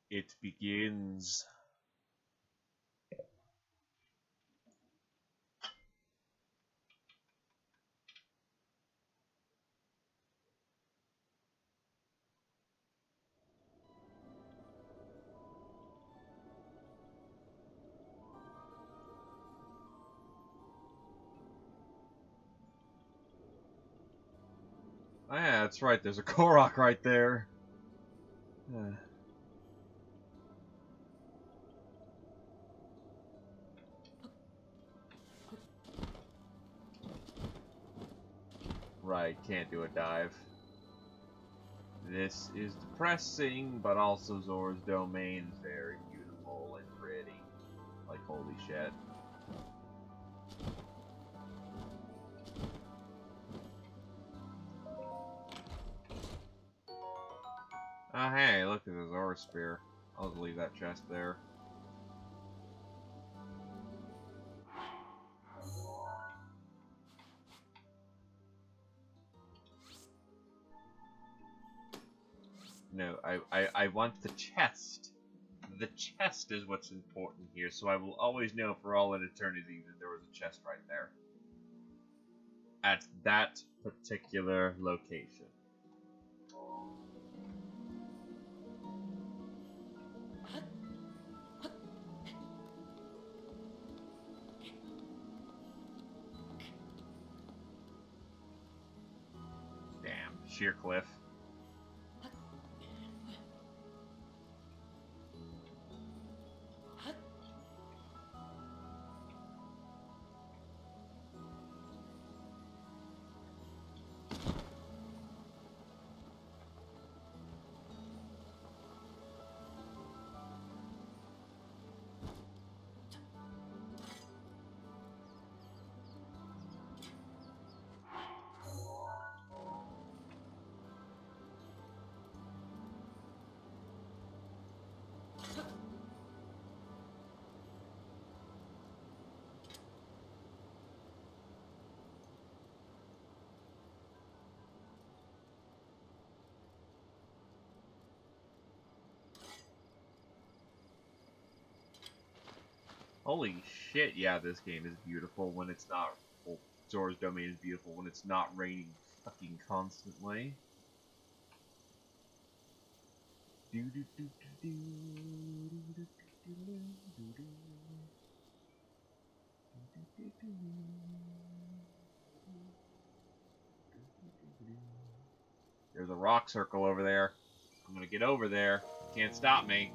It begins. Oh, yeah, that's right. There's a Korok right there. Right, can't do a dive. This is depressing, but also Zora's domain is very beautiful and pretty. Like, holy shit. Oh, hey, look at the Zora Spear. I'll just leave that chest there. No, I want the chest. The chest is what's important here, so I will always know for all an eternity that there was a chest right there. At that particular location. Damn, sheer cliff. Holy shit, yeah, this game is beautiful when it's not. Well, Zora's Domain is beautiful when it's not raining fucking constantly. There's a rock circle over there. I'm gonna get over there. Can't stop me.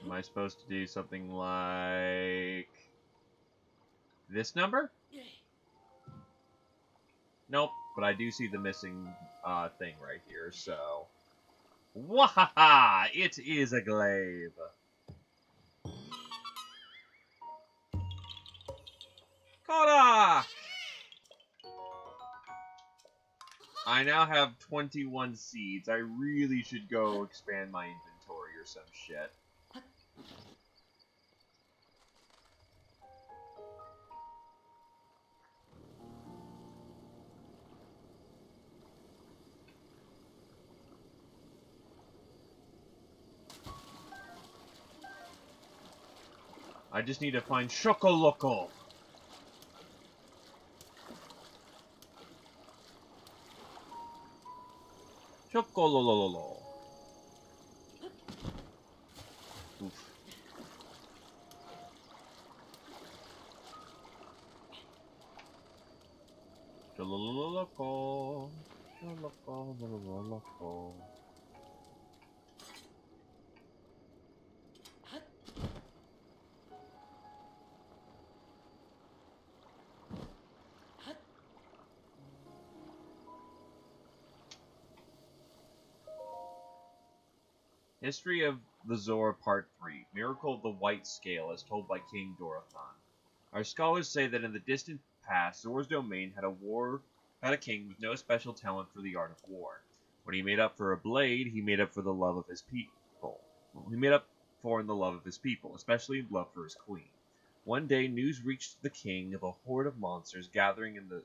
Am I supposed to do something like this number? Nope, but I do see the missing thing right here, so. Wahaha! It is a glaive. Koda! I now have 21 seeds. I really should go expand my inventory or some shit. I just need to find Shokoloko. Chokolololo. Oof. Cholololoko. Cholololoko. History of the Zora Part 3. Miracle of the White Scale as told by King Dorathan. Our scholars say that in the distant past, Zora's domain had a king with no special talent for the art of war. When he made up for a blade, he made up for the love of his people. He made up for in the love of his people, especially love for his queen. One day, news reached the king of a horde of monsters gathering in the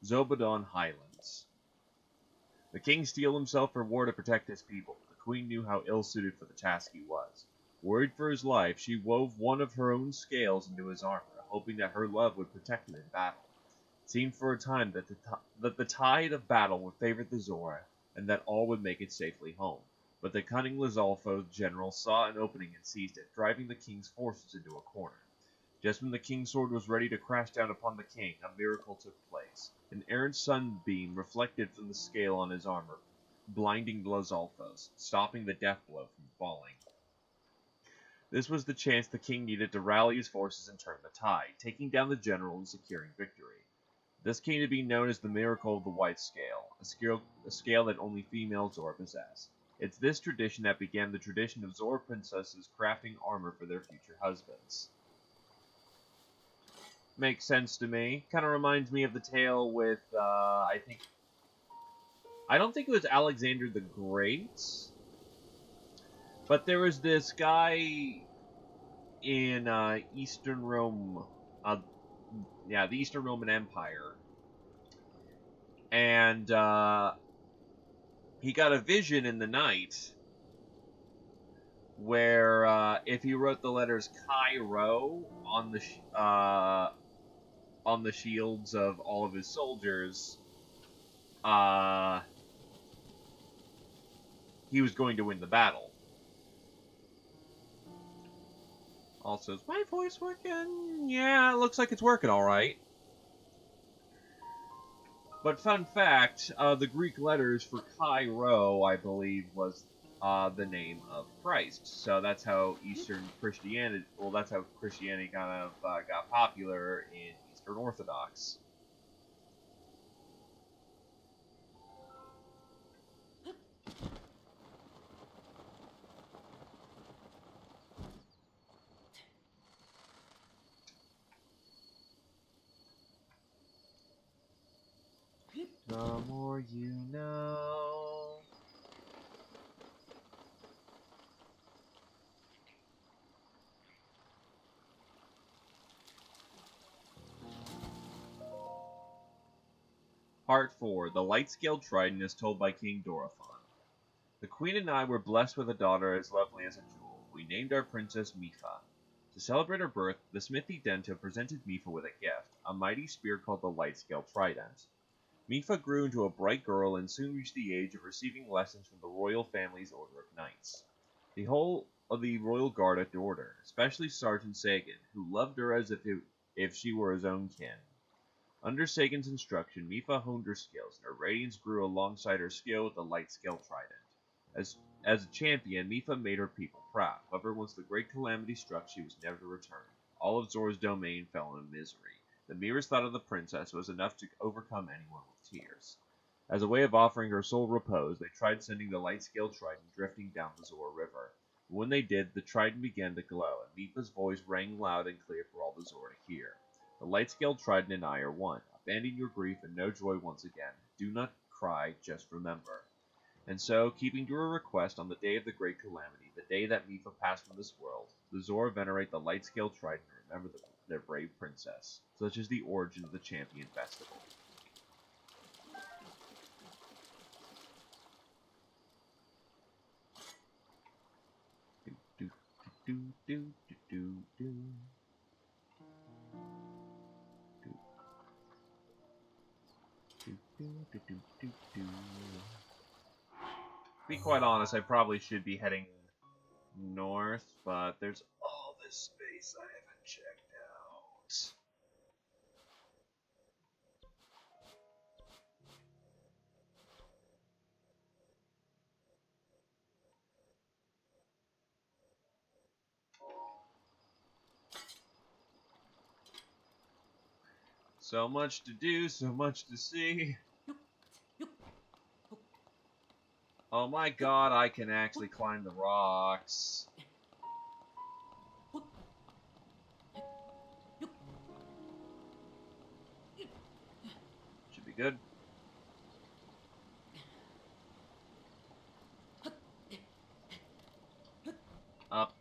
Zobodon Highlands. The king steeled himself for war to protect his people. The queen knew how ill-suited for the task he was. Worried for his life, she wove one of her own scales into his armor, hoping that her love would protect him in battle. It seemed for a time that the tide of battle would favor the Zora, and that all would make it safely home. But the cunning Lizalfo general saw an opening and seized it, driving the king's forces into a corner. Just when the king's sword was ready to crash down upon the king, a miracle took place. An errant sunbeam reflected from the scale on his armor, blinding Lizalfos, stopping the death blow from falling. This was the chance the king needed to rally his forces and turn the tide, taking down the general and securing victory. This came to be known as the Miracle of the White Scale, a scale that only female Zora possess. It's this tradition that began the tradition of Zora princesses crafting armor for their future husbands. Makes sense to me. Kind of reminds me of the tale with, I don't think it was Alexander the Great, but there was this guy in Eastern Rome, the Eastern Roman Empire, and he got a vision in the night where if he wrote the letters Chi Rho on the shields of all of his soldiers, he was going to win the battle. Also, is my voice working? Yeah, it looks like it's working all right. But fun fact, the Greek letters for Chi Rho, I believe, was the name of Christ. So that's how that's how Christianity kind of got popular in Eastern Orthodox. The more you know. Part 4. The Light-Scaled Trident is told by King Dorophon. The queen and I were blessed with a daughter as lovely as a jewel. We named our princess Mipha. To celebrate her birth, the smithy Dento presented Mipha with a gift, a mighty spear called the Light-Scaled Trident. Mipha grew into a bright girl and soon reached the age of receiving lessons from the royal family's Order of Knights. The whole of the royal guard adored her, especially Sergeant Sagan, who loved her as if she were his own kin. Under Sagan's instruction, Mipha honed her skills, and her radiance grew alongside her skill with the light-scaled trident. As a champion, Mipha made her people proud. However, once the great calamity struck, she was never to return. All of Zora's domain fell into misery. The merest thought of the princess was enough to overcome anyone with tears. As a way of offering her soul repose, they tried sending the light-scaled trident drifting down the Zora River. But when they did, the trident began to glow, and Mipha's voice rang loud and clear for all the Zora to hear. The light-scaled trident and I are one. Abandon your grief and know joy once again. Do not cry, just remember. And so, keeping to her request, on the day of the great calamity, the day that Mipha passed from this world, the Zora venerate the light-scaled trident and remember their brave princess. Such is the origin of the Champion Festival. Do, do, do, do, do, do. To be quite honest, I probably should be heading north, but there's all this space I haven't checked out. So much to do, so much to see. Oh my god, I can actually climb the rocks. Should be good.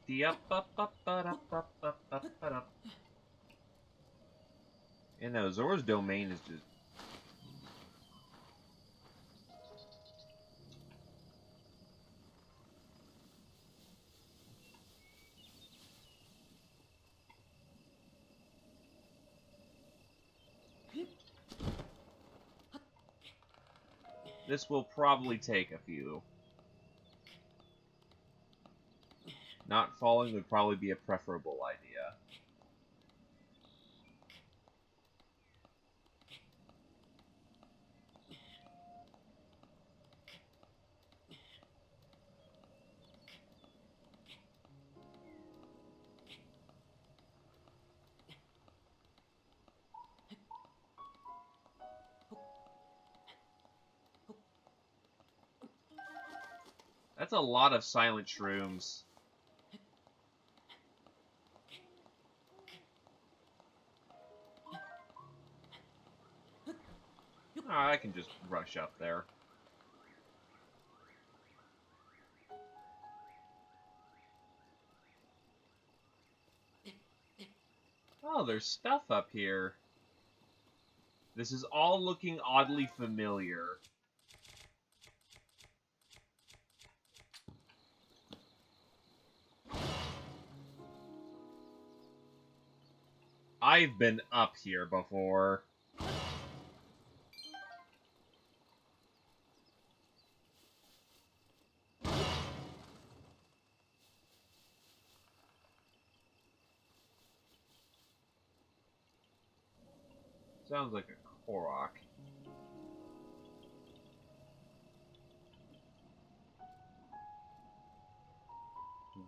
The up, up, up, up, up, up, up, up. And no, Zora's domain is just... This will probably take a few. Not falling would probably be a preferable idea. That's a lot of silent shrooms. Oh, I can just rush up there. Oh, there's stuff up here. This is all looking oddly familiar. I've been up here before. Sounds like a Korok.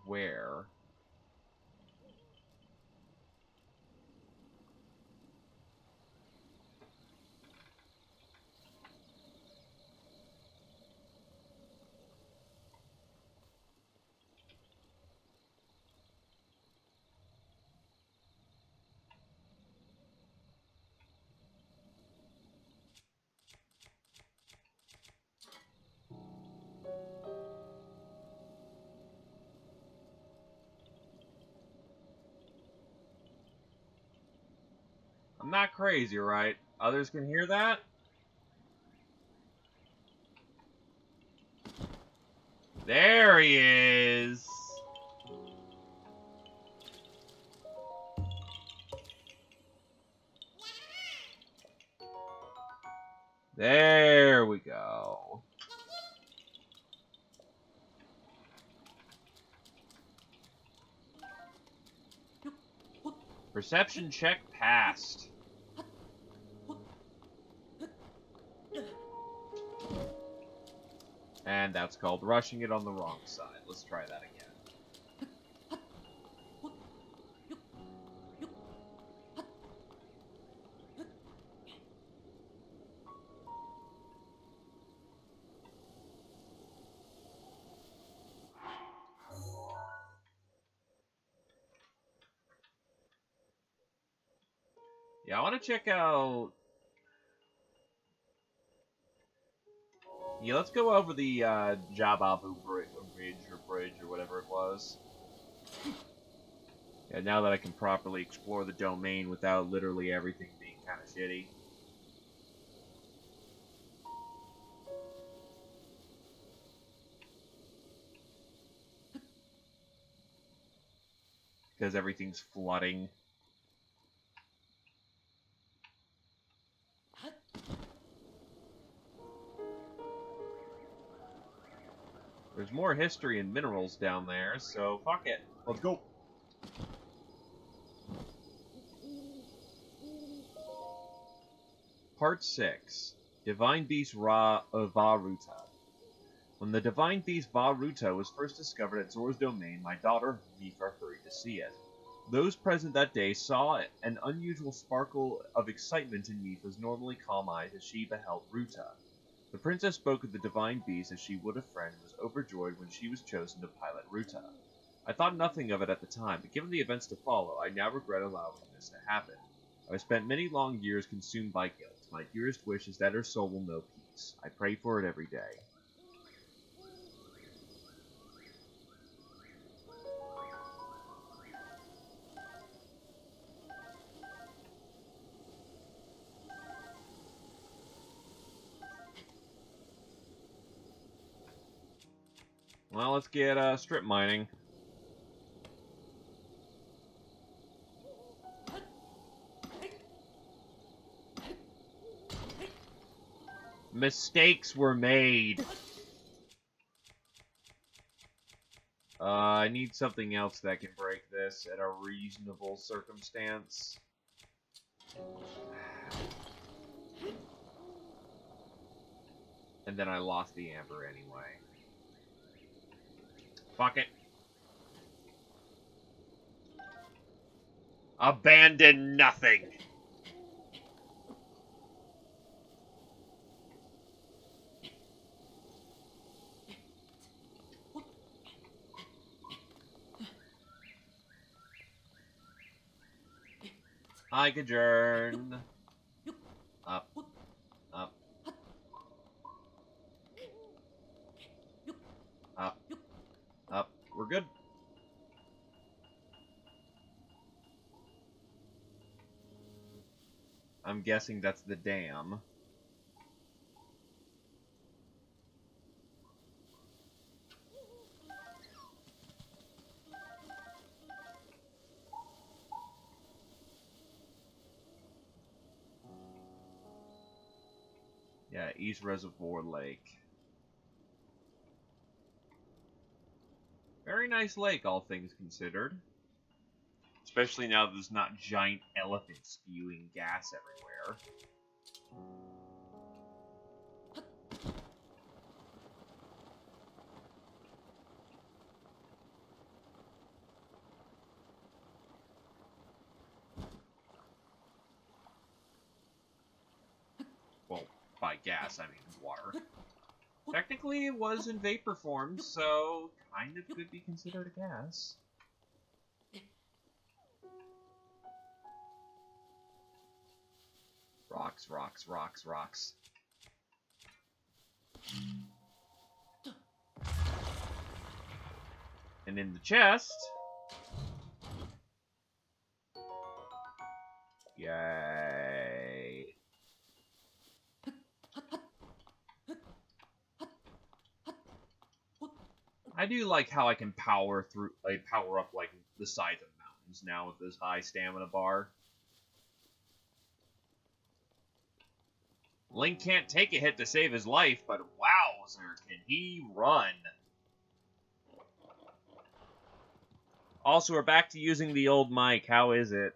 Where? I'm not crazy, right? Others can hear that? There he is! There we go. Perception check passed. And that's called rushing it on the wrong side. Let's try that again. Yeah, I want to check out... Yeah, let's go over the Jababu Bridge or whatever it was. Yeah, now that I can properly explore the domain without literally everything being kind of shitty. Because everything's flooding. There's more history and minerals down there, so fuck it. Let's go. Part 6. Divine Beast Varuta. When the Divine Beast Varuta was first discovered at Zora's domain, my daughter, Mipha, hurried to see it. Those present that day saw an unusual sparkle of excitement in Mipha's normally calm eyes as she beheld Ruta. The princess spoke of the divine beast as she would a friend and was overjoyed when she was chosen to pilot Ruta. I thought nothing of it at the time, but given the events to follow, I now regret allowing this to happen. I have spent many long years consumed by guilt. My dearest wish is that her soul will know peace. I pray for it every day. Well, let's get strip mining. Mistakes were made. I need something else that can break this at a reasonable circumstance. And then I lost the amber anyway. Fuck it. Abandon nothing. I adjourn. Up. Up. Up. Up. We're good. I'm guessing that's the dam. Yeah, East Reservoir Lake. Very nice lake, all things considered. Especially now that there's not giant elephants spewing gas everywhere. Well, by gas, I mean water. Technically, it was in vapor form, so kind of could be considered a gas. Rocks, rocks, rocks, rocks. And in the chest... Yay. I do like how I can power up like the sides of mountains now with this high stamina bar. Link can't take a hit to save his life, but wowzer, can he run. Also, we're back to using the old mic. How is it?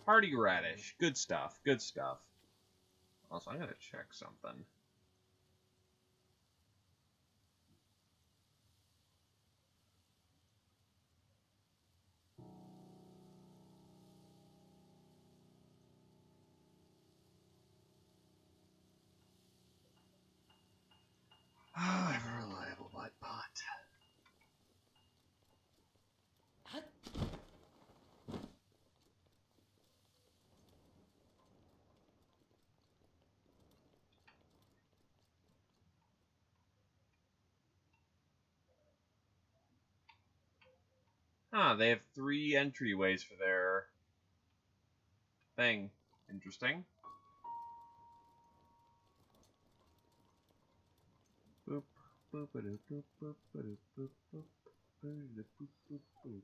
Hardy radish. Good stuff. Good stuff. Also, I'm gonna check something. Oh, I have a reliable butt pot. Huh, they have 3 entryways for their thing. Interesting. Boop, boop, boop, boop, boop, boop, boop, boop, boop, boop, boop, boop.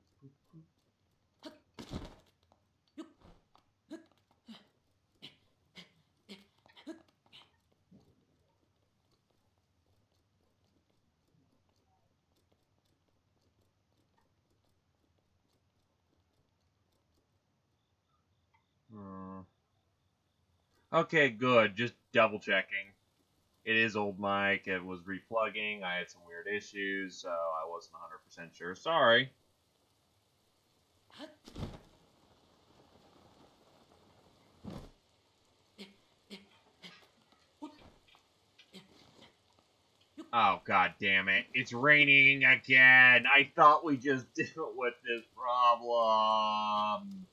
Okay, good. Just double checking. It is old Mike. It was replugging. I had some weird issues, so I wasn't 100% sure. Sorry. Oh, god damn it. It's raining again. I thought we just dealt with this problem.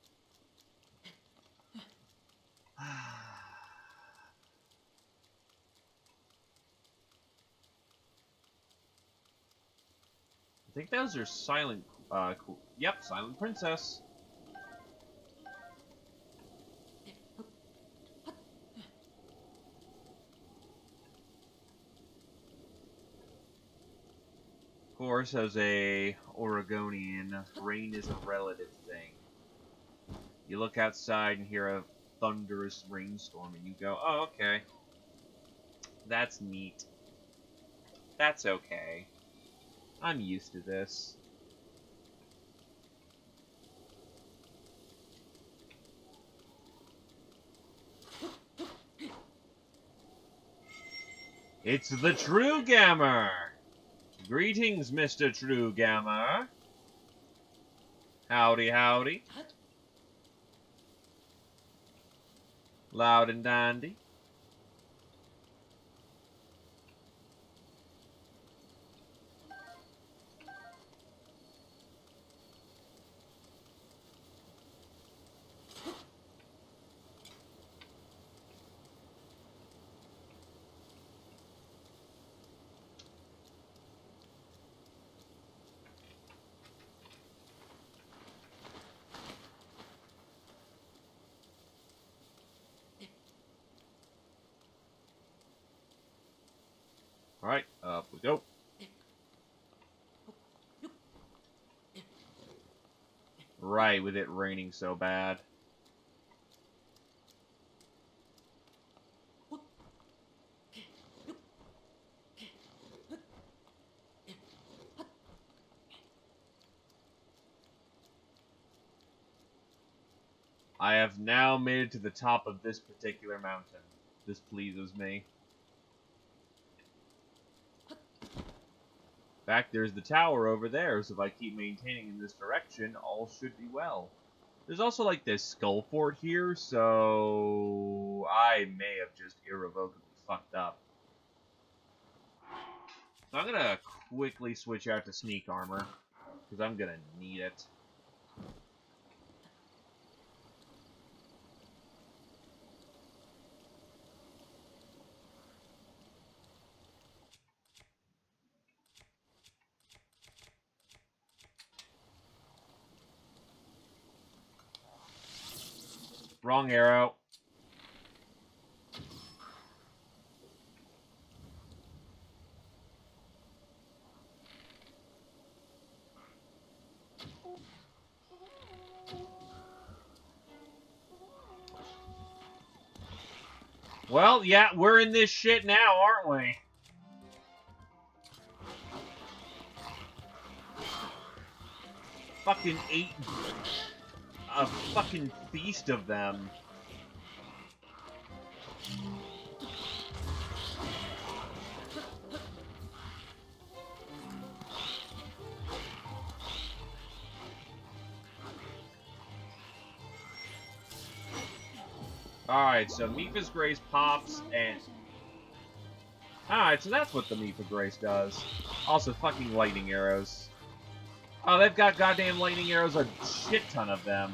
I think those are silent. Cool. Yep, silent princess. Of course, as a Oregonian, rain is a relative thing. You look outside and hear a thunderous rainstorm, and you go, "Oh, okay, that's neat. That's okay. I'm used to this." It's the True Gammer! Greetings, Mr. True Gammer. Howdy, howdy. Loud and dandy. Alright, up we go. Right, with it raining so bad. I have now made it to the top of this particular mountain. This pleases me. In fact, there's the tower over there, so if I keep maintaining in this direction, all should be well. There's also, like, this skull fort here, so I may have just irrevocably fucked up. So I'm gonna quickly switch out to sneak armor, because I'm gonna need it. Wrong arrow. Well, yeah, we're in this shit now, aren't we? Fucking ate a fucking feast of them. Alright, so Mipha's Grace pops, and... Alright, so that's what the Mipha Grace does. Also, fucking lightning arrows. Oh, they've got goddamn lightning arrows, a shit ton of them.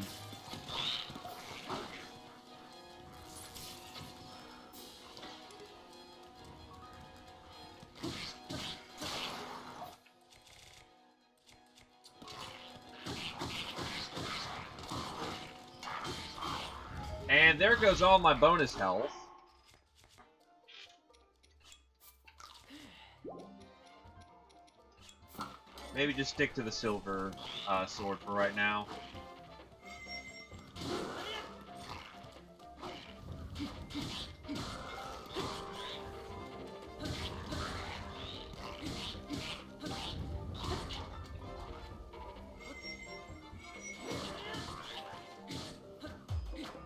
And there goes all my bonus health. Maybe just stick to the silver sword for right now.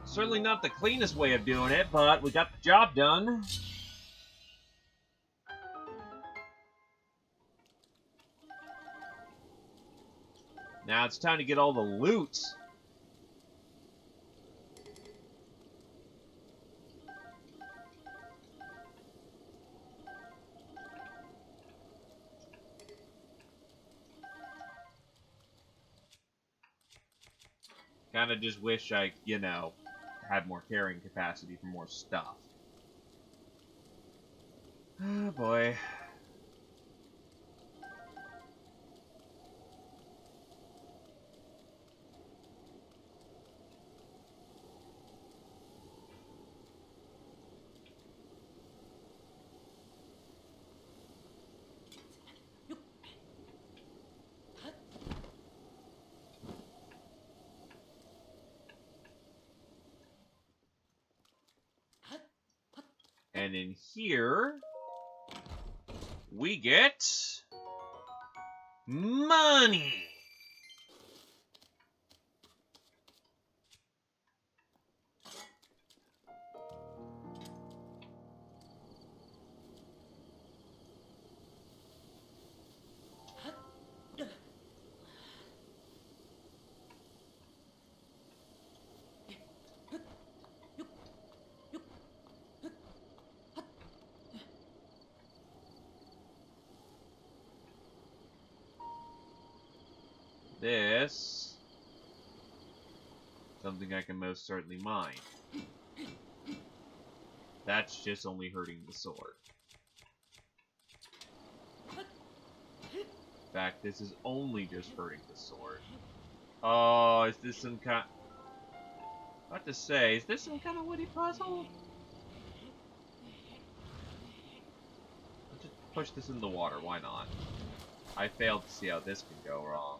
Certainly not the cleanest way of doing it, but we got the job done. Now it's time to get all the loot. Kinda just wish I, you know, had more carrying capacity for more stuff. Oh boy. And in here, we get money. This, something I can most certainly mine. That's just only hurting the sword. In fact, this is only just hurting the sword. Oh, is this some kind... What to say, is this some kind of witty puzzle? Let's just push this in the water, why not? I failed to see how this can go wrong.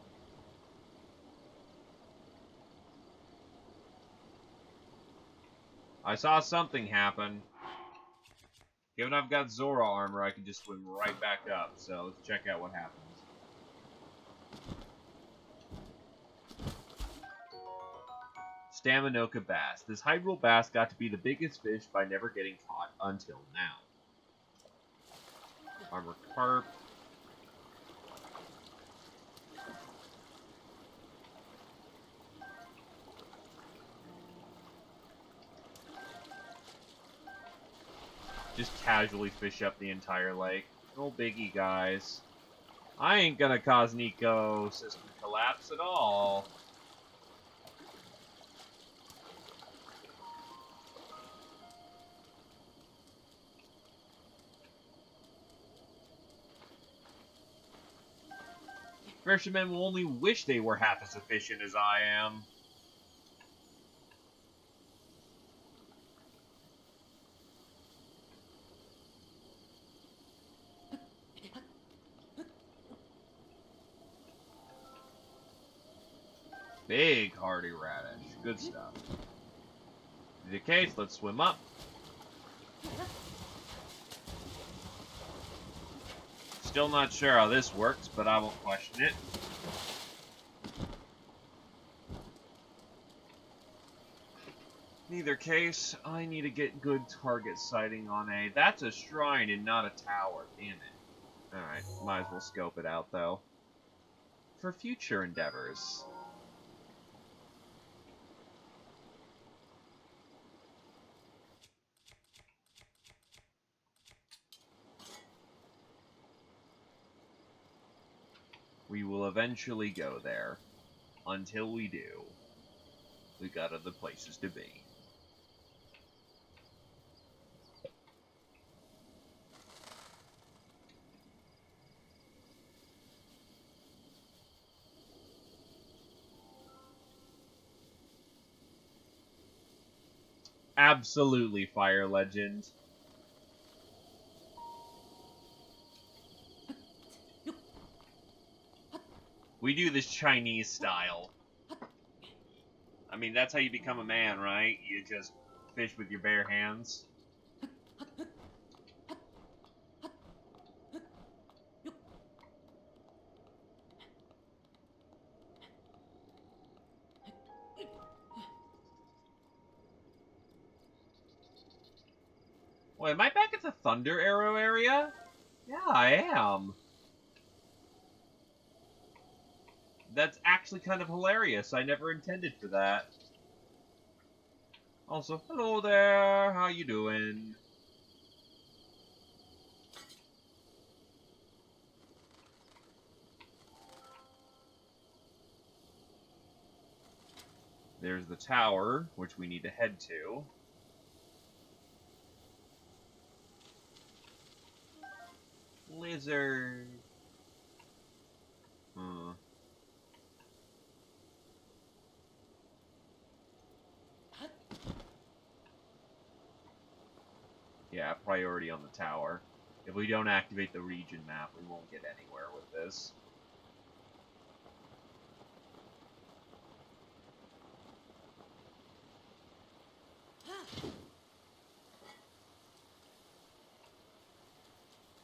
I saw something happen. Given I've got Zora armor, I can just swim right back up, so let's check out what happens. Staminoka bass. This Hyrule bass got to be the biggest fish by never getting caught until now. Armor carp. Just casually fish up the entire lake. No biggie, guys. I ain't gonna cause an ecosystem collapse at all. Fishermen will only wish they were half as efficient as I am. Big hardy radish. Good stuff. In the case, let's swim up. Still not sure how this works, but I won't question it. In either case, I need to get good target sighting on a... That's a shrine and not a tower. Damn it. Alright, might as well scope it out, though. For future endeavors. We will eventually go there. Until we do, we got other places to be. Absolutely, Fire Legend. We do this Chinese style. I mean, that's how you become a man, right? You just fish with your bare hands. Wait, am I back at the Thunder Arrow area? Yeah, I am. That's actually kind of hilarious. I never intended for that. Also, hello there. How you doing? There's the tower, which we need to head to. Lizard. Yeah, priority on the tower. If we don't activate the region map, we won't get anywhere with this.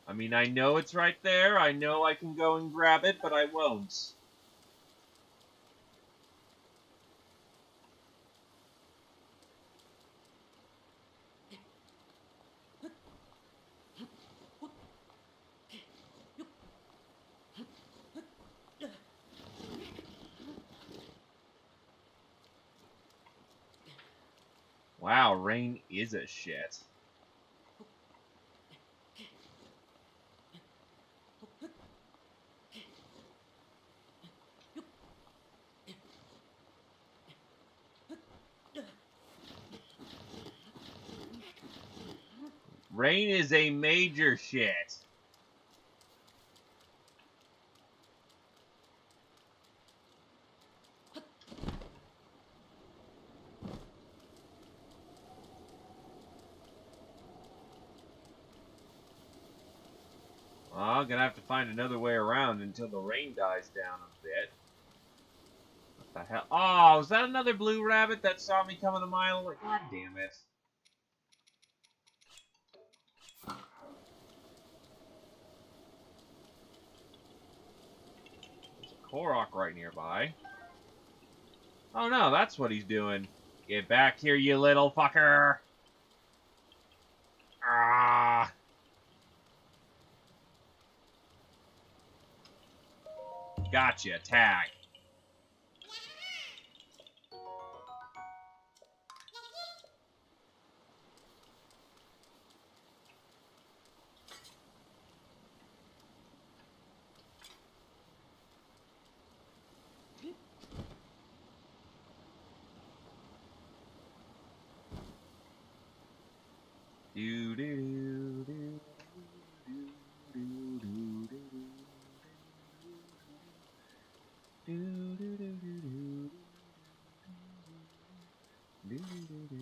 I mean, I know it's right there. I know I can go and grab it, but I won't. Wow, rain is a shit. Rain is a major shit. Well, I'm gonna have to find another way around until the rain dies down a bit. What the hell? Oh, is that another blue rabbit that saw me coming a mile away? God damn it. There's a Korok right nearby. Oh no, that's what he's doing. Get back here, you little fucker! Ah! Gotcha, tag. Do do do do do do do do do do.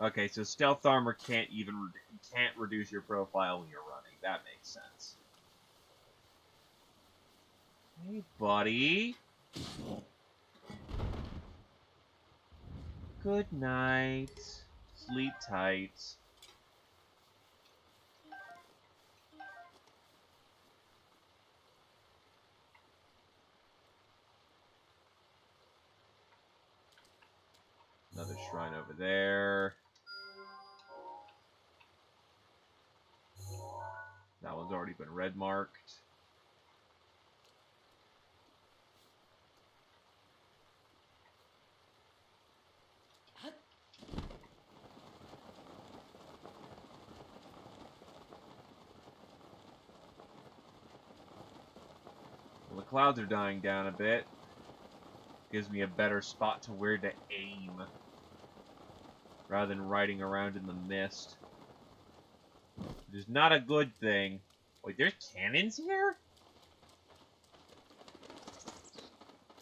Okay, so stealth armor can't reduce your profile when you're running. That makes sense. Hey, buddy. Good night. Sleep tight. Another shrine over there. That one's already been red marked. Well, the clouds are dying down a bit. Gives me a better spot to where to aim. Rather than riding around in the mist. Which is not a good thing. Wait, there's cannons here?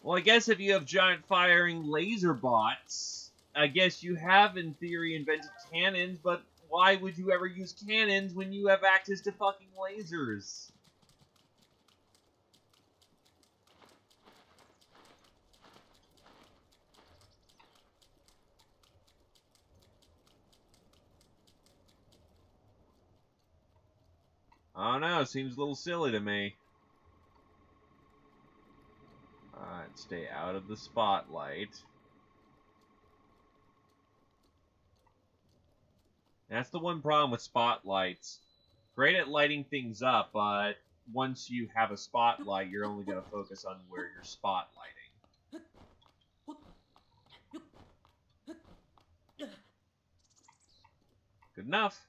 Well, I guess if you have giant firing laser bots, I guess you have, in theory, invented cannons, but why would you ever use cannons when you have access to fucking lasers? I don't know, seems a little silly to me. Alright, stay out of the spotlight. That's the one problem with spotlights. Great at lighting things up, but once you have a spotlight, you're only going to focus on where you're spotlighting. Good enough.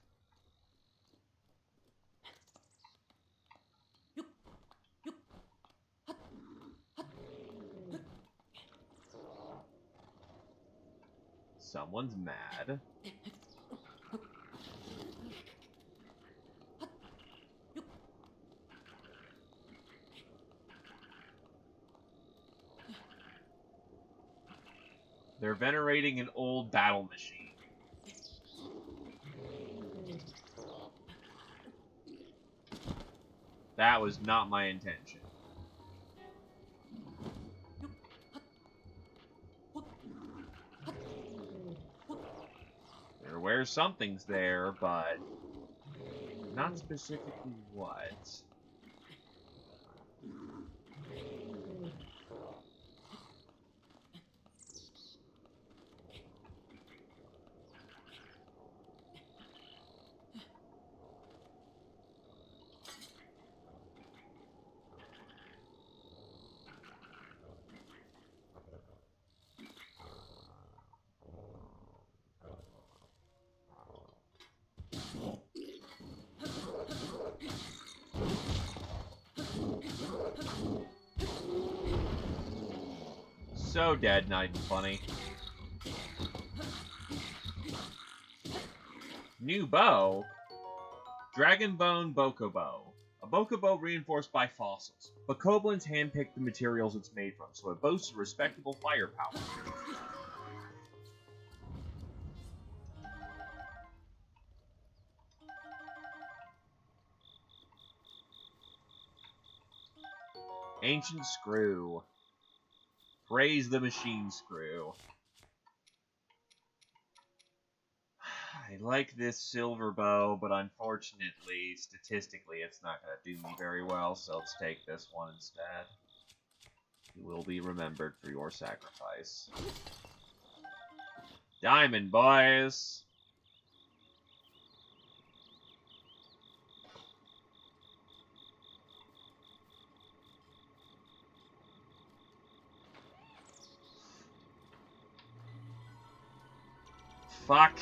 Someone's mad. They're venerating an old battle machine. That was not my intention. They're aware something's there, but not specifically what. So dead, not even funny. New bow? Dragonbone Bokobo. A Bokobo reinforced by fossils, but Koblins handpicked the materials it's made from, so it boasts a respectable firepower. Ancient Screw. Praise the machine screw. I like this silver bow, but unfortunately, statistically, it's not going to do me very well, so let's take this one instead. You will be remembered for your sacrifice. Diamond, boys! Fuck!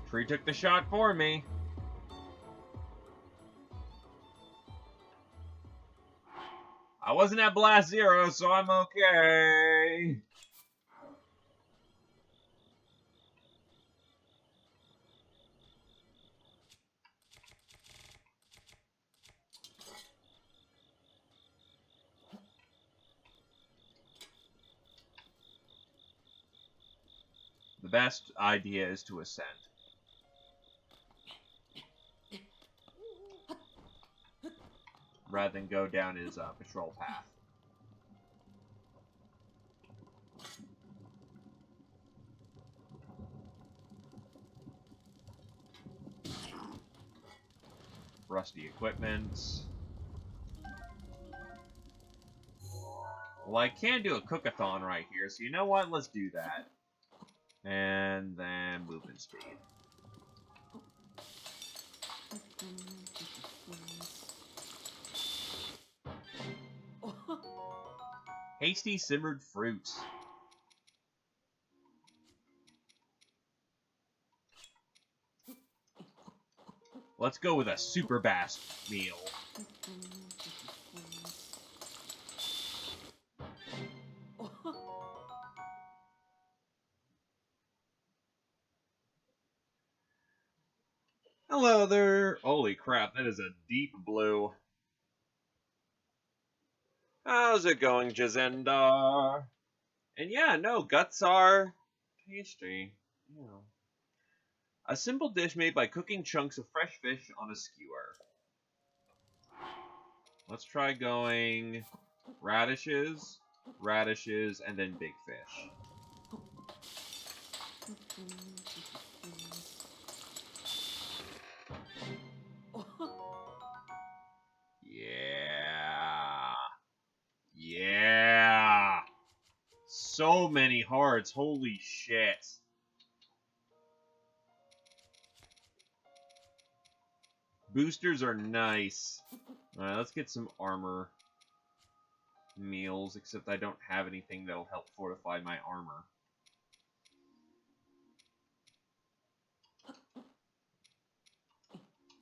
Tree took the shot for me. I wasn't at Blast Zero, so I'm okay. The best idea is to ascend. Rather than go down his patrol path. Rusty equipment. Well, I can do a cook-a-thon right here, so you know what? Let's do that. And then movement speed. Hasty simmered fruit. Let's go with a super bass meal. Hello there. Holy crap, that is a deep blue. How's it going, Jazendar? And yeah, no, guts are tasty. Yeah. A simple dish made by cooking chunks of fresh fish on a skewer. Let's try going radishes, radishes, and then big fish. Yeah. Yeah. So many hearts. Holy shit. Boosters are nice. Alright, let's get some armor. meals, except I don't have anything that'll help fortify my armor.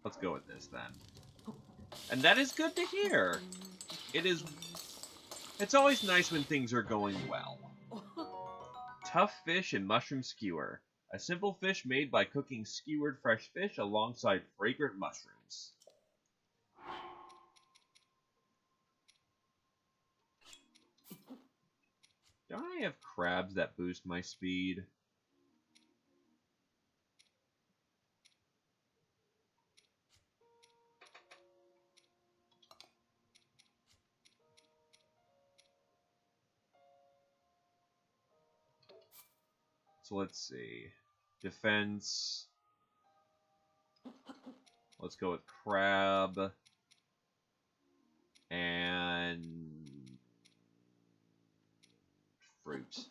Let's go with this, then. And that is good to hear. It's always nice when things are going well. Tough fish and mushroom skewer. A simple fish made by cooking skewered fresh fish alongside fragrant mushrooms. Don't I have crabs that boost my speed? So let's see. Defense. Let's go with crab. And fruit.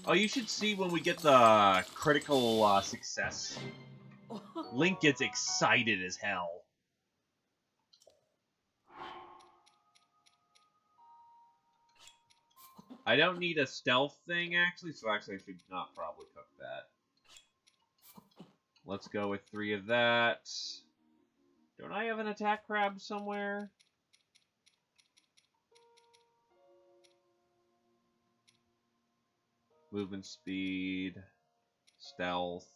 Oh, you should see when we get the critical success. Link gets excited as hell. I don't need a stealth thing, actually, so actually I should not probably cook that. Let's go with 3 of that. Don't I have an attack crab somewhere? Movement speed. Stealth.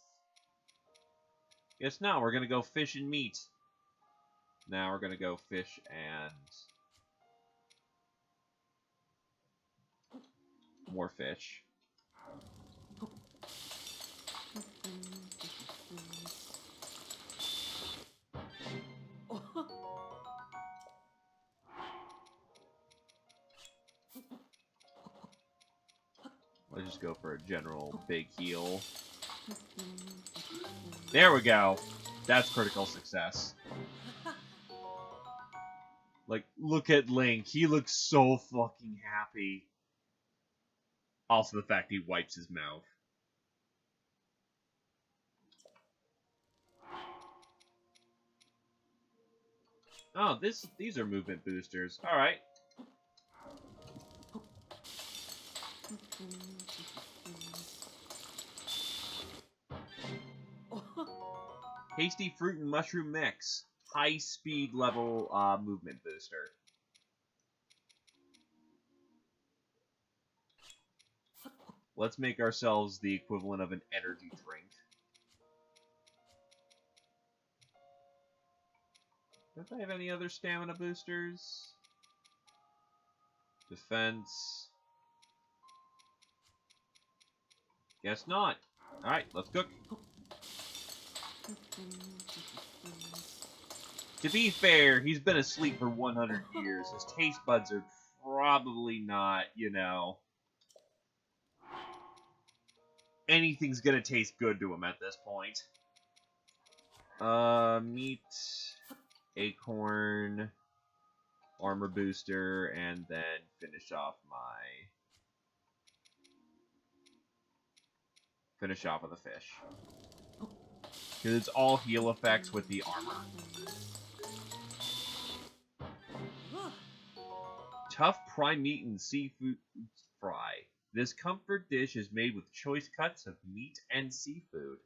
Guess not, we're gonna go fish and meat. Now we're gonna go fish and... more fish. Let's just go for a general big heal. There we go. That's critical success. Like, look at Link. He looks so fucking happy. Also the fact he wipes his mouth. Oh, these are movement boosters. Alright. Hasty fruit and mushroom mix. High speed level movement booster. Let's make ourselves the equivalent of an energy drink. Don't I have any other stamina boosters? Defense. Guess not. Alright, let's cook. To be fair, he's been asleep for 100 years. His taste buds are probably not, you know... anything's gonna taste good to him at this point. Meat, acorn, armor booster, and then finish off with a fish. Because it's all heal effects with the armor. Tough prime meat and seafood fry. This comfort dish is made with choice cuts of meat and seafood.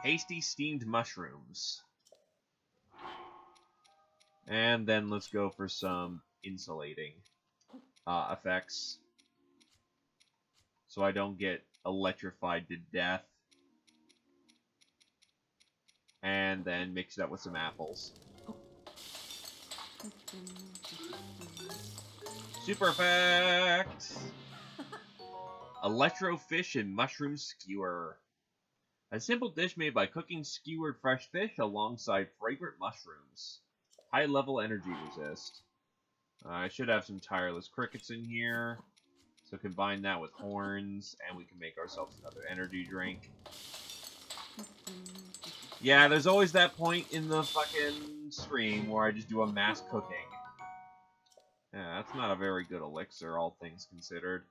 Hasty steamed mushrooms. And then let's go for some insulating effects. So I don't get electrified to death. And then mix it up with some apples. Super effect! Electro fish and mushroom skewer. A simple dish made by cooking skewered fresh fish alongside fragrant mushrooms. High level energy resist. I should have some tireless crickets in here. So combine that with horns, and we can make ourselves another energy drink. Yeah, there's always that point in the fucking stream where I just do a mass cooking. Yeah, that's not a very good elixir, all things considered.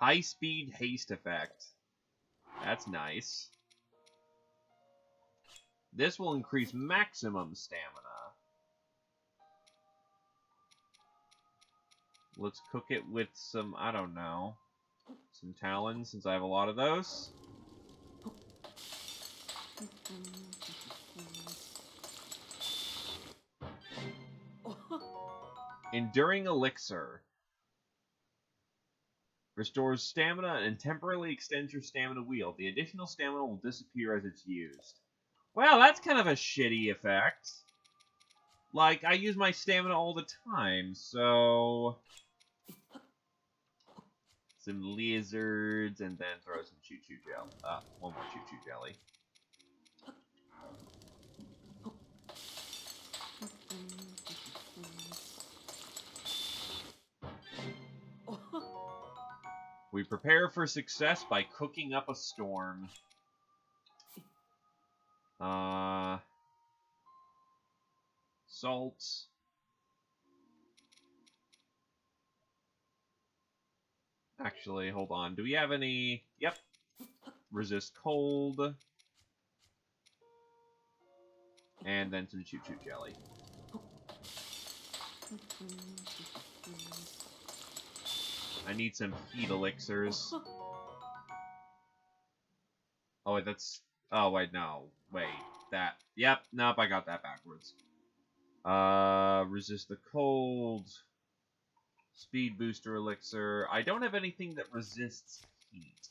High-speed haste effect. That's nice. This will increase maximum stamina. Let's cook it with some, I don't know, some talons, since I have a lot of those. Enduring Elixir. Restores stamina and temporarily extends your stamina wheel. The additional stamina will disappear as it's used. Well, that's kind of a shitty effect. Like, I use my stamina all the time, so... Some lizards, and then throw some choo-choo jelly. One more choo-choo jelly. We prepare for success by cooking up a storm. Salt. Actually, hold on. Do we have any... Yep. Resist cold. And then some choo-choo jelly. I need some heat elixirs. Oh, wait, that's... Oh, wait, no. Wait, that... Yep, nope, I got that backwards. Resist the cold. Speed booster elixir. I don't have anything that resists heat.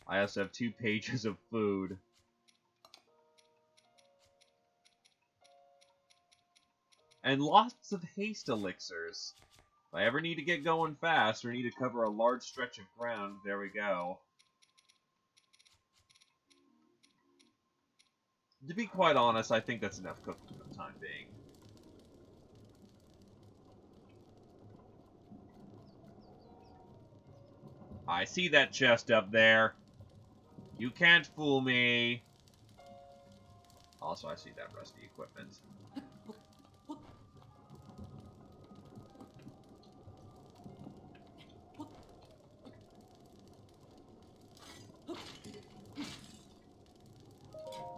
I also have 2 pages of food. And lots of haste elixirs. If I ever need to get going fast or need to cover a large stretch of ground, there we go. To be quite honest, I think that's enough cooking for the time being. I see that chest up there. You can't fool me. Also, I see that rusty equipment.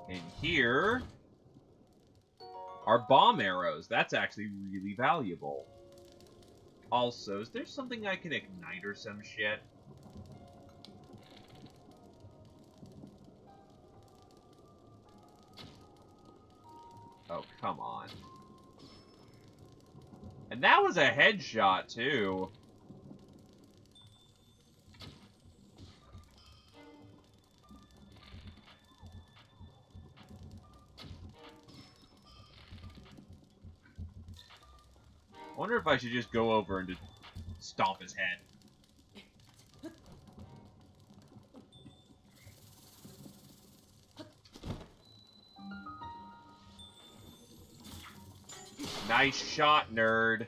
In here are bomb arrows. That's actually really valuable. Also, is there something I can ignite or some shit? Oh, come on. And that was a headshot, too. I wonder if I should just go over and just stomp his head. Nice shot, nerd.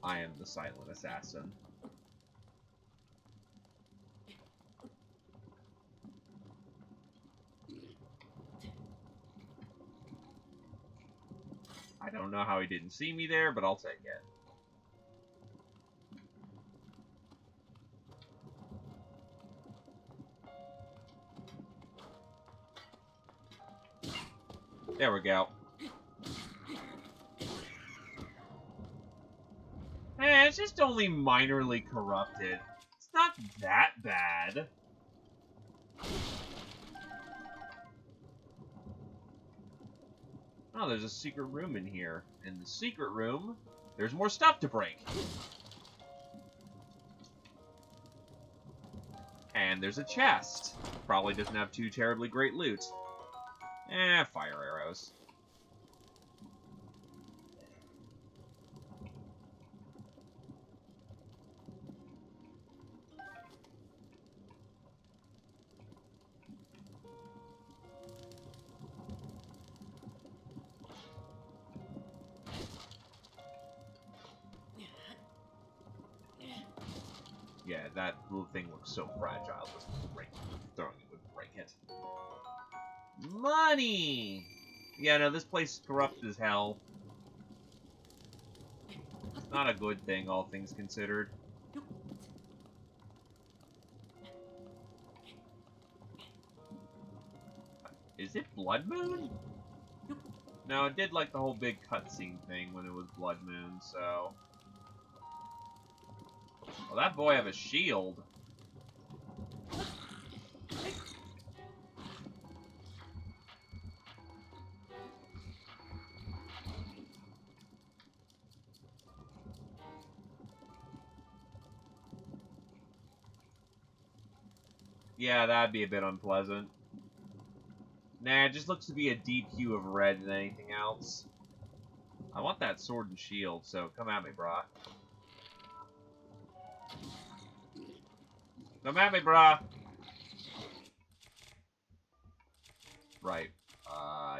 I am the silent assassin. I don't know how he didn't see me there, but I'll take it. There we go. It's just only minorly corrupted. It's not that bad. Oh, there's a secret room in here. In the secret room, there's more stuff to break. And there's a chest. Probably doesn't have too terribly great loot. Fire arrows. Yeah, that little thing looks so fragile. Just throwing it would break it. Money! Yeah, no, this place is corrupt as hell. It's not a good thing, all things considered. Is it Blood Moon? No, it did like the whole big cutscene thing when it was Blood Moon, so... Well, that boy have a shield. Yeah, that'd be a bit unpleasant. Nah, it just looks to be a deep hue of red than anything else. I want that sword and shield, so come at me, brah. Come at me, brah! Right.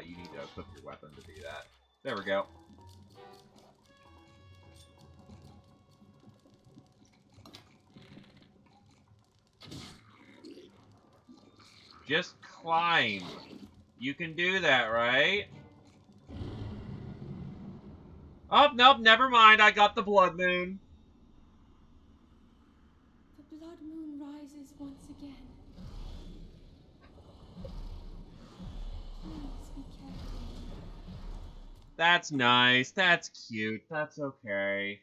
You need to equip your weapon to do that. There we go. Just climb. You can do that, right? Oh, nope, never mind. I got the Blood Moon. The blood moon rises once again. Please be careful. That's nice. That's cute. That's okay.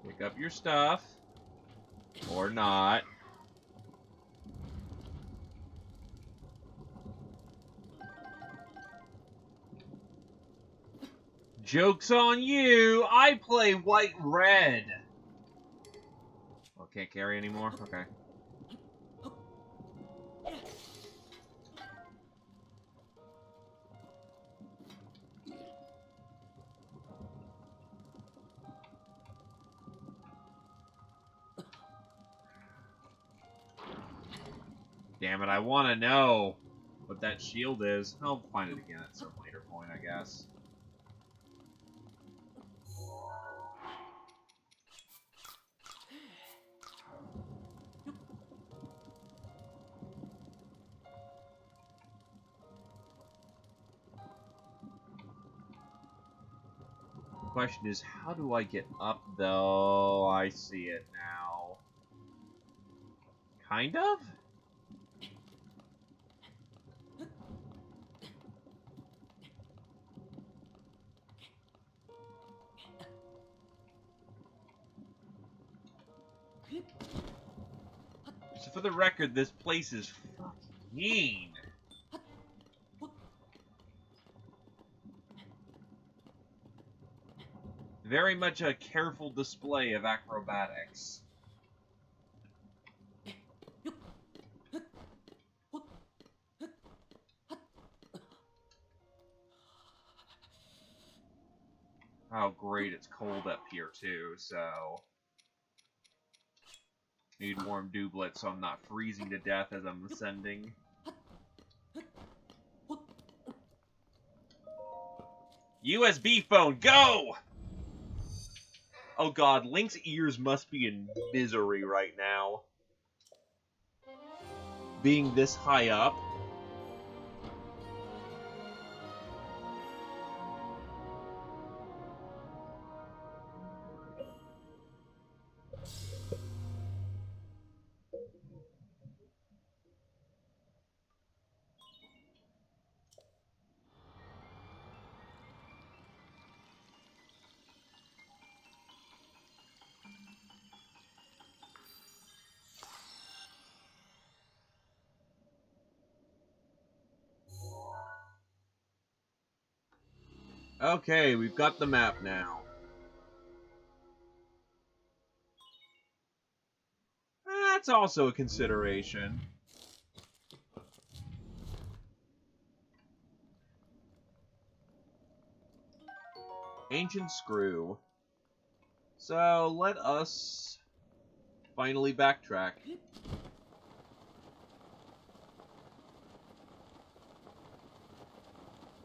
Pick up your stuff. Or not. Joke's on you! I play white-red! Oh, can't carry anymore? Okay. Damn it, I want to know what that shield is. I'll find it again at some later point, I guess. Question is, how do I get up, though? I see it now. Kind of? So for the record, this place is fucking mean. Very much a careful display of acrobatics. Oh, great, it's cold up here, too, so... Need warm doublets so I'm not freezing to death as I'm ascending. USB phone, go! Oh god, Link's ears must be in misery right now. Being this high up. Okay, we've got the map now. That's also a consideration. Ancient Screw. So, let us finally backtrack.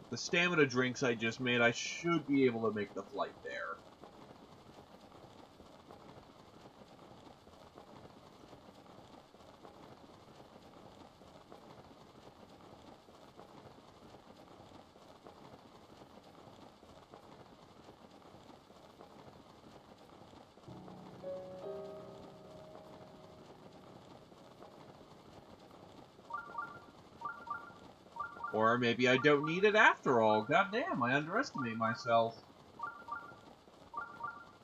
The stamina drinks I just made, I should be able to make the flight there. Or maybe I don't need it after all. Goddamn, I underestimate myself.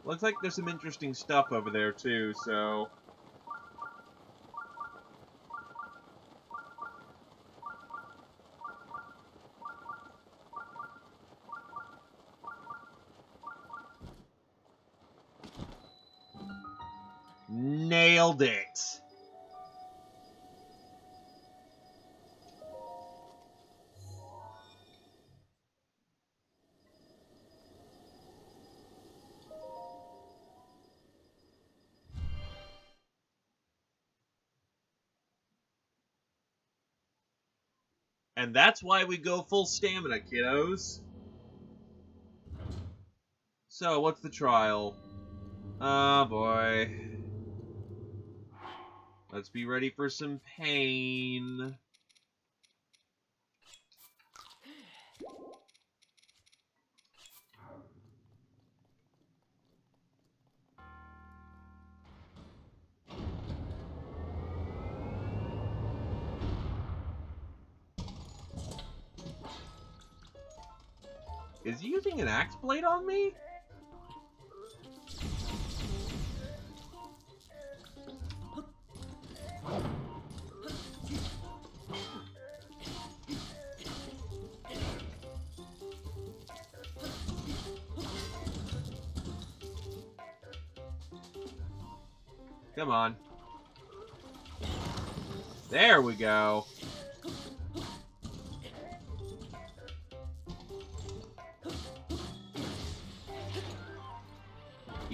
Looks like there's some interesting stuff over there too, so... Nailed it! And that's why we go full stamina, kiddos. So, what's the trial? Oh boy. Let's be ready for some pain. Is he using an axe blade on me? Come on. There we go.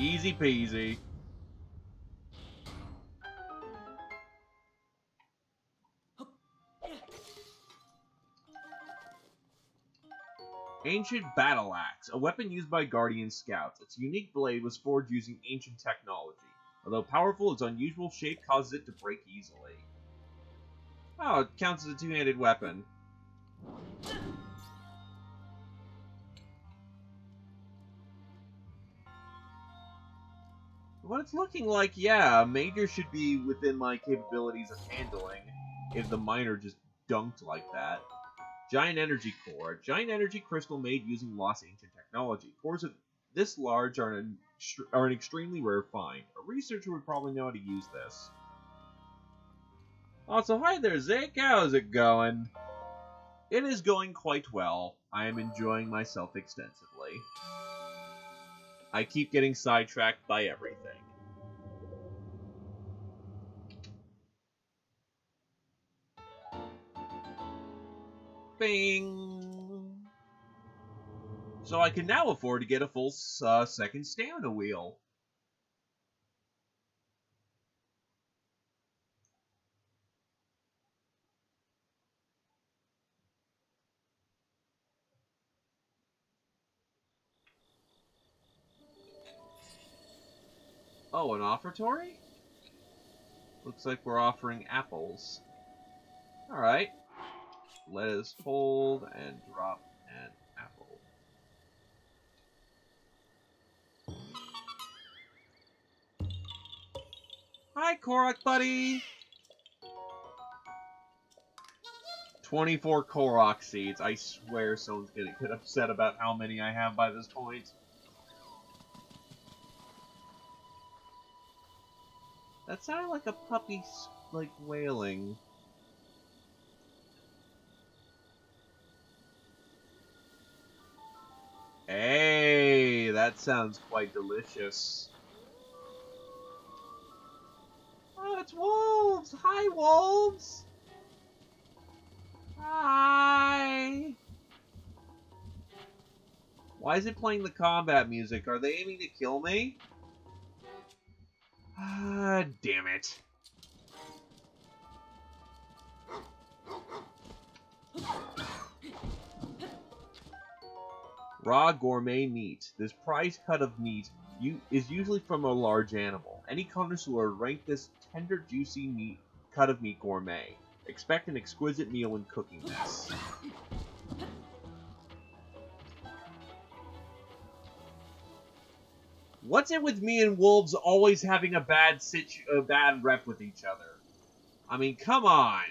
Easy peasy. Ancient Battle Axe, a weapon used by Guardian Scouts. Its unique blade was forged using ancient technology. Although powerful, its unusual shape causes it to break easily. Oh, it counts as a two-handed weapon. What it's looking like, yeah, Major should be within my capabilities of handling if the Minor just dunked like that. Giant Energy Core. A giant energy crystal made using lost ancient technology. Cores of this large are an extremely rare find. A researcher would probably know how to use this. Also, hi there, Zeke. How's it going? It is going quite well. I am enjoying myself extensively. I keep getting sidetracked by everything. Bing! So I can now afford to get a full second stamina wheel. Oh, an offertory? Looks like we're offering apples. Alright. Let us hold and drop an apple. Hi, Korok buddy! 24 Korok seeds. I swear someone's gonna get upset about how many I have by this point. That sounded like a puppy, like, wailing. that sounds quite delicious. Oh, it's wolves! Hi, wolves! Hi! Why is it playing the combat music? Are they aiming to kill me? Ah, damn it. Raw gourmet meat. This prized cut of meat is usually from a large animal. Any connoisseur rank this tender, juicy meat cut of meat gourmet. Expect an exquisite meal when cooking this. What's it with me and wolves always having a bad rep with each other? I mean, come on.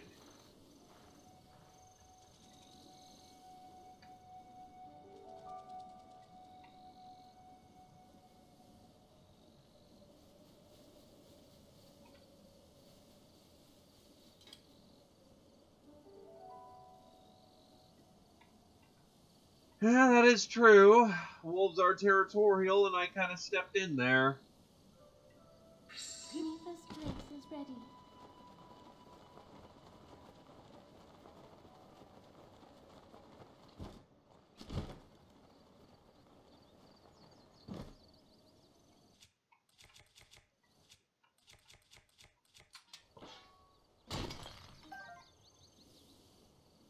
Yeah, that is true. Wolves are territorial, and I kind of stepped in there. Unifa's place is ready.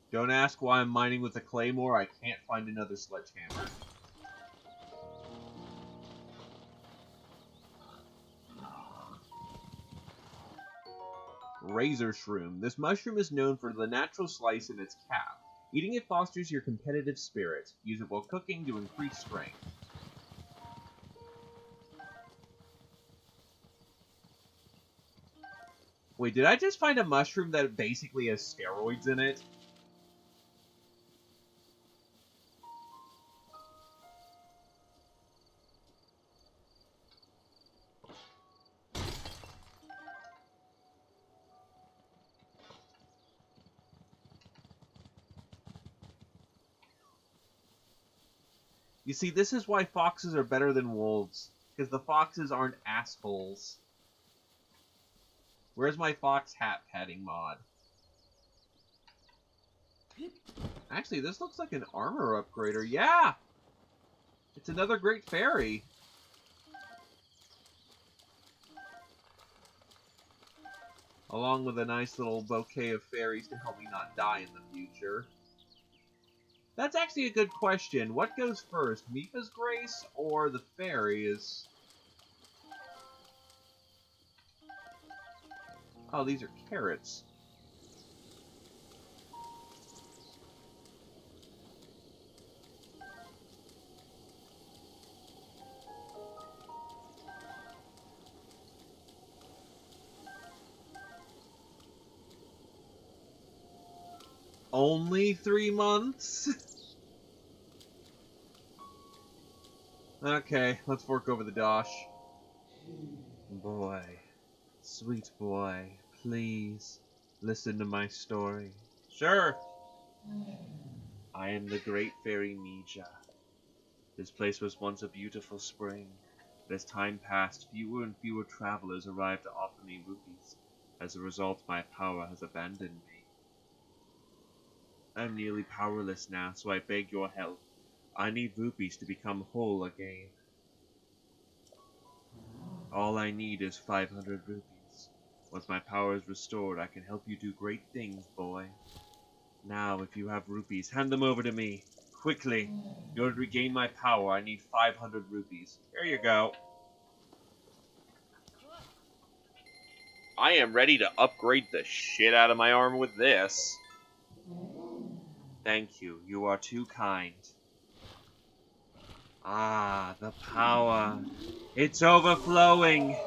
Don't ask why I'm mining with a claymore. I can't find another sledgehammer. Razor shroom. This mushroom is known for the natural slice in its cap. Eating it fosters your competitive spirit. Use it while cooking to increase strength. Wait, did I just find a mushroom that basically has steroids in it? You see, this is why foxes are better than wolves. Because the foxes aren't assholes. Where's my fox hat padding mod? Actually, this looks like an armor upgrader. Yeah! It's another great fairy. Along with a nice little bouquet of fairies to help me not die in the future. That's actually a good question. What goes first, Mipha's Grace or the fairies? Oh, these are carrots. Only 3 months? Okay, let's fork over the dosh. Boy, sweet boy, please listen to my story. Sure. I am the great fairy Mija. This place was once a beautiful spring, but as time passed, fewer and fewer travelers arrived to offer me rupees. As a result, my power has abandoned me. I'm nearly powerless now, so I beg your help. I need rupees to become whole again. All I need is 500 rupees. Once my power is restored, I can help you do great things, boy. Now, if you have rupees, hand them over to me. Quickly. In order to regain my power, I need 500 rupees. Here you go. I am ready to upgrade the shit out of my armor with this. Thank you. You are too kind. Ah, the power. It's overflowing.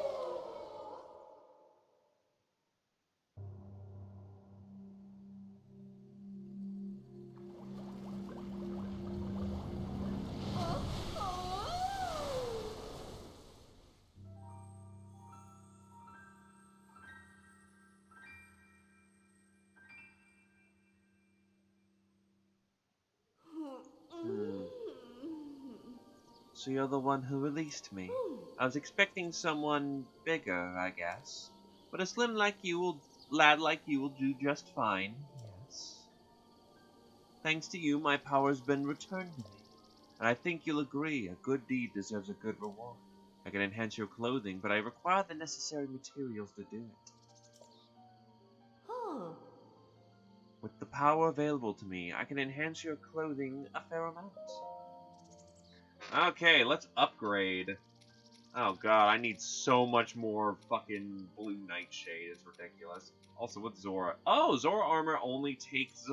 So you're the one who released me. I was expecting someone bigger, I guess. But a slim lad like you will do just fine. Yes. Thanks to you, my power's been returned to me. And I think you'll agree, a good deed deserves a good reward. I can enhance your clothing, but I require the necessary materials to do it. Huh. With the power available to me, I can enhance your clothing a fair amount. Okay, let's upgrade. Oh god, I need so much more fucking blue nightshade. It's ridiculous. Also, with Zora. Oh, Zora armor only takes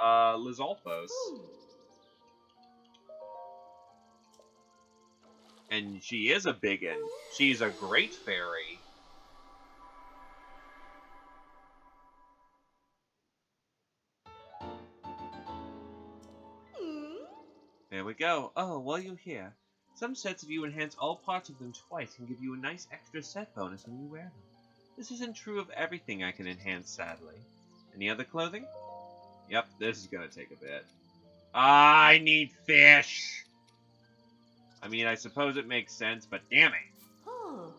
Lizalfos. And she is a biggin. She's a great fairy. There we go. Oh, while you're here, some sets if you enhance all parts of them twice can give you a nice extra set bonus when you wear them. This isn't true of everything I can enhance, sadly. Any other clothing? Yep, this is gonna take a bit. I need fish! I mean, I suppose it makes sense, but damn it! Huh.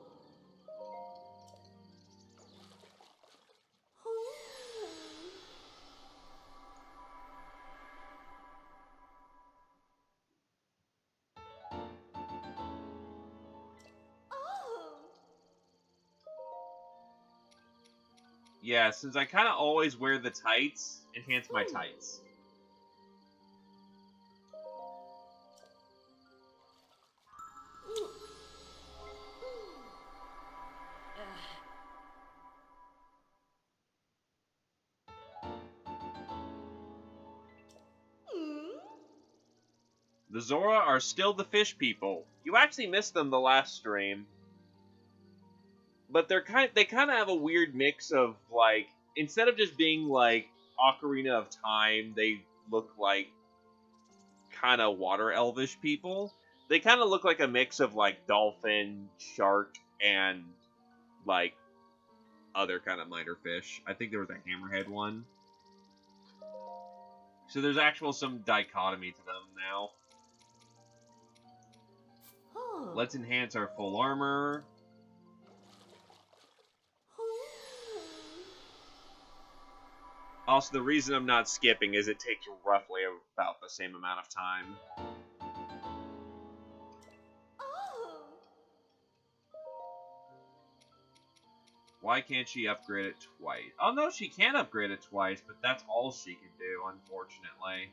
Yeah, since I kind of always wear the tights, enhance my tights. The Zora are still the fish people. You actually missed them the last stream. But they kind of have a weird mix of, like, instead of just being like Ocarina of Time, they look like kind of water elvish people. They kind of look like a mix of like dolphin, shark, and like other kind of minor fish. I think there was a hammerhead one. So there's actual some dichotomy to them now. Huh. Let's enhance our full armor. Also, the reason I'm not skipping is it takes roughly about the same amount of time. Why can't she upgrade it twice? Oh no, she can upgrade it twice, but that's all she can do, unfortunately.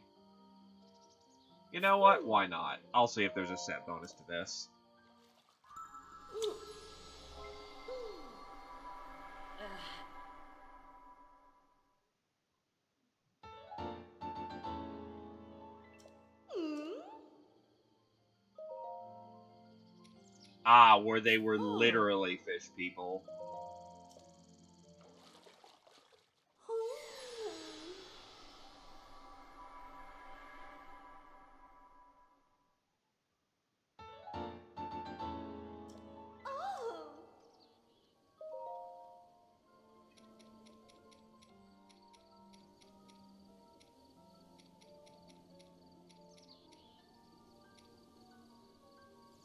You know what? Why not? I'll see if there's a set bonus to this. Ah, where they were literally fish people.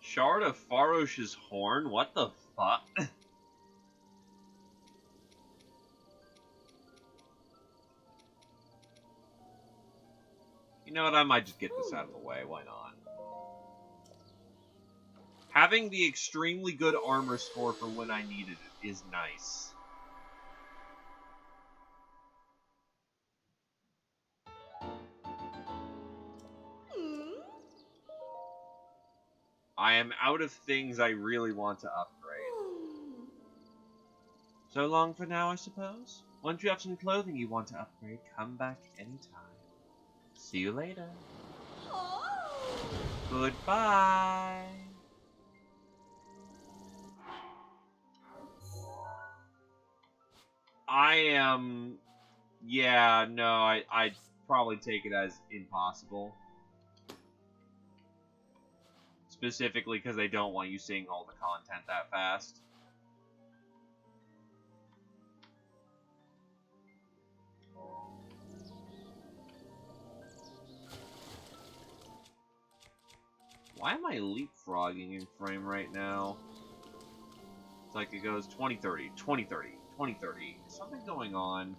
Shard of Farosh's horn? What the fuck? You know what? I might just get this out of the way. Why not? Having the extremely good armor score for when I needed it is nice. I am out of things I really want to upgrade. So long for now, I suppose? Once you have some clothing you want to upgrade, come back anytime. See you later. Goodbye. I am... Yeah, no, I'd probably take it as impossible. Specifically because they don't want you seeing all the content that fast. Why am I leapfrogging in frame right now? It's like it goes 2030, 2030, 2030. Something going on.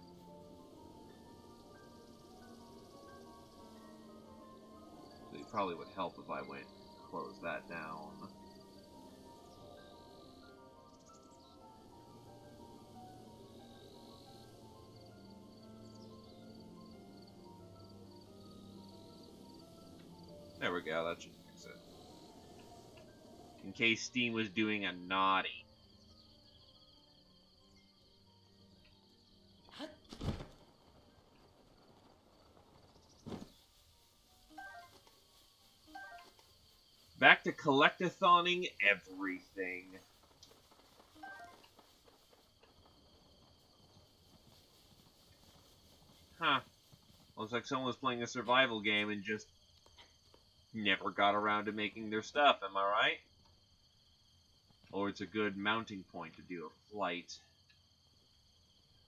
It probably would help if I went close that down. There we go, that should fix it. In case Steam was doing a naughty. Back to collectathoning everything. Huh. Looks like someone was playing a survival game and just never got around to making their stuff, am I right? Or it's a good mounting point to do a flight.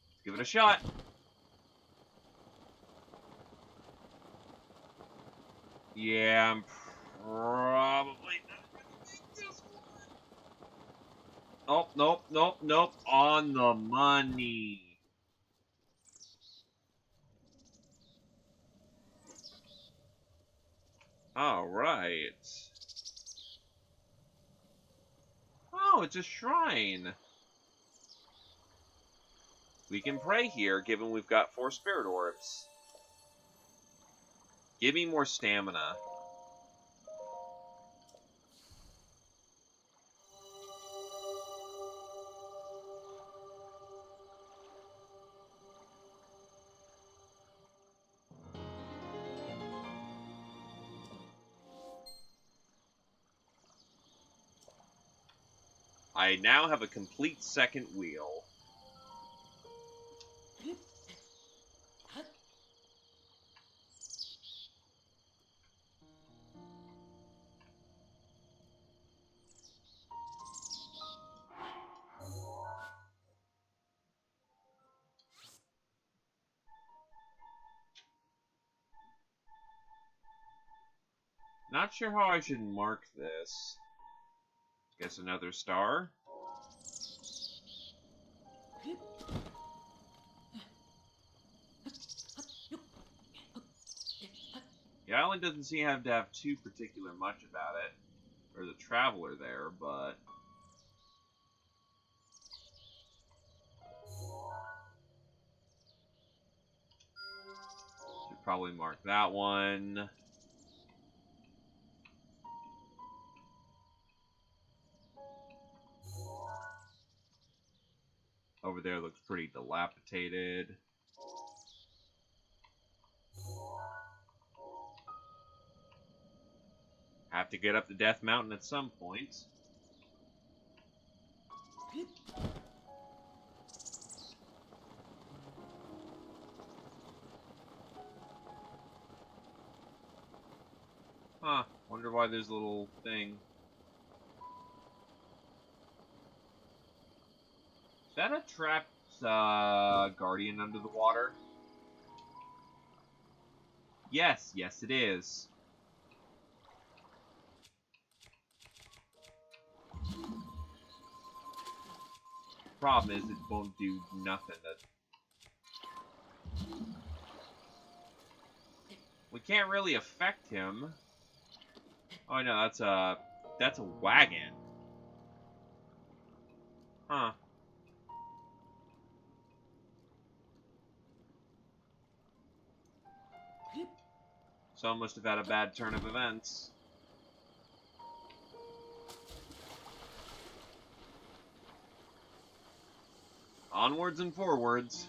Let's give it a shot. Yeah, I'm probably not gonna make this one. Oh, nope, nope, nope. On the money. Alright. Oh, it's a shrine. We can pray here, given we've got 4 spirit orbs. Give me more stamina. I now have a complete second wheel. Not sure how I should mark this. Guess another star. The island doesn't seem to have too particular much about it. There's a traveler there, but... should probably mark that one. Over there looks pretty dilapidated. Have to get up to Death Mountain at some point. Huh. Wonder why there's a little thing. Is that a trapped guardian under the water? Yes, yes it is. Problem is, it won't do nothing. We can't really affect him. Oh no, that's a wagon. Huh. Someone must have had a bad turn of events. Onwards and forwards.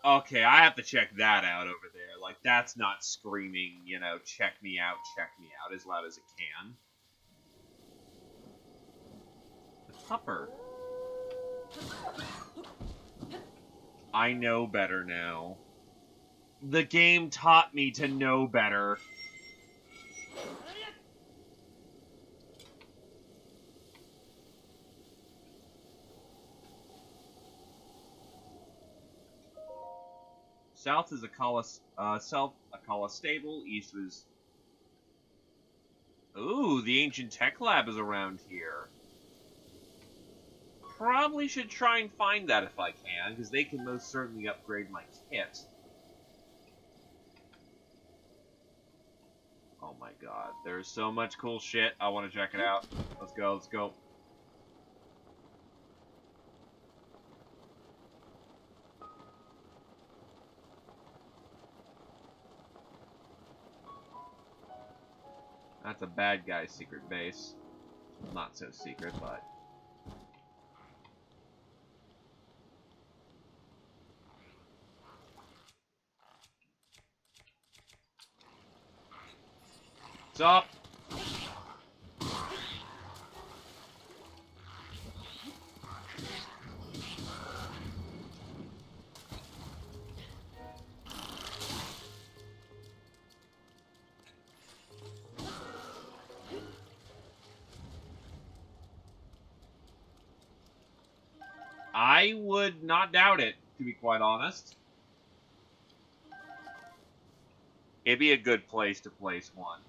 Okay, I have to check that out over there. Like, that's not screaming, you know, check me out, as loud as it can. The pupper. I know better now. The game taught me to know better. South is Akala stable. East was. Ooh, the ancient tech lab is around here. Probably should try and find that if I can, because they can most certainly upgrade my kit. Oh my god, there's so much cool shit. I want to check it out. Let's go, let's go. That's a bad guy's secret base. Not so secret, but... What's up? I would not doubt it, to be quite honest. It'd be a good place to place one.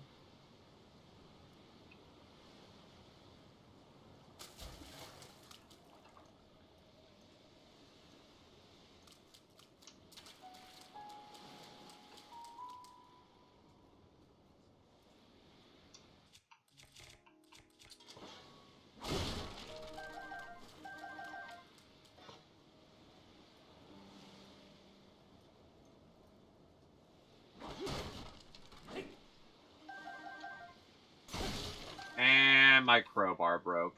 And my crowbar broke.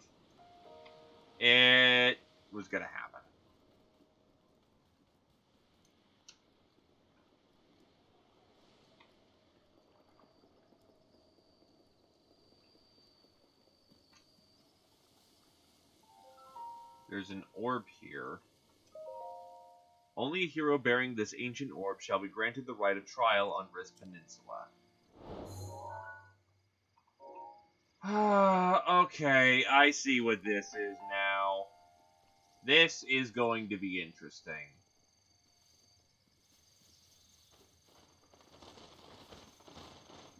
It was gonna happen. There's an orb here. Only a hero bearing this ancient orb shall be granted the right of trial on Risk Peninsula. Okay, I see what this is now. This is going to be interesting.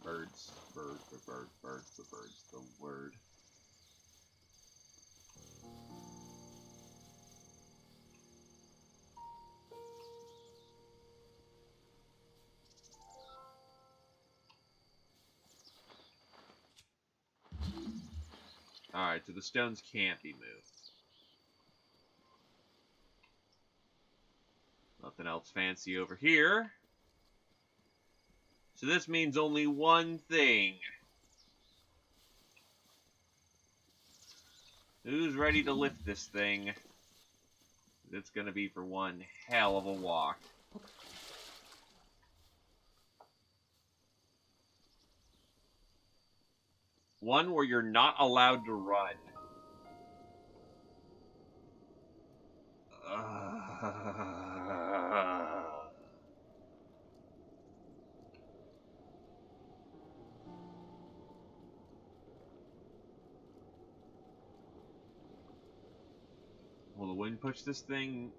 Birds, birds, the bird, birds, the birds, the word. Alright, so the stones can't be moved. Nothing else fancy over here. So this means only one thing. Who's ready to lift this thing? It's gonna be for one hell of a walk. One where you're not allowed to run. Will the wind push this thing?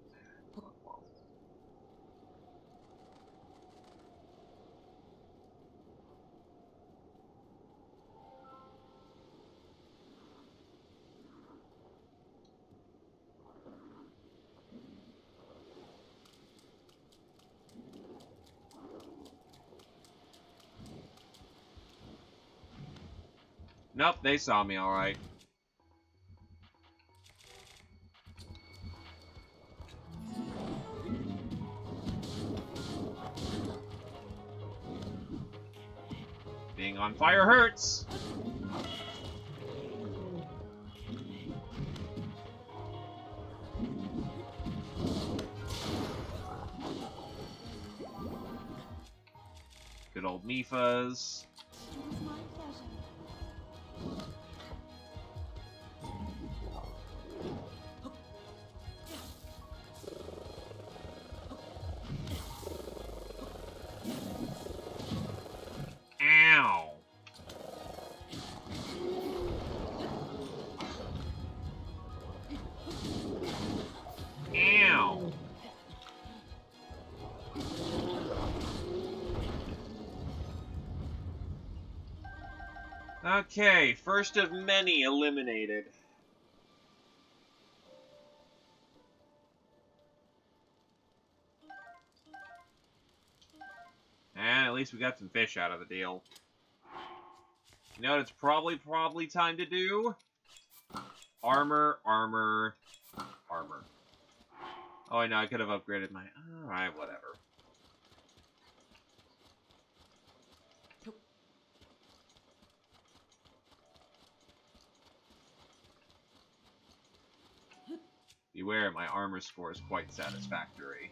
Nope, they saw me alright. Being on fire hurts! Good old Mifas. It was my pleasure. Okay, first of many eliminated. And at least we got some fish out of the deal. You know what it's probably time to do? Armor, armor, armor. Oh, I know, I could have upgraded my... Alright, whatever. Beware, my armor score is quite satisfactory.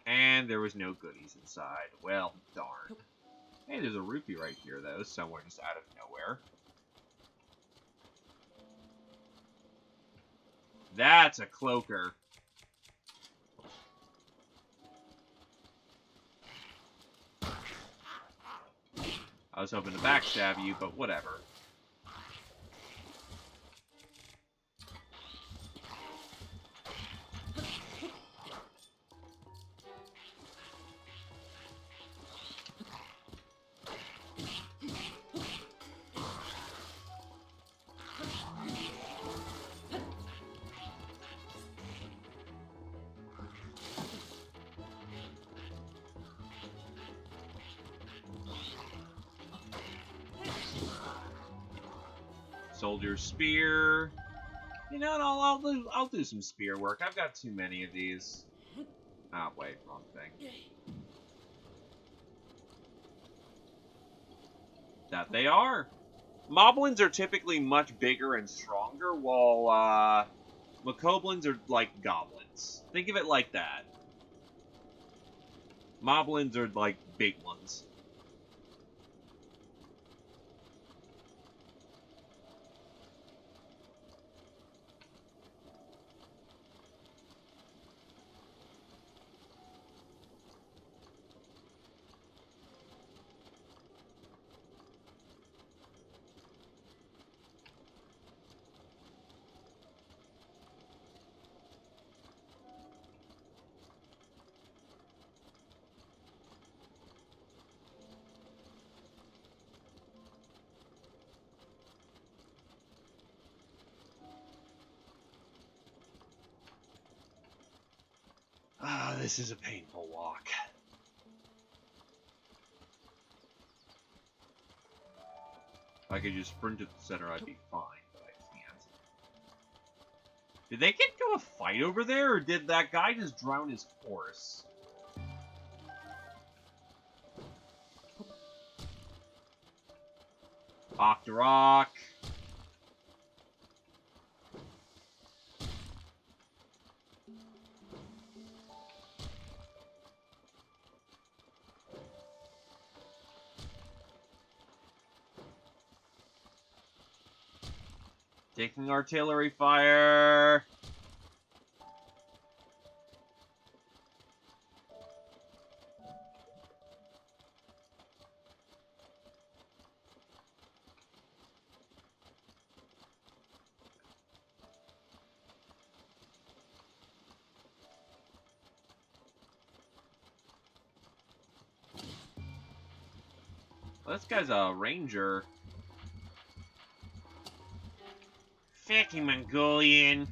And there was no goodies inside. Well, darn. Hey, there's a rupee right here, though, somewhere just out of nowhere. That's a cloaker. I was hoping to backstab you, but whatever. Soldier spear. You know what? I'll do some spear work. I've got too many of these. Ah, wait, wrong thing. That they are. Moblins are typically much bigger and stronger, while Mokoblins are like goblins. Think of it like that. Moblins are like big ones. Ah, this is a painful walk. If I could just sprint to the center, I'd be fine, but I can't. Did they get into a fight over there, or did that guy just drown his horse? Octorok. Taking artillery fire. Well, this guy's a ranger. Fucking Mongolian.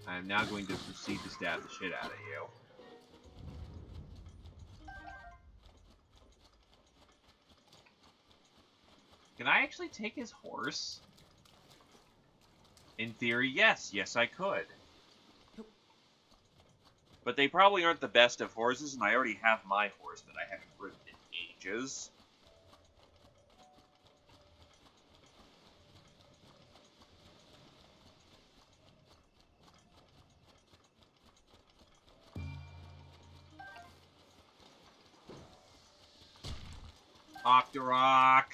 I am now going to proceed to stab the shit out of you. Can I actually take his horse? In theory, yes. Yes, I could. But they probably aren't the best of horses, and I already have my horse that I haven't ridden in ages. Octorok.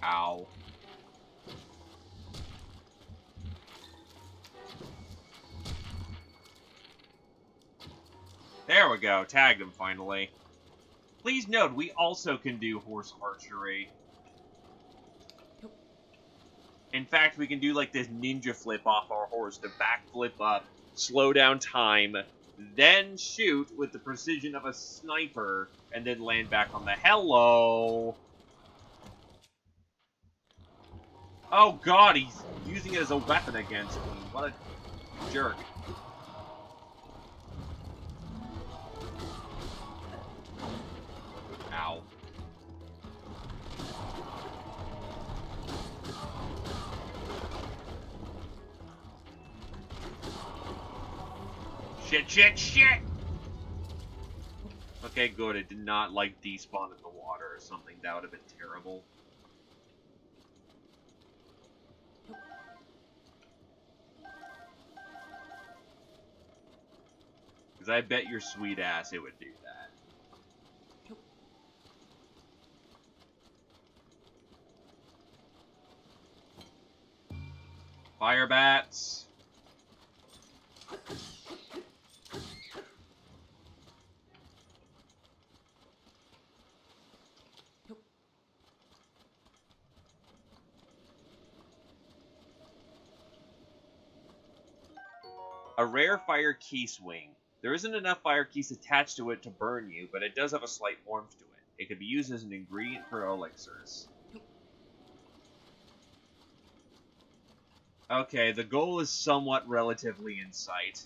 Ow. There we go. Tagged him finally. Please note, we also can do horse archery. In fact, we can do like this ninja flip off our horse to backflip up, slow down time, then shoot with the precision of a sniper, and then land back on the hello. Oh god, he's using it as a weapon against me. What a jerk. Ow. Shit, shit, shit! Okay, good. It did not, like, despawn in the water or something. That would have been terrible. Because I bet your sweet ass it would do that. Fire bats! A rare fire key swing. There isn't enough fire keys attached to it to burn you, but it does have a slight warmth to it. It could be used as an ingredient for elixirs. Okay, the goal is somewhat relatively in sight.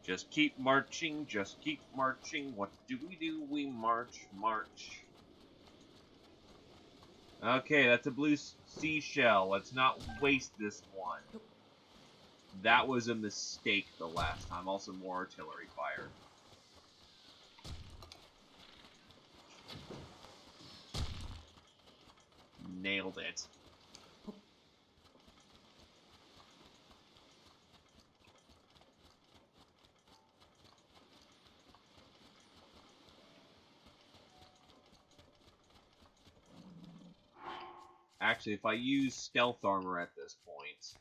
Just keep marching, just keep marching. What do? We march, march. Okay, that's a blue seashell. Let's not waste this one. That was a mistake the last time. Also, more artillery fire. Nailed it. Actually, if I use stealth armor at this point...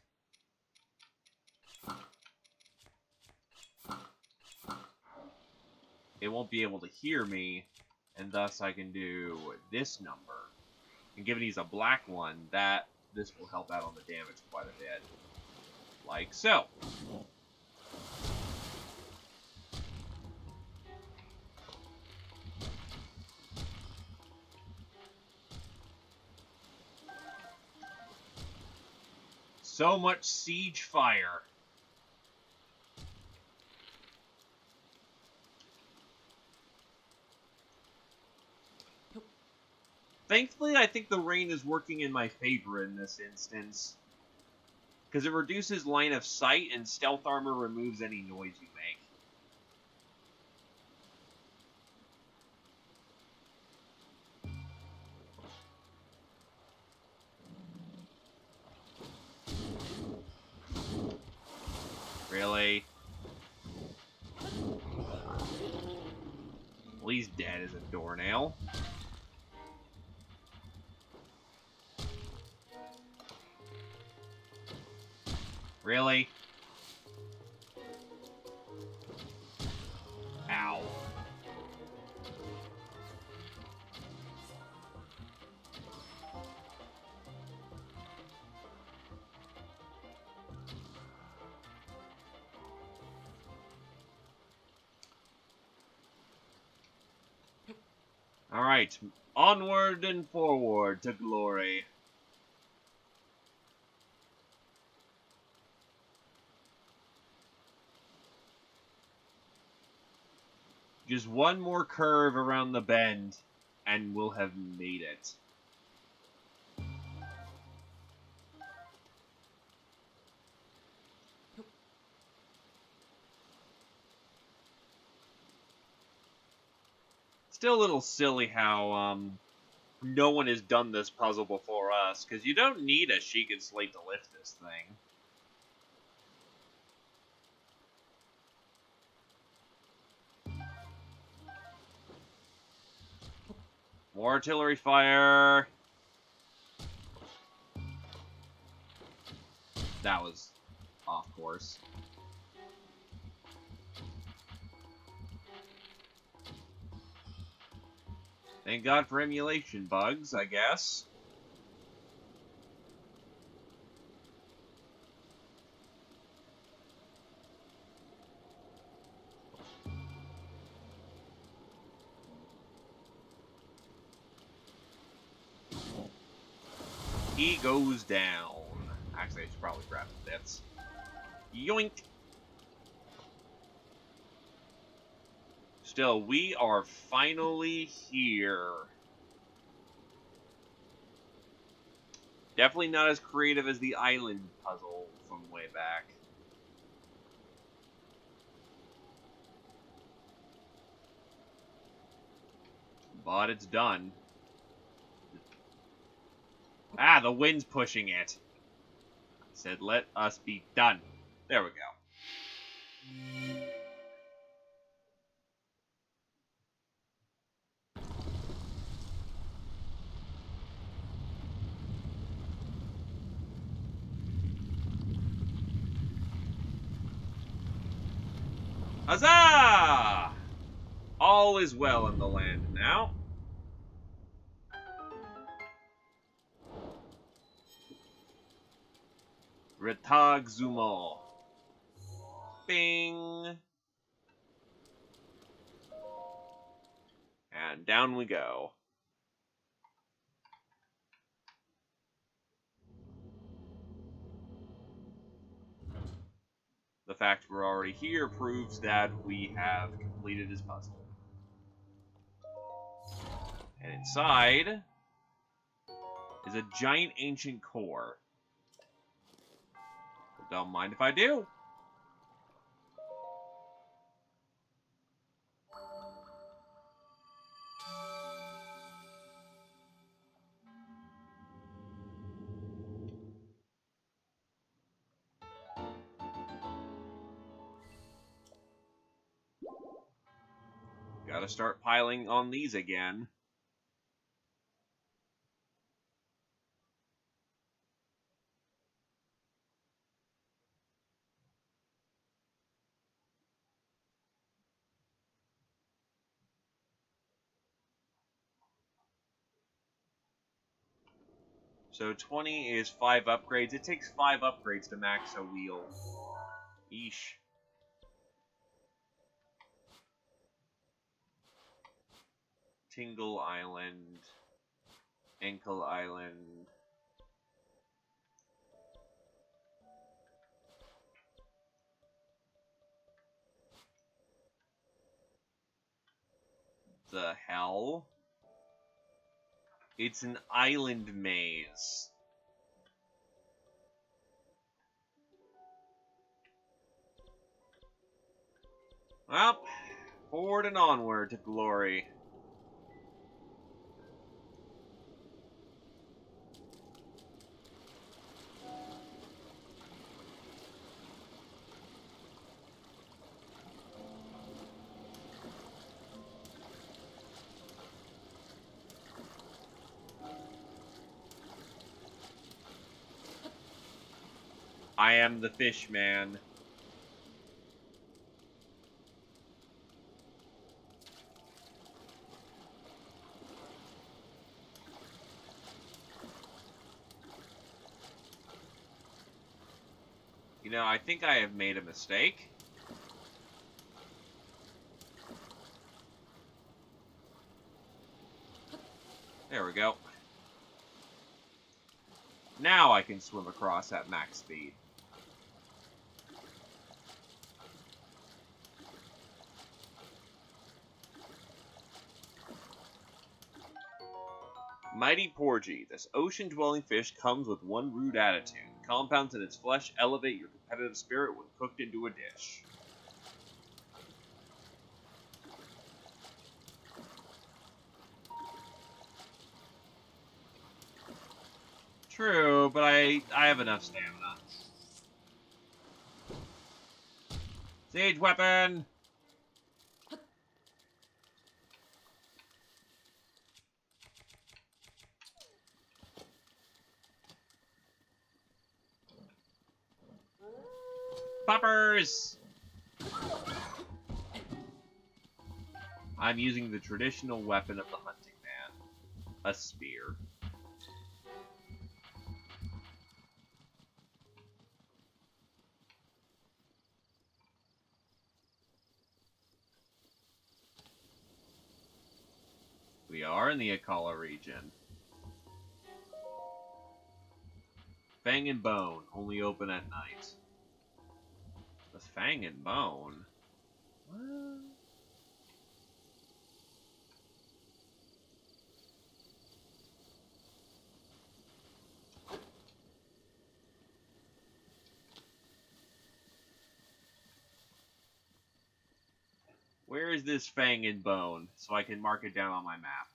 it won't be able to hear me, and thus I can do this number. And given he's a black one, this will help out on the damage quite a bit. Like so. So much siege fire. Thankfully, I think the rain is working in my favor in this instance. Because it reduces line of sight, and stealth armor removes any noise you make. Really? Well, he's dead as a doornail. Really? Ow. Alright, onward and forward to glory. Just one more curve around the bend, and we'll have made it. Still a little silly how, no one has done this puzzle before us, because you don't need a Sheikah Slate to lift this thing. More artillery fire. That was off course. Thank God for emulation bugs, I guess. He goes down. Actually, I should probably grab the bits. Yoink! Still, we are finally here. Definitely not as creative as the island puzzle from way back. But it's done. Ah, the wind's pushing it. I said, let us be done. There we go. Huzzah! All is well in the land now. Retag Zumo. Bing. And down we go. The fact we're already here proves that we have completed his puzzle. And inside is a giant ancient core. Don't mind if I do. Gotta start piling on these again. So 20 is 5 upgrades. It takes 5 upgrades to max a wheel. Eesh. Tingle Island. Ankle Island. The hell? It's an island maze. Well, forward and onward to glory. I am the fish man. You know, I think I have made a mistake. There we go. Now I can swim across at max speed. Mighty Porgy. This ocean-dwelling fish comes with one rude attitude. Compounds in its flesh elevate your competitive spirit when cooked into a dish. True, but I have enough stamina. Siege weapon! Poppers! I'm using the traditional weapon of the hunting man. a spear. We are in the Akkala region. Fang and Bone, only open at night. The Fang and Bone? What? Where is this Fang and Bone, so I can mark it down on my map?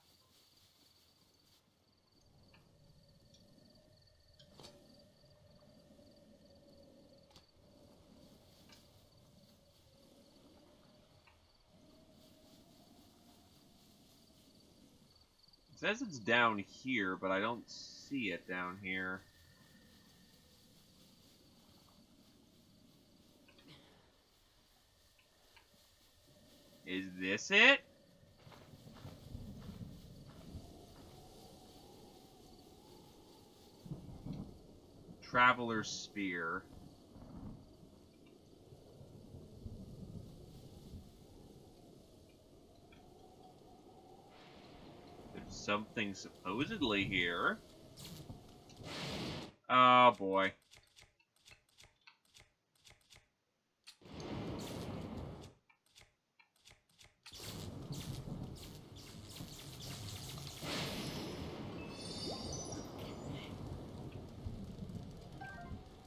It says it's down here, but I don't see it down here. Is this it? Traveler's Spear. There's something supposedly here. Oh boy.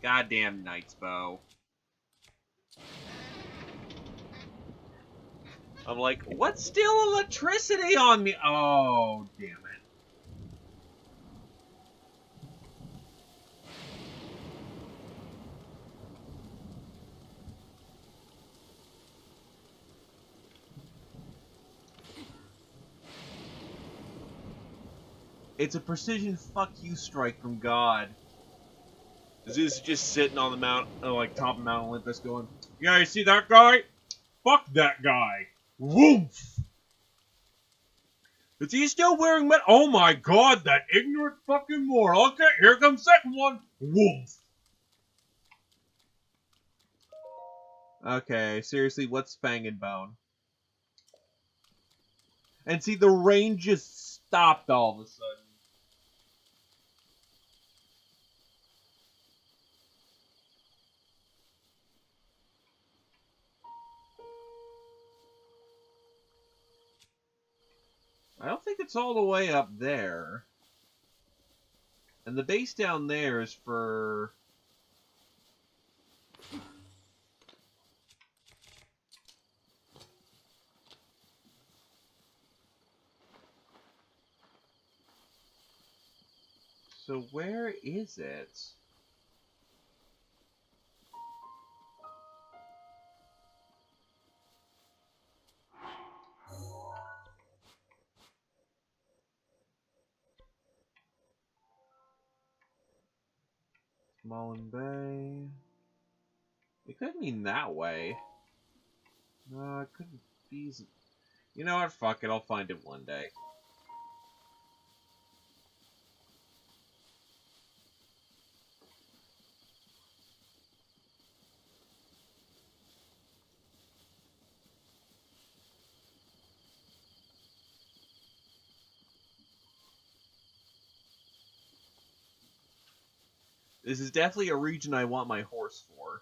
Goddamn Knight's Bow. I'm like, what's still electricity on me? Oh, damn it. It's a precision fuck you strike from God. Zeus is just sitting on the mount, like top of Mount Olympus, going, "Yeah, you see that guy? Fuck that guy. Woof. Is he still wearing metal? Oh my God, that ignorant fucking moron. Okay, here comes second one. Woof." Okay, seriously, what's Fang and Bone? And see, the rain just stopped all of a sudden. I don't think it's all the way up there. And the base down there is for... So where is it? Mullen Bay... It could mean that way. No, it couldn't be... You know what? Fuck it. I'll find it one day. This is definitely a region I want my horse for.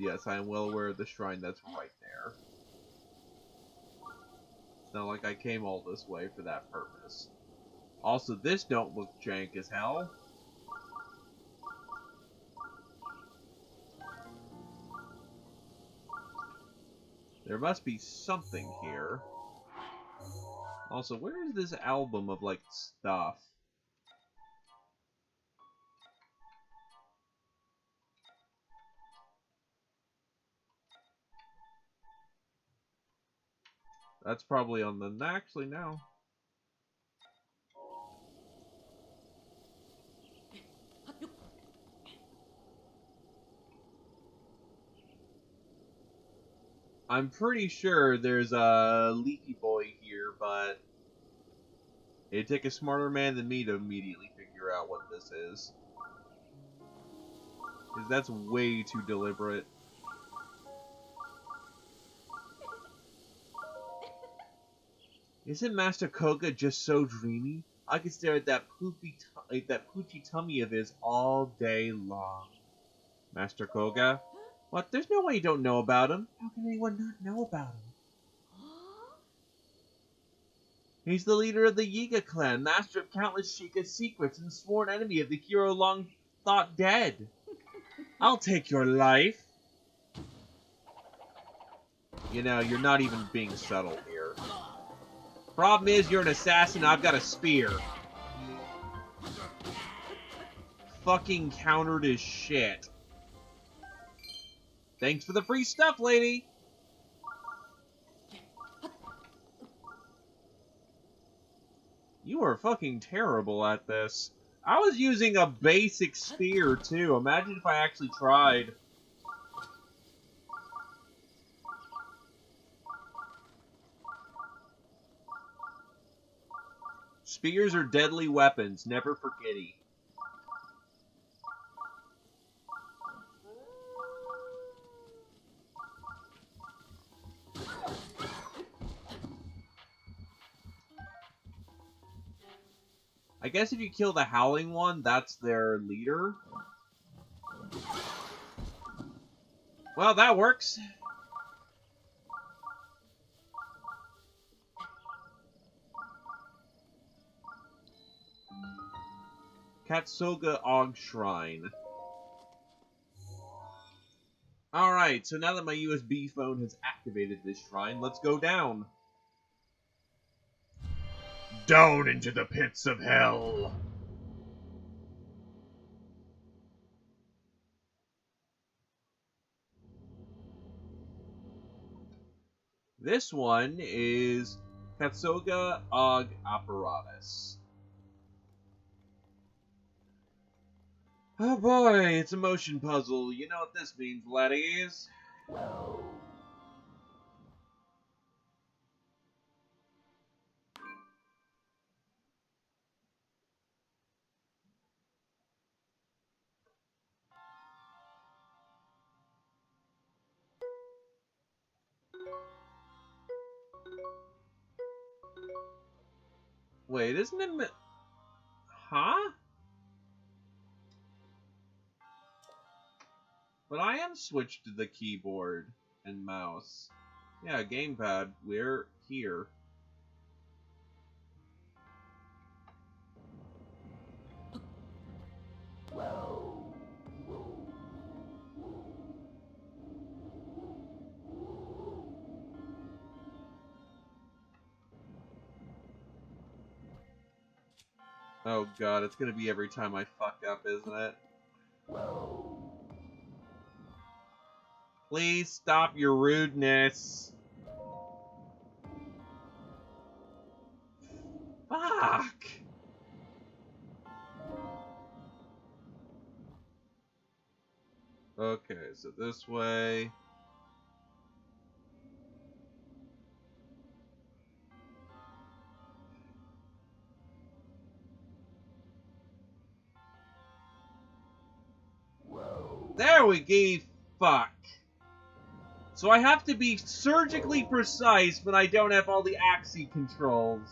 Yes, I am well aware of the shrine that's right there. It's not like I came all this way for that purpose. Also, this don't look jank as hell. There must be something here. Also, where is this album of, like, stuff? That's probably on the... Actually, no. I'm pretty sure there's a Leafy Boy here, but it'd take a smarter man than me to immediately figure out what this is. Because that's way too deliberate. Isn't Master Koga just so dreamy? I could stare at that poochy tummy of his all day long. Master Koga? What? There's no way you don't know about him. How can anyone not know about him? He's the leader of the Yiga clan, master of countless Sheikah secrets, and sworn enemy of the hero long thought dead. I'll take your life. You know, you're not even being subtle here. Problem is, you're an assassin, I've got a spear. Fucking countered as shit. Thanks for the free stuff, lady! You are fucking terrible at this. I was using a basic spear, too. Imagine if I actually tried. Spears are deadly weapons, never forgetty. I guess if you kill the Howling one, that's their leader. Well, that works. Katsoga Og Shrine. Alright, so now that my USB phone has activated this shrine, let's go down. Down into the pits of hell. This one is Katsoga Og Apparatus. Oh boy, it's a motion puzzle. You know what this means, laddies. Wait, isn't it... Huh? But I am switched to the keyboard and mouse. Yeah, gamepad. We're here. Oh god, it's gonna be every time I fuck up, isn't it? Please stop your rudeness. Fuck! Okay, so this way. There we go! Fuck. So I have to be surgically precise when I don't have all the axis controls.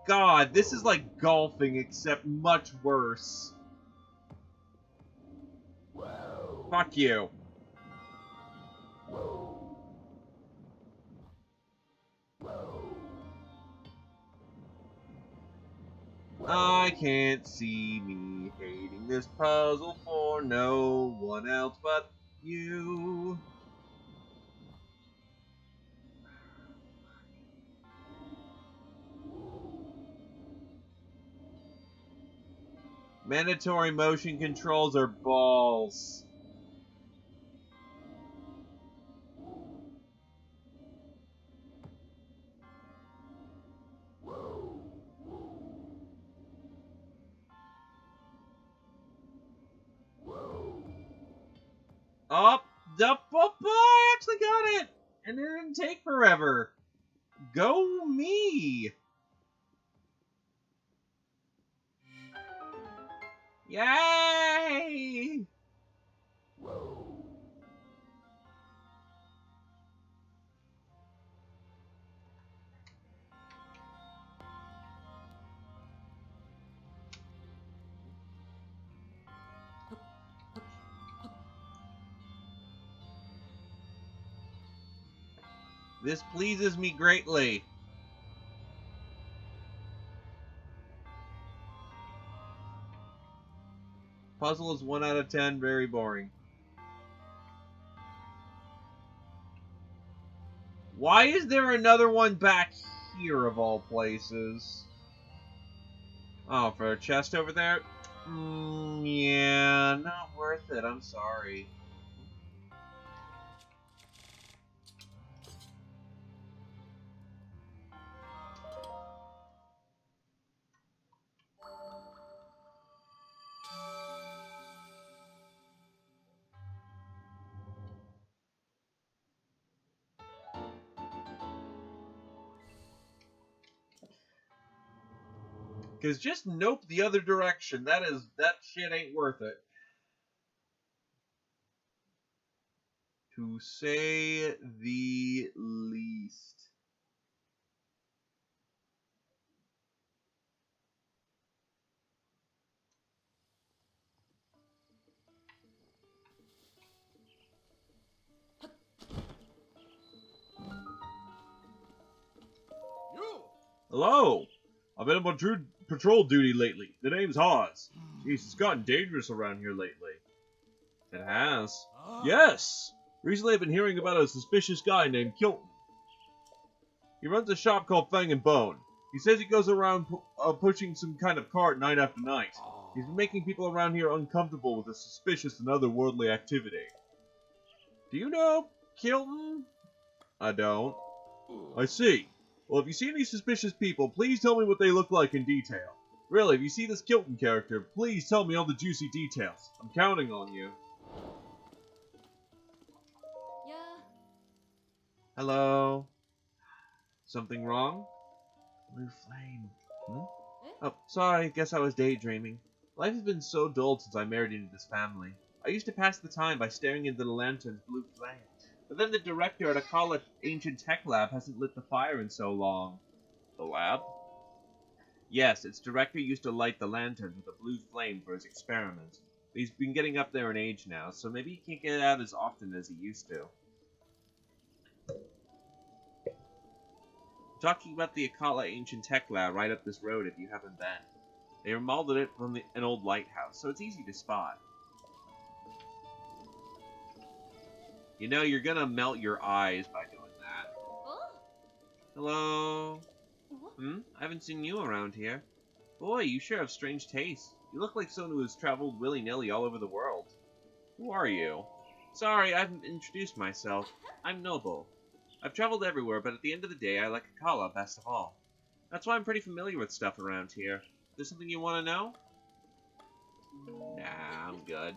God, this is like golfing, except much worse. Fuck you. I can't see me hating this puzzle for no one else but you. Mandatory motion controls are balls. Up, I actually got it! And it didn't take forever. Go me! Yay! This pleases me greatly. Puzzle is 1 out of 10, very boring. Why is there another one back here of all places? Oh, for a chest over there? Yeah, not worth it, I'm sorry. Cause just nope the other direction. That shit ain't worth it. To say the least. You! Hello! I've been on patrol duty lately. The name's Hawes. Jeez, it's gotten dangerous around here lately. It has. Yes! Recently I've been hearing about a suspicious guy named Kilton. He runs a shop called Fang and Bone. He says he goes around pushing some kind of cart night after night. He's been making people around here uncomfortable with his suspicious and otherworldly activity. Do you know Kilton? I don't. I see. Well, if you see any suspicious people, please tell me what they look like in detail. Really, if you see this Kilton character, please tell me all the juicy details. I'm counting on you. Yeah. Hello? Something wrong? Blue flame. Oh, sorry, guess I was daydreaming. Life has been so dull since I married into this family. I used to pass the time by staring into the lantern's blue flame. But then the director at Akala Ancient Tech Lab hasn't lit the fire in so long. The lab? Yes, its director used to light the lanterns with a blue flame for his experiments. But he's been getting up there in age now, so maybe he can't get out as often as he used to. Talking about the Akala Ancient Tech Lab right up this road if you haven't been. They remodeled it from an old lighthouse, so it's easy to spot. You know, you're gonna melt your eyes by doing that. Oh? Hello? What? I haven't seen you around here. Boy, you sure have strange tastes. You look like someone who has traveled willy-nilly all over the world. Who are you? Sorry, I haven't introduced myself. I'm Noble. I've traveled everywhere, but at the end of the day, I like Akala best of all. That's why I'm pretty familiar with stuff around here. There's something you want to know? Nah, I'm good.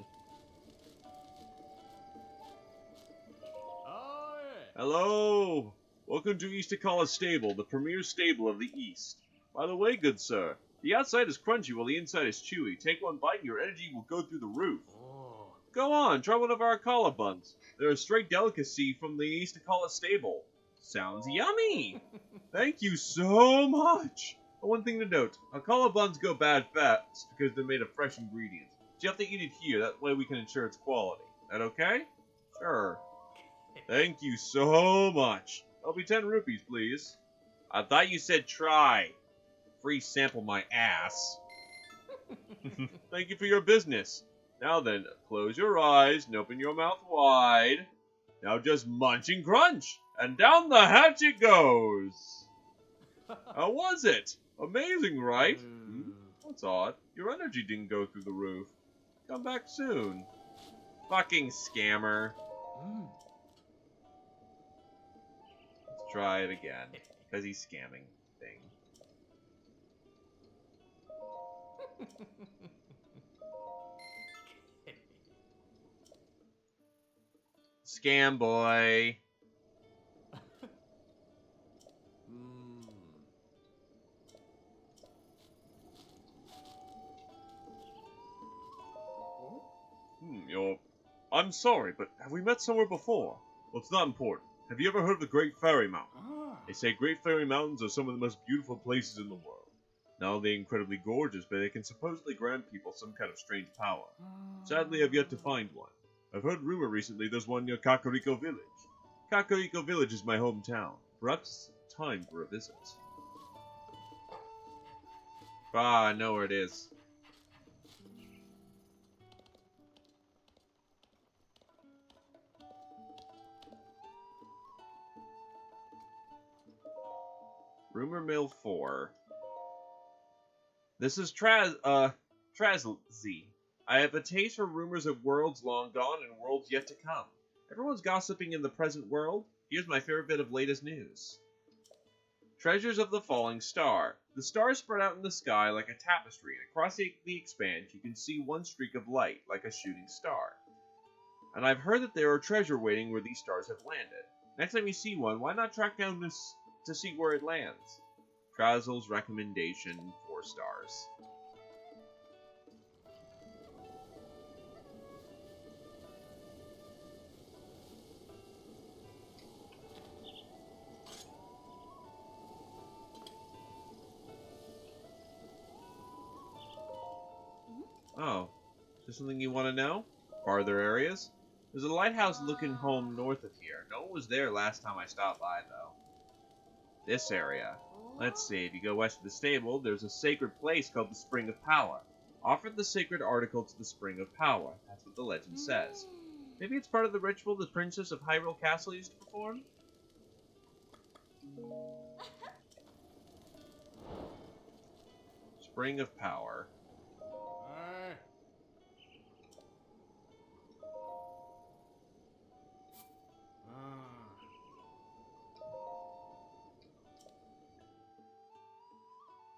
Oh, yeah. Hello! Welcome to East Akala Stable, the premier stable of the East. By the way, good sir, the outside is crunchy while the inside is chewy. Take one bite and your energy will go through the roof. Oh. Go on, try one of our Akala buns. They're a straight delicacy from the East Akala Stable. Sounds yummy! Thank you so much! One thing to note, Akala buns go bad fast because they're made of fresh ingredients. So you have to eat it here, that way we can ensure its quality. That okay? Sure. Thank you so much. That'll be 10 rupees, please. I thought you said try. Free sample my ass. Thank you for your business. Now then, close your eyes and open your mouth wide. Now just munch and crunch. And down the hatch it goes. How was it? Amazing, right? That's odd. Your energy didn't go through the roof. Come back soon. Fucking scammer. Let's try it again. Because he's scamming thing. Scam boy. I'm sorry, but have we met somewhere before? Well, it's not important. Have you ever heard of the Great Fairy Mountain? They say Great Fairy Mountains are some of the most beautiful places in the world. Not only incredibly gorgeous, but they can supposedly grant people some kind of strange power. Sadly, I've yet to find one. I've heard rumor recently there's one near Kakariko Village. Kakariko Village is my hometown. Perhaps it's time for a visit. Ah, I know where it is. Rumor Mill 4. This is Trazzy. I have a taste for rumors of worlds long gone and worlds yet to come. Everyone's gossiping in the present world. Here's my favorite bit of latest news. Treasures of the Falling Star. The stars spread out in the sky like a tapestry, and across the expanse you can see one streak of light, like a shooting star. And I've heard that there are treasure waiting where these stars have landed. Next time you see one, why not track down this to see where it lands? Trazel's recommendation, 4 stars. Oh, is there something you want to know? Farther areas? There's a lighthouse-looking home north of here. No one was there last time I stopped by, though. This area. Let's see, if you go west of the stable, there's a sacred place called the Spring of Power. Offer the sacred article to the Spring of Power. That's what the legend says. Maybe it's part of the ritual the Princess of Hyrule Castle used to perform? Spring of Power.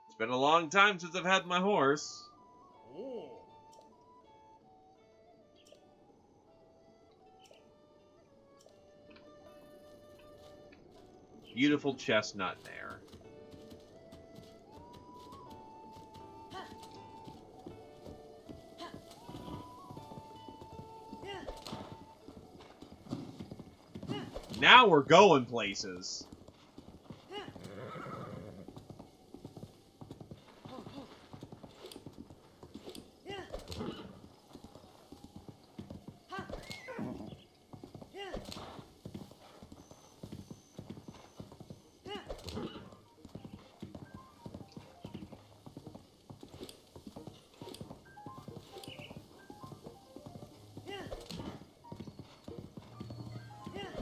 It's been a long time since I've had my horse. Beautiful chestnut mare. Now we're going places.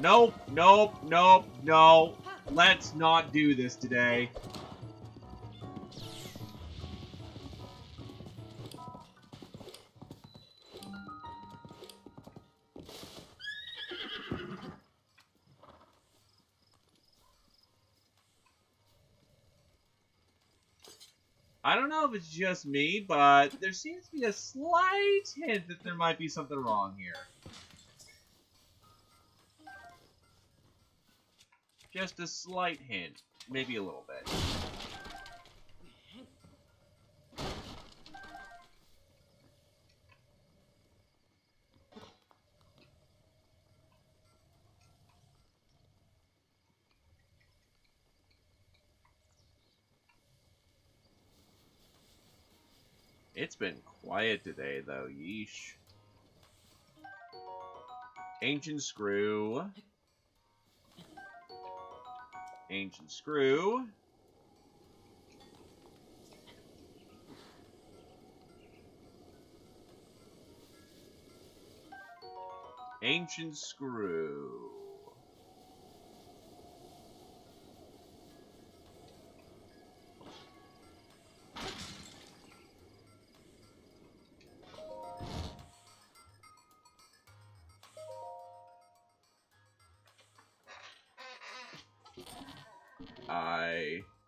Nope, nope, nope, no. Let's not do this today. I don't know if it's just me, but there seems to be a slight hint that there might be something wrong here. Just a slight hint. Maybe a little bit. It's been quiet today, though. Yeesh. Ancient Screw. Ancient Screw. Ancient Screw.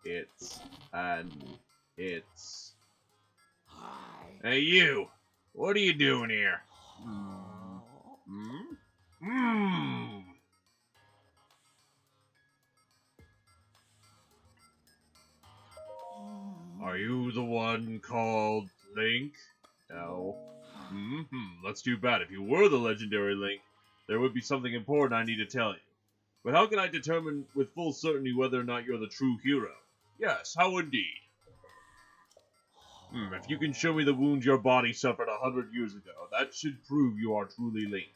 It's, it's... Hey, you! What are you doing here? Are you the one called Link? No. That's too bad. If you were the legendary Link, there would be something important I need to tell you. But how can I determine with full certainty whether or not you're the true hero? Yes, how indeed? If you can show me the wounds your body suffered 100 years ago, that should prove you are truly Link.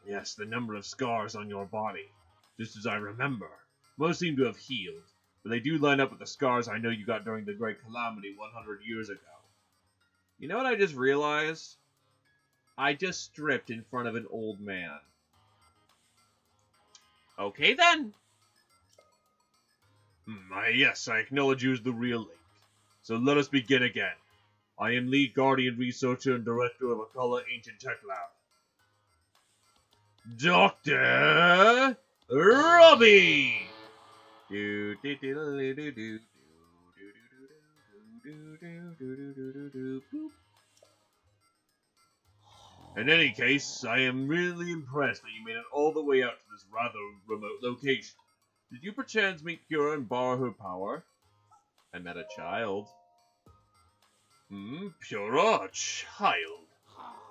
Yes, the number of scars on your body. Just as I remember. Most seem to have healed, but they do line up with the scars I know you got during the Great Calamity 100 years ago. You know what I just realized? I just stripped in front of an old man. Okay then. Yes, I acknowledge you as the real Link. So let us begin again. I am Lead Guardian Researcher and Director of Akala Ancient Tech Lab. Dr. Robbie! In any case, I am really impressed that you made it all the way out to this rather remote location. Did you perchance meet Pura and borrow her power? I met a child. Pura, a child?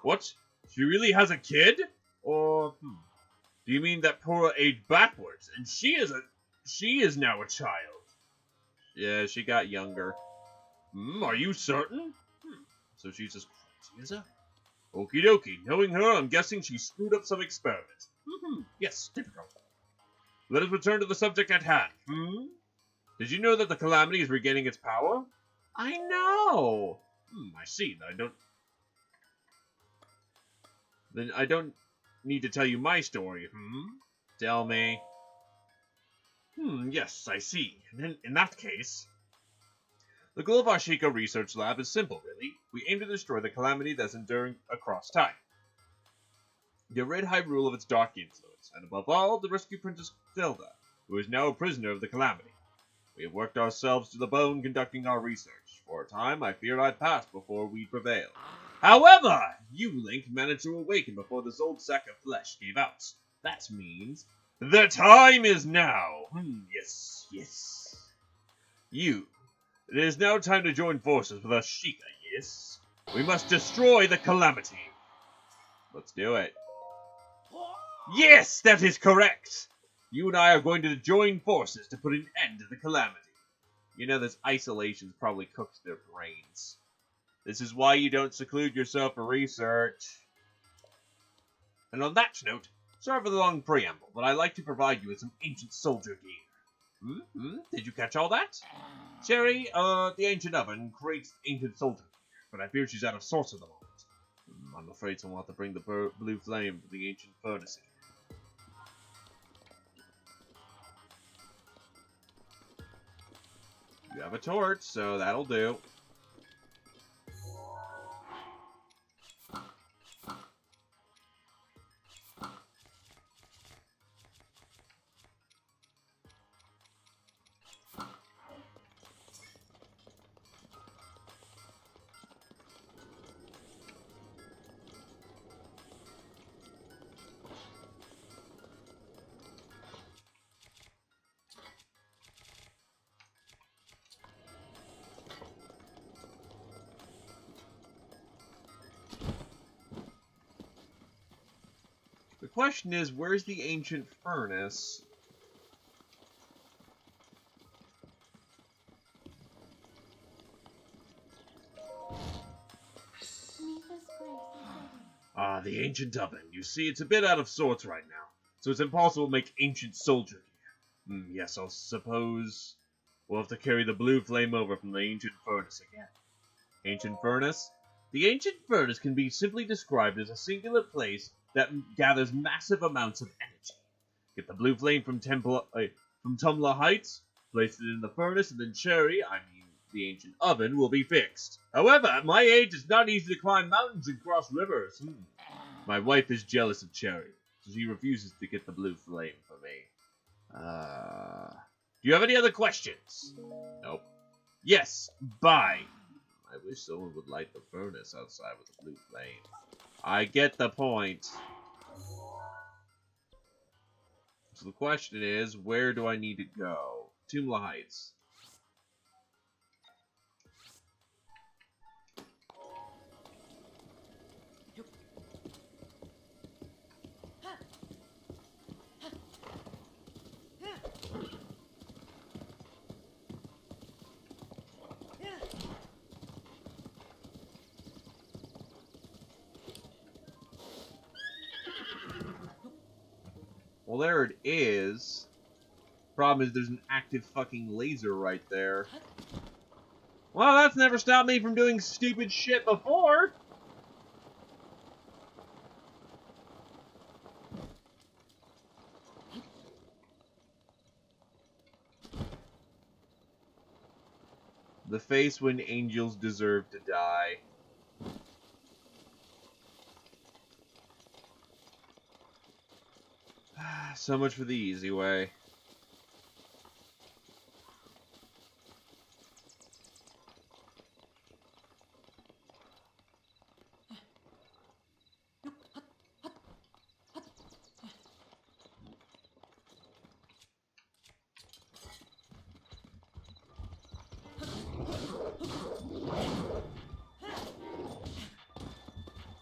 What? She really has a kid? Or, do you mean that Pura aged backwards, and she is now a child? Yeah, she got younger. Are you certain? So she's as crazy as ever. Okie dokie, knowing her, I'm guessing she screwed up some experiments. Yes, typical. Let us return to the subject at hand. Did you know that the Calamity is regaining its power? I know! I see. Then I don't need to tell you my story, Tell me. Yes, I see. And in that case... The goal of our Sheikah Research Lab is simple, really. We aim to destroy the Calamity that's enduring across time. To rid Hyrule of its dark influence, and above all, to rescue Princess Zelda, who is now a prisoner of the Calamity. We have worked ourselves to the bone conducting our research. For a time, I feared I'd pass before we prevailed. However, you, Link, managed to awaken before this old sack of flesh gave out. That means the time is now. Yes. It is now time to join forces with us Sheikah, yes? We must destroy the Calamity. Let's do it. Yes, that is correct. You and I are going to join forces to put an end to the Calamity. You know this isolation's probably cooked their brains. This is why you don't seclude yourself for research. And on that note, sorry for the long preamble, but I'd like to provide you with some ancient soldier gear. Did you catch all that? Cherry, the ancient oven creates ancient soldier gear, but I fear she's out of source at the moment. I'm afraid someone will have to bring the blue flame to the ancient furnace again. You have a torch, so that'll do. The question is, where's the ancient furnace? Ah, the ancient oven. You see, it's a bit out of sorts right now, so it's impossible to make ancient soldier gear. Yes, I'll suppose we'll have to carry the blue flame over from the ancient furnace again. Ancient furnace? The ancient furnace can be simply described as a singular place that gathers massive amounts of energy. Get the blue flame from Tumla Heights, Place it in the furnace, and then Cherry, I mean the ancient oven, will be fixed. However, at my age, it's not easy to climb mountains and cross rivers. My wife is jealous of Cherry, so she refuses to get the blue flame for me. Do you have any other questions? Nope. Yes, bye. I wish someone would light the furnace outside with a blue flame. I get the point. So the question is, where do I need to go? Tumla Heights. Well, there it is. Problem is, there's an active fucking laser right there. Well, that's never stopped me from doing stupid shit before. The face when angels deserve to die. So much for the easy way.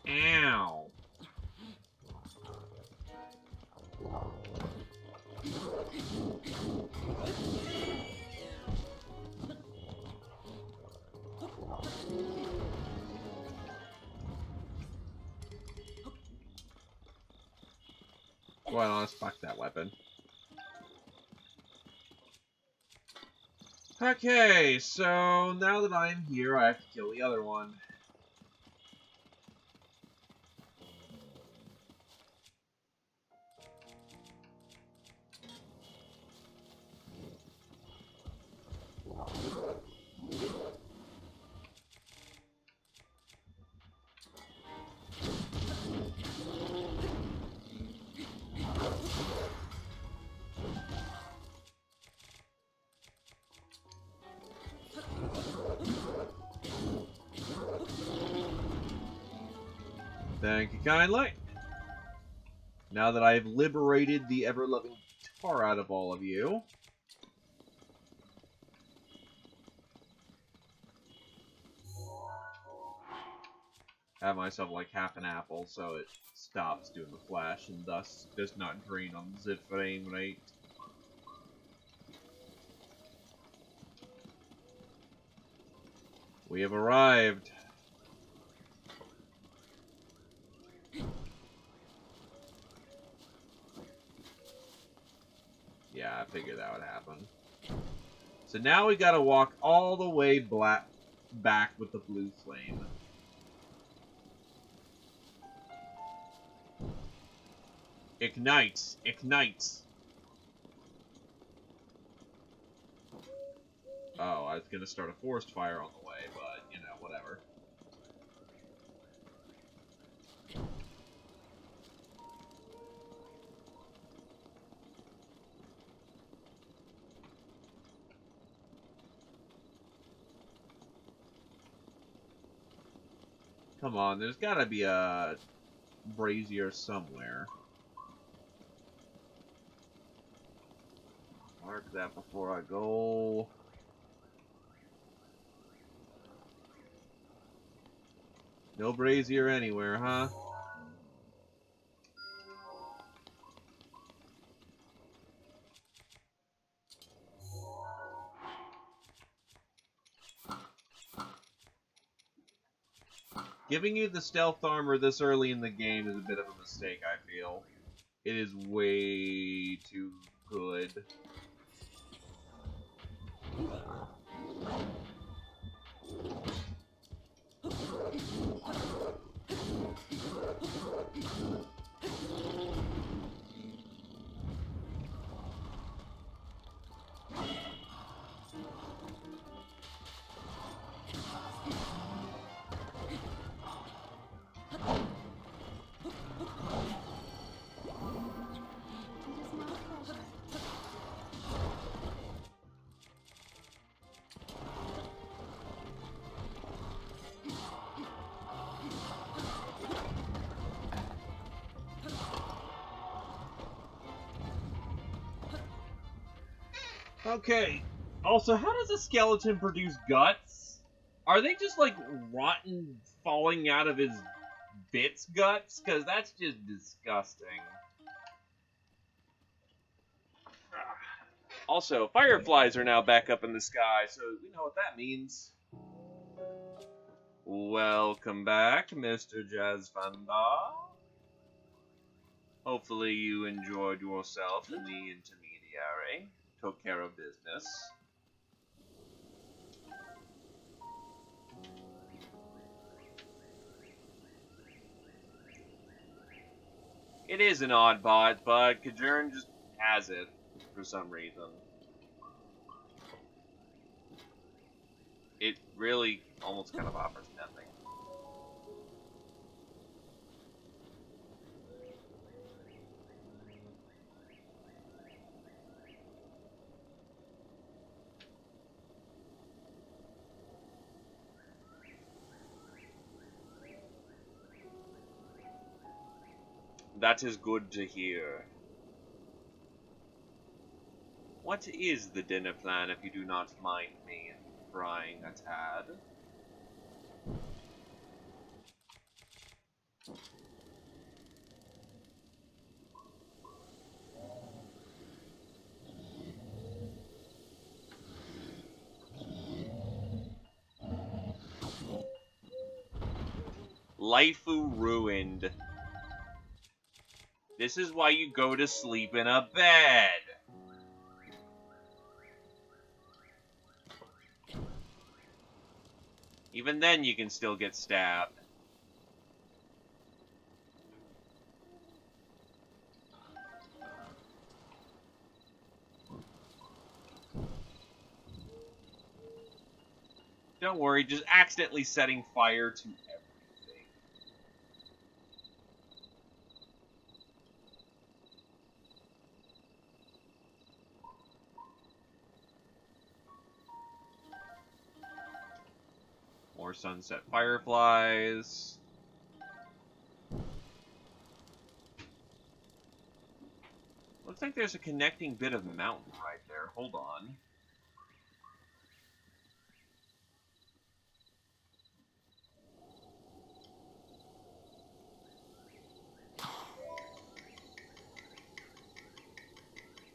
Ow. Well, let's fuck that weapon. Okay, so now that I'm here, I have to kill the other one. Thank you kindly. Now that I've liberated the ever-loving tar out of all of you. Have myself like half an apple so it stops doing the flash and thus does not drain on the frame rate. We have arrived. Yeah, I figured that would happen. So now we gotta walk all the way back with the blue flame. Ignite! Ignite! Oh, I was gonna start a forest fire on the way, but, you know, whatever. Come on, there's gotta be a brazier somewhere. Mark that before I go. No brazier anywhere, huh? Giving you the stealth armor this early in the game is a bit of a mistake, I feel. It is way too good. Okay. Also, how does a skeleton produce guts? Are they just like rotten, falling out of his bits guts? Because that's just disgusting. Also, fireflies are now back up in the sky, so we know what that means. Welcome back, Mr. Jazzfanda. Hopefully you enjoyed yourself in the intermediary. Took care of business. It is an odd bot, but Kajern just has it for some reason. It really almost kind of offers nothing. That is good to hear. What is the dinner plan, if you do not mind me prying a tad? Lifu ruined. This is why you go to sleep in a bed. Even then you can still get stabbed. Don't worry, just accidentally setting fire to everything. More sunset fireflies. Looks like there's a connecting bit of mountain right there. Hold on.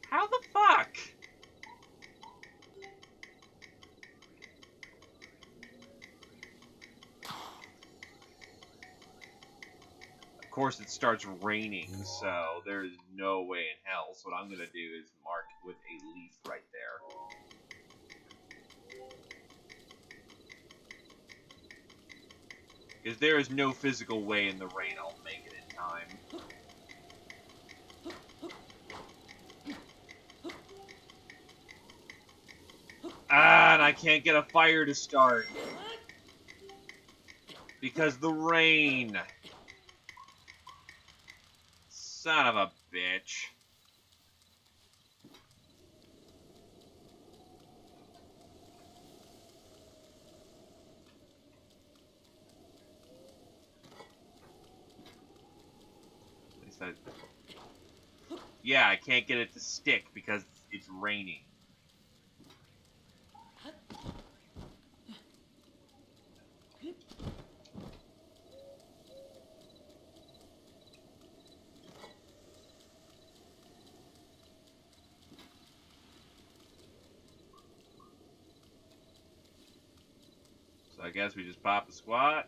How the fuck? Of course it starts raining, so there's no way in hell. So what I'm gonna do is mark with a leaf right there. Because there is no physical way in the rain I'll make it in time. Ah, and I can't get a fire to start. Because the rain. Son of a bitch. At least I... Yeah, I can't get it to stick because it's raining. So I guess we just pop a squat.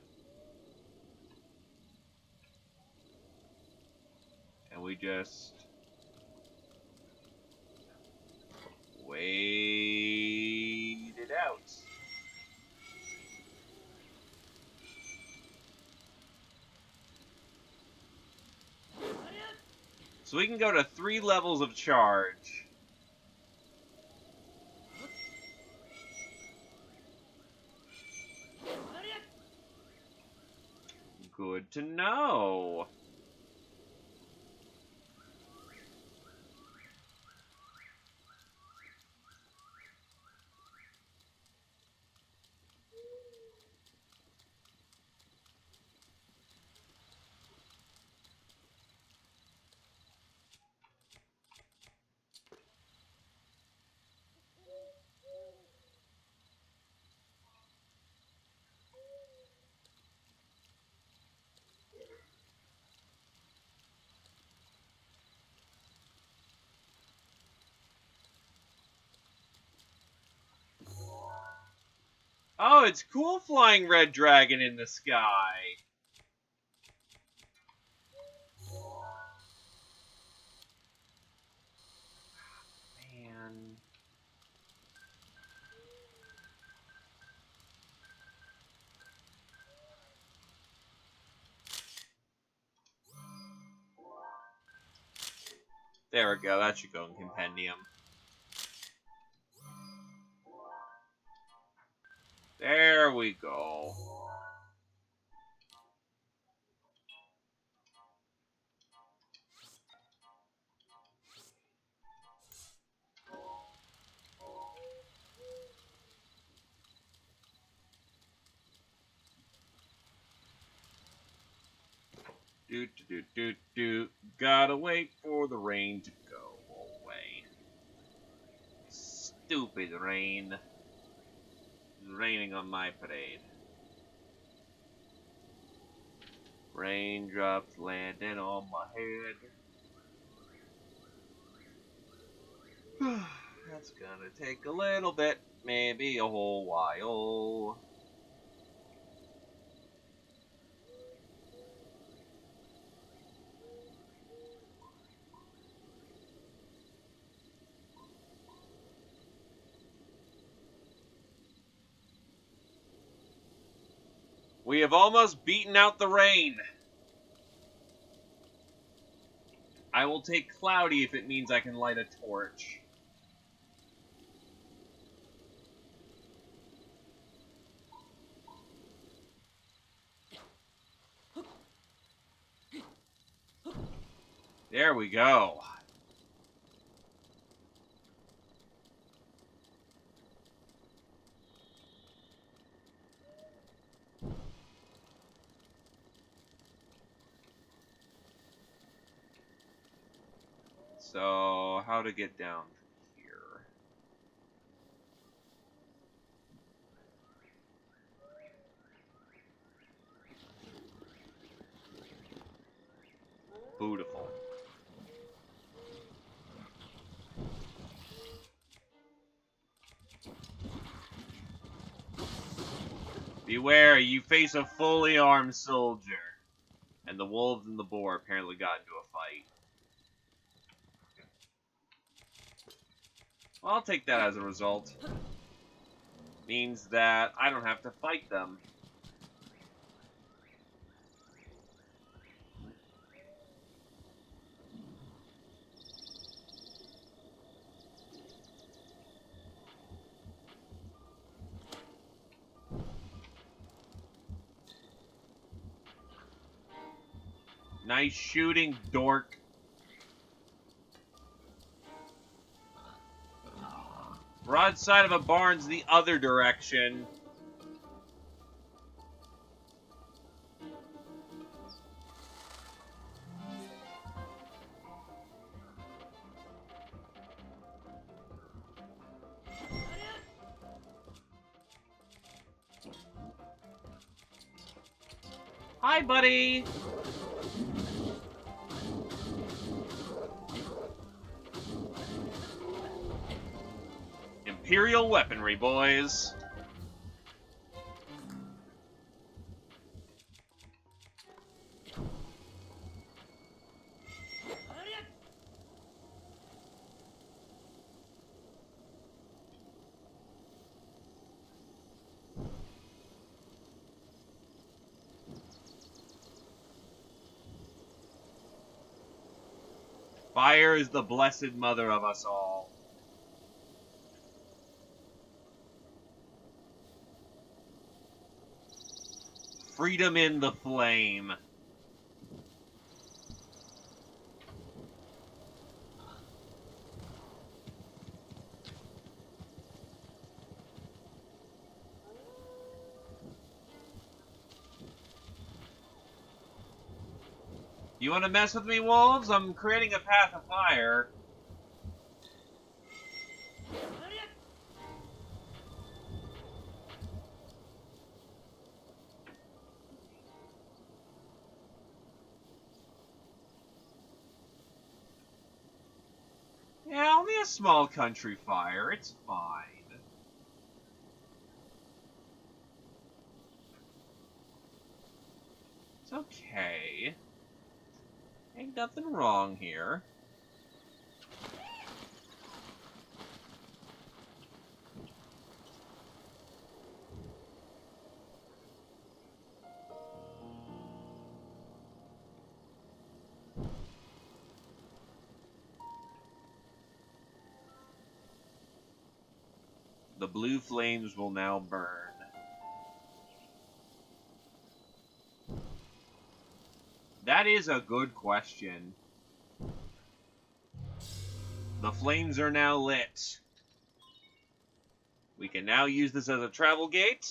And we just... wait it out. So we can go to 3 levels of charge. Good to know. Oh, it's cool flying Red Dragon in the sky. Man. There we go, that should go in Compendium. There we go. Gotta wait for the rain to go away. Stupid rain. It's raining on my parade. Raindrops landing on my head. That's gonna take a little bit, maybe a whole while. We have almost beaten out the rain. I will take cloudy if it means I can light a torch. There we go. So, how to get down here? Beautiful. Beware, you face a fully armed soldier. And the wolves and the boar apparently got into a fight. Well, I'll take that as a result. Means that I don't have to fight them. Nice shooting, dork. Broadside of a barn's the other direction. Hi, buddy! Imperial weaponry, boys. Fire is the blessed mother of us all. Freedom in the flame. You want to mess with me, wolves? I'm creating a path of fire. Yeah, only a small country fire. It's fine. It's okay. Ain't nothing wrong here. The blue flames will now burn. That is a good question. The flames are now lit. We can now use this as a travel gate.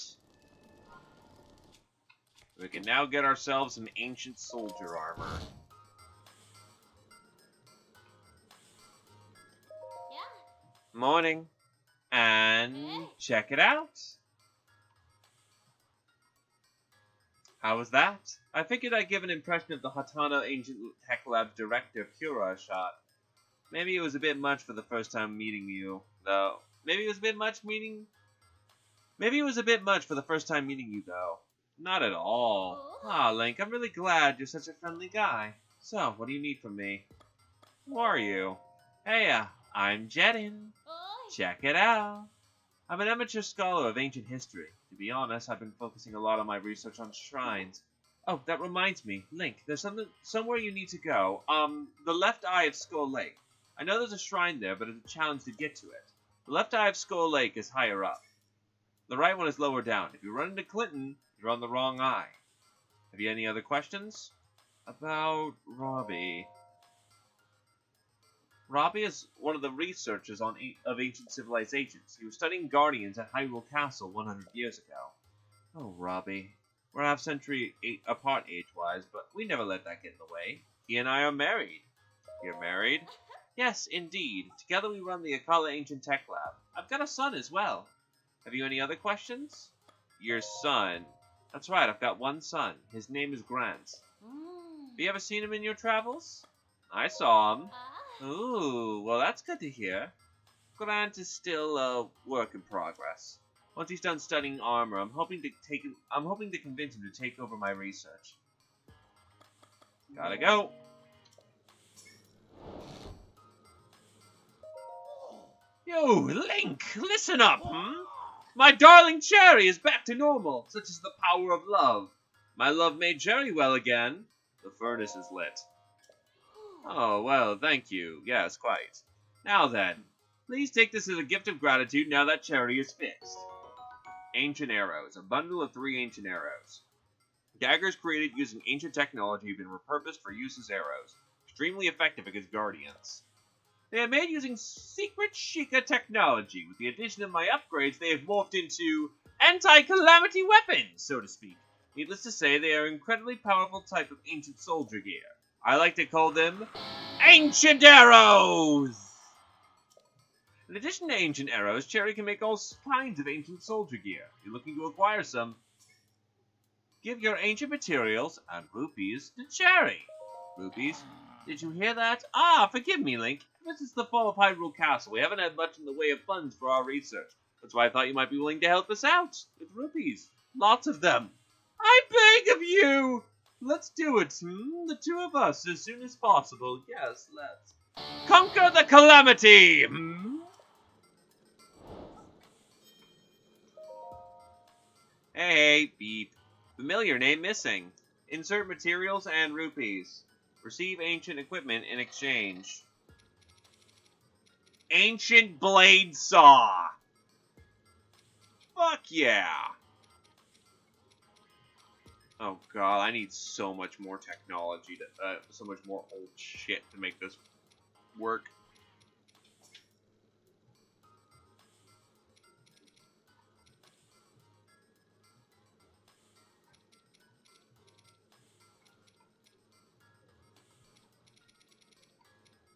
We can now get ourselves some ancient soldier armor. Yeah. Morning. And check it out. How was that? I figured I'd give an impression of the Hatana Ancient Tech Lab's director, Kura, a shot. Maybe it was a bit much for the first time meeting you, though. Maybe it was a bit much for the first time meeting you, though. Not at all. Ah, Link, I'm really glad you're such a friendly guy. So, what do you need from me? Who are you? Hey, I'm Jedin. Check it out. I'm an amateur scholar of ancient history. To be honest, I've been focusing a lot on my research on shrines. Oh, that reminds me, Link, there's somewhere you need to go. The left eye of Skull Lake. I know there's a shrine there, but it's a challenge to get to it. The left eye of Skull Lake is higher up. The right one is lower down. If you run into Clinton, you're on the wrong eye. Have you any other questions? About Robbie. Robbie is one of the researchers of ancient civilizations. He was studying Guardians at Hyrule Castle 100 years ago. Oh, Robbie. We're half century apart age-wise, but we never let that get in the way. He and I are married. You're married? Yes, indeed. Together we run the Akala Ancient Tech Lab. I've got a son as well. Have you any other questions? Your son. That's right, I've got one son. His name is Grant. Have you ever seen him in your travels? I saw him. Ooh, well that's good to hear. Grant is still a work in progress. Once he's done studying armor, I'm hoping to convince him to take over my research. Gotta go. Yo, Link, listen up, My darling Cherry is back to normal, such is the power of love. My love made Cherry well again. The furnace is lit. Oh, well, thank you. Yes, quite. Now then, please take this as a gift of gratitude now that Cherry is fixed. Ancient Arrows. A bundle of 3 ancient arrows. Daggers created using ancient technology have been repurposed for use as arrows. Extremely effective against guardians. They are made using secret Sheikah technology. With the addition of my upgrades, they have morphed into anti-calamity weapons, so to speak. Needless to say, they are an incredibly powerful type of ancient soldier gear. I like to call them Ancient Arrows! In addition to ancient arrows, Cherry can make all kinds of ancient soldier gear. If you're looking to acquire some, give your ancient materials and rupees to Cherry. Rupees? Did you hear that? Ah, forgive me, Link. Ever since the fall of Hyrule Castle, we haven't had much in the way of funds for our research. That's why I thought you might be willing to help us out. With rupees. Lots of them. I beg of you! Let's do it, The two of us, as soon as possible. Yes, let's. Conquer the calamity, Hey, beep. Familiar name missing. Insert materials and rupees. Receive ancient equipment in exchange. Ancient blade saw. Fuck yeah. Oh god, I need so much more technology so much more old shit to make this work.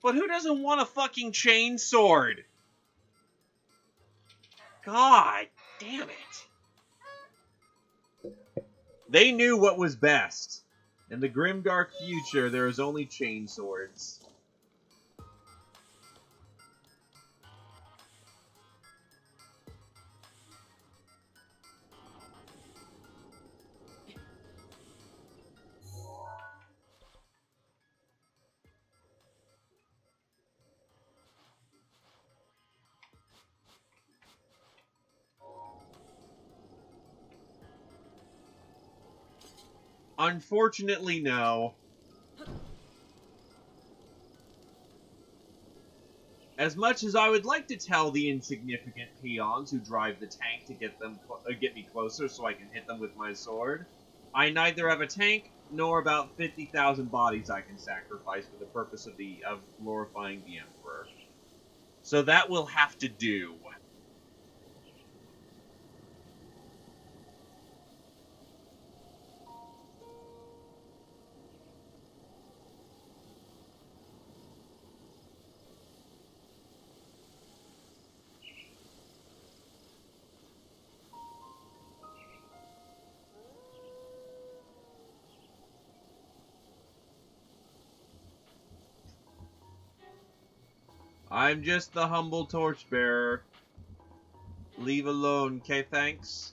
But who doesn't want a fucking chain sword? God damn it. They knew what was best. In the grimdark future, there is only chain swords. Unfortunately, no. As much as I would like to tell the insignificant peons who drive the tank to get me closer so I can hit them with my sword, I neither have a tank nor about 50,000 bodies I can sacrifice for the purpose of glorifying the Emperor. So that will have to do. I'm just the humble torchbearer. Leave alone, okay, thanks?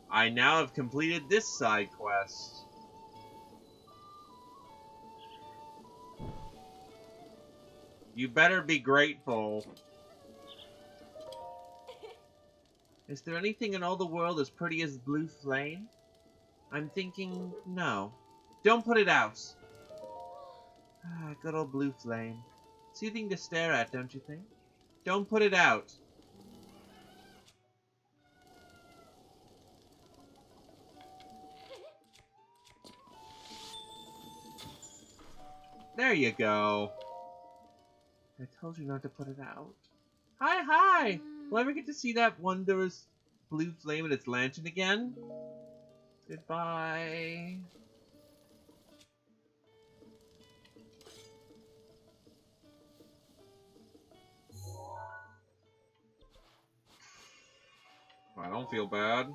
I now have completed this side quest. You better be grateful. Is there anything in all the world as pretty as blue flame? I'm thinking, no. Don't put it out. Ah, good old blue flame. Soothing to stare at, don't you think? Don't put it out. There you go. I told you not to put it out. Hi, hi! Will I ever get to see that wondrous blue flame and its lantern again? Goodbye. I don't feel bad.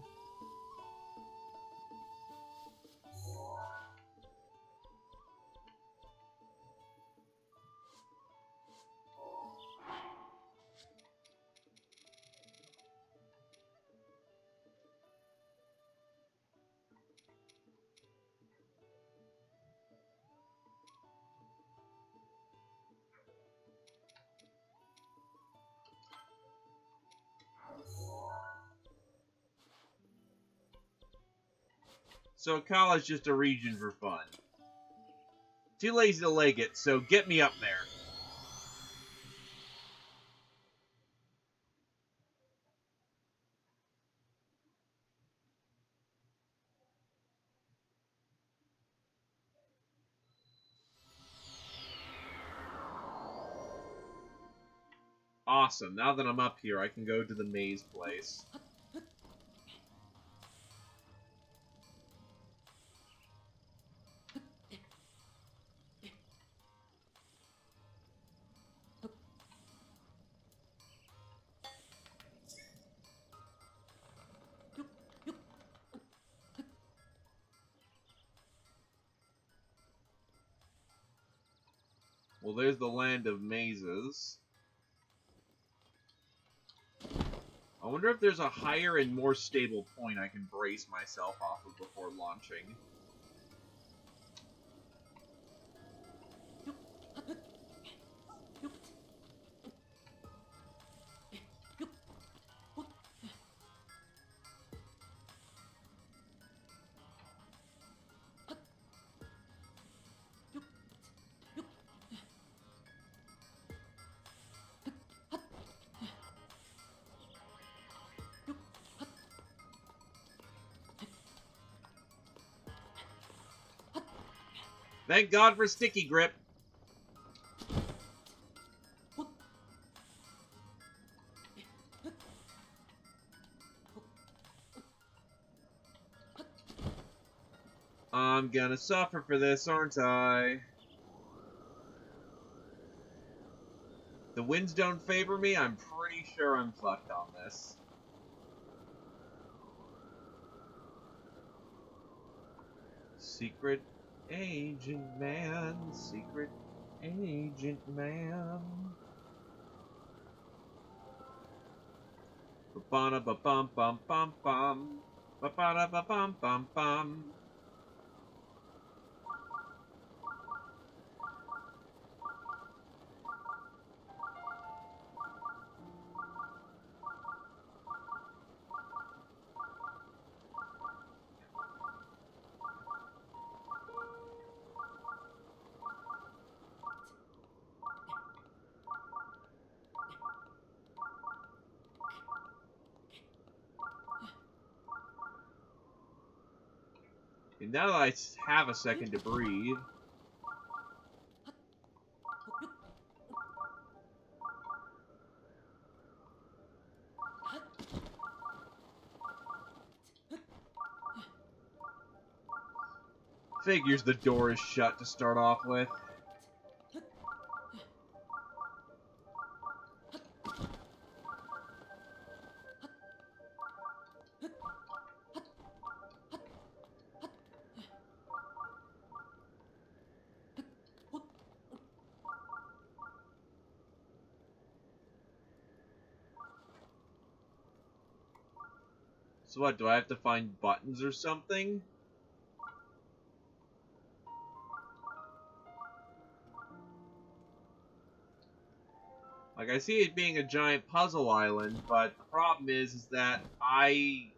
So Kala's just a region for fun. Too lazy to leg it, so get me up there. Awesome. Now that I'm up here, I can go to the maze place. Well, there's the land of mazes. I wonder if there's a higher and more stable point I can brace myself off of before launching. Thank God for sticky grip. I'm gonna suffer for this, aren't I? The winds don't favor me, I'm pretty sure I'm fucked on this. Secret agent man, secret agent man. Ba ba bum bum bum bum. Ba ba ba bum bum bum. And now that I have a second to breathe. Figures the door is shut to start off with. So what, do I have to find buttons or something? Like, I see it being a giant puzzle island, but the problem is that I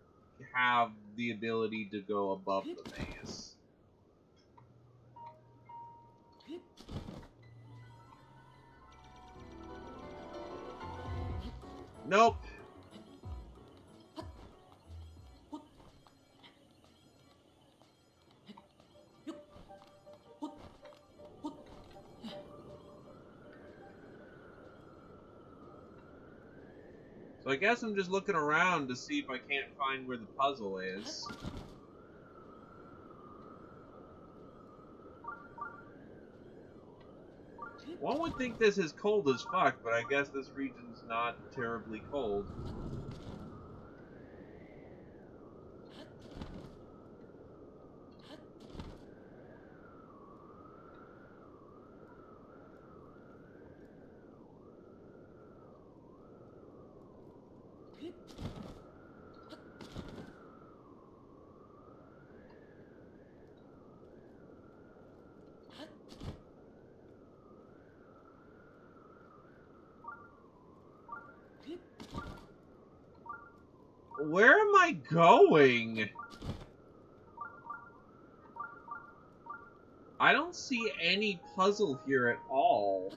have the ability to go above the maze. Nope. So I guess I'm just looking around to see if I can't find where the puzzle is. One would think this is cold as fuck, but I guess this region's not terribly cold. Where am I going? I don't see any puzzle here at all.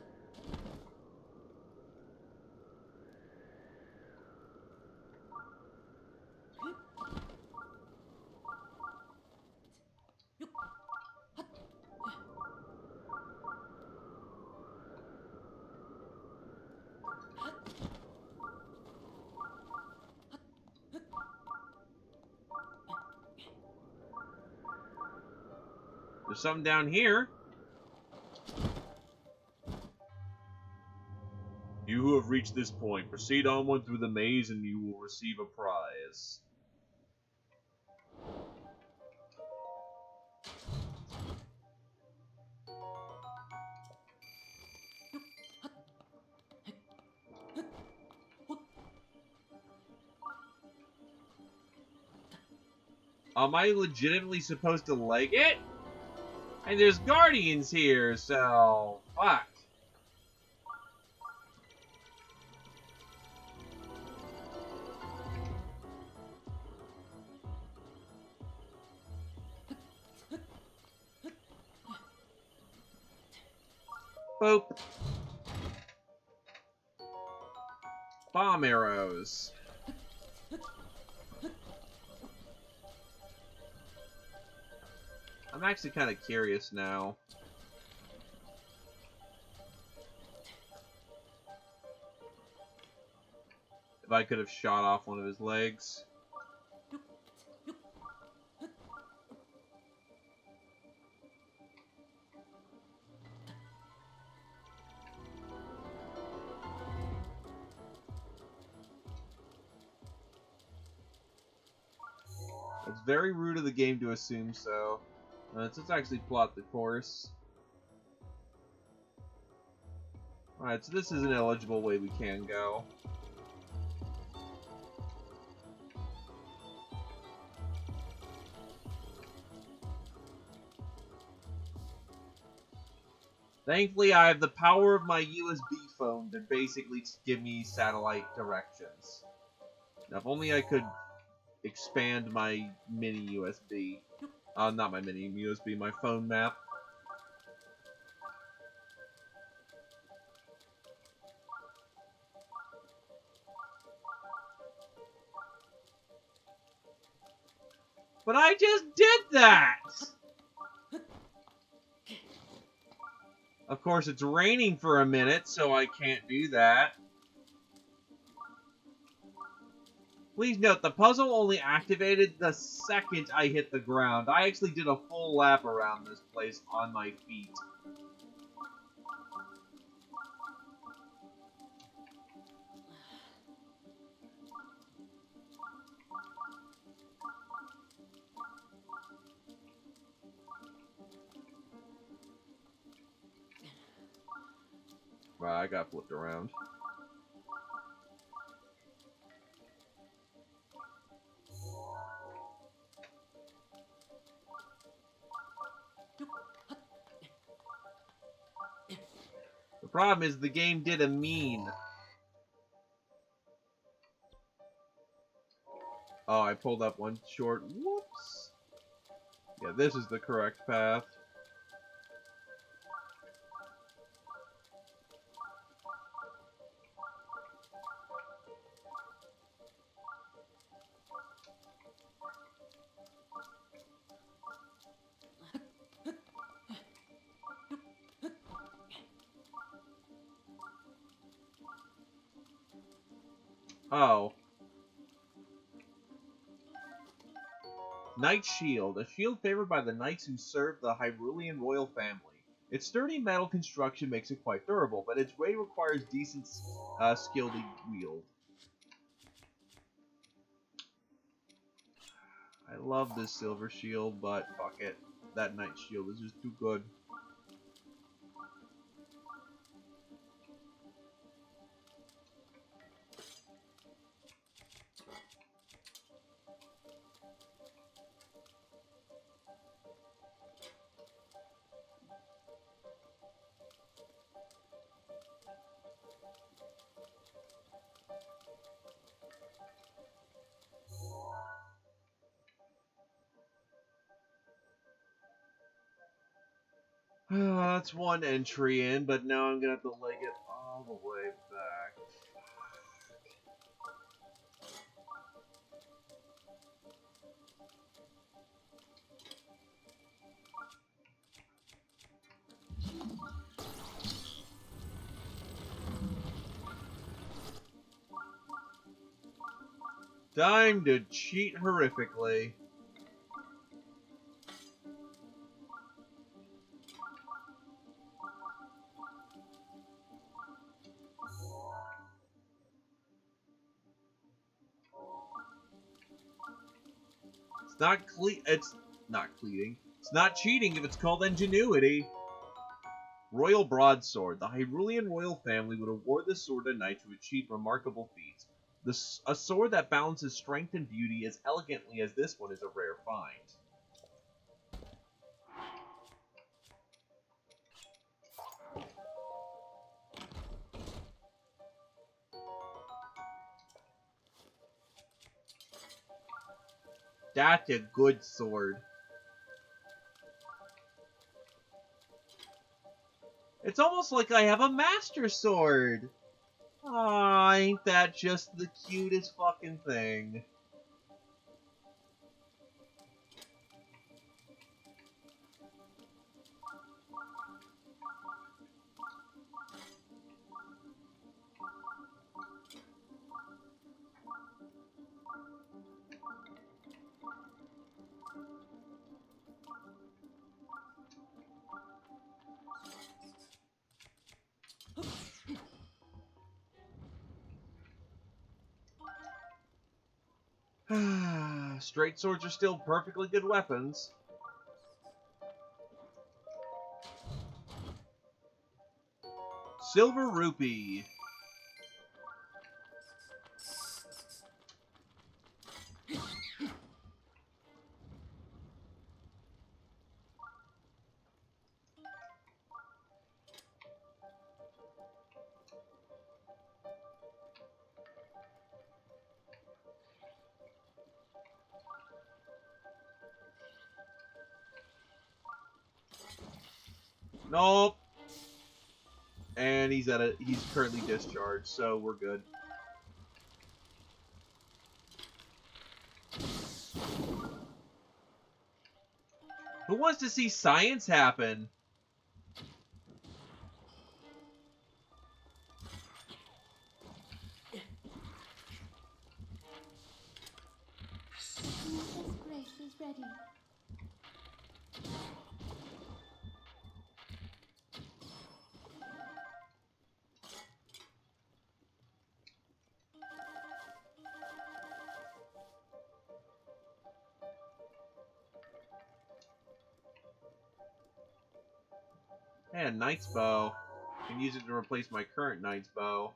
There's something down here. You who have reached this point, proceed onward through the maze and you will receive a prize. Am I legitimately supposed to leg it? And there's guardians here, so... fuck. Boop. Bomb arrows. I'm actually kind of curious now. If I could have shot off one of his legs. It's very rude of the game to assume so. Let's just actually plot the course. Alright, so this is an eligible way we can go. Thankfully, I have the power of my USB phone to basically give me satellite directions. Now, if only I could expand my mini USB. Not my mini USB, my phone map. But I just did that! Of course, it's raining for a minute, so I can't do that. Please note, the puzzle only activated the second I hit the ground. I actually did a full lap around this place on my feet. Wow, I got flipped around. The problem is the game did a mean. Oh, I pulled up one short. Whoops. Yeah, this is the correct path. Oh. Knight Shield, a shield favored by the knights who served the Hyrulean royal family. Its sturdy metal construction makes it quite durable, but its weight requires decent skill to wield. I love this silver shield, but fuck it. That knight shield is just too good. That's one entry in, but now I'm gonna have to leg it all the way back. Time to cheat horrifically. It's not cleating. It's not cheating if it's called ingenuity. Royal Broadsword. The Hyrulean royal family would award this sword to knights who achieve remarkable feats. A sword that balances strength and beauty as elegantly as this one is a rare find. That's a good sword. It's almost like I have a master sword. Aw, ain't that just the cutest fucking thing? Straight swords are still perfectly good weapons. Silver rupee. Nope. And he's currently discharged, so we're good. Who wants to see science happen? Princess Grace is ready. Hey, a knight's bow. I can use it to replace my current knight's bow.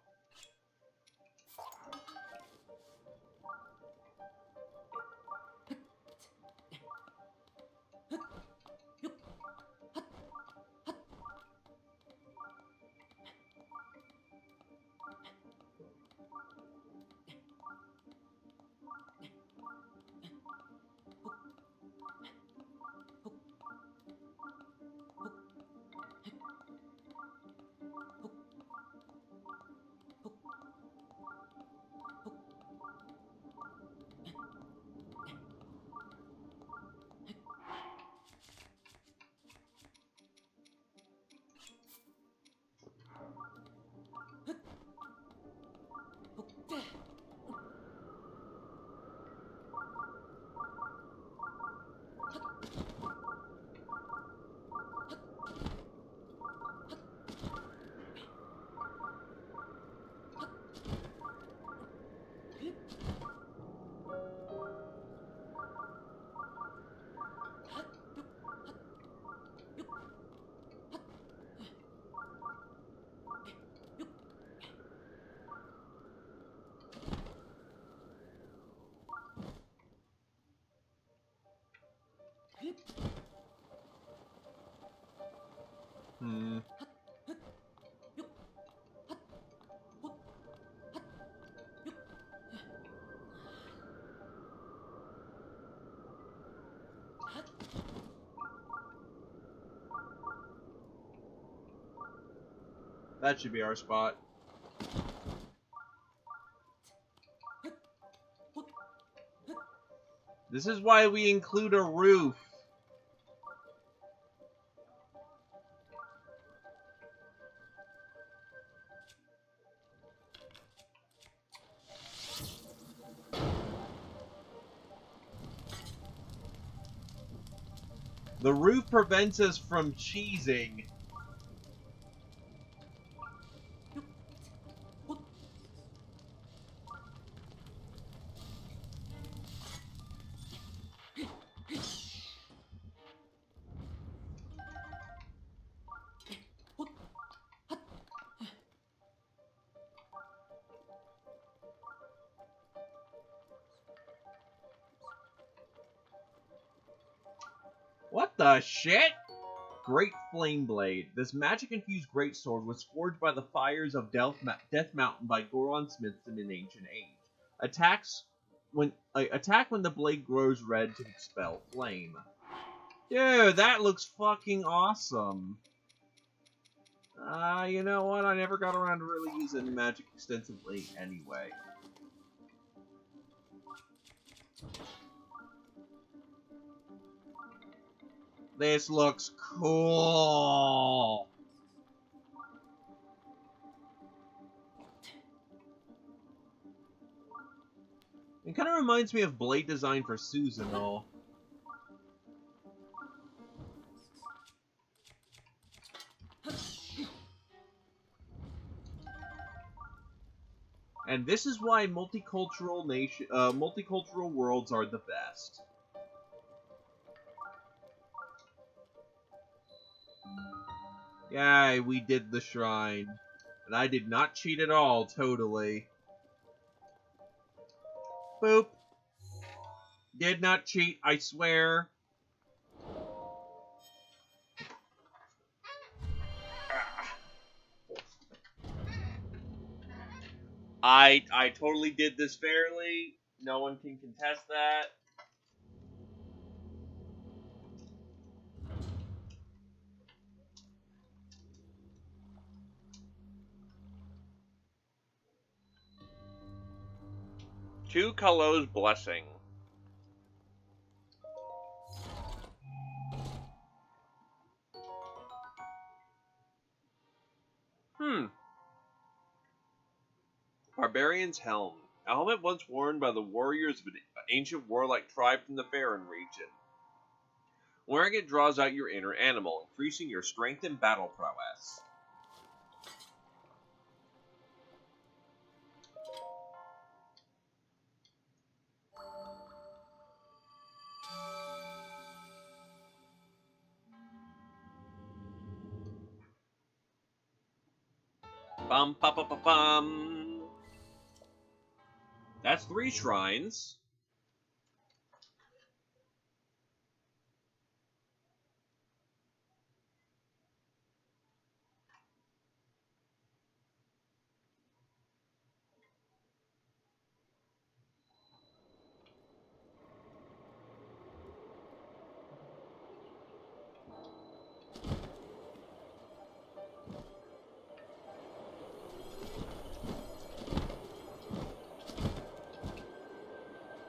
That should be our spot. This is why we include a roof. The roof prevents us from cheesing. What the shit? Great Flame Blade. This magic-infused greatsword was forged by the fires of Death Mountain by Goron Smiths in an ancient age. Attack when the blade glows red to expel flame. Dude, that looks fucking awesome. You know what? I never got around to really using magic extensively anyway. This looks cool. It kind of reminds me of blade design for Susanoo. And this is why multicultural worlds are the best. Yay, we did the shrine. And I did not cheat at all, totally. Boop. Did not cheat, I swear. I totally did this fairly. No one can contest that. To Kalo's blessing. Barbarian's Helm. A helmet once worn by the warriors of an ancient warlike tribe from the Faerun region. Wearing it draws out your inner animal, increasing your strength and battle prowess. Bum pa pa pa bum. That's 3 shrines.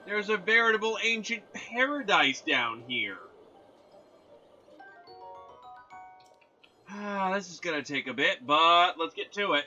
There's a veritable ancient paradise down here. This is gonna take a bit, but let's get to it.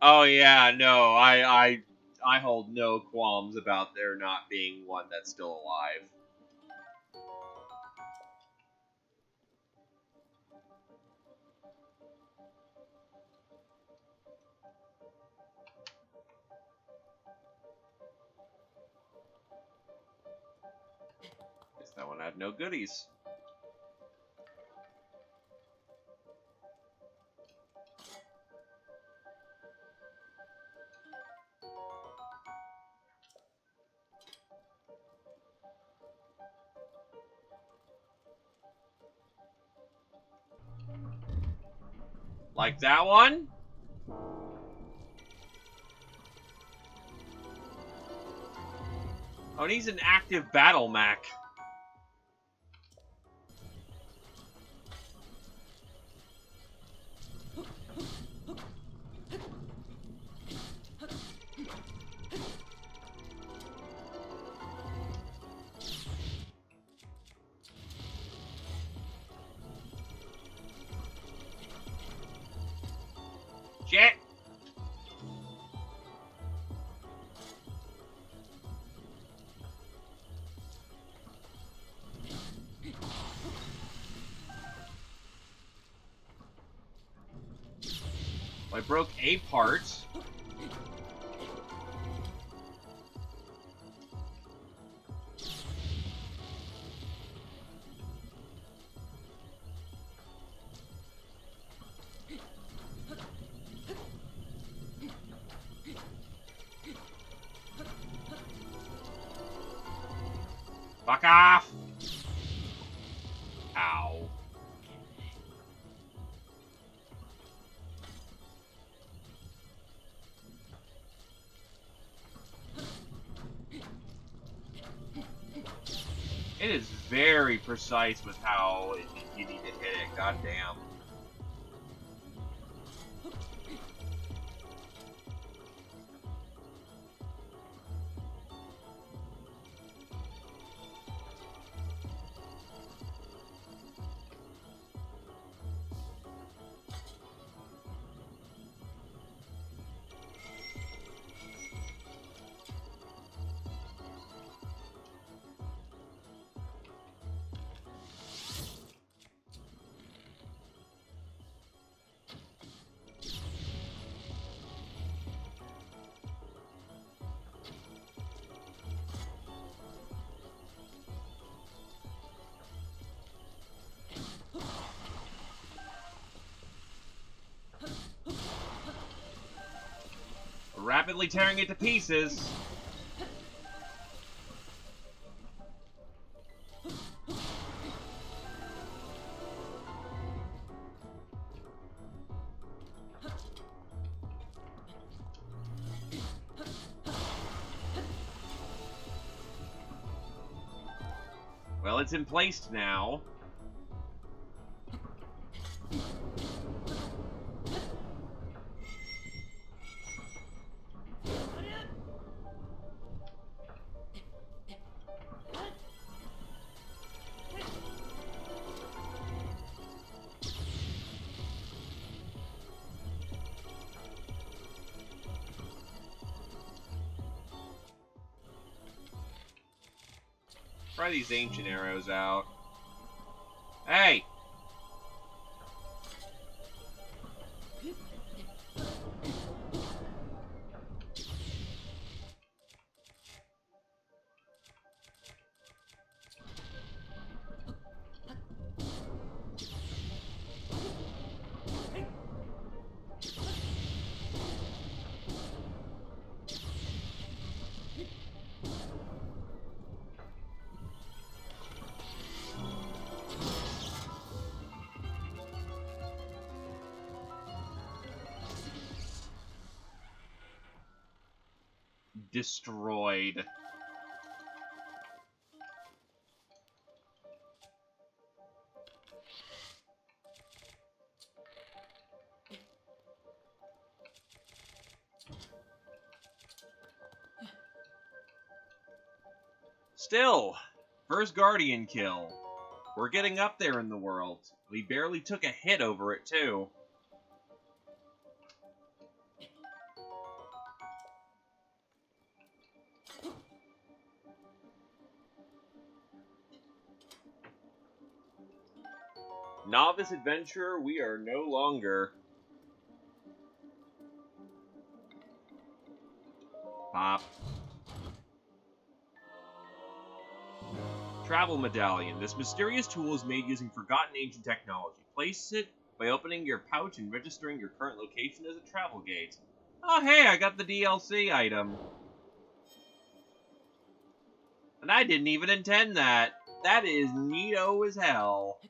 Oh yeah, no, I hold no qualms about there not being one that's still alive. Guess that one had no goodies. Like that one? Oh, and he's an active battle mech. Shit! I broke a part. Fuck off! Ow. It is very precise with how you need to hit it, goddamn. actively tearing it to pieces. Well, it's in place now. Try these ancient arrows out. Hey! Destroyed. Still, first Guardian kill. We're getting up there in the world. We barely took a hit over it, too. Novice adventurer, we are no longer. Pop. Travel Medallion. This mysterious tool is made using forgotten ancient technology. Place it by opening your pouch and registering your current location as a travel gate. Oh hey, I got the DLC item. And I didn't even intend that. That is neato as hell.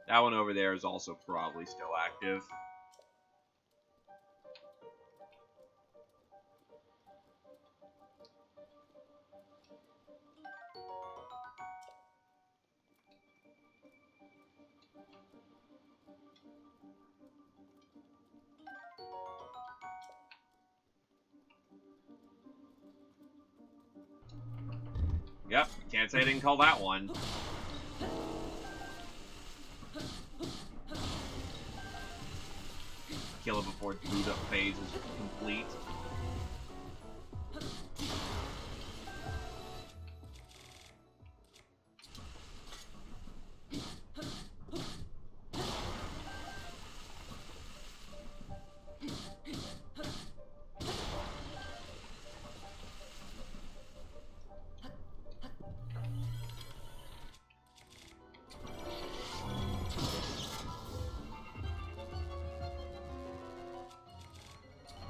That one over there is also probably still active. Yep, can't say I didn't call that one. Kill it before the boot up phase is complete.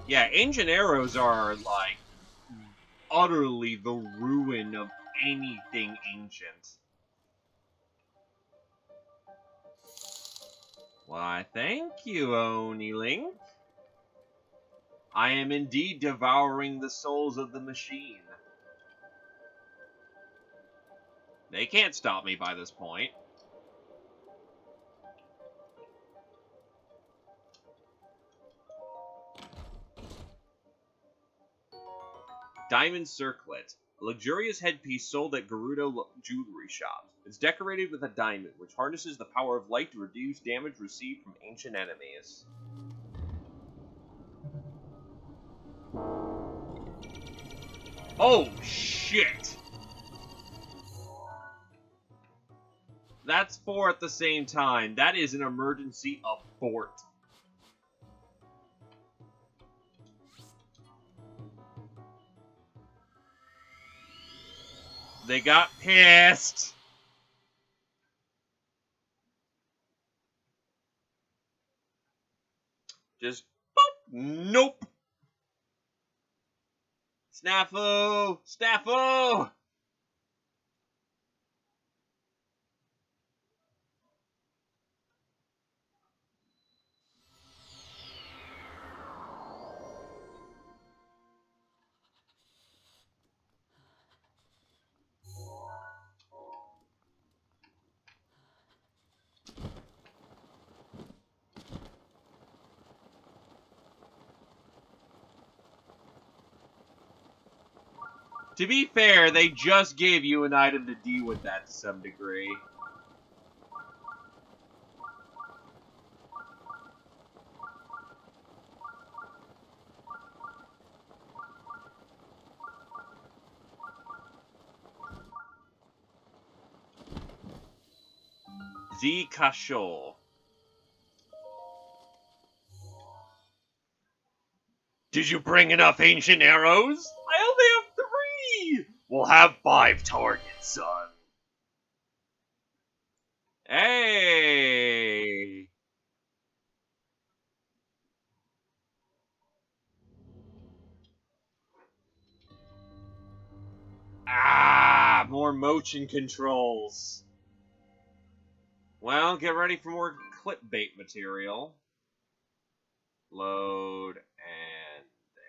Yeah, ancient arrows are, like, utterly the ruin of anything ancient. Why, thank you, Oni Link. I am indeed devouring the souls of the machine. They can't stop me by this point. Diamond Circlet. A luxurious headpiece sold at Gerudo jewelry shops. It's decorated with a diamond, which harnesses the power of light to reduce damage received from ancient enemies. Oh, shit! That's 4 at the same time. That is an emergency abort. They got pissed. Just boop. Nope. Snafu! Snafu! To be fair, they just gave you an item to deal with that to some degree. Z Kashol. Did you bring enough ancient arrows? I only have 3! We'll have 5 targets, son. Hey! Ah, more motion controls. Well, get ready for more clipbait material. Load, and there.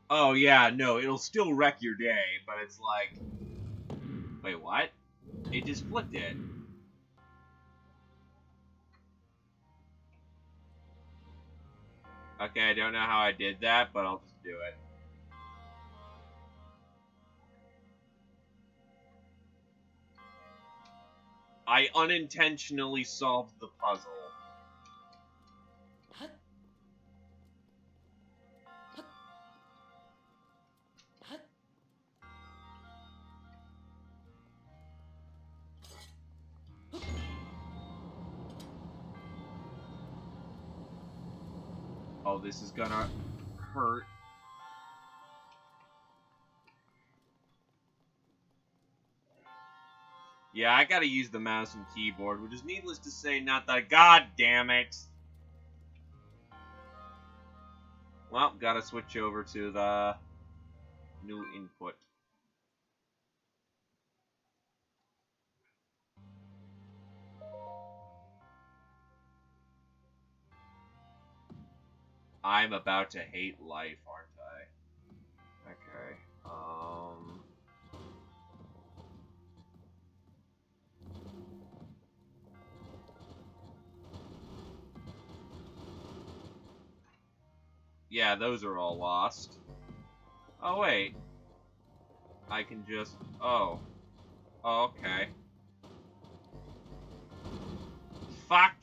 Oh yeah, no, it'll still wreck your day, but it's like... Wait, what? It just flipped it. Okay, I don't know how I did that, but I'll just do it. I unintentionally solved the puzzle. Oh, this is gonna hurt. Yeah, I gotta use the mouse and keyboard, which is needless to say not that. God damn it! Well, gotta switch over to the new input. I'm about to hate life, aren't I? Okay, yeah, those are all lost. Oh, wait. I can just... Oh. Oh, okay. Fuck!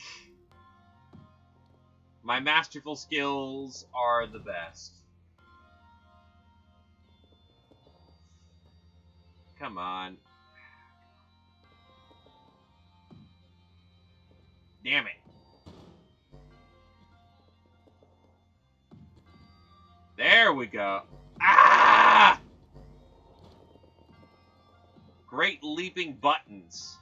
My masterful skills are the best. Come on. Damn it. There we go. Ah! Great leaping buttons.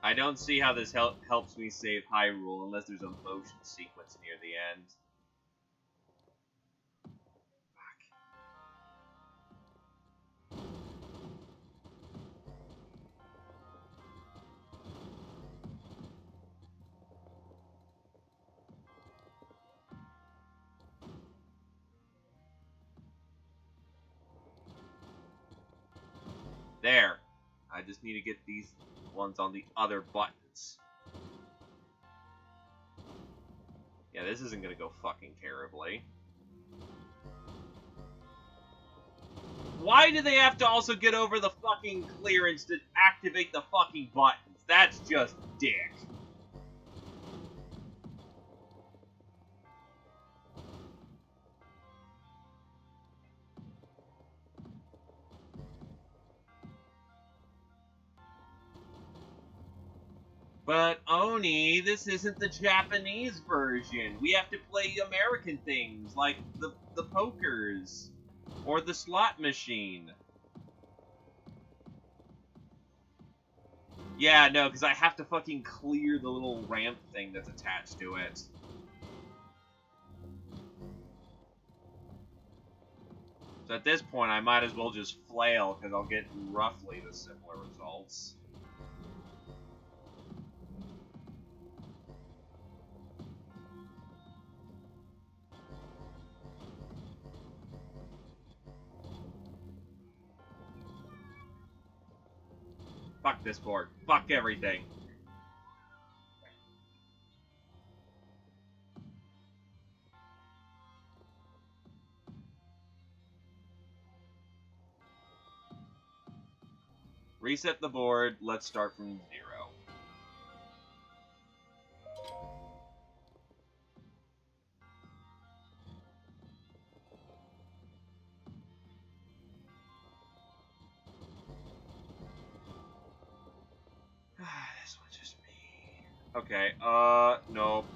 I don't see how this helps me save Hyrule unless there's a motion sequence near the end. There. I just need to get these ones on the other buttons. Yeah, this isn't gonna go fucking terribly. Why do they have to also get over the fucking clearance to activate the fucking buttons? That's just dick. But Oni, this isn't the Japanese version. We have to play American things like the pokers or the slot machine. Yeah, no, because I have to fucking clear the little ramp thing that's attached to it. So at this point, I might as well just flail, because I'll get roughly the similar results. Fuck this board. Fuck everything. Reset the board. Let's start from 0. This one's just me. Okay, nope.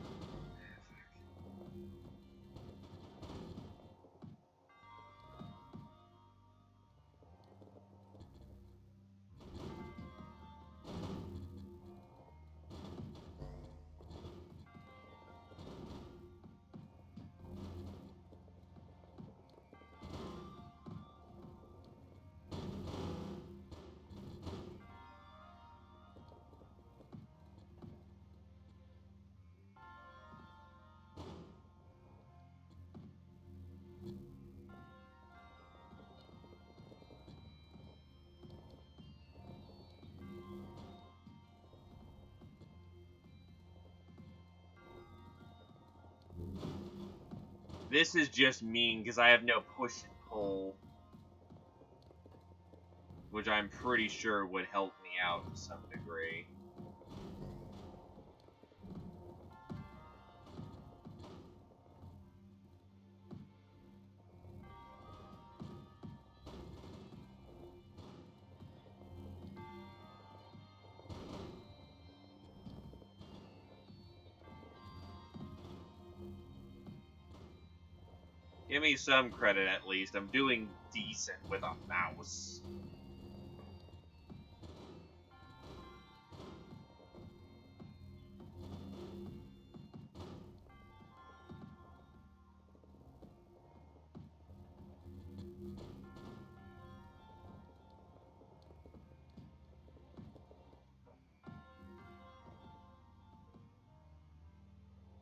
This is just mean, because I have no push and pull. Which I'm pretty sure would help me out to some degree. Give me some credit at least. I'm doing decent with a mouse.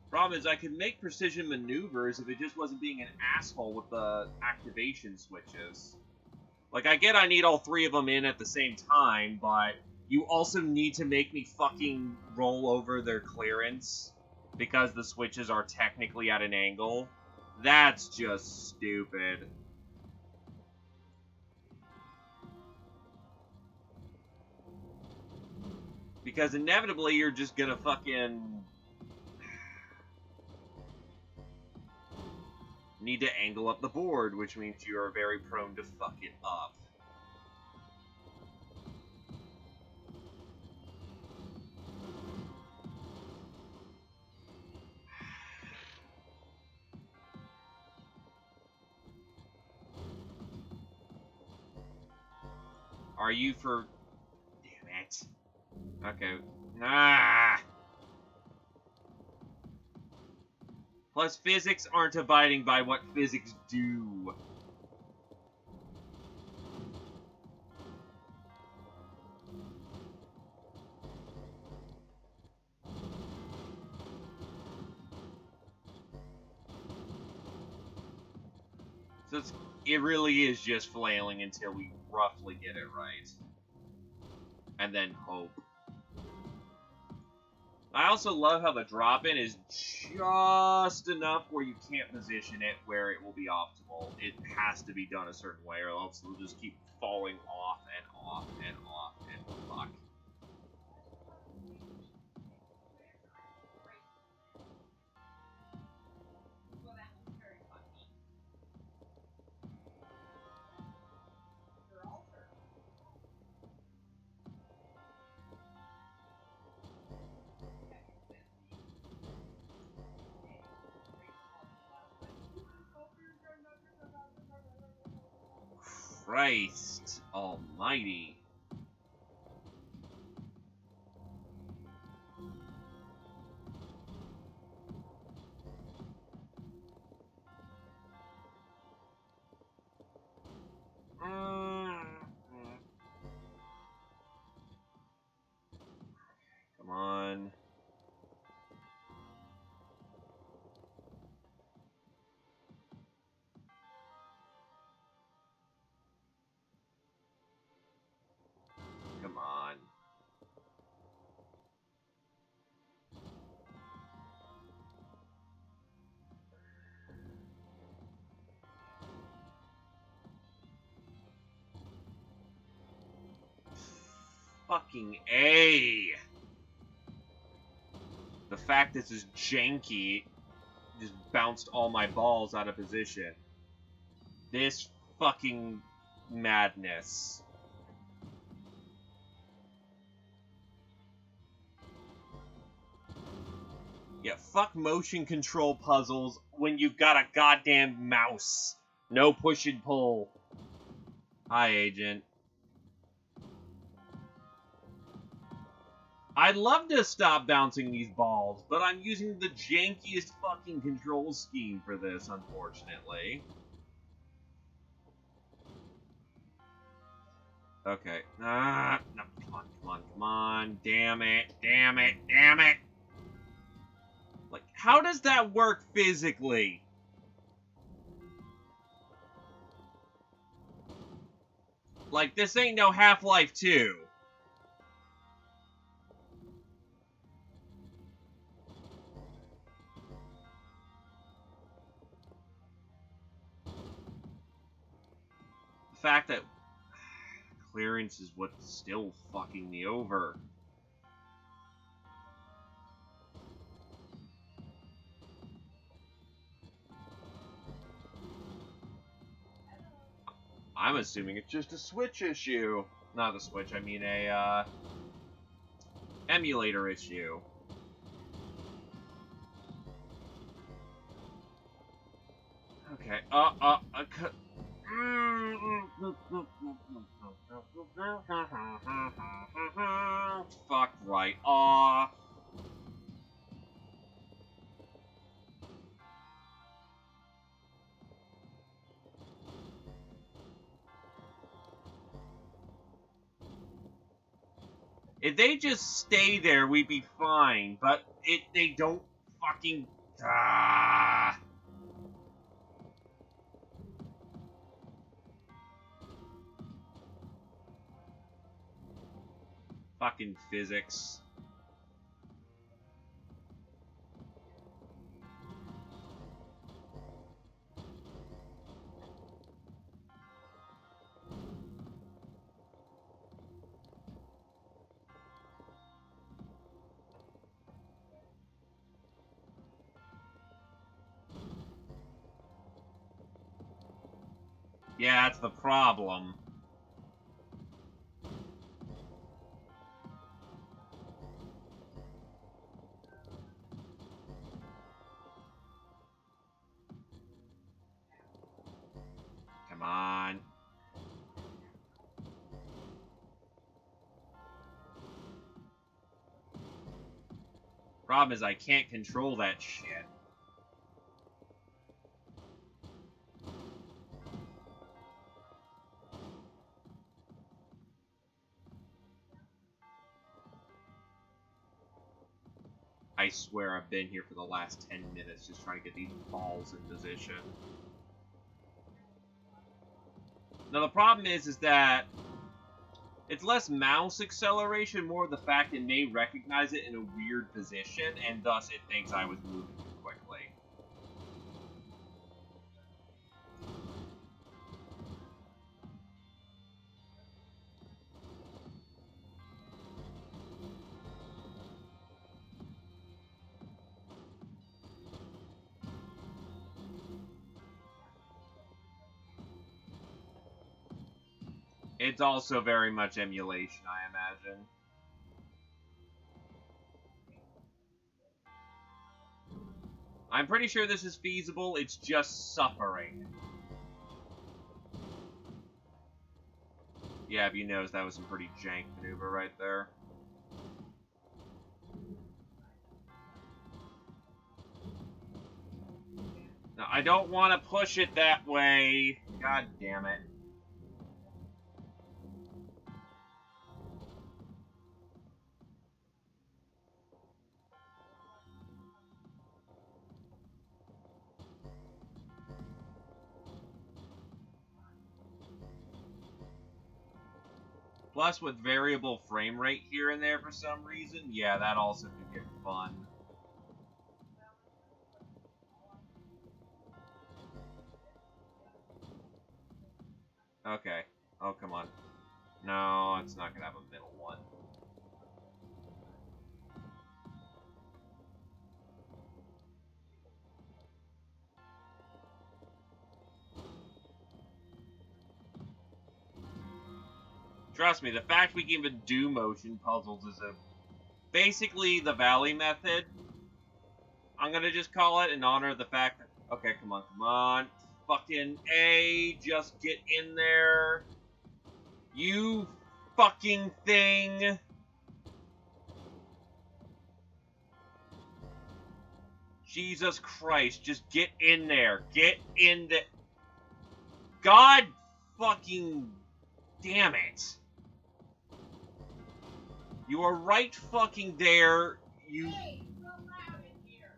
Problem is, I could make precision maneuvers if it just wasn't being an asshole with the activation switches. Like, I get I need all 3 of them in at the same time, but you also need to make me fucking roll over their clearance because the switches are technically at an angle. That's just stupid. Because inevitably you're just gonna fucking need to angle up the board, which means you are very prone to fuck it up. Are you for... Damn it. Okay. Ah! Plus, physics aren't abiding by what physics do. So it really is just flailing until we roughly get it right. And then hope. I also love how the drop-in is just enough where you can't position it where it will be optimal. It has to be done a certain way, or else it'll just keep falling off and off and off and fuck. Christ almighty. Come on. Come on. Fucking A. The fact this is janky just bounced all my balls out of position. This fucking madness. Yeah, fuck motion control puzzles when you've got a goddamn mouse. No push and pull. Hi, Agent. I'd love to stop bouncing these balls, but I'm using the jankiest fucking control scheme for this, unfortunately. Okay. No, come on, come on, come on. Damn it, damn it, damn it. Like, how does that work physically? Like, this ain't no Half-Life 2. The fact that clearance is what's still fucking me over. I'm assuming it's just a Switch issue. Not the Switch, I mean a, emulator issue. Okay, fuck right off. If they just stay there, we'd be fine. But they don't fucking. Fucking physics. Yeah, that's the problem. Come on. Problem is, I can't control that shit. I swear I've been here for the last 10 minutes just trying to get these balls in position. Now the problem is that it's less mouse acceleration, more the fact it may recognize it in a weird position, and thus it thinks I was moving too quickly. It's also very much emulation, I imagine. I'm pretty sure this is feasible, it's just suffering. Yeah, if you noticed, that was some pretty jank maneuver right there. Now, I don't want to push it that way. God damn it. Plus, with variable frame rate here and there for some reason, yeah, that also could get fun. Okay. Oh, come on. No, it's not gonna have a middle one. Trust me, the fact we can even do motion puzzles is basically the Valley method. I'm gonna just call it in honor of the fact that... Okay, come on, come on. Fucking A, just get in there. You fucking thing. Jesus Christ, just get in there. Get in the... God fucking damn it. You are right fucking there. You... Hey, it's so loud in here.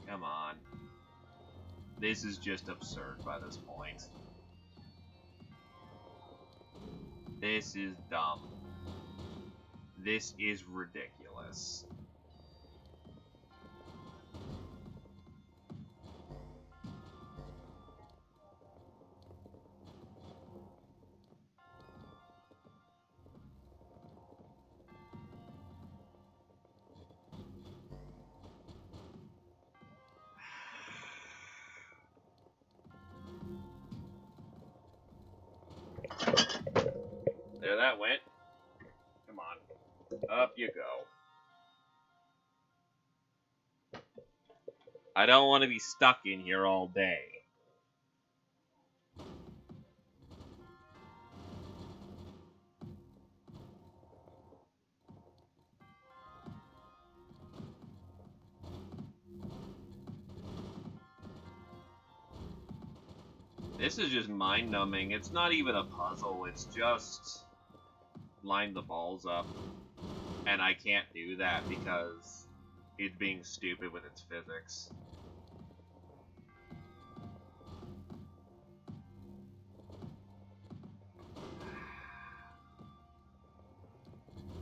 Come on. This is just absurd by this point. This is dumb. This is ridiculous. There that went. Come on. Up you go. I don't want to be stuck in here all day. This is just mind-numbing. It's not even a puzzle, it's just... line the balls up. And I can't do that because it's being stupid with its physics.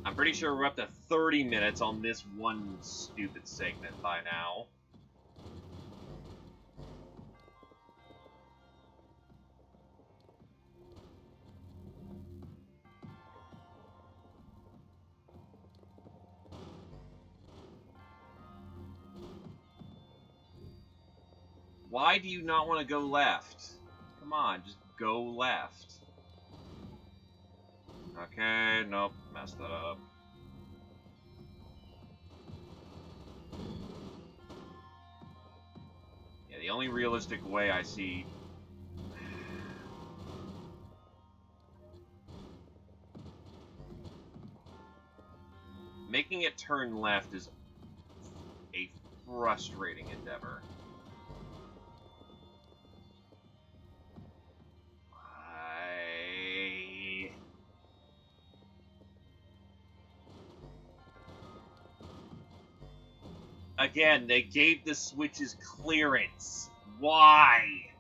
I'm pretty sure we're up to 30 minutes on this one stupid segment by now. Why do you not want to go left? Come on, just go left. Okay, nope, messed that up. Yeah, the only realistic way I see... Making it turn left is a frustrating endeavor. Again, they gave the switches clearance. Why?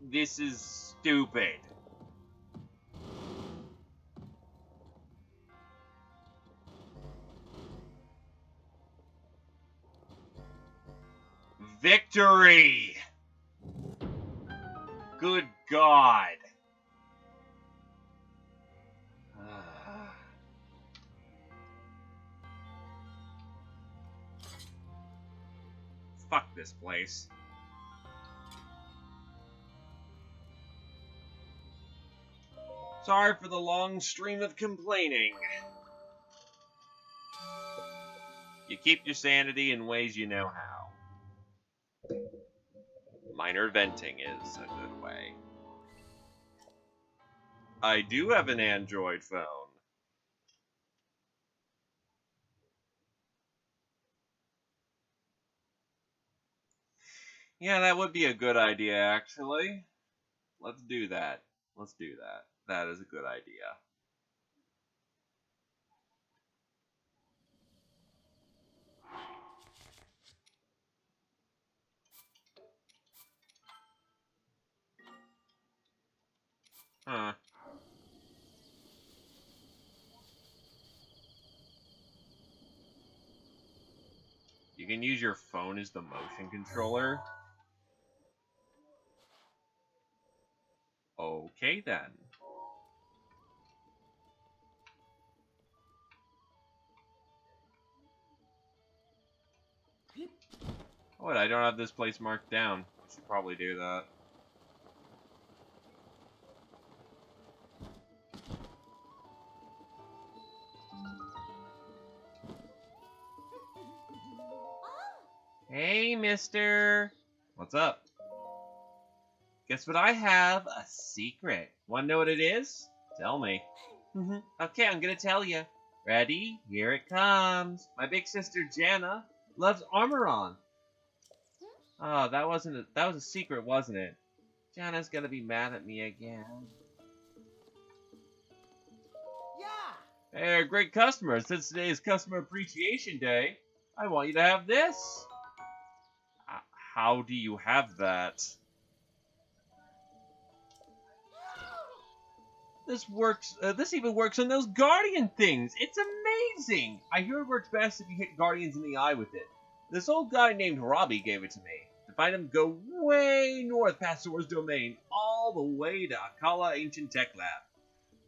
This is stupid. Victory! Good God. Fuck this place. Sorry for the long stream of complaining. You keep your sanity in ways you know how. Minor venting is a good way. I do have an Android phone. Yeah, that would be a good idea, actually. Let's do that. Let's do that. That is a good idea. Huh. You can use your phone as the motion controller? Okay, then. Oh, wait, I don't have this place marked down. I should probably do that. Hey, mister. What's up? Guess what I have? A secret. Wanna know what it is? Tell me. Okay, I'm gonna tell you. Ready? Here it comes. My big sister Jana loves Armoron. Oh, that was a secret, wasn't it? Jana's gonna be mad at me again. Yeah. Hey, great customer. Since today is Customer Appreciation Day, I want you to have this. How do you have that? This works. This even works on those Guardian things. It's amazing. I hear it works best if you hit Guardians in the eye with it. This old guy named Robbie gave it to me. To find him, go way north past Sora's domain, all the way to Akala Ancient Tech Lab.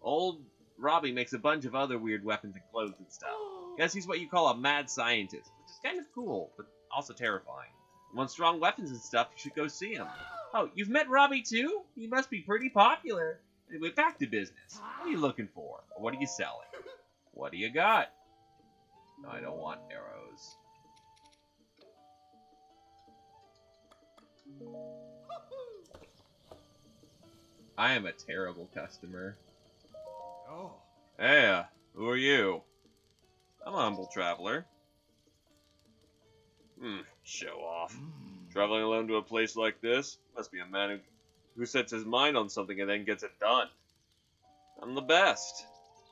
Old Robbie makes a bunch of other weird weapons and clothes and stuff. Guess he's what you call a mad scientist, which is kind of cool, but also terrifying. You want strong weapons and stuff, you should go see him. Oh, you've met Robbie too? He must be pretty popular. Anyway, back to business. What are you looking for? Or what are you selling? What do you got? No, I don't want arrows. I am a terrible customer. Oh. Hey, who are you? I'm a humble traveler. Show off. Traveling alone to a place like this? Must be a man who sets his mind on something and then gets it done. I'm the best.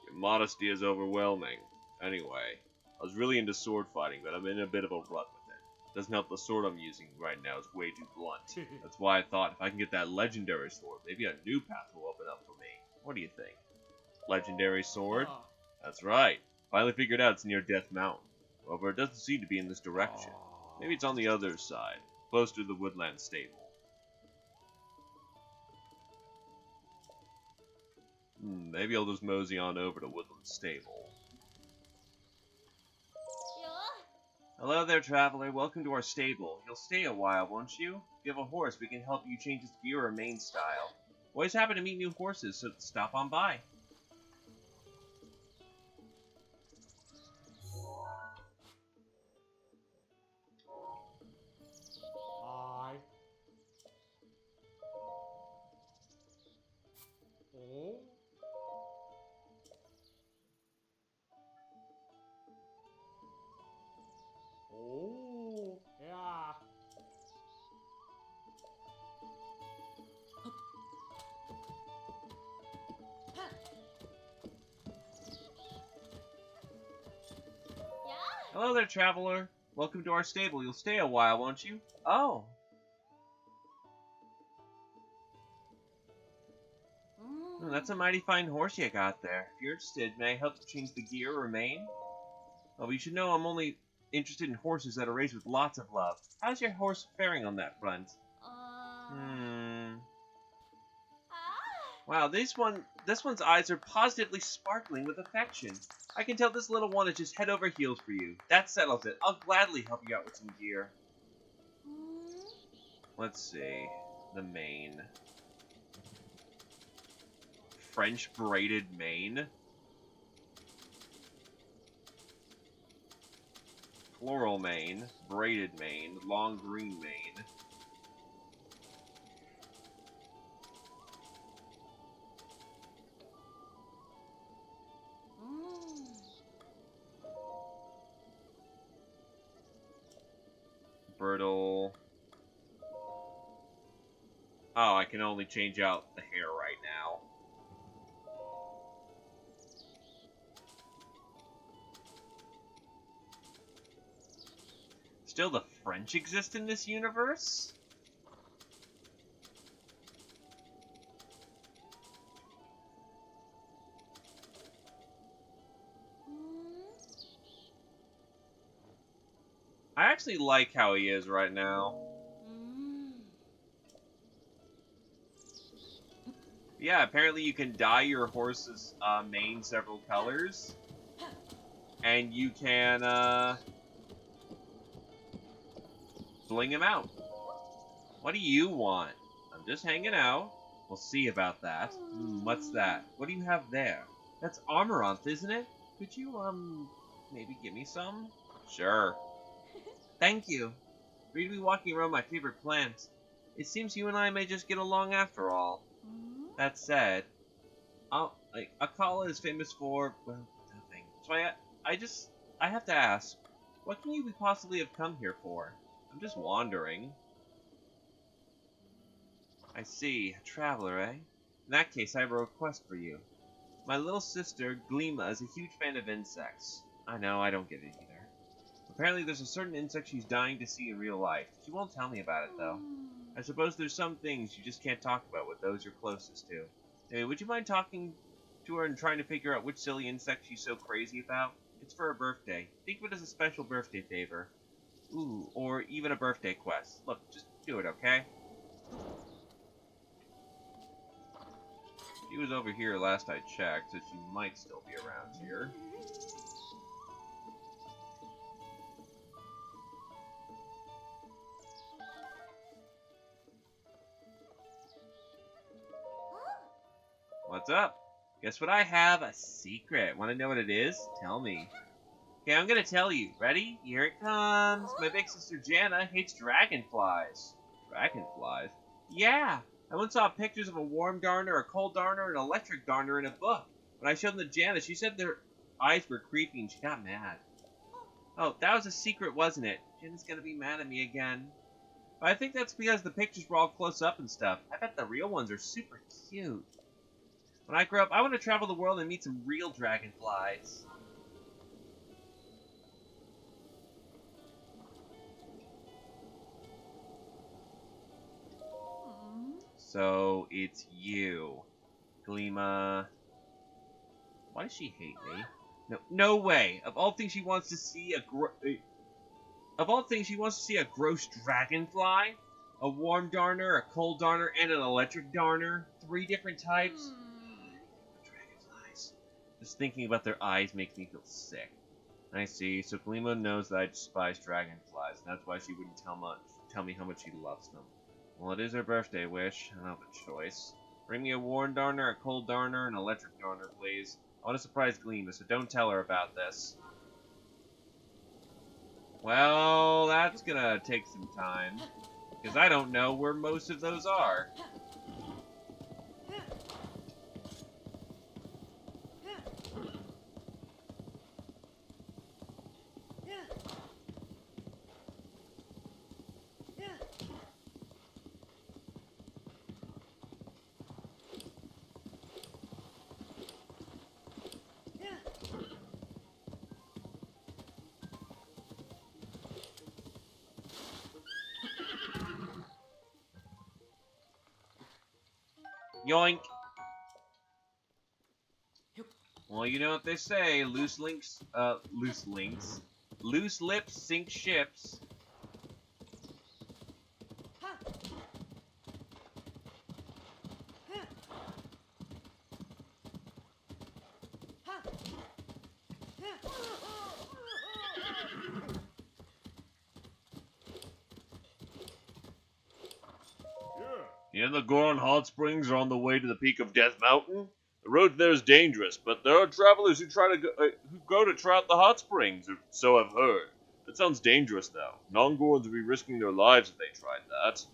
Your modesty is overwhelming. Anyway, I was really into sword fighting, but I'm in a bit of a rut with it. Doesn't help the sword I'm using right now is way too blunt. That's why I thought if I can get that legendary sword, maybe a new path will open up for me. What do you think? Legendary sword? That's right. Finally figured out it's near Death Mountain. However, it doesn't seem to be in this direction. Maybe it's on the other side, close to the Woodland Stable. Maybe I'll just mosey on over to Woodland Stable. Hello there, traveler. Welcome to our stable. You'll stay a while, won't you? If you have a horse, we can help you change its gear or mane style. Always happy to meet new horses, so stop on by. I. Oh. Oh. Yeah. Hello there, traveler. Welcome to our stable. You'll stay a while, won't you? Oh. That's a mighty fine horse you got there. If you're interested, may I help to change the gear or mane? Well, you should know I'm only interested in horses that are raised with lots of love. How's your horse faring on that front? Wow, this one's eyes are positively sparkling with affection. I can tell this little one is just head over heels for you. That settles it. I'll gladly help you out with some gear. Let's see. The mane. French braided mane. Floral mane. Braided mane. Long green mane. Brittle. Oh, I can only change out the hair right now. Still, the French exist in this universe? I actually like how he is right now. Yeah, apparently you can dye your horse's mane several colors. And you can, bling him out. What do you want? I'm just hanging out. We'll see about that. What's that? What do you have there? That's Amaranth, isn't it? Could you, maybe give me some? Sure. Thank you. Free to be walking around my favorite plant. It seems you and I may just get along after all. That said, Akala is famous for, well, nothing. So I have to ask, what can you possibly have come here for? I'm just wandering. I see, a traveler, eh? In that case, I have a request for you. My little sister, Gleema, is a huge fan of insects. I know, I don't get it either. Apparently there's a certain insect she's dying to see in real life. She won't tell me about it, though. I suppose there's some things you just can't talk about with those you're closest to. Anyway, would you mind talking to her and trying to figure out which silly insect she's so crazy about? It's for her birthday. Think of it as a special birthday favor. Ooh, or even a birthday quest. Look, just do it, okay? She was over here last I checked, so she might still be around here. What's up? Guess what I have? A secret. Want to know what it is? Tell me. Okay, I'm gonna tell you. Ready? Here it comes. My big sister Jana hates dragonflies. Dragonflies? Yeah! I once saw pictures of a warm darner, a cold darner, and an electric darner in a book. When I showed them to Jana, she said their eyes were creepy and she got mad. Oh, that was a secret, wasn't it? Jana's gonna be mad at me again. But I think that's because the pictures were all close up and stuff. I bet the real ones are super cute. When I grow up, I want to travel the world and meet some real dragonflies. So, it's you. Gleema. Why does she hate me? No way! Of all things she wants to see a gross dragonfly? A warm darner, a cold darner, and an electric darner? 3 different types? Just thinking about their eyes makes me feel sick. I see. So Gleamo knows that I despise dragonflies, and that's why she wouldn't tell me how much she loves them. Well, it is her birthday wish. I don't have a choice. Bring me a Warren Darner, a Cold Darner, and an Electric Darner, please. I want to surprise Gleamo, so don't tell her about this. Well, that's gonna take some time, because I don't know where most of those are. Yoink! Well, you know what they say, loose lips sink ships. Yeah. The Goron Hot Springs are on the way to the peak of Death Mountain. The road there is dangerous, but there are travelers who go to try out the hot springs, or so I've heard. It sounds dangerous, though. Non-Gorons would be risking their lives if they tried that.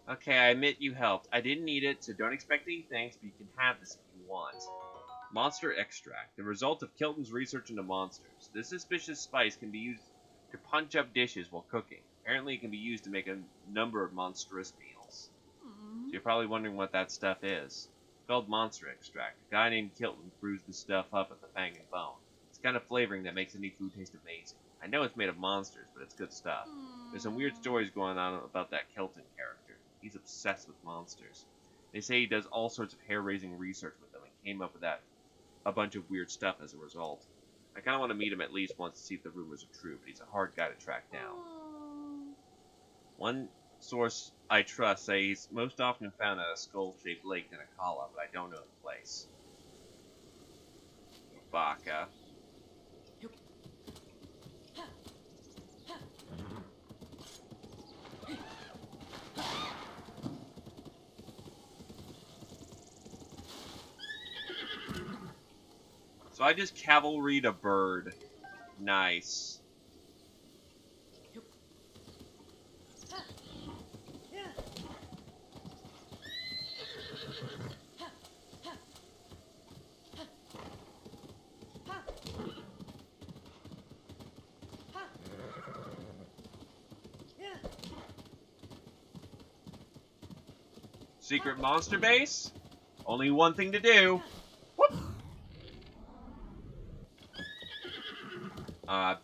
Okay, I admit you helped. I didn't need it, so don't expect any thanks, but you can have this if you want. Monster Extract, the result of Kilton's research into monsters. This suspicious spice can be used to punch up dishes while cooking. Apparently it can be used to make a number of monstrous meals. So you're probably wondering what that stuff is. It's called Monster Extract. A guy named Kilton brews the stuff up at the Fang and Bone. It's kind of flavoring that makes any food taste amazing. I know it's made of monsters, but it's good stuff. There's some weird stories going on about that Kilton character. He's obsessed with monsters. They say he does all sorts of hair-raising research with them and came up with a bunch of weird stuff as a result. I kind of want to meet him at least once to see if the rumors are true, but he's a hard guy to track down. One source I trust says he's most often found at a skull-shaped lake in Akala, but I don't know the place. Baka. So I just cavalried a bird. Nice. Secret monster base? Only one thing to do. Whoop!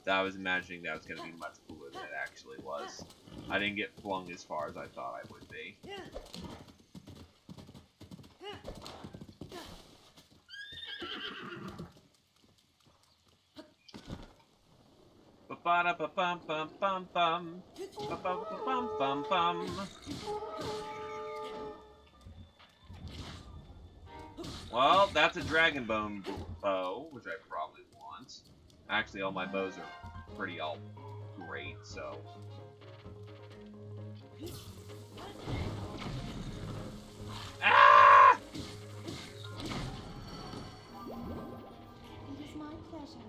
I was imagining that was going to be much cooler than it actually was. I didn't get flung as far as I thought I would be. Ba-ba-da-ba-bum-bum-bum-bum. Ba-ba-ba-bum-bum-bum. Well, that's a dragon bone bow, which I probably want. Actually, all my bows are pretty all great, so. Ah! It is my pleasure.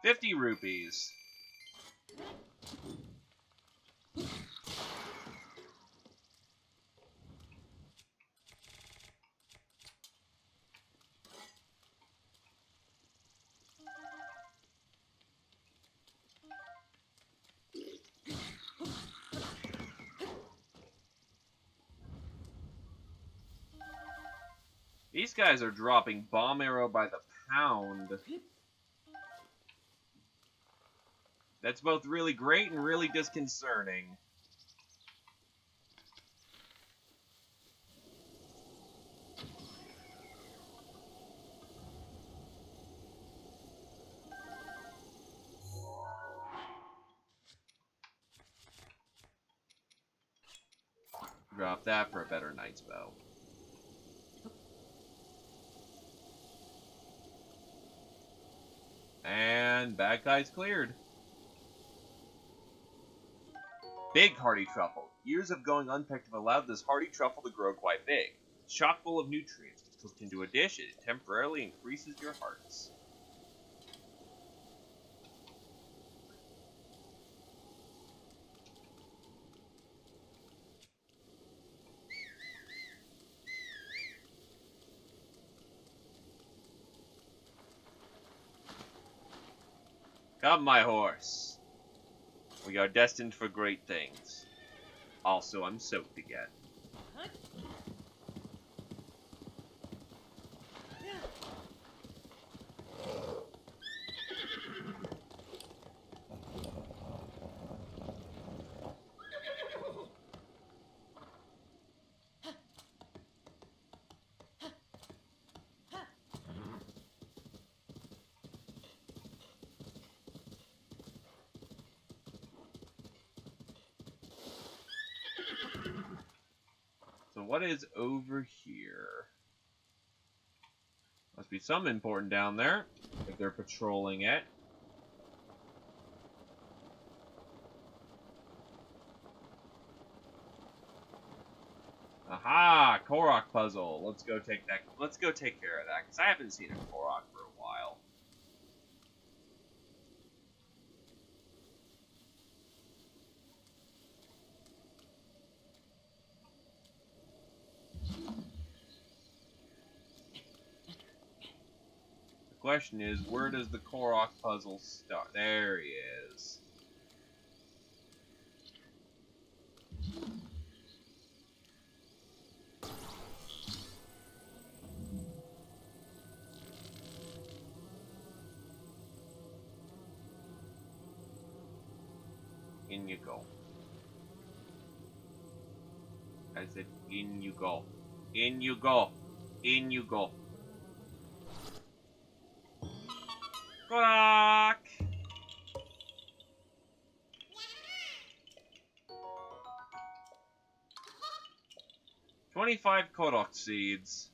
$50 rupees. These guys are dropping bomb arrow by the pound. That's both really great and really disconcerting. Drop that for a better knight's bow. And bad guys cleared. Big hardy truffle. Years of going unpicked have allowed this hardy truffle to grow quite big. Chock full of nutrients. Cooked into a dish, it temporarily increases your hearts. Come, my horse. We are destined for great things. Also, I'm soaked again. So what is over here? Must be something important down there, if they're patrolling it. Aha! Korok puzzle. Let's go take that. Let's go take care of that, because I haven't seen a Korok for a while. The question is, where does the Korok puzzle start? There he is. In you go. I said, in you go. In you go. In you go. Korok! $25 Korok seeds.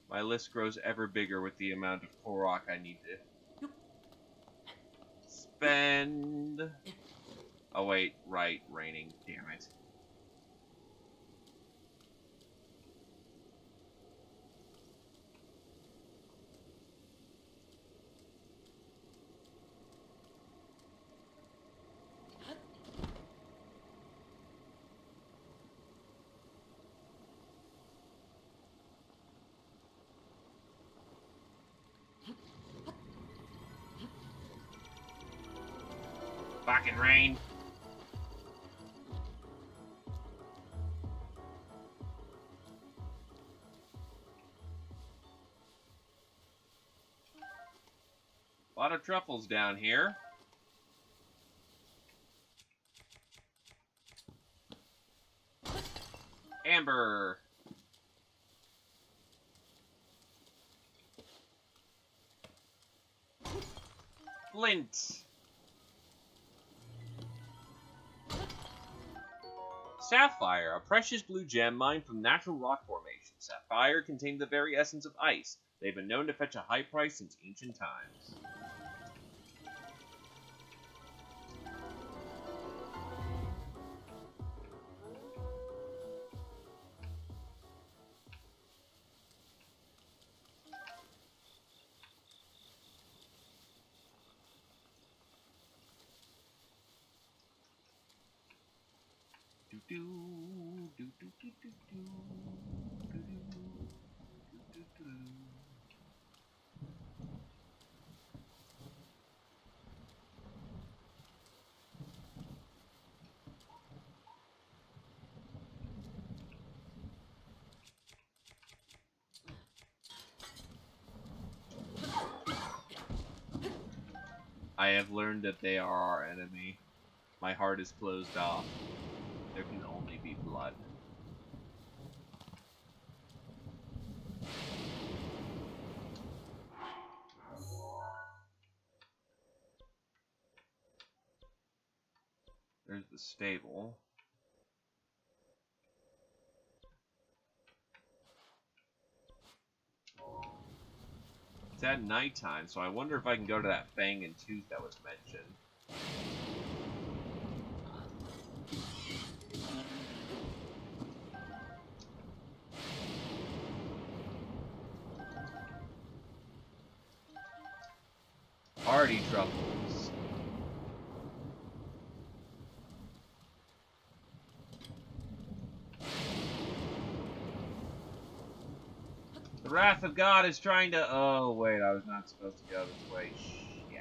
My list grows ever bigger with the amount of Korok I need to spend. Oh wait, right, raining. Damn it. Fucking rain. A lot of truffles down here. Amber. Flint. Sapphire, a precious blue gem mined from natural rock formations. Sapphire contained the very essence of ice. They've been known to fetch a high price since ancient times. I have learned that they are our enemy. My heart is closed off. There can only be blood. There's the stable. It's at nighttime, so I wonder if I can go to that Fang and Tooth that was mentioned. Party troubles. The wrath of God is trying to. Oh wait, I was not supposed to go this way. Shit.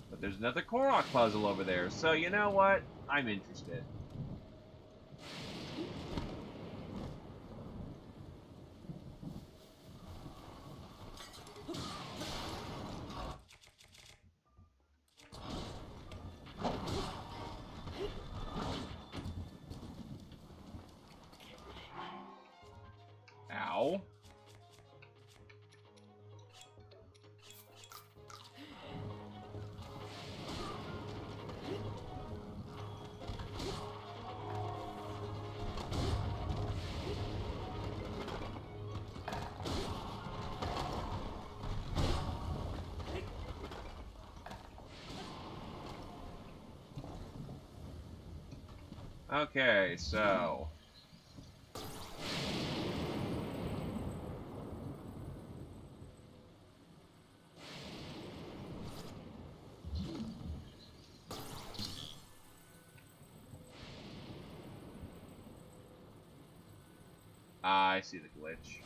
But there's another Korok puzzle over there, so you know what? I'm interested. Ow. Okay, so... I see the glitch.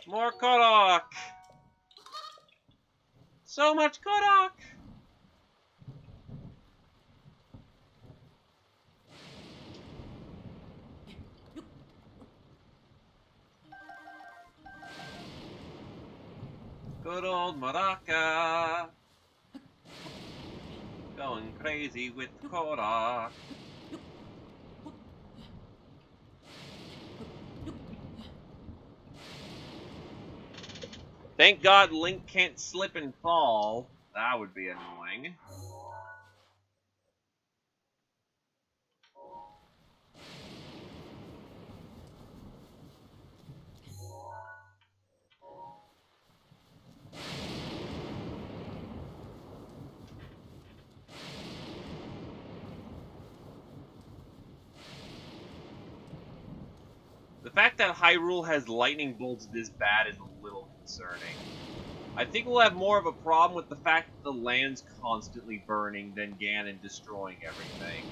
More Korok! So much Korok! Good old Maraca! Going crazy with Korok. Thank God Link can't slip and fall. That would be annoying. The fact that Hyrule has lightning bolts this bad is a little concerning. I think we'll have more of a problem with the fact that the land's constantly burning than Ganon destroying everything.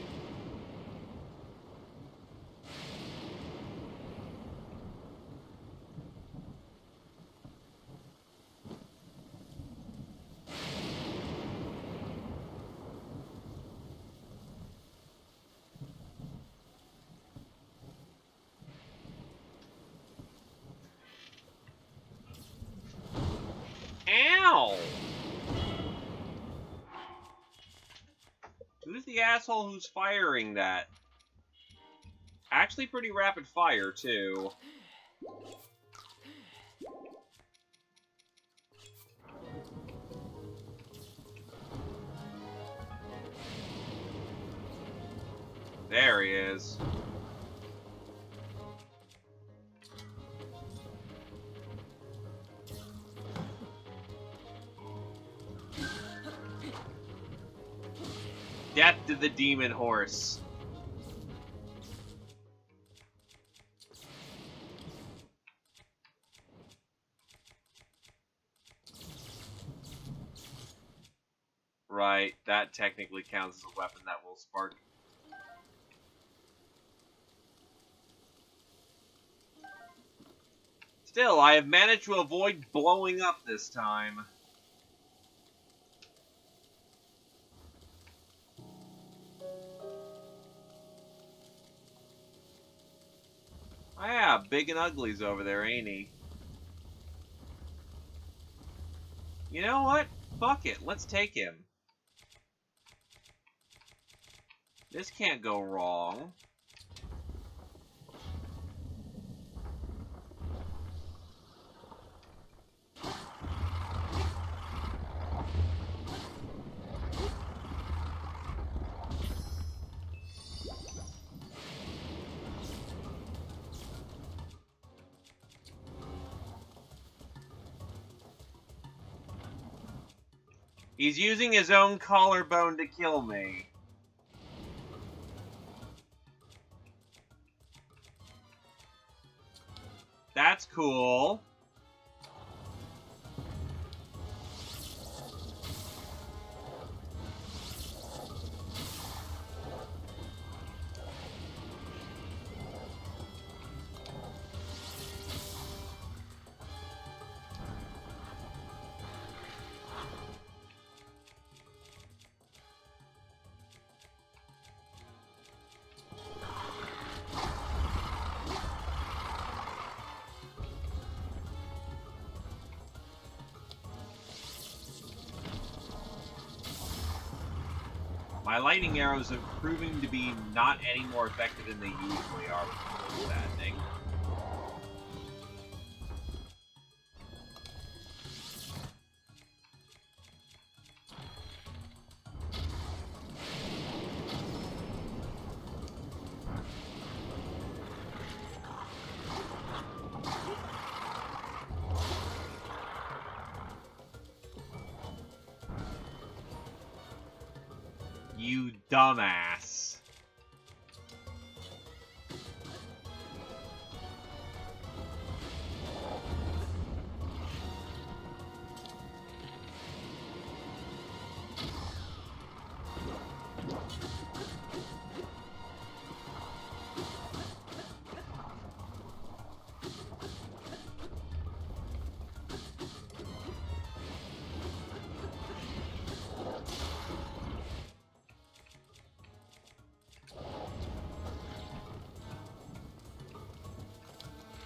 Ow! Who's the asshole who's firing that? Actually pretty rapid fire, too. There he is. Death to the demon horse. Right, that technically counts as a weapon that will spark. Still, I have managed to avoid blowing up this time. Ah, yeah, big and ugly's over there, ain't he? You know what? Fuck it. Let's take him. This can't go wrong. He's using his own collarbone to kill me. That's cool. My lightning arrows are proving to be not any more effective than they usually are, which is a bad thing. You dumbass.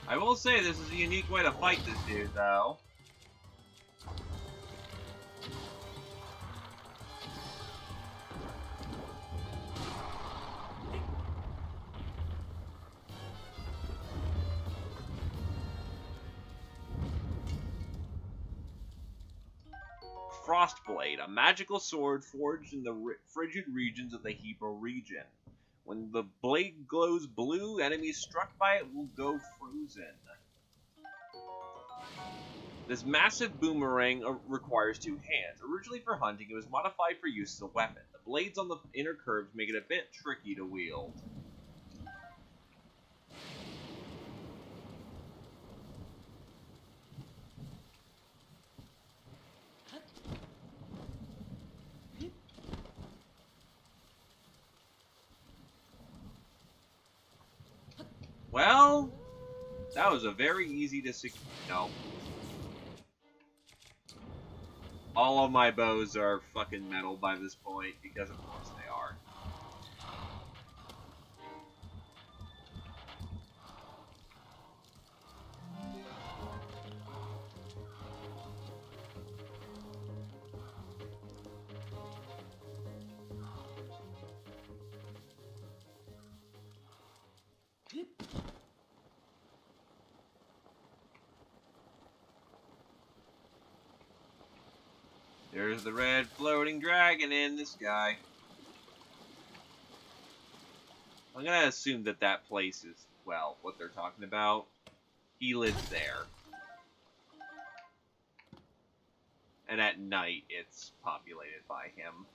I will say this is a unique way to fight this dude, though. Frostblade, a magical sword forged in the frigid regions of the Hebrew region. When the blade glows blue, enemies struck by it will go frozen. This massive boomerang requires two hands. Originally for hunting, it was modified for use as a weapon. The blades on the inner curves make it a bit tricky to wield. Well, that was a very easy to secure. No. All of my bows are fucking metal by this point, because of course they are. There's the red floating dragon in the sky. I'm gonna assume that that place is, well, what they're talking about. He lives there. And at night, it's populated by him.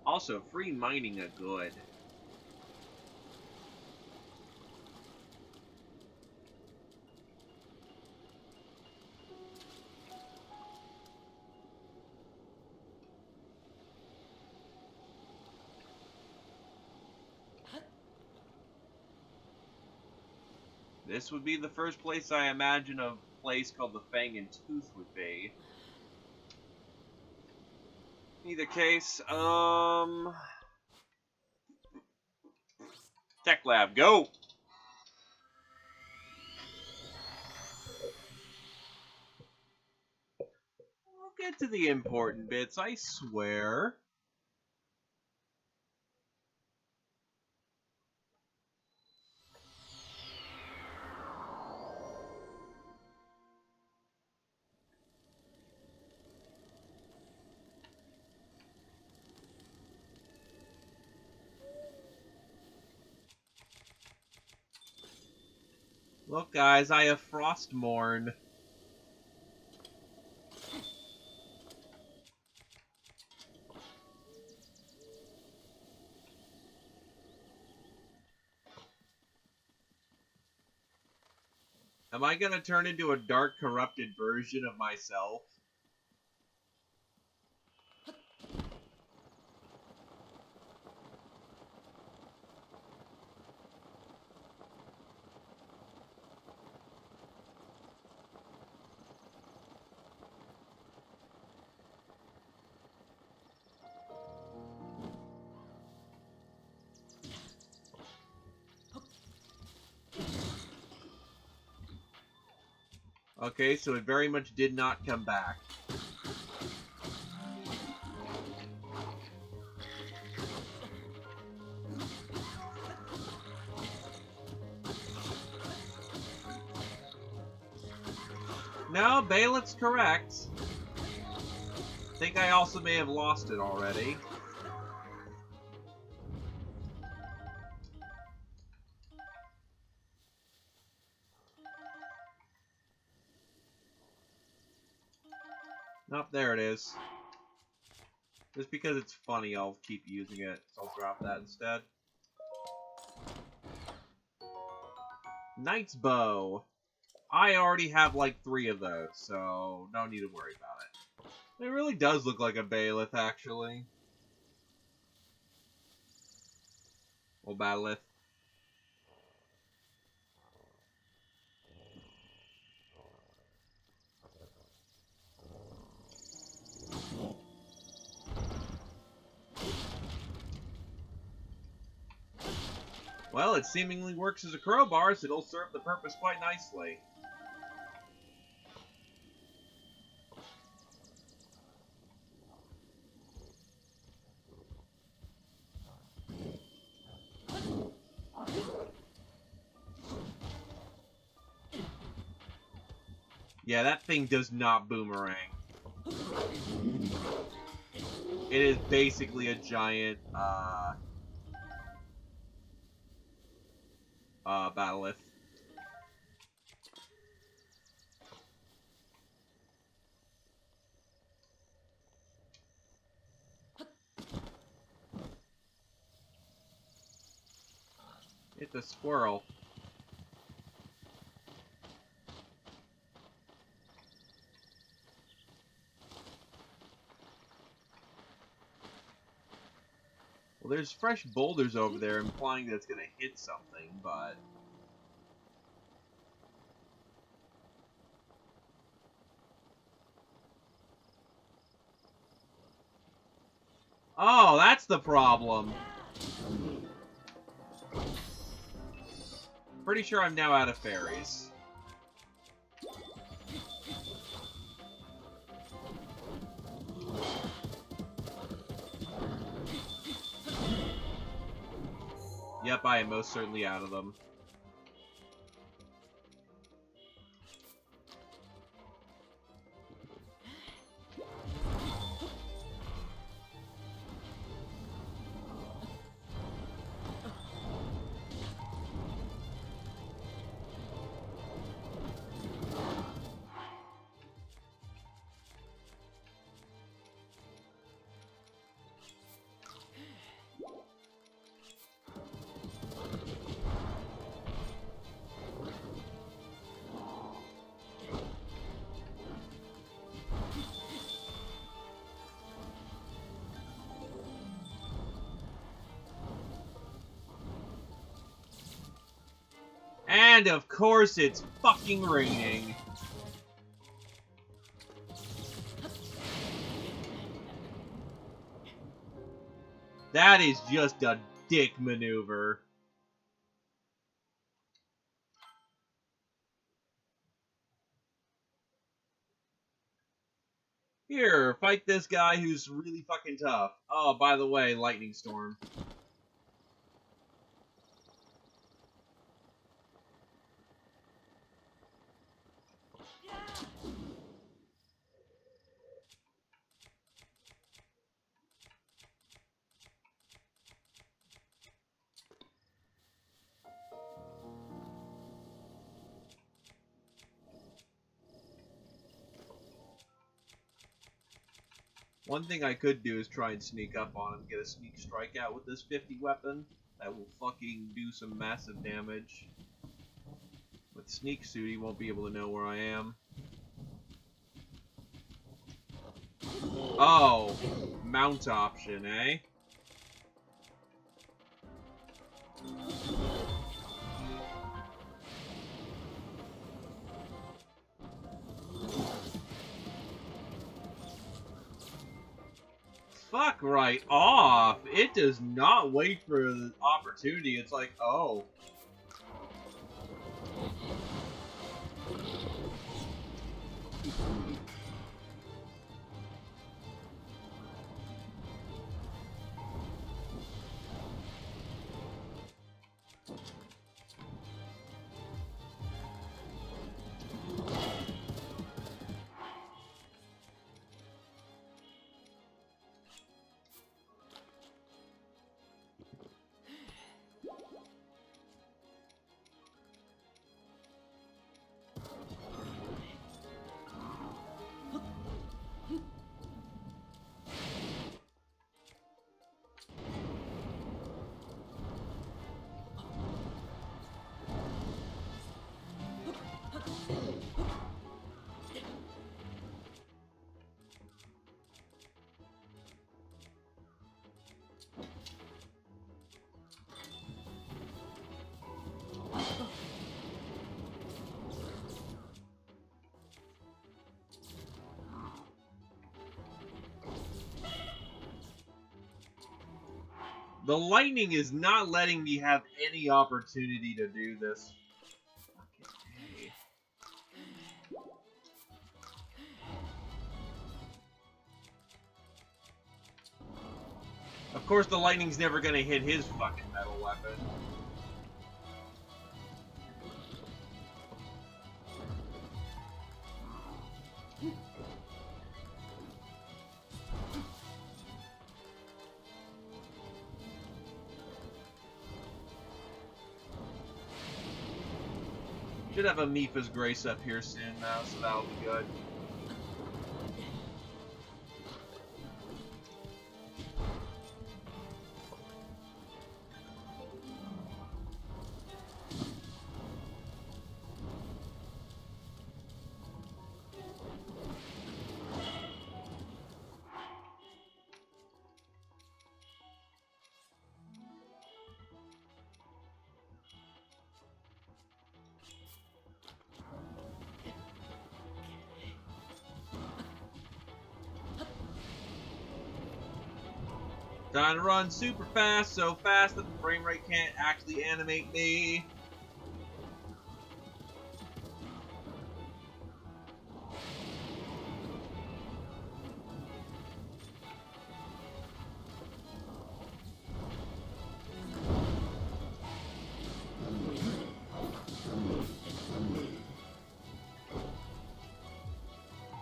Also, free mining a good. This would be the first place I imagine a place called the Fang and Tooth would be. In either case, Tech Lab, go! We'll get to the important bits, I swear. Look, guys, I have Frostmourne. Am I gonna turn into a dark, corrupted version of myself? Okay, so it very much did not come back. No, Bailiff's correct. I think I also may have lost it already. Nope, there it is. Just because it's funny, I'll keep using it, so I'll drop that instead. Knight's Bow. I already have like 3 of those, so no need to worry about it. It really does look like a Bailiff, actually. Or Bailiff. Well, it seemingly works as a crowbar, so it'll serve the purpose quite nicely. Yeah, that thing does not boomerang. It is basically a giant, Battleith. It's a squirrel. Well, there's fresh boulders over there implying that it's gonna hit something, but... Oh, that's the problem! Pretty sure I'm now out of fairies. Yep, I am most certainly out of them. And of course it's fucking raining. That is just a dick maneuver. Here, fight this guy who's really fucking tough. Oh, by the way, lightning storm. One thing I could do is try and sneak up on him, get a sneak strike out with this 50 weapon. That will fucking do some massive damage. With sneak suit, he won't be able to know where I am. Oh, mount option, eh? Fuck right off! It does not wait for the opportunity. It's like, oh. The lightning is not letting me have any opportunity to do this. Fucking A. Of course, the lightning's never gonna hit his fucking metal weapon. Should have a Mipha's Grace up here soon now, so that'll be good. Trying to run super fast, so fast that the frame rate can't actually animate me.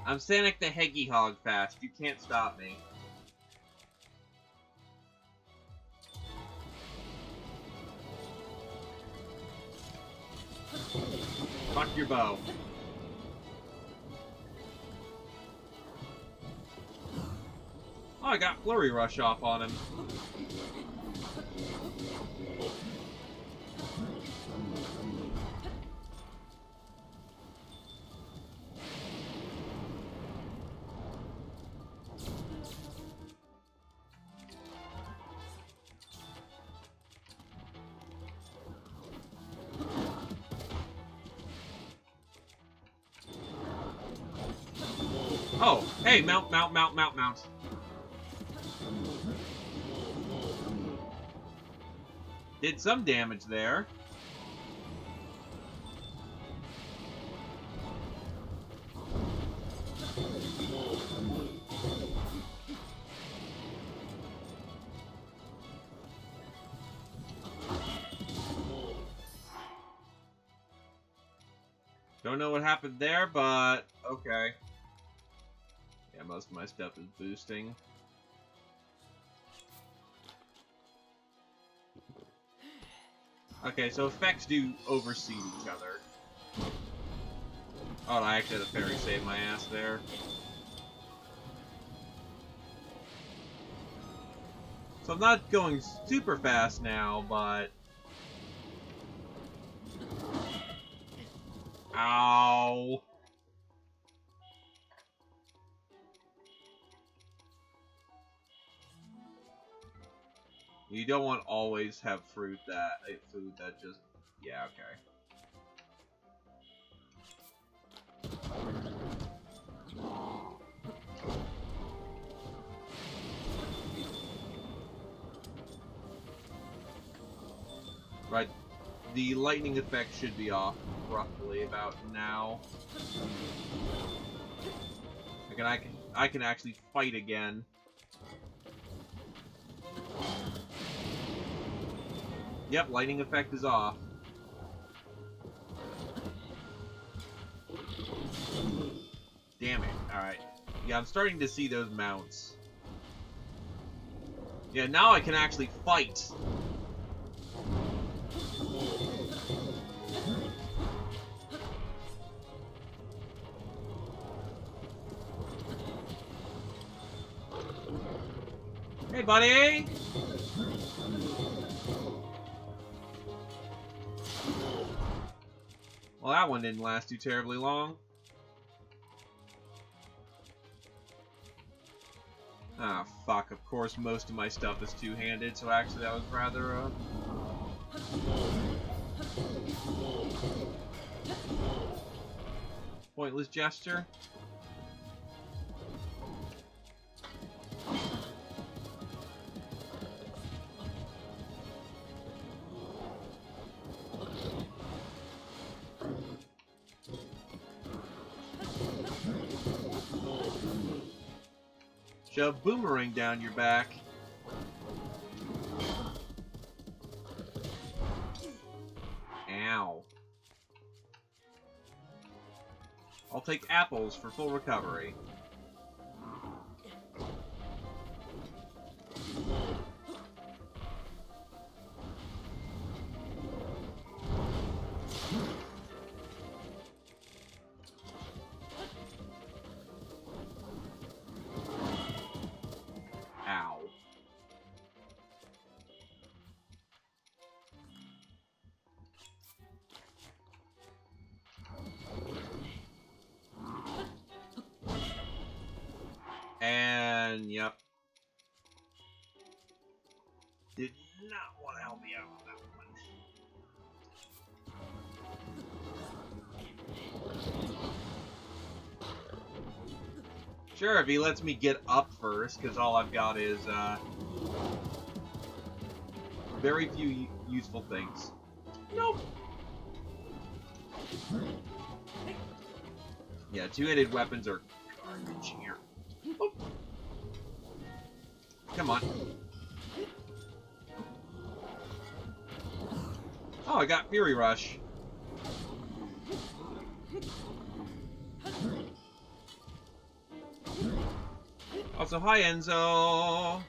I'm Sonic the Hedgehog fast. You can't stop me. Fuck your bow. Oh, I got Flurry Rush off on him. Oh, hey, mount, mount, mount, mount, mount. Did some damage there. Don't know what happened there, but okay. Yeah, most of my stuff is boosting. Okay, so effects do oversee each other. Oh, I actually had a fairy save my ass there. So I'm not going super fast now, but... Ow! You don't want to always have food that just... Yeah, okay. Right, the lightning effect should be off roughly about now. I can actually fight again. Yep, lightning effect is off. Damn it. Alright. Yeah, I'm starting to see those mounts. Yeah, now I can actually fight. Hey, buddy! Well, that one didn't last too terribly long. Ah, fuck. Of course, most of my stuff is two-handed, so actually that was rather, pointless gesture. Shove boomerang down your back. Ow. I'll take apples for full recovery. Ow. And, yep. Did not want to help me out on that one. Sure, if he lets me get up first, because all I've got is, very few useful things. Nope. Yeah, two-handed weapons are garbage here. Oh. Come on. Oh, I got Fury Rush. Also, hi, Enzo.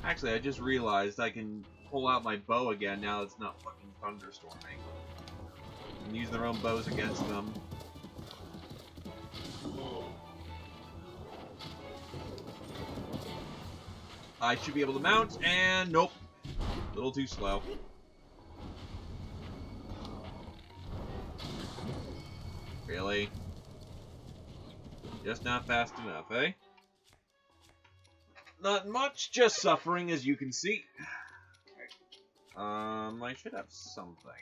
Actually, I just realized I can pull out my bow again now it's not fucking thunderstorming. And use their own bows against them. I should be able to mount, and nope. A little too slow. Really? Just not fast enough, eh? Not much, just suffering, as you can see. I should have something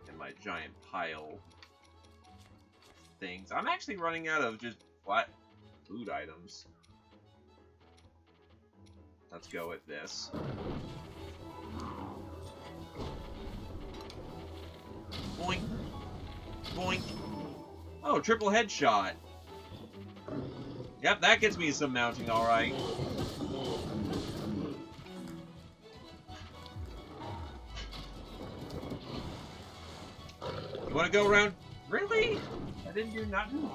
in my giant pile of things. I'm actually running out of just flat food items. Let's go with this. Boink. Boink. Oh, triple headshot. Yep, that gets me some mounting, alright. You wanna go around? Really? I didn't do nothing.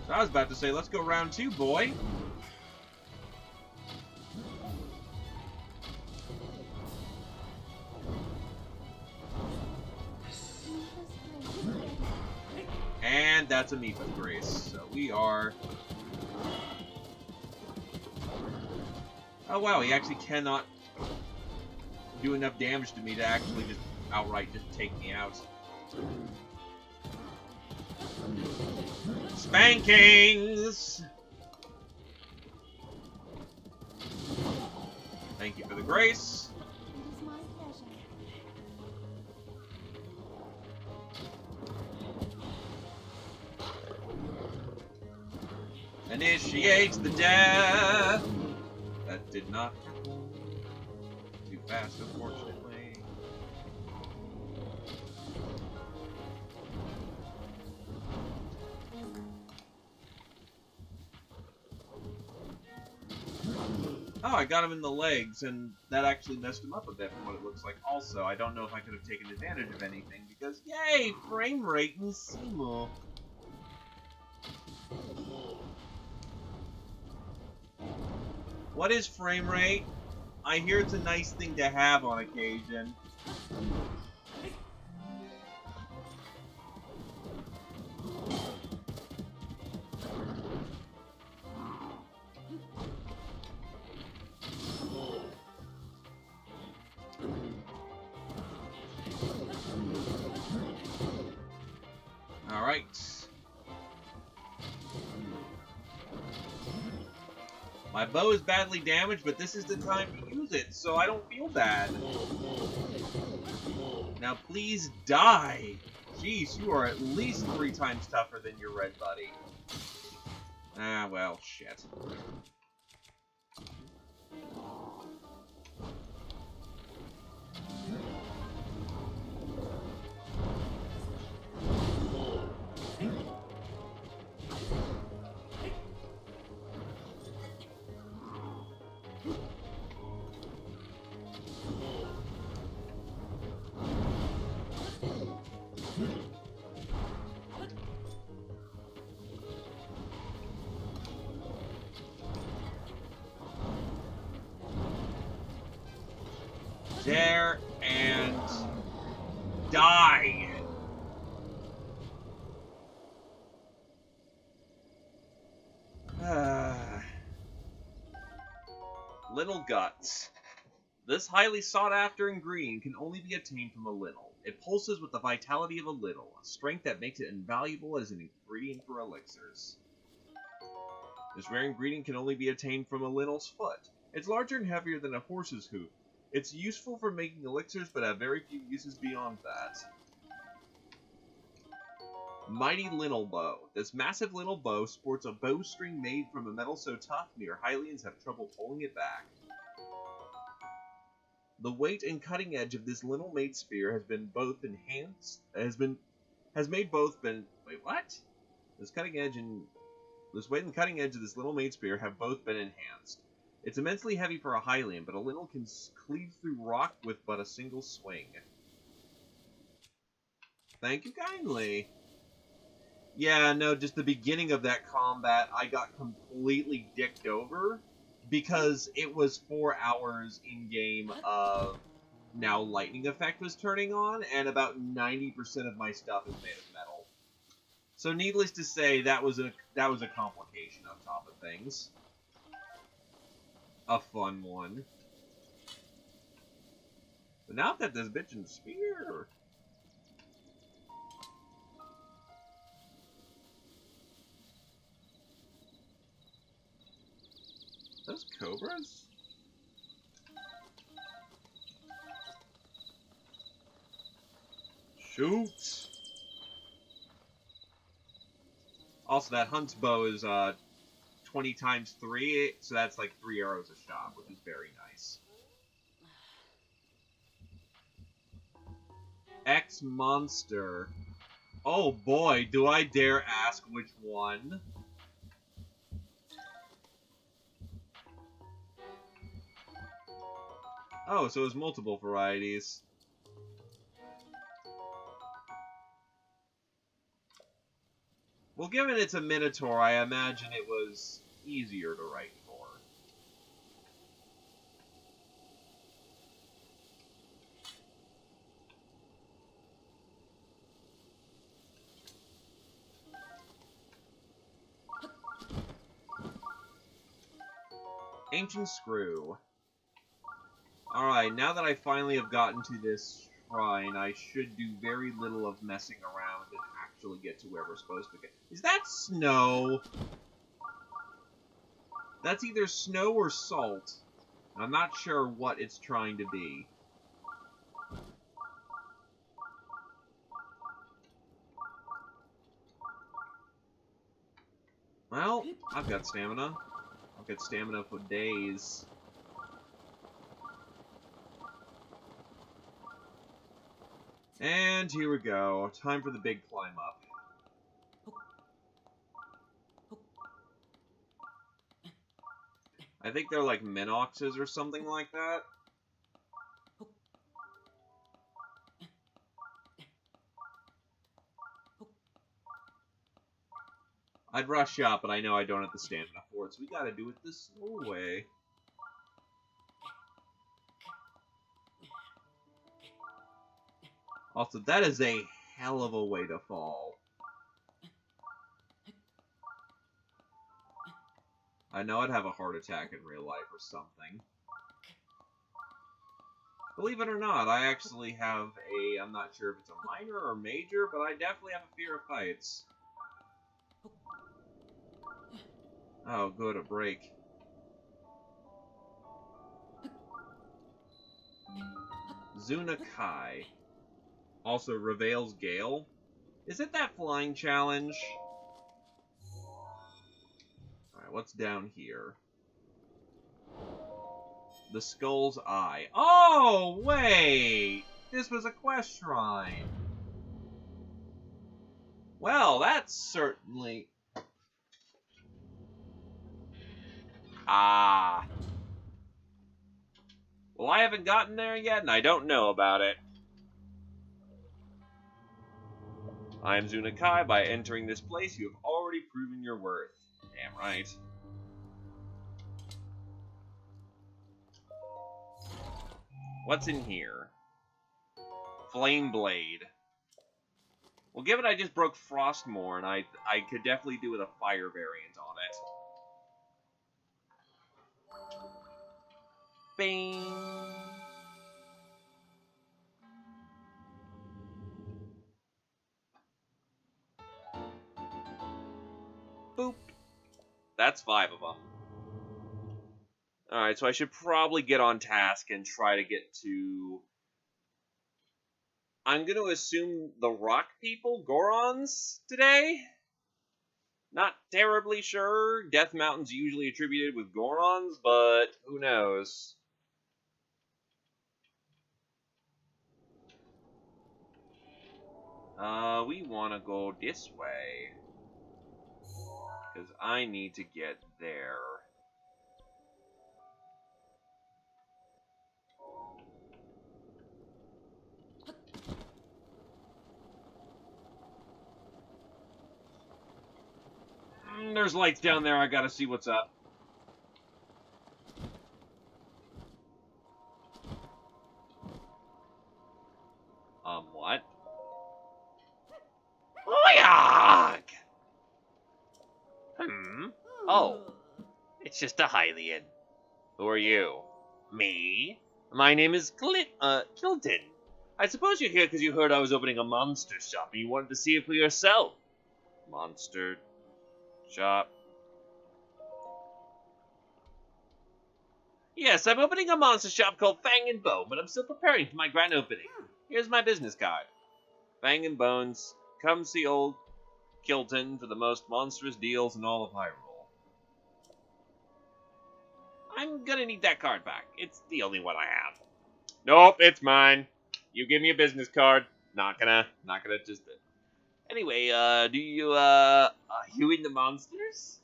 So I was about to say, let's go round 2, boy. And that's a Mipha's Grace. So we are... Oh wow, he actually cannot do enough damage to me to actually just outright just take me out. Spankings! Thank you for the grace. It is my pleasure. Initiate the death! That did not happen. Too fast, unfortunately. Oh, I got him in the legs, and that actually messed him up a bit from what it looks like. Also, I don't know if I could have taken advantage of anything, because, yay, frame rate in Seymour. What is frame rate? I hear it's a nice thing to have on occasion. Alright. My bow is badly damaged, but this is the time to use it, so I don't feel bad. Now please die! Jeez, you are at least 3 times tougher than your red buddy. Ah, well, shit. There and die. Little Guts. This highly sought after ingredient can only be attained from a little. It pulses with the vitality of a little, a strength that makes it invaluable as an ingredient for elixirs. This rare ingredient can only be attained from a little's foot. It's larger and heavier than a horse's hoof. It's useful for making elixirs, but have very few uses beyond that. Mighty Lintel Bow. This massive lintel bow sports a bowstring made from a metal so tough, mere Hylians have trouble pulling it back. The weight and cutting edge of this lintel-made spear has been both enhanced. Wait, what? This weight and cutting edge of this lintel-made spear have both been enhanced. It's immensely heavy for a Hylian, but a lintel can cleave through rock with but a single swing. Thank you kindly. Yeah, no, just the beginning of that combat, I got completely dicked over because it was 4 hours in-game of now lightning effect was turning on, and about 90% of my stuff is made of metal. So needless to say, that was a complication on top of things. A fun one. But now I've got this bitch in spear. Those cobras? Shoot! Also, that hunt's bow is 20 times 3, so that's like 3 arrows a shot, which is very nice. X monster. Oh boy, do I dare ask which one? Oh, so it's multiple varieties. Well, given it's a Minotaur, I imagine it was easier to write for. Ancient Screw. Alright, now that I finally have gotten to this shrine, I should do very little of messing around and actually get to where we're supposed to get. Is that snow? That's either snow or salt. I'm not sure what it's trying to be. Well, I've got stamina. I've got stamina for days. And here we go. Time for the big climb up. I think they're like Minoxes or something like that. I'd rush up, but I know I don't have the stamina for it, so we gotta do it the slow way. Also, that is a hell of a way to fall. I know I'd have a heart attack in real life or something. Believe it or not, I actually have a, I'm not sure if it's a minor or major, but I definitely have a fear of heights. Oh, good, a break. Zunakai. Also, Reveil's Gale. Is it that flying challenge? Alright, what's down here? The Skull's Eye. Oh, wait! This was a quest shrine. Well, that's certainly... Ah. Well, I haven't gotten there yet, and I don't know about it. I am Zunakai. By entering this place, you have already proven your worth. Damn right. What's in here? Flame Blade. Well, given I just broke Frostmourne, I could definitely do with a fire variant on it. Bing! Boop. That's 5 of them. Alright, so I should probably get on task and try to get to... I'm going to assume the rock people, Gorons, today? Not terribly sure. Death Mountain's usually attributed with Gorons, but who knows? We want to go this way. Because I need to get there. There's lights down there, I gotta see what's up. What? Oyog! Oh. It's just a Hylian. Who are you? Me? My name is Kilton. I suppose you're here because you heard I was opening a monster shop and you wanted to see it for yourself. Monster shop. Yes, I'm opening a monster shop called Fang and Bone, but I'm still preparing for my grand opening. Here's my business card. Fang and Bones, come see old Kilton for the most monstrous deals in all of Hyrule. I'm gonna need that card back. It's the only one I have. Nope, it's mine. You give me a business card. Not gonna just... Anyway, do you, are you into monsters?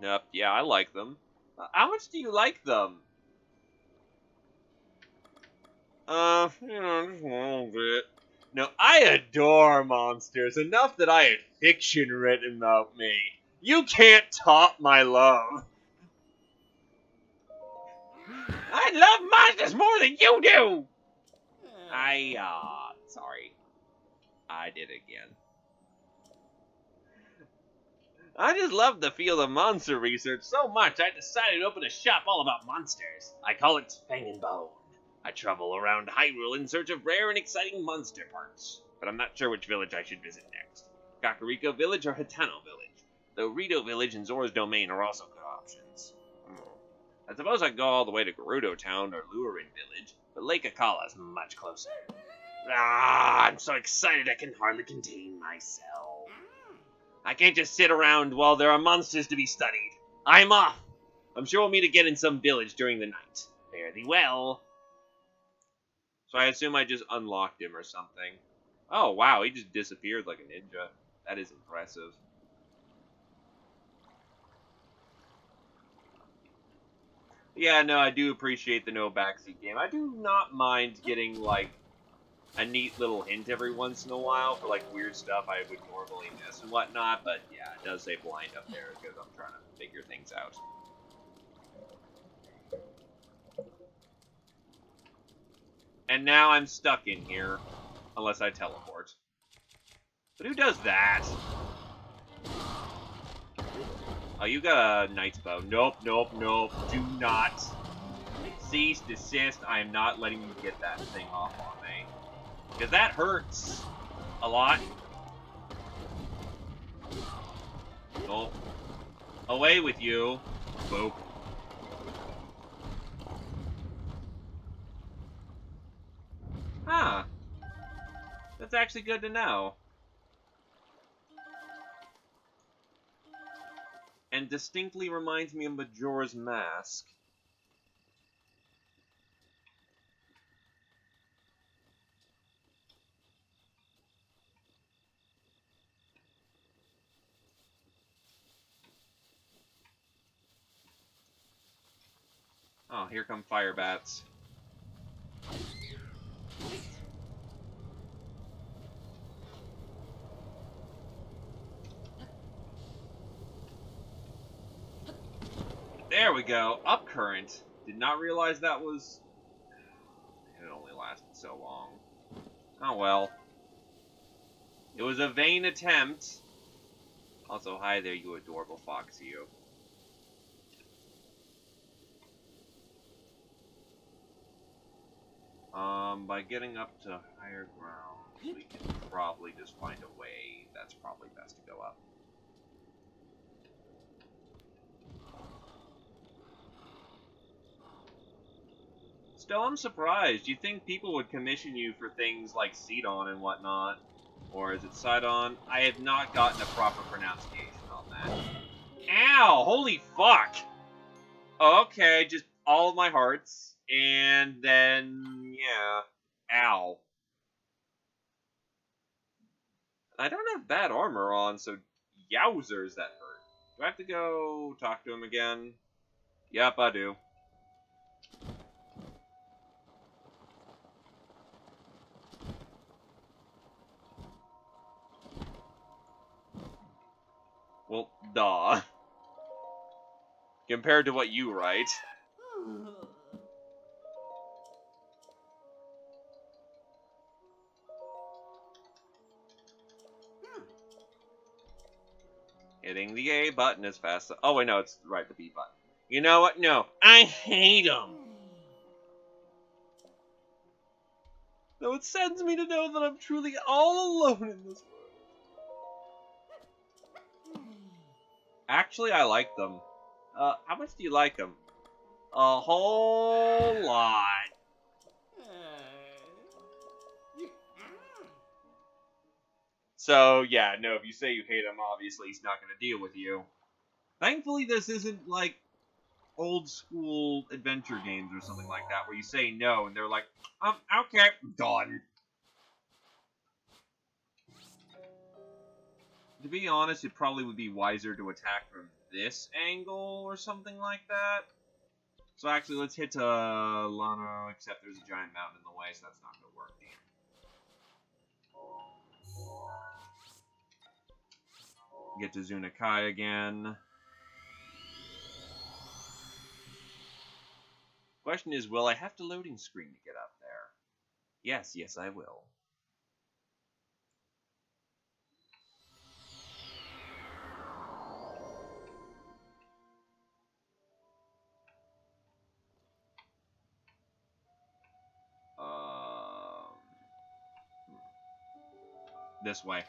Nope, yeah, I like them. How much do you like them? Just a little bit. No, I adore monsters, enough that I had fiction written about me. You can't top my love. I love monsters more than you do! Sorry. I did it again. I just love the field of monster research so much, I decided to open a shop all about monsters. I call it Fang and Bone. I travel around Hyrule in search of rare and exciting monster parts, but I'm not sure which village I should visit next. Kakariko Village or Hitano Village, though Rito Village and Zora's Domain are also good options. I suppose I'd go all the way to Gerudo Town or Lurin Village, but Lake Akala is much closer. I'm so excited I can hardly contain myself. I can't just sit around while there are monsters to be studied. I'm off! I'm sure we'll meet again in some village during the night. Fare thee well. So I assume I just unlocked him or something. Oh, wow, he just disappeared like a ninja. That is impressive. Yeah, no, I do appreciate the no backseat game. I do not mind getting, like, a neat little hint every once in a while for, like, weird stuff I would normally miss and whatnot, but yeah, it does say blind up there because I'm trying to figure things out. And now I'm stuck in here, unless I teleport. But who does that? Oh, you got a knight's bow. Nope, nope, nope. Do not. Cease, desist. I am not letting you get that thing off on me. Because that hurts. A lot. Nope. Away with you. Boop. Huh. That's actually good to know. And distinctly reminds me of Majora's Mask. Oh, here come fire bats. There we go. Up current. Did not realize that was... It only lasted so long. Oh well. It was a vain attempt. Also, hi there, you adorable fox, you. By getting up to higher ground, we can probably just find a way. That's probably best to go up. Still, I'm surprised. You think people would commission you for things like Sidon and whatnot? Or is it Sidon? I have not gotten a proper pronunciation on that. Ow! Holy fuck! Okay, just all of my hearts. And then, yeah. Ow. I don't have bad armor on, so yowzers, that hurt. Do I have to go talk to him again? Yep, I do. Well, duh. Compared to what you write. Hitting the A button as fast as... Oh, wait, no, it's right, the B button. You know what? No. I hate them! Though it saddens me to know that I'm truly all alone in this world. Actually, I like them. How much do you like them? A whole lot. So, yeah, no, if you say you hate him, obviously he's not going to deal with you. Thankfully, this isn't like old school adventure games or something like that, where you say no and they're like, okay, done. To be honest, it probably would be wiser to attack from this angle or something like that. So actually, let's hit Lano, except there's a giant mountain in the way, so that's not going to work. Damn. Get to Zunakai again. Question is, will I have to loading screen to get up there? Yes, yes, I will. This way.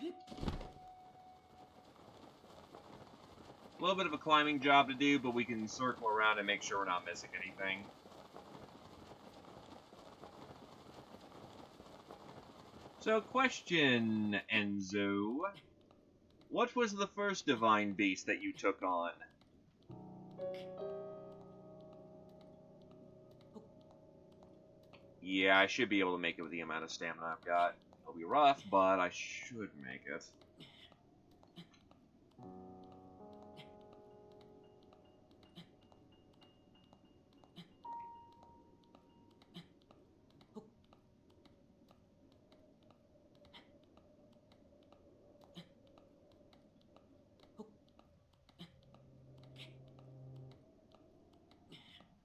A little bit of a climbing job to do, but we can circle around and make sure we're not missing anything. So, question, Enzo. What was the first divine beast that you took on? Yeah, I should be able to make it with the amount of stamina I've got. It'll be rough, but I should make it.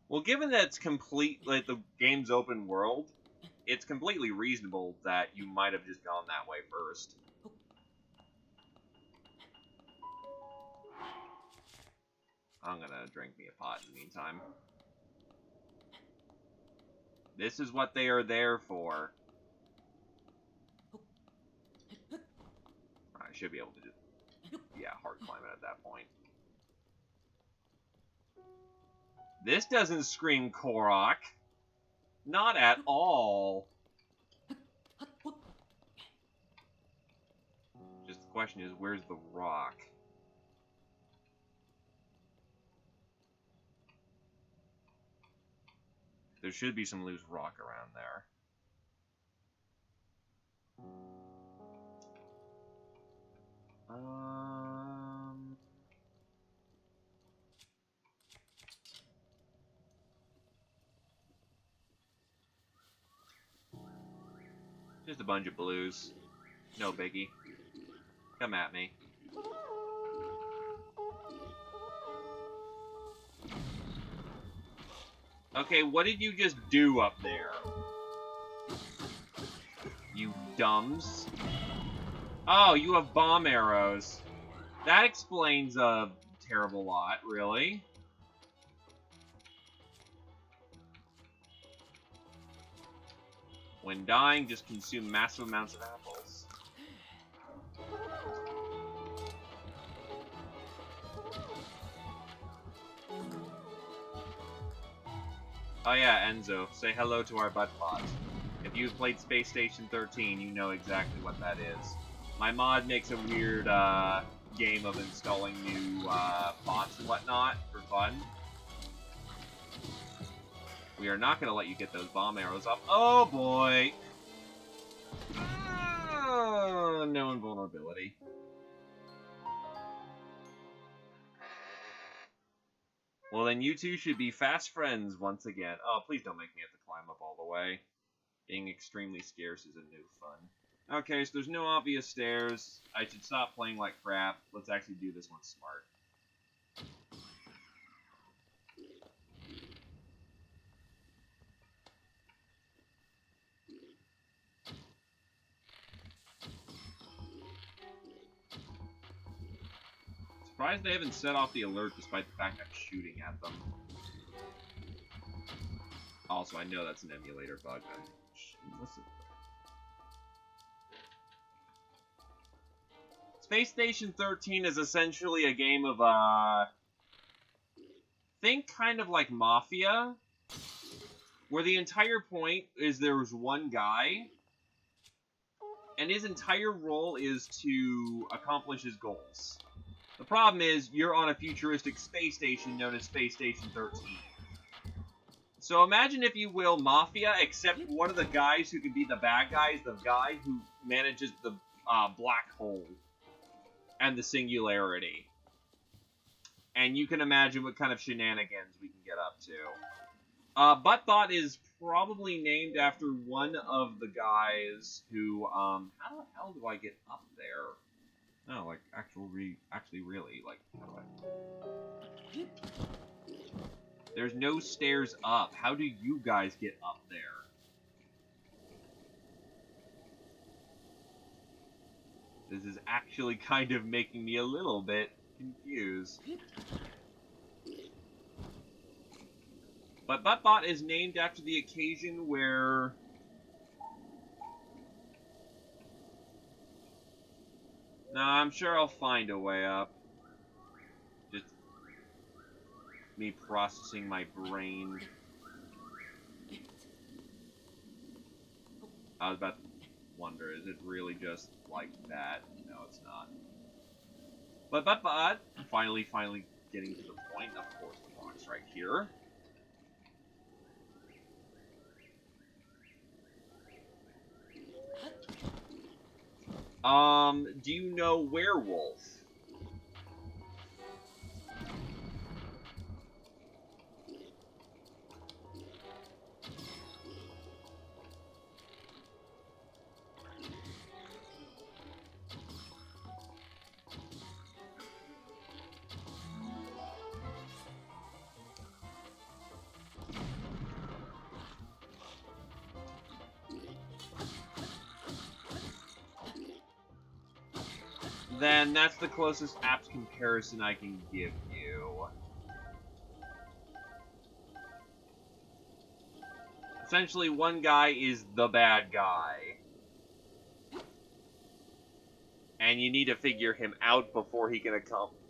Well, given that it's complete, like, the game's open world, it's completely reasonable that you might have just gone that way first. I'm gonna drink me a pot in the meantime. This is what they are there for. I should be able to just, yeah, hard climb it at that point. This doesn't scream Korok. Not at all. Just the question is, where's the rock? There should be some loose rock around there. Just a bunch of blues. No biggie. Come at me. Okay, what did you just do up there? You dumbs. Oh, you have bomb arrows. That explains a terrible lot, really. When dying, just consume massive amounts of apples. Oh yeah, Enzo, say hello to our butt bot. If you've played Space Station 13, you know exactly what that is. My mod makes a weird game of installing new bots and whatnot for fun. We are not going to let you get those bomb arrows off. Oh boy! No invulnerability. Well, then you two should be fast friends once again. Oh, please don't make me have to climb up all the way. Being extremely scarce is a new fun. Okay, so there's no obvious stairs. I should stop playing like crap. Let's actually do this one smart. Surprised they haven't set off the alert despite the fact I'm shooting at them. Also, I know that's an emulator bug. Listen. Space Station 13 is essentially a game of, think kind of like Mafia, where the entire point is there's one guy and his entire role is to accomplish his goals. The problem is, you're on a futuristic space station known as Space Station 13. So imagine, if you will, Mafia, except one of the guys who could be the bad guy is the guy who manages the black hole and the singularity. And you can imagine what kind of shenanigans we can get up to. Buttbot is probably named after one of the guys who, how the hell do I get up there? No, like, actually really, like, how do I... There's no stairs up. How do you guys get up there? This is actually kind of making me a little bit confused. But Buttbot is named after the occasion where... No, I'm sure I'll find a way up. Just me processing my brain. I was about to wonder, is it really just like that? No, it's not. But finally getting to the point. Of course, the box right here. Do you know Werewolf? Then that's the closest apt comparison I can give you. Essentially, one guy is the bad guy. And you need to figure him out before he can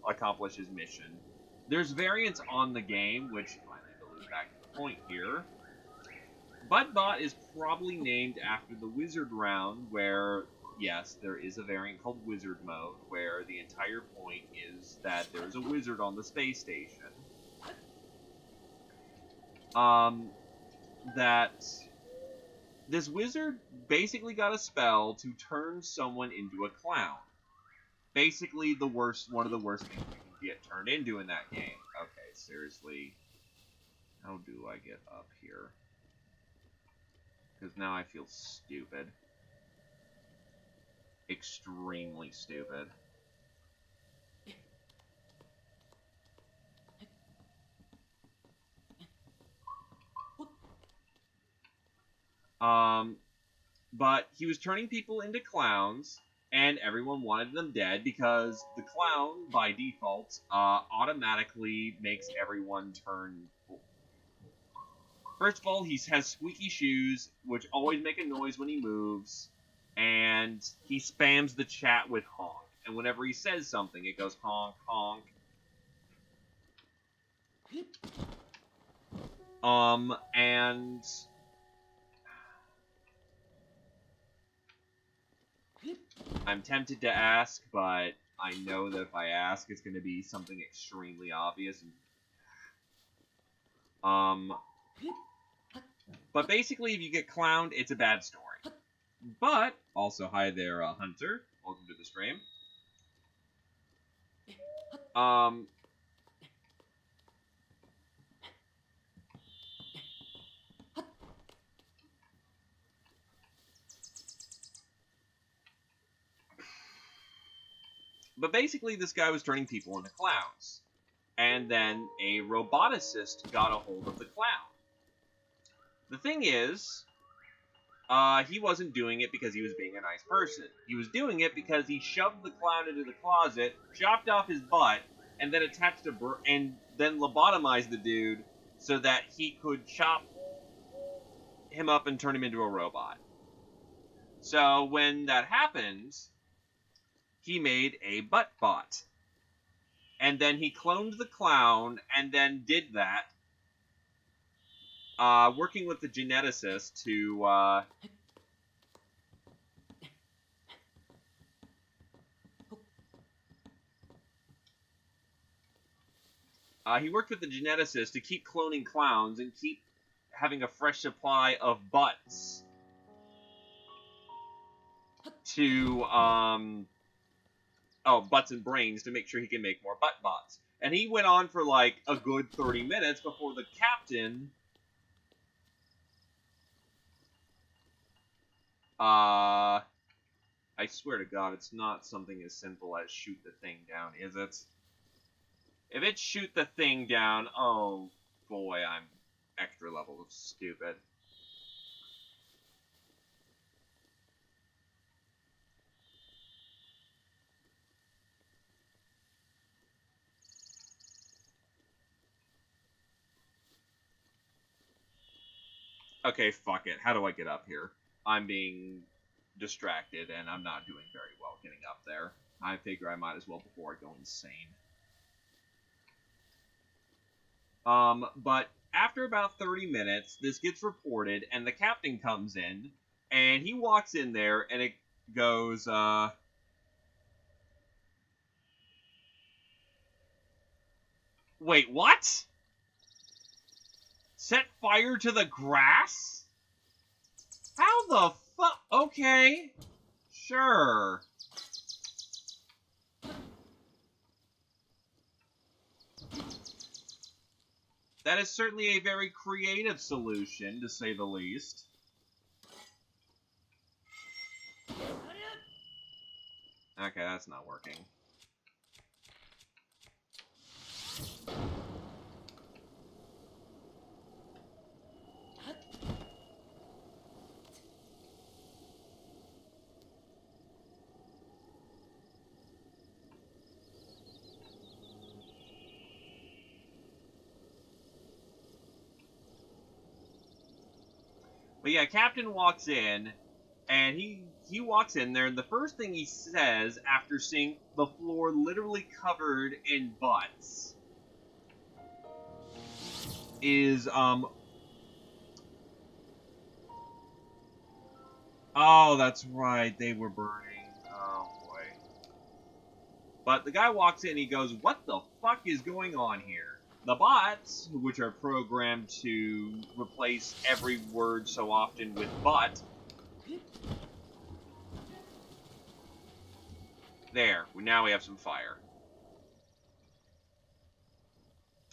accomplish his mission. There's variants on the game, which, finally to loop back to the point here. Buttbot is probably named after the Wizard round, where... Yes, there is a variant called Wizard Mode, where the entire point is that there's a wizard on the space station. That this wizard basically got a spell to turn someone into a clown. Basically, one of the worst things you can get turned into in that game. Okay, seriously. How do I get up here? Because now I feel stupid. Extremely stupid. But he was turning people into clowns, and everyone wanted them dead because the clown, by default, automatically makes everyone turn... First of all, he has squeaky shoes, which always make a noise when he moves. And he spams the chat with honk. And whenever he says something, it goes honk, honk. And... I'm tempted to ask, but I know that if I ask, it's going to be something extremely obvious. But basically, if you get clowned, it's a bad story. But, also, hi there, Hunter. Welcome to the stream. But basically, this guy was turning people into clowns. And then a roboticist got a hold of the clown. The thing is... he wasn't doing it because he was being a nice person. He was doing it because he shoved the clown into the closet, chopped off his butt, and then attached and then lobotomized the dude so that he could chop him up and turn him into a robot. So when that happened, he made a Buttbot. And then he cloned the clown and then did that. Working with the geneticist to He worked with the geneticist to keep cloning clowns and keep having a fresh supply of butts to, butts and brains to make sure he can make more butt bots. And he went on for like a good 30 minutes before the captain, I swear to God, it's not something as simple as shoot the thing down, is it? If it's shoot the thing down, oh boy, I'm extra level of stupid. Okay, fuck it. How do I get up here? I'm being distracted, and I'm not doing very well getting up there. I figure I might as well before I go insane. But after about 30 minutes, this gets reported, and the captain comes in, and he walks in there, and it goes, Wait, what? Set fire to the grass? How the fuck? Okay. Sure. That is certainly a very creative solution, to say the least. Okay, that's not working. But yeah, Captain walks in, and he walks in there, and the first thing he says after seeing the floor literally covered in butts is, oh, that's right, they were burning. Oh, boy. But the guy walks in, he goes, what the fuck is going on here? The bots, which are programmed to replace every word so often with but. There, now we have some fire.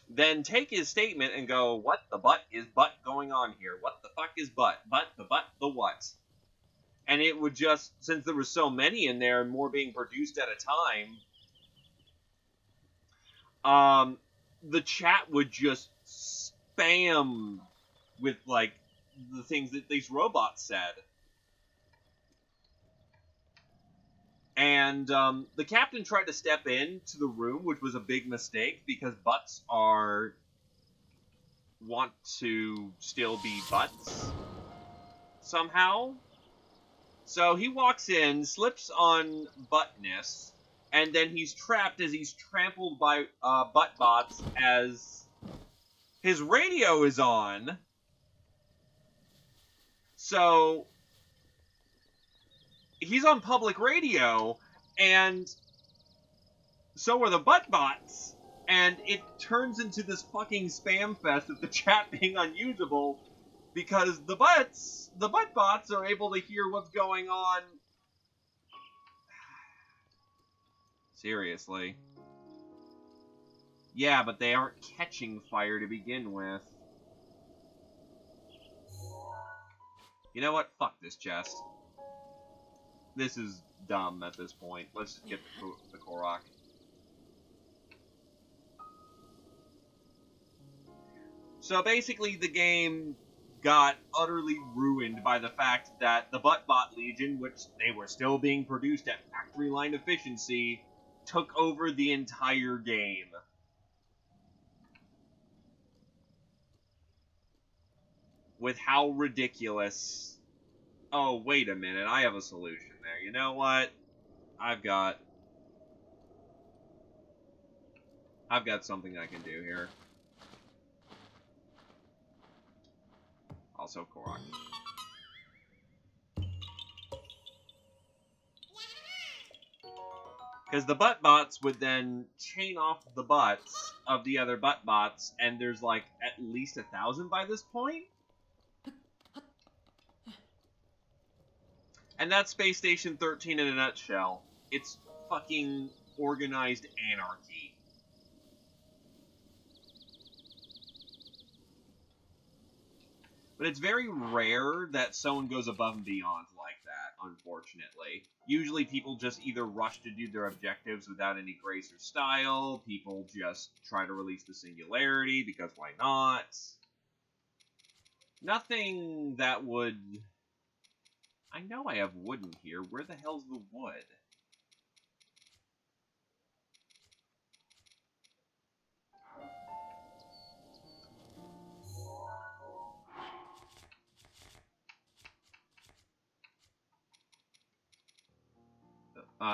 Then take his statement and go, what the butt is butt going on here? What the fuck is butt? Butt, the what? And it would just, since there were so many in there and more being produced at a time, the chat would just spam with, like, the things that these robots said. And the captain tried to step into the room, which was a big mistake, because butts want to still be butts somehow. So he walks in, slips on buttness, and then he's trapped as he's trampled by butt bots as his radio is on. So he's on public radio, and so are the butt bots, and it turns into this fucking spam fest of the chat being unusable because the butt bots are able to hear what's going on. Seriously. Yeah, but they aren't catching fire to begin with. You know what? Fuck this chest. This is dumb at this point. Let's just get the Korok. So basically the game got utterly ruined by the fact that the Buttbot Legion, which they were still being produced at factory line efficiency, took over the entire game. With how ridiculous... Oh, wait a minute, I have a solution there. You know what? I've got something I can do here. Also Korok. Because the butt bots would then chain off the butts of the other butt bots, and there's like at least 1,000 by this point. And that's Space Station 13 in a nutshell. It's fucking organized anarchy. But it's very rare that someone goes above and beyond like that, unfortunately. Usually people just either rush to do their objectives without any grace or style, people just try to release the singularity, because why not? Nothing that would... I know I have wood in here. Where the hell's the wood?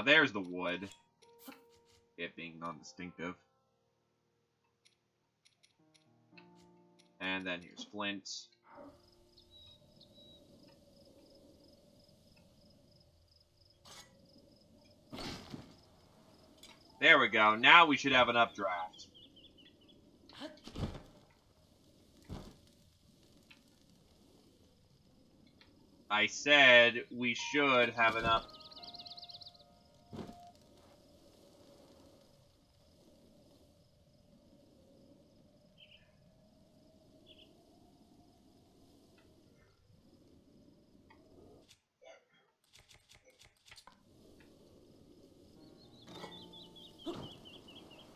There's the wood. It being non-distinctive. And then here's flint. There we go. Now we should have an updraft. I said we should have an up.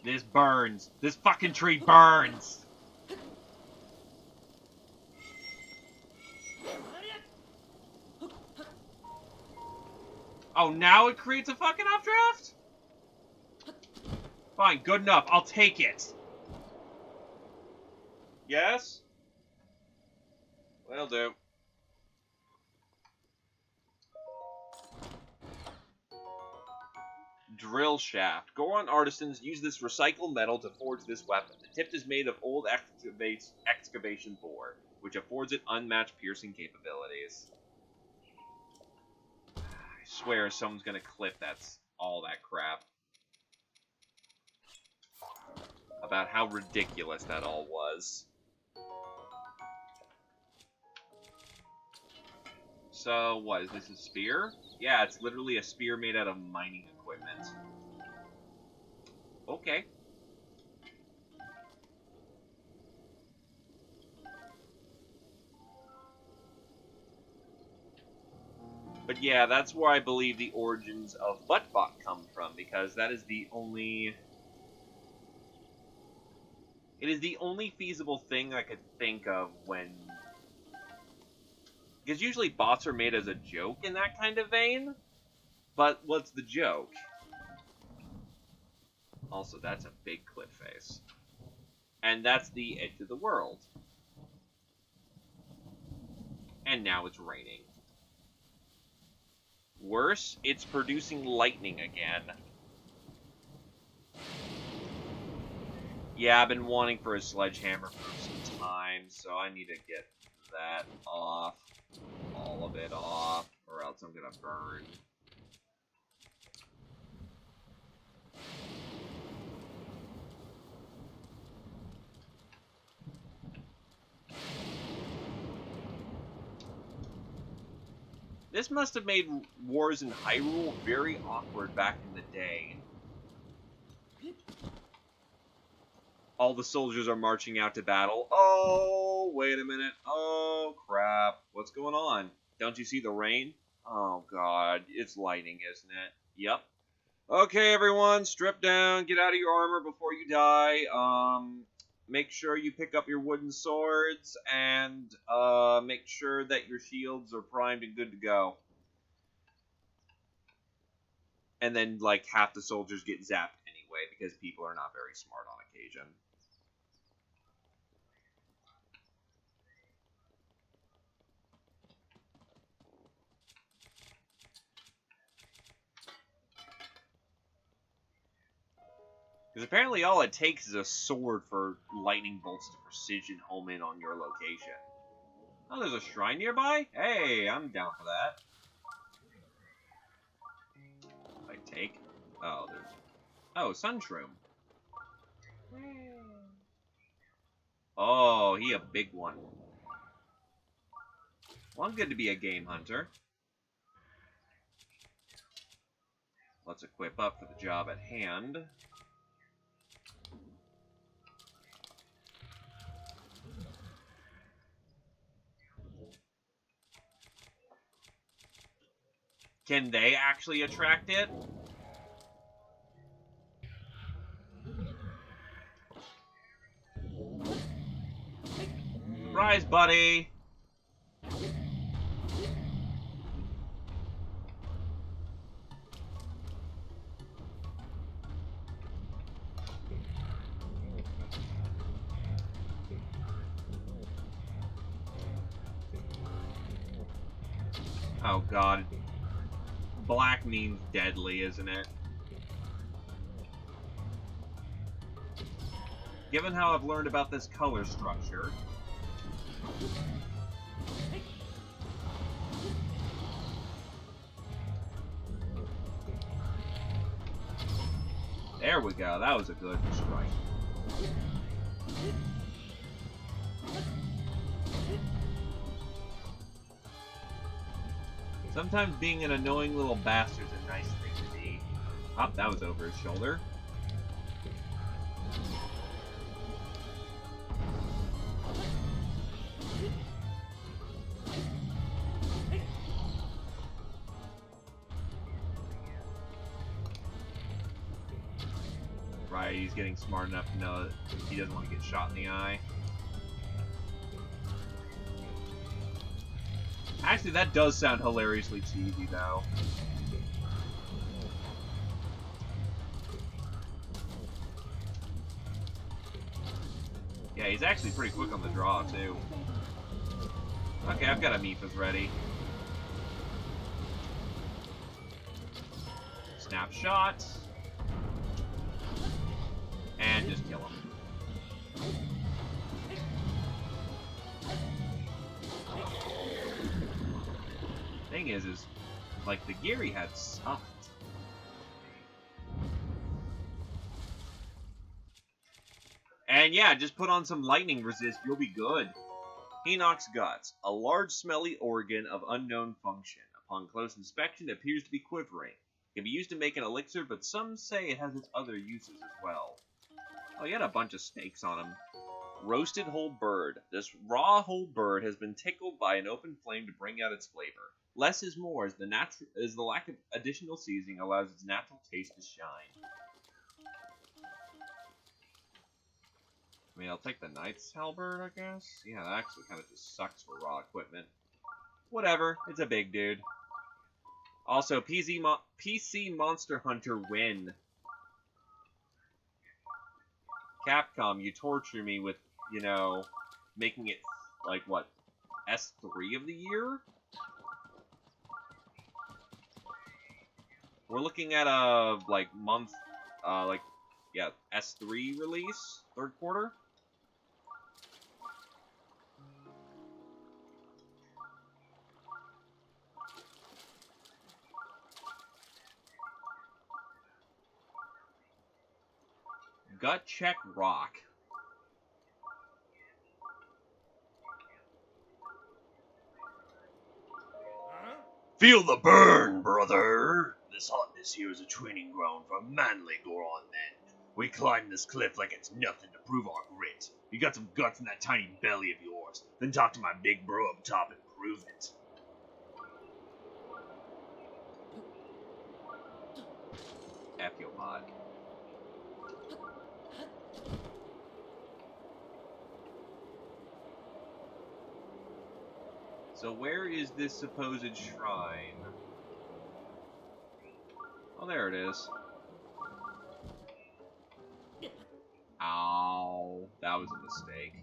This burns. This fucking tree burns. Oh, now it creates a fucking updraft? Fine, good enough. I'll take it. Yes? Will do. Drill shaft. Goron artisans use this recycled metal to forge this weapon. The tip is made of old excavation ore, which affords it unmatched piercing capabilities. I swear someone's gonna clip all that crap. About how ridiculous that all was. So, what, is this a spear? Yeah, it's literally a spear made out of mining equipment. Okay. But yeah, that's where I believe the origins of Buttbot come from, because that is the only... It is the only feasible thing I could think of when... Because usually bots are made as a joke in that kind of vein. But what's the joke? Also, that's a big clip face. And that's the edge of the world. And now it's raining. Worse, it's producing lightning again. Yeah, I've been wanting for a sledgehammer for some time, so I need to get that off. All of it off, or else I'm gonna burn. This must have made wars in Hyrule very awkward back in the day. All the soldiers are marching out to battle. Oh, wait a minute. Oh, crap. What's going on? Don't you see the rain? Oh, God. It's lightning, isn't it? Yep. Okay, everyone. Strip down. Get out of your armor before you die. Make sure you pick up your wooden swords. And, make sure that your shields are primed and good to go. And then, like, half the soldiers get zapped anyway, because people are not very smart on occasion. Because apparently all it takes is a sword for lightning bolts to precision home in on your location. Oh, there's a shrine nearby? Hey, I'm down for that. I take... Oh, there's... Oh, Sunshroom. Oh, he a big one. Well, I'm good to be a game hunter. Let's equip up for the job at hand. Can they actually attract it? Rise, buddy! Oh god. Black means deadly, isn't it? Given how I've learned about this color structure, there we go, that was a good strike. Sometimes being an annoying little bastard's a nice thing to be. Oh, that was over his shoulder. Right, he's getting smart enough to know that he doesn't want to get shot in the eye. Actually, that does sound hilariously cheesy, though. Yeah, he's actually pretty quick on the draw, too. Okay, I've got Amiphas ready. Snapshot. And just kill him. Thing is, like, the gear he had sucked. And yeah, just put on some lightning resist, you'll be good. Hinox Guts, a large smelly organ of unknown function. Upon close inspection, it appears to be quivering. It can be used to make an elixir, but some say it has its other uses as well. Oh, he had a bunch of steaks on him. Roasted whole bird. This raw whole bird has been tickled by an open flame to bring out its flavor. Less is more, as the lack of additional seasoning allows its natural taste to shine. I mean, I'll take the Knight's Halberd, I guess? Yeah, that actually kind of just sucks for raw equipment. Whatever, it's a big dude. Also, PC Monster Hunter win. Capcom, you torture me with, you know, making it, like, what, S3 of the year? We're looking at a, like, month, yeah, S3 release, third quarter? Gut check rock. Huh? Feel the burn, brother! This hotness here is a training ground for manly Goron men. We climb this cliff like it's nothing to prove our grit. You got some guts in that tiny belly of yours, then talk to my big bro up top and prove it. F your mod. So where is this supposed shrine? Oh, there it is. Ow. That was a mistake.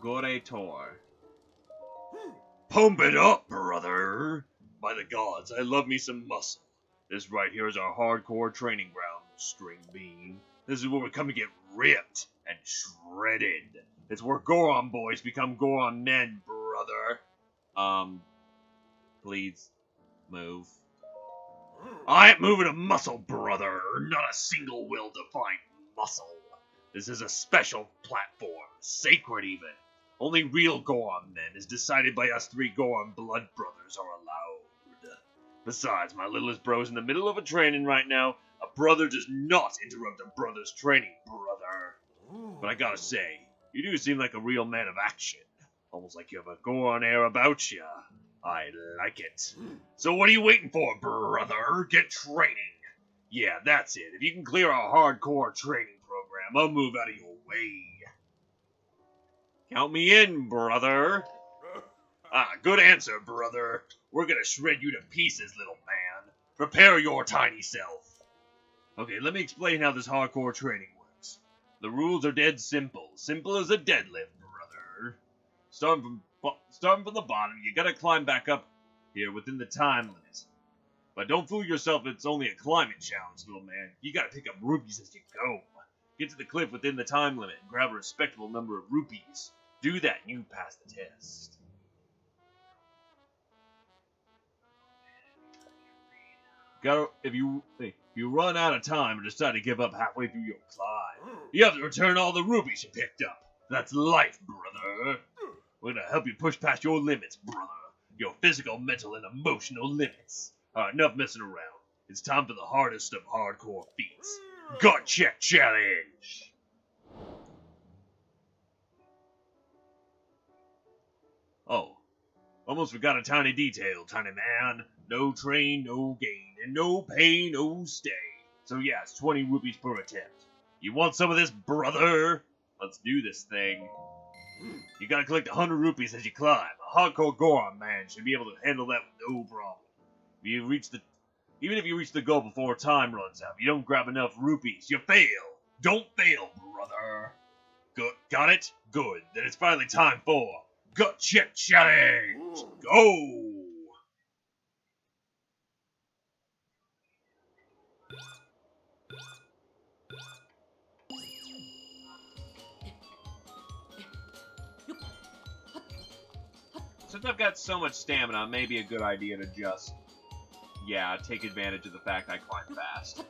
Gore Tor. Pump it up, brother! By the gods, I love me some muscle. This right here is our hardcore training ground, String Bean. This is where we come to get ripped and shredded. It's where Goron boys become Goron men, brother. Please move. I ain't moving a muscle, brother. Not a single will-defined muscle. This is a special platform, sacred even. Only real Goron men, as decided by us 3 Goron blood brothers, are allowed. Besides, my littlest bro's in the middle of a training right now. A brother does not interrupt a brother's training, brother. But I gotta say, you do seem like a real man of action. Almost like you have a Goron air about you. I like it. So what are you waiting for, brother? Get training. Yeah, that's it. If you can clear a hardcore training program, I'll move out of your way. Count me in, brother. Ah, good answer, brother. We're gonna shred you to pieces, little man. Prepare your tiny self. Okay, let me explain how this hardcore training works. The rules are dead simple. Simple as a deadlift, brother. Starting from the bottom, you gotta climb back up here within the time limit. But don't fool yourself, it's only a climbing challenge, little man. You gotta pick up rupees as you go. Get to the cliff within the time limit and grab a respectable number of rupees. Do that and you pass the test. If you run out of time or decide to give up halfway through your climb, you have to return all the rupees you picked up. That's life, brother. We're gonna help you push past your limits, brother. Your physical, mental, and emotional limits. Alright, enough messing around. It's time for the hardest of hardcore feats. Gut check challenge! Oh, almost forgot a tiny detail, tiny man. No train, no gain, and no pay, no stay. So yeah, it's 20 rupees per attempt. You want some of this, brother? Let's do this thing. You gotta collect 100 rupees as you climb. A hardcore Goron man should be able to handle that with no problem. Even if you reach the goal before time runs out, if you don't grab enough rupees, you fail. Don't fail, brother. Good. Got it? Good. Then it's finally time for Gut Check Challenge. Go! Since I've got so much stamina, it may be a good idea to just, yeah, take advantage of the fact I climb fast.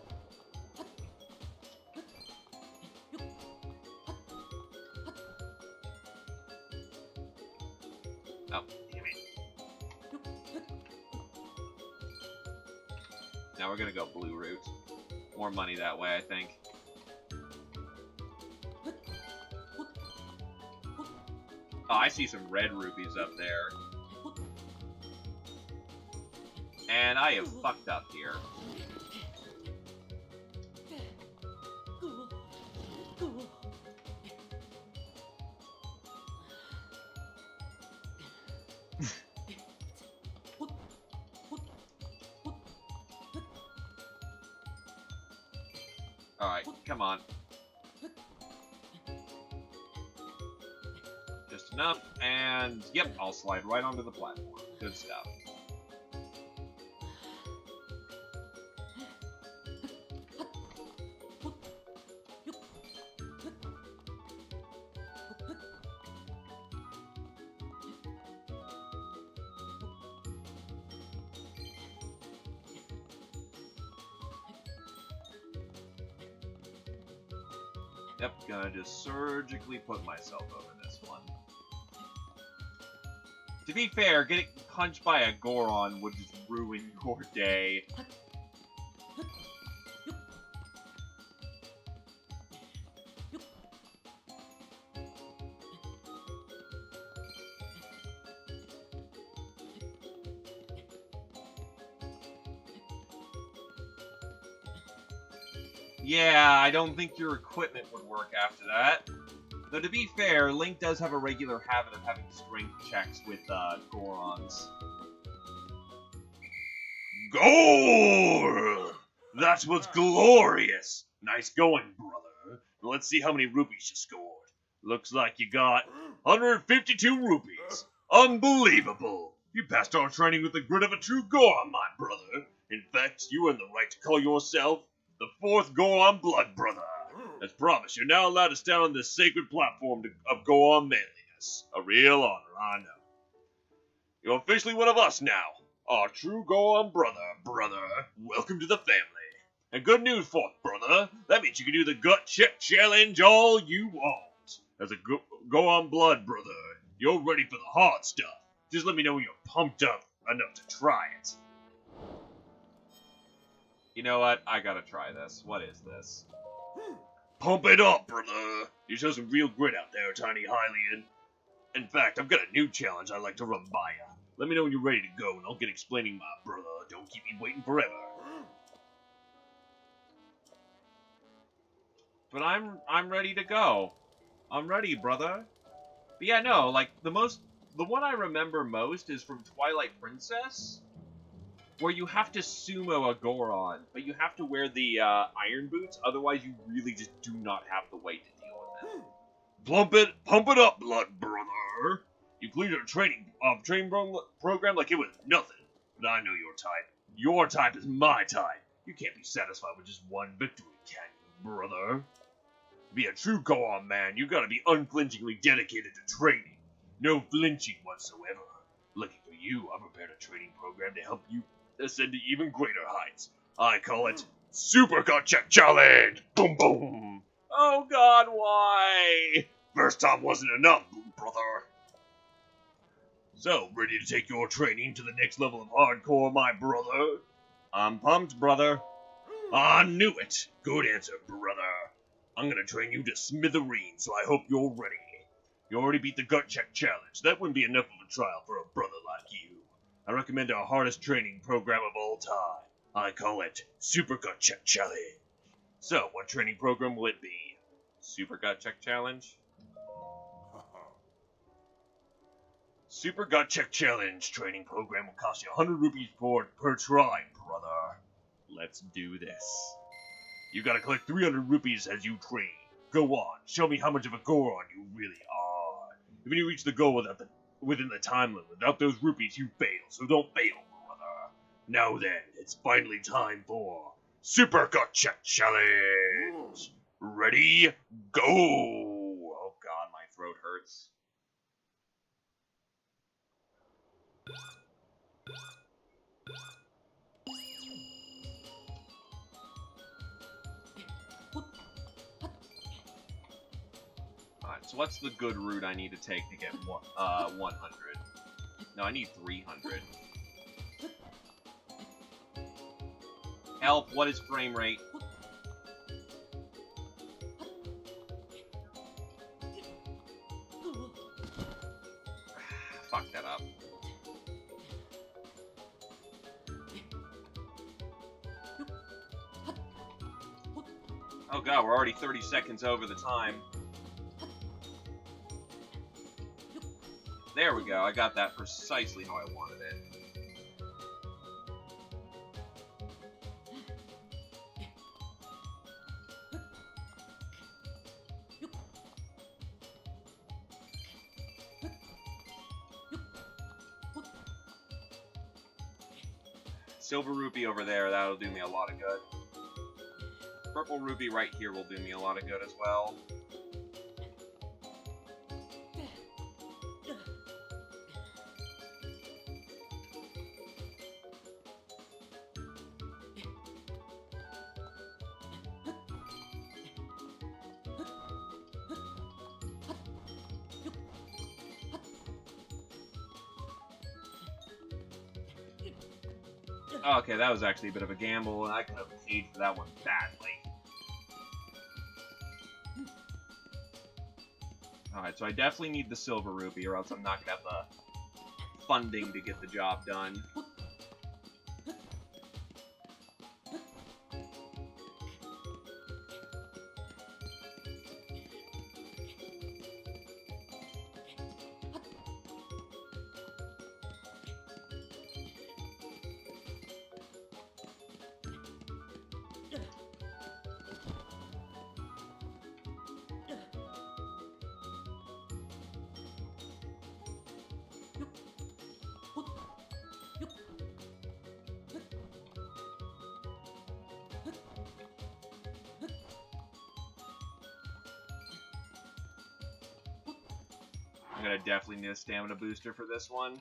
Oh, damn it. Now we're gonna go blue route. More money that way, I think. Oh, I see some red rupees up there. And I have fucked up here. Alright, come on. Just enough, and yep, I'll slide right onto the platform. Good stuff. Yep, gonna just surgically put myself over this one. To be fair, getting punched by a Goron would just ruin your day. Yeah, I don't think your equipment would work after that. Though to be fair, Link does have a regular habit of having strength checks with Gorons. Goal! That was glorious! Nice going, brother. Let's see how many rupees you scored. Looks like you got 152 rupees. Unbelievable! You passed our training with the grit of a true Goron, my brother. In fact, you earn the right to call yourself the 4th Goron Blood Brother. As promised, you're now allowed to stand on this sacred platform of Goron manliness. A real honor, I know. You're officially one of us now. Our true Goron brother. Welcome to the family. And good news for you, brother. That means you can do the gut check challenge all you want. That's a go on blood, brother. You're ready for the hard stuff. Just let me know when you're pumped up enough to try it. You know what? I gotta try this. What is this? Pump it up, brother. You show some real grit out there, Tiny Hylian. In fact, I've got a new challenge I'd like to run by ya. Let me know when you're ready to go, and I'll get explaining, my brother. Don't keep me waiting forever. But I'm ready to go. I'm ready, brother. But yeah, no, like the one I remember most is from Twilight Princess, where you have to sumo a Goron, but you have to wear the iron boots, otherwise you really just do not have the weight to deal with them. Pump it up, blood brother. You completed a training program like it was nothing. But I know your type. Your type is my type. You can't be satisfied with just one victory, can you, brother? To be a true Goron man, you gotta be unflinchingly dedicated to training. No flinching whatsoever. Lucky for you, I prepared a training program to help you ascend to even greater heights. I call it Super Gut Check Challenge! Boom boom! Oh god, why? First time wasn't enough, brother. So, ready to take your training to the next level of hardcore, my brother? I'm pumped, brother. I knew it! Good answer, brother. I'm gonna train you to smithereens, so I hope you're ready. You already beat the Gut Check Challenge. That wouldn't be enough of a trial for a brother like you. I recommend our hardest training program of all time. I call it Super Gut Check Challenge. So, what training program will it be? Super Gut Check Challenge? Super Gut Check Challenge training program will cost you 100 rupees per try, brother. Let's do this. You gotta collect 300 rupees as you train. Go on, show me how much of a Goron you really are. If you reach the goal within the time limit, without those rupees, you fail, so don't fail, brother. Now then, it's finally time for Super Gut Check Challenge. Ready, go! Oh god, my throat hurts. Alright, so what's the good route I need to take to get 100? No, I need 300. Help, what is frame rate? Fuck that up. Oh god, we're already 30 seconds over the time. There we go, I got that precisely how I wanted it. Silver rupee over there, that'll do me a lot of good. Purple rupee right here will do me a lot of good as well. Okay, that was actually a bit of a gamble, and I could have paid for that one badly. Alright, so I definitely need the silver rupee, or else I'm not gonna have the funding to get the job done. I'm gonna definitely need a stamina booster for this one.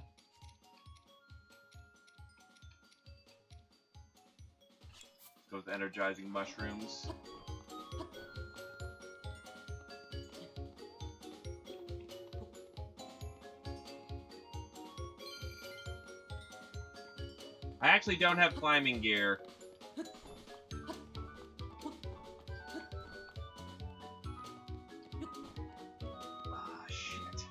Go with energizing mushrooms. I actually don't have climbing gear. Ah, shit.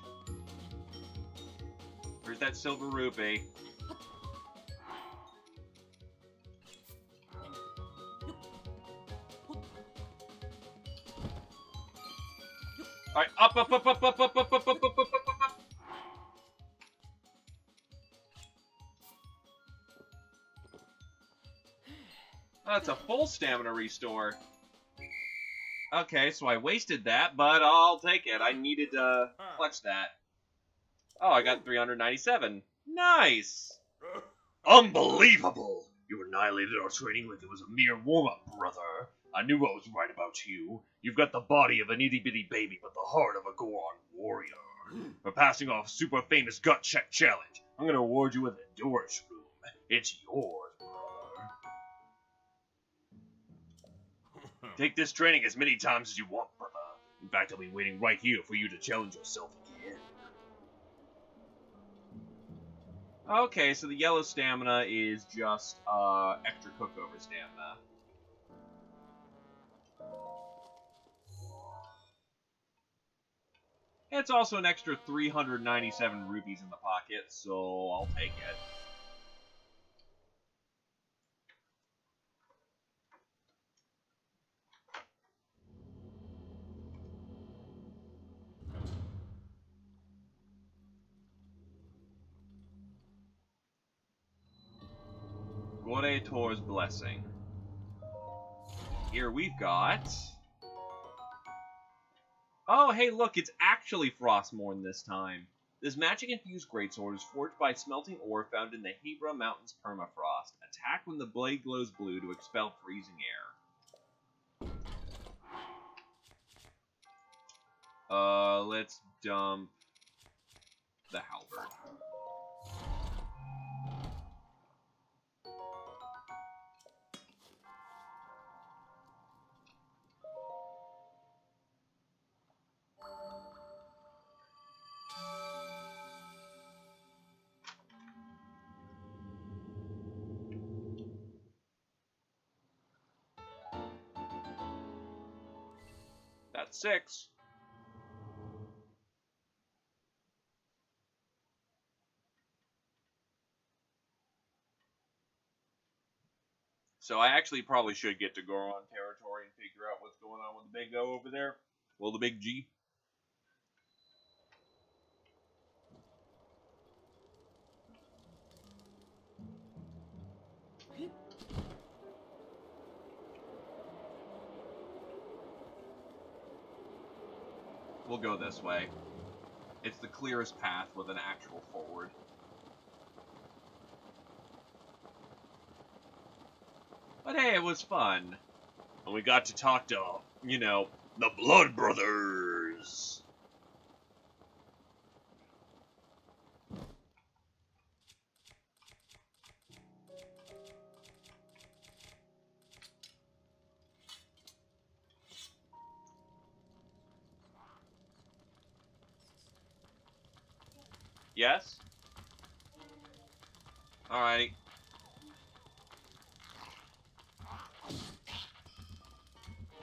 Where's that silver rupee? Alright, up, up, up, up, up, up, up, up, up, up, up, up, up. Oh, that's a full stamina restore. Okay, so I wasted that, but I'll take it. I needed to clutch that. Oh, I got 397. Nice! Unbelievable! You annihilated our training like it was a mere warm-up, brother. I knew I was right about you. You've got the body of an itty-bitty baby, but the heart of a Goron warrior. For passing off super famous gut check challenge, I'm gonna award you with a Endurance Room. It's yours, brother. Take this training as many times as you want, brother. In fact, I'll be waiting right here for you to challenge yourself again. Okay, so the yellow stamina is just extra cookover stamina. It's also an extra 397 rupees in the pocket, so I'll take it. Goretor's Blessing. Here we've got... Oh, hey, look, it's actually Frostmourne this time. This magic-infused greatsword is forged by smelting ore found in the Hebra Mountains permafrost. Attack when the blade glows blue to expel freezing air. Let's dump the halberd. That's 6. So I actually probably should get to Goron territory and figure out what's going on with the big O over there. Well, the big G. We'll go this way. It's the clearest path with an actual forward. But hey, it was fun. And we got to talk to, you know, the Blood Brothers. Yes? Alrighty.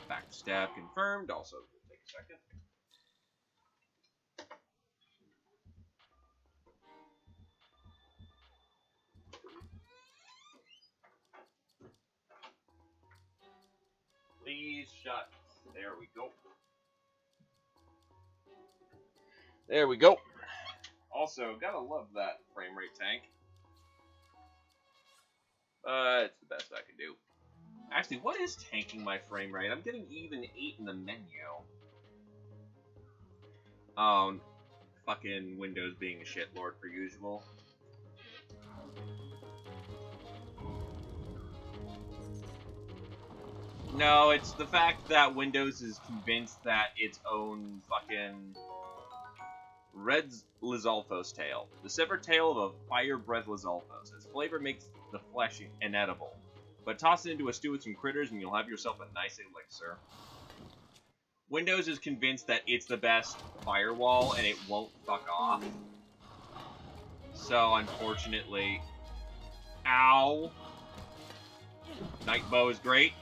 Backstab confirmed. Also, take a second. Please shut. There we go. There we go. Also, gotta love that frame rate tank. It's the best I can do. Actually, what is tanking my frame rate? I'm getting even 8 in the menu. Oh, fucking Windows being a shitlord per usual. No, it's the fact that Windows is convinced that its own fucking Red Lizalfos tail. The severed tail of a fire-breath Lizalfos. Its flavor makes the flesh inedible, But toss it into a stew with some critters and you'll have yourself a nice elixir. Windows is convinced that it's the best firewall and it won't fuck off. So, unfortunately... Ow! Nightbow is great.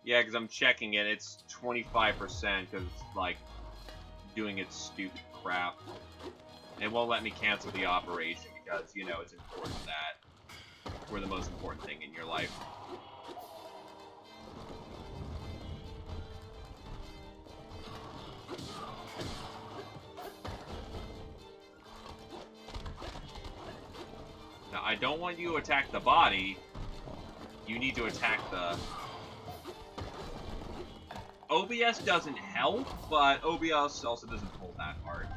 Yeah, because I'm checking it. It's 25% because it's, like, doing its stupid crap. It won't let me cancel the operation because, you know, it's important that we're the most important thing in your life. Now, I don't want you to attack the body. You need to attack the... OBS doesn't help, but OBS also doesn't pull that hard.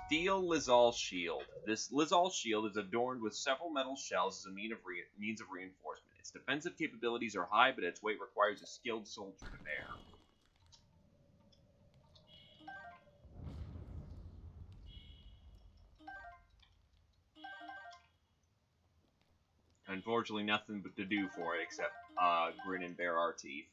Steel Lizal Shield. This Lizal Shield is adorned with several metal shells as a means of reinforcement. Its defensive capabilities are high, but its weight requires a skilled soldier to bear. Unfortunately, nothing but to do for it except grin and bare our teeth.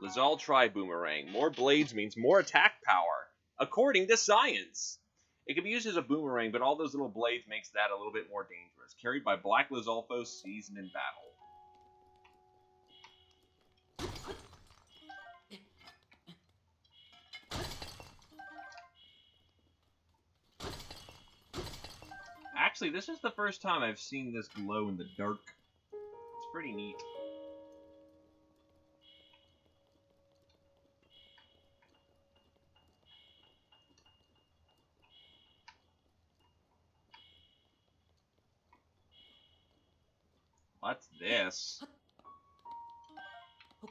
Lizal Tri-Boomerang. More blades means more attack power, according to science. It can be used as a boomerang, but all those little blades makes that a little bit more dangerous. Carried by Black Lizalfos seasoned in battle. Actually, this is the first time I've seen this glow in the dark. It's pretty neat. What's this?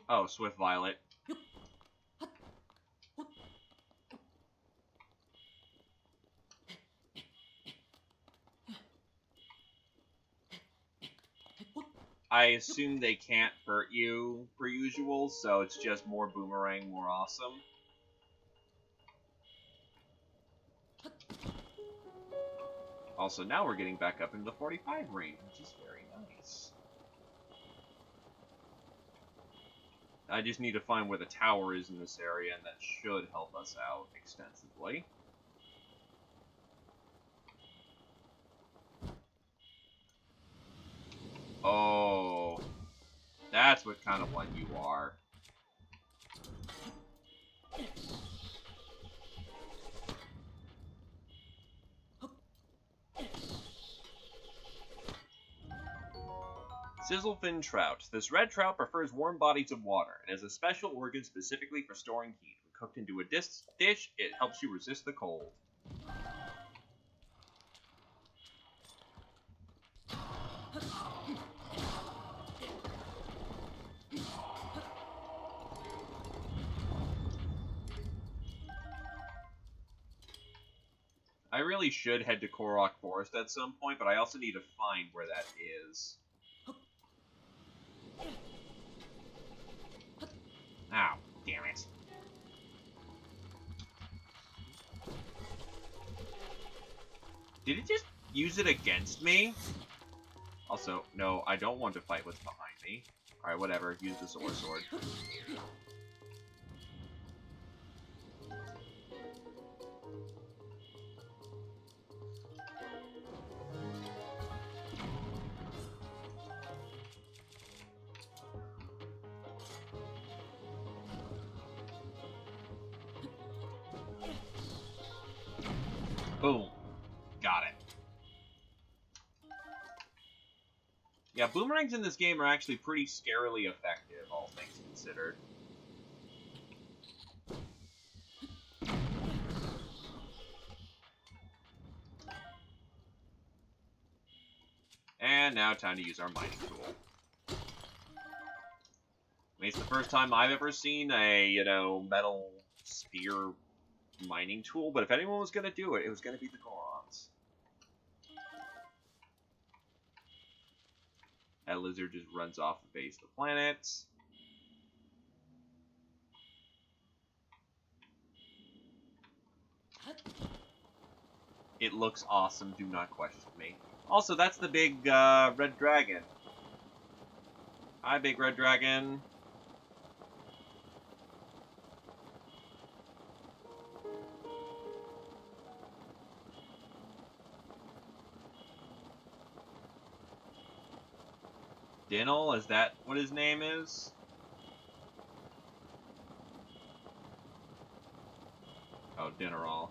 Oh, Swift Violet. I assume they can't hurt you, per usual, so it's just more boomerang, more awesome. Also, now we're getting back up into the 45 range, which is very nice. I just need to find where the tower is in this area, and that should help us out extensively. Oh, that's what kind of one you are. Sizzlefin Trout. This red trout prefers warm bodies of water and has a special organ specifically for storing heat. When cooked into a dish, it helps you resist the cold. I really should head to Korok Forest at some point, but I also need to find where that is. Ow, damn it. Did it just use it against me? Also, no, I don't want to fight what's behind me. Alright, whatever, use the Zor Sword. Boom. Got it. Yeah, boomerangs in this game are actually pretty scarily effective, all things considered. And now time to use our mining tool. I mean, it's the first time I've ever seen a, metal spear mining tool, but if anyone was going to do it, it was going to be the Gorons. That lizard just runs off the base of the planet. It looks awesome, do not question me. Also, that's the big red dragon. Hi, big red dragon. Dinnell, is that what his name is? Oh, Dinnerall.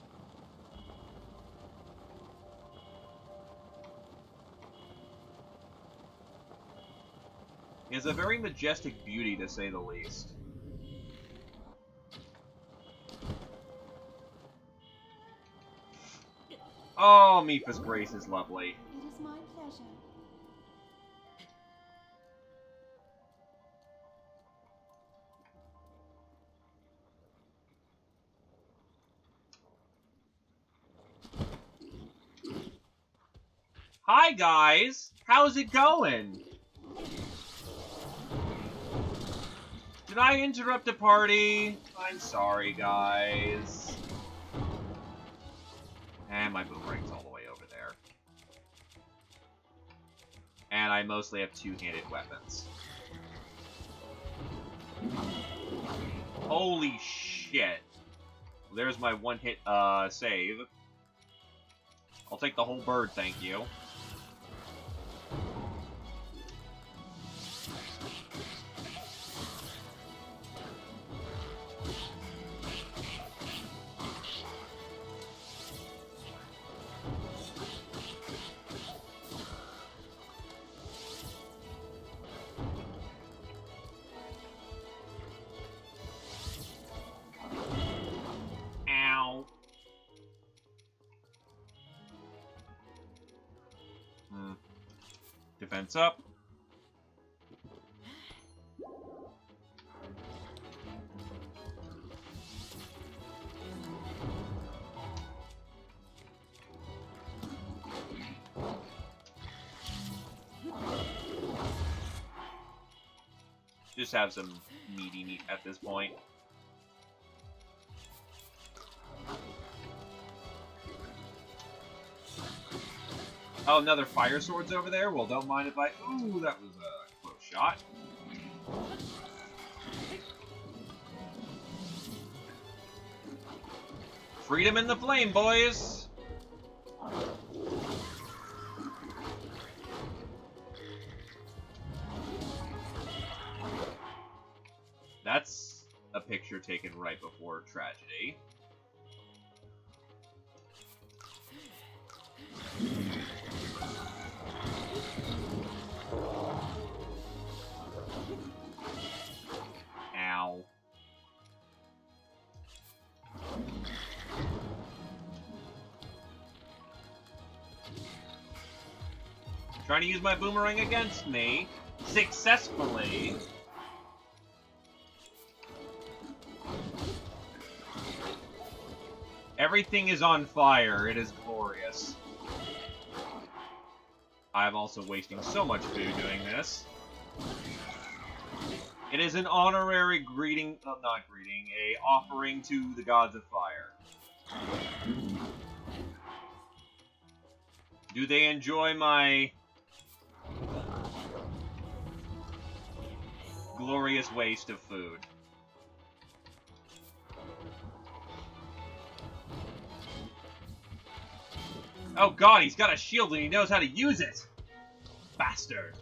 He has a very majestic beauty, to say the least. Oh, Mipha's Grace is lovely. It is my pleasure. Hi, guys! How's it going? Did I interrupt the party? I'm sorry, guys. And my boomerang's all the way over there. And I mostly have two-handed weapons. Holy shit. There's my one-hit, save. I'll take the whole bird, thank you. Ow. Defense up. Just have some meaty meat at this point. Oh, another fire sword's over there? Well, don't mind if I... Ooh, that was a close shot. Freedom in the flame, boys! That's a picture taken right before tragedy. Ow. Trying to use my boomerang against me. Successfully. Everything is on fire. It is glorious. I'm also wasting so much food doing this. It is an honorary greeting, not greeting, a offering to the gods of fire. Do they enjoy my glorious waste of food? Oh god, he's got a shield and he knows how to use it! Bastard.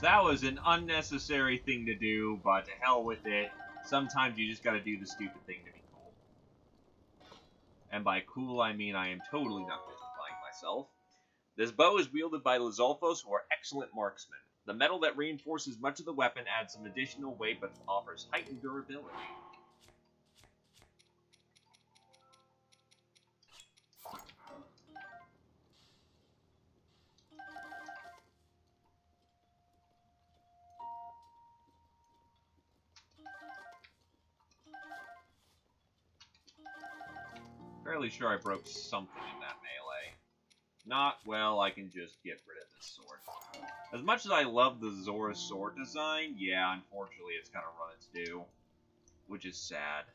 That was an unnecessary thing to do, but to hell with it. Sometimes you just gotta do the stupid thing to be cool. And by cool, I mean I am totally not justifying myself. This bow is wielded by Lizalfos, who are excellent marksmen. The metal that reinforces much of the weapon adds some additional weight, but offers heightened durability. Fairly sure I broke something in that melee. Not, well, I can just get rid of this sword. As much as I love the Zora sword design, yeah, unfortunately it's kind of run its due. Which is sad.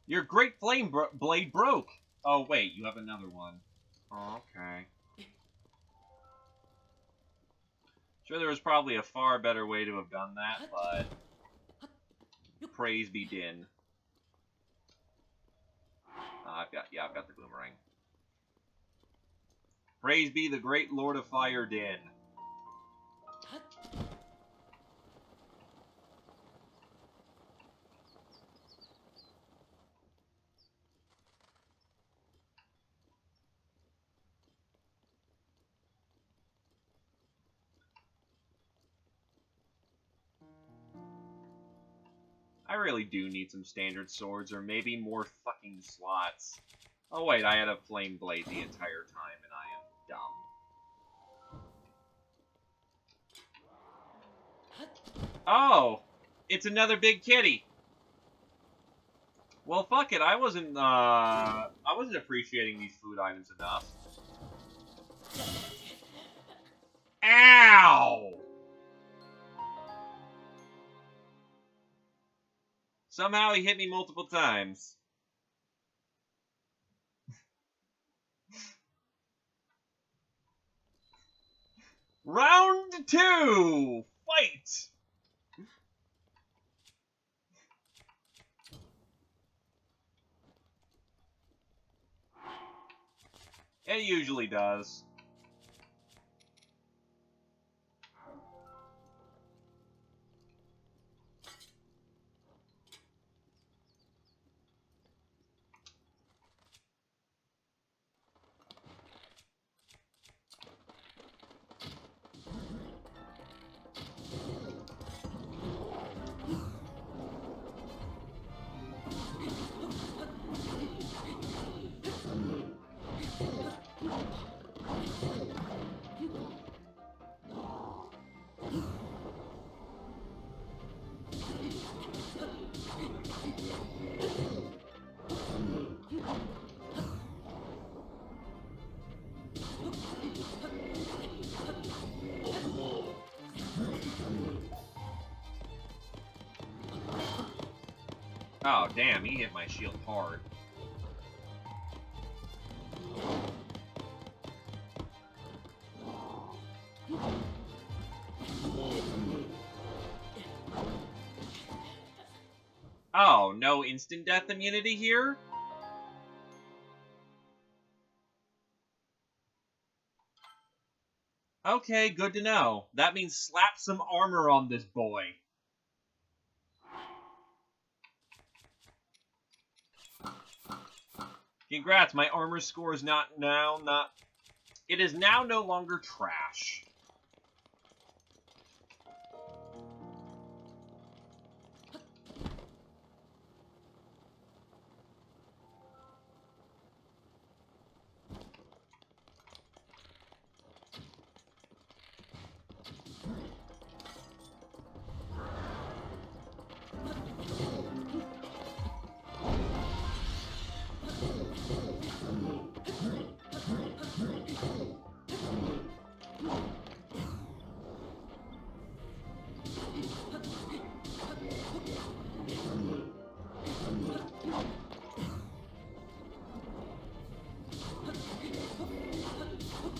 Your great flame blade broke! Oh, wait, you have another one. Oh, okay. Sure, there was probably a far better way to have done that, but praise be Din. I've got the boomerang. Praise be the great Lord of Fire, Din. I really do need some standard swords, or maybe more fucking slots. Oh wait, I had a flame blade the entire time, and I am dumb. Oh! It's another big kitty! Well, fuck it, I wasn't appreciating these food items enough. Ow! Somehow he hit me multiple times. Round 2! Fight! It usually does. Oh, damn, he hit my shield hard. Oh, no instant death immunity here? Okay, good to know. That means slap some armor on this boy. Congrats, my armor score is it is now no longer trash.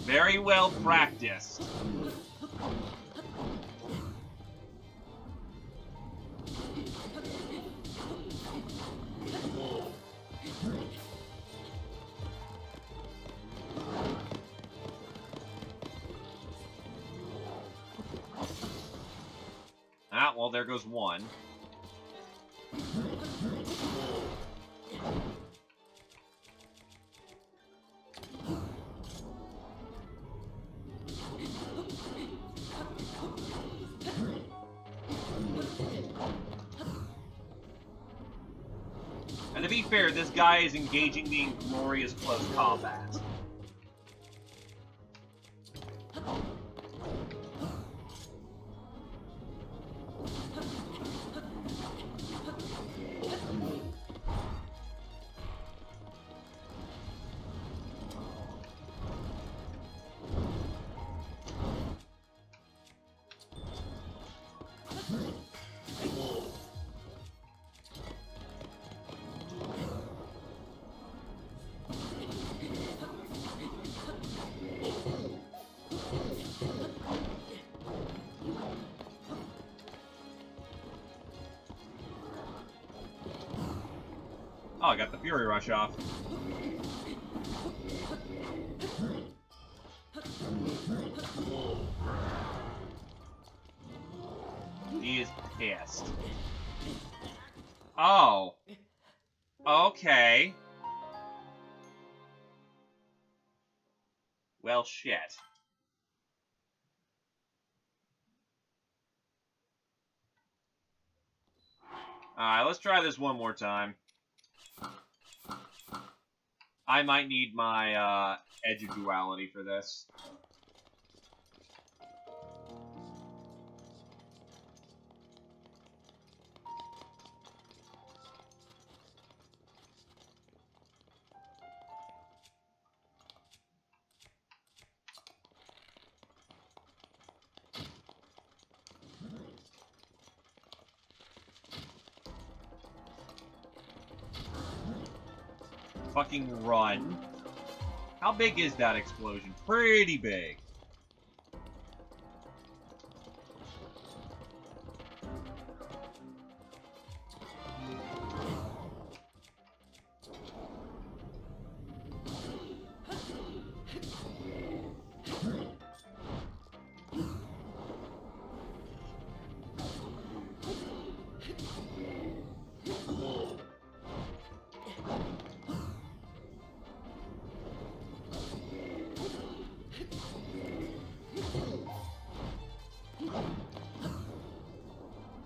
Very well practiced. Yeah, well, there goes one. And to be fair, this guy is engaging me in glorious close combat. Oh, I got the Fury Rush off. He is pissed. Oh. Okay. Well, shit. Alright, let's try this one more time. I might need my, Edge of Duality for this. Fucking run. How big is that explosion? Pretty big.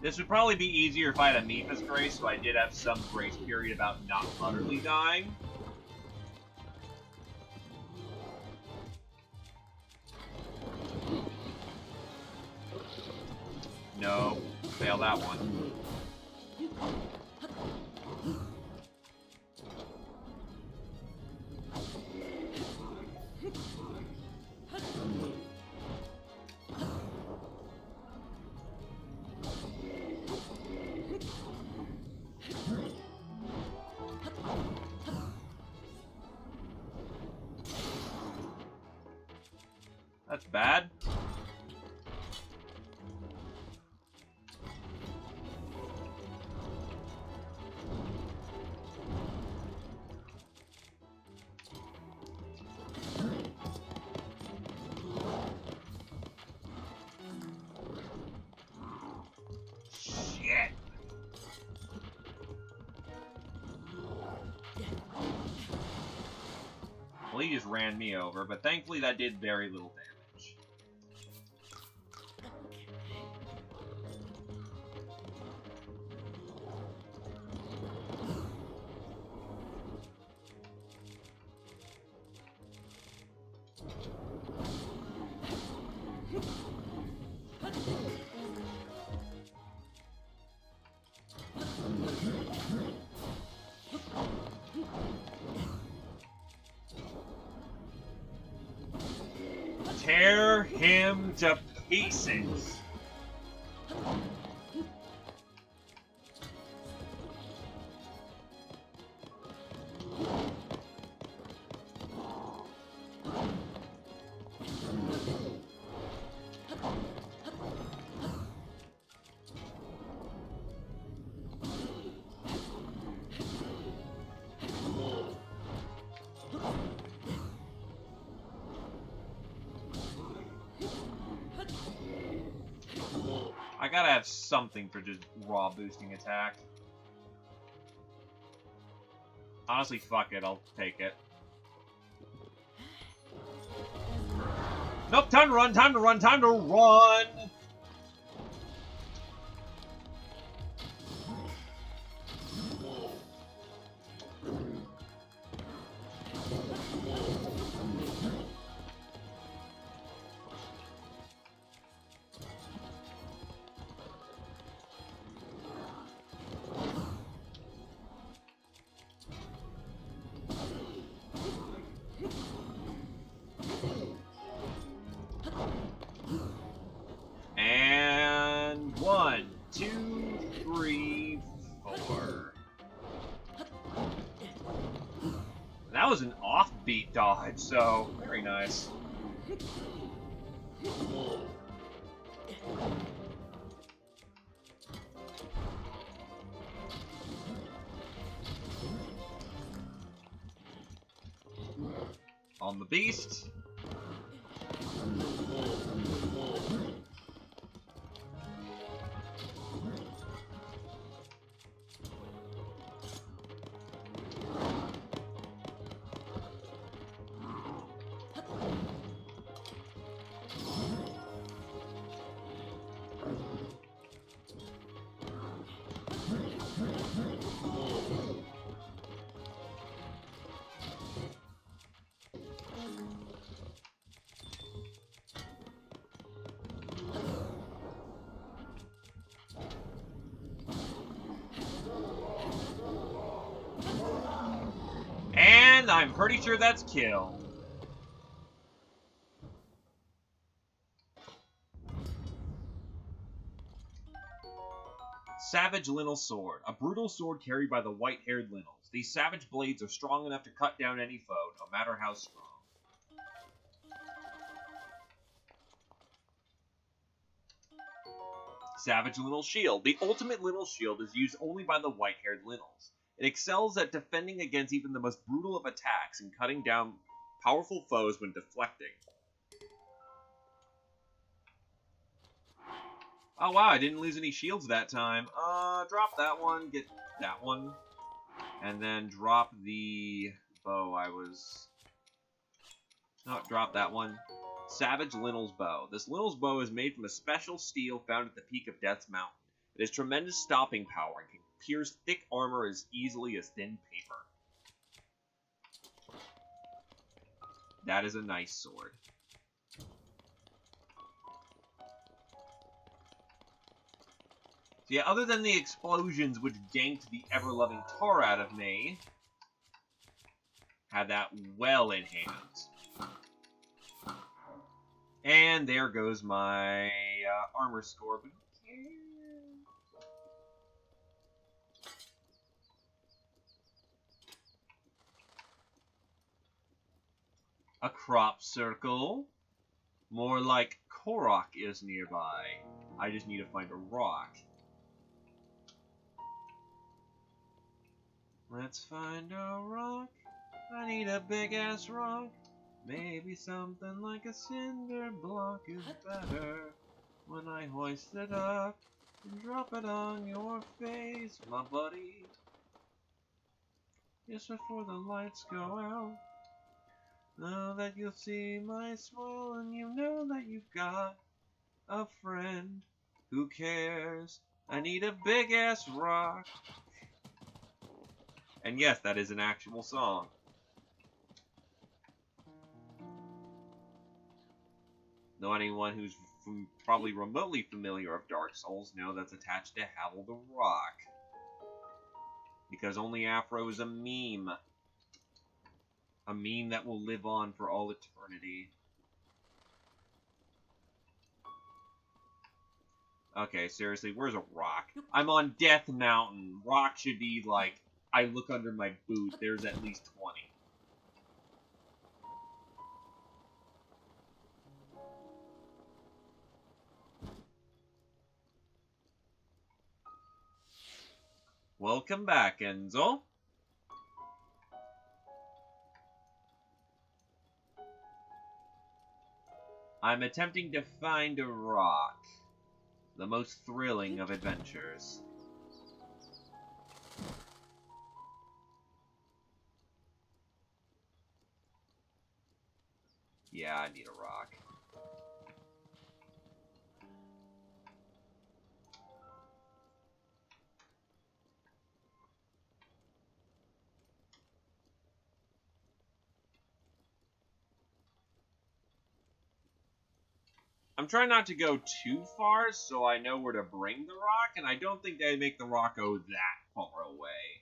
This would probably be easier if I had a Mipha's Grace, so I did have some grace period about not utterly dying. No, fail that one. That's bad. Shit. Well, he just ran me over, but thankfully that did very little damage. Tear him to pieces. gotta have something for just raw boosting attack. Honestly, fuck it, I'll take it. Nope, time to run, time to run, time to run! And 1, 2, 3, 4. That was an offbeat dodge, so very nice. On the beast. And I'm pretty sure that's kill. Savage Linnell Sword. A brutal sword carried by the white-haired Linnells. These savage blades are strong enough to cut down any foe, no matter how strong. Savage Linnell Shield. The ultimate Linnell Shield is used only by the white-haired Linnells. It excels at defending against even the most brutal of attacks and cutting down powerful foes when deflecting. Oh wow, I didn't lose any shields that time. Drop that one, get that one, and then drop the bow No, drop that one. Savage Linnell's Bow. This Linnell's Bow is made from a special steel found at the peak of Death's Mountain. It has tremendous stopping power and can pierce thick armor as easily as thin paper. That is a nice sword. So yeah, other than the explosions which ganked the ever-loving tar out of me, had that well in hand. And there goes my armor score, but who cares? A crop circle. More like Korok is nearby. I just need to find a rock. Let's find a rock. I need a big-ass rock. Maybe something like a cinder block is better. When I hoist it up and drop it on your face, my buddy. Just before the lights go out. Know that you'll see my smile and you know that you've got a friend who cares. I need a big-ass rock. And yes, that is an actual song. Though anyone who's probably remotely familiar with Dark Souls know that's attached to Havel the Rock. Because only Afro is a meme. A meme that will live on for all eternity. Okay, seriously, where's a rock? I'm on Death Mountain. Rock should be like, I look under my boot, there's at least 20. Welcome back, Enzo. I'm attempting to find a rock. The most thrilling of adventures. Yeah, I need a rock. I'm trying not to go too far, so I know where to bring the rock, and I don't think they make the rock go that far away.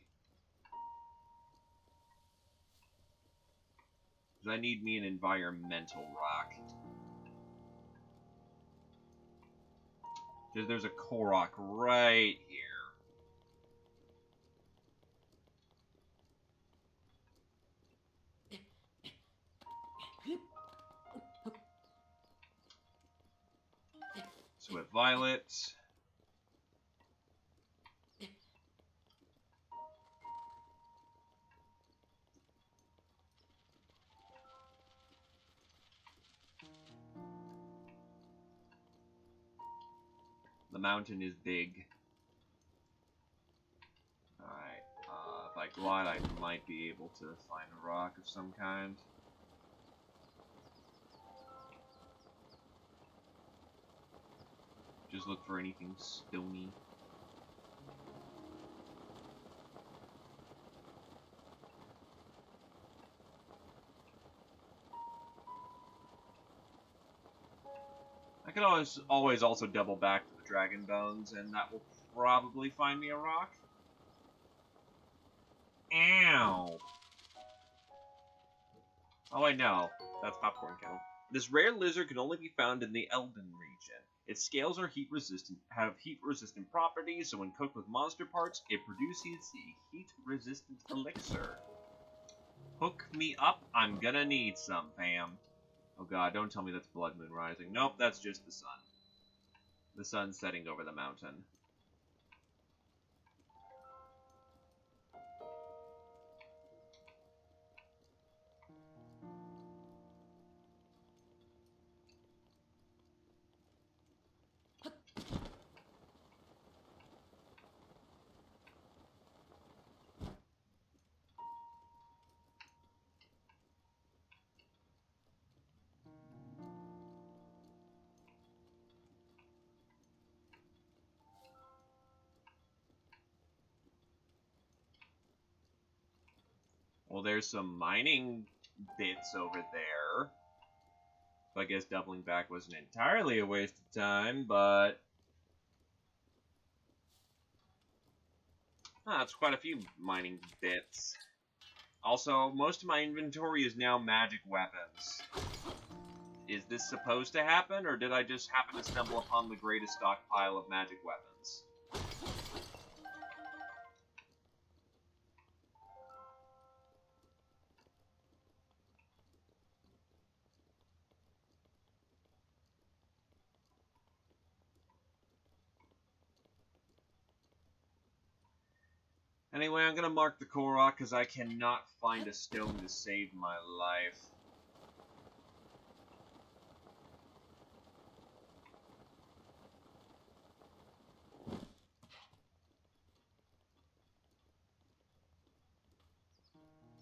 Because I need me an environmental rock. Because there's a Korok right here. Swift Violet. The mountain is big. Alright, if I glide, I might be able to find a rock of some kind. Just look for anything stony. I could always also double back to the Dragon Bones, and that will probably find me a rock. Ow! Oh, I know. That's Popcorn Kettle. This rare lizard can only be found in the Elden region. Its scales are have heat-resistant properties, so when cooked with monster parts, it produces a heat-resistant elixir. Hook me up, I'm gonna need some, fam. Oh god, don't tell me that's Blood Moon Rising. Nope, that's just the sun. The sun setting over the mountain. Well, there's some mining bits over there. So I guess doubling back wasn't entirely a waste of time, but... that's quite a few mining bits. Also, most of my inventory is now magic weapons. Is this supposed to happen, or did I just happen to stumble upon the greatest stockpile of magic weapons? Anyway, I'm gonna mark the Korok because I cannot find a stone to save my life.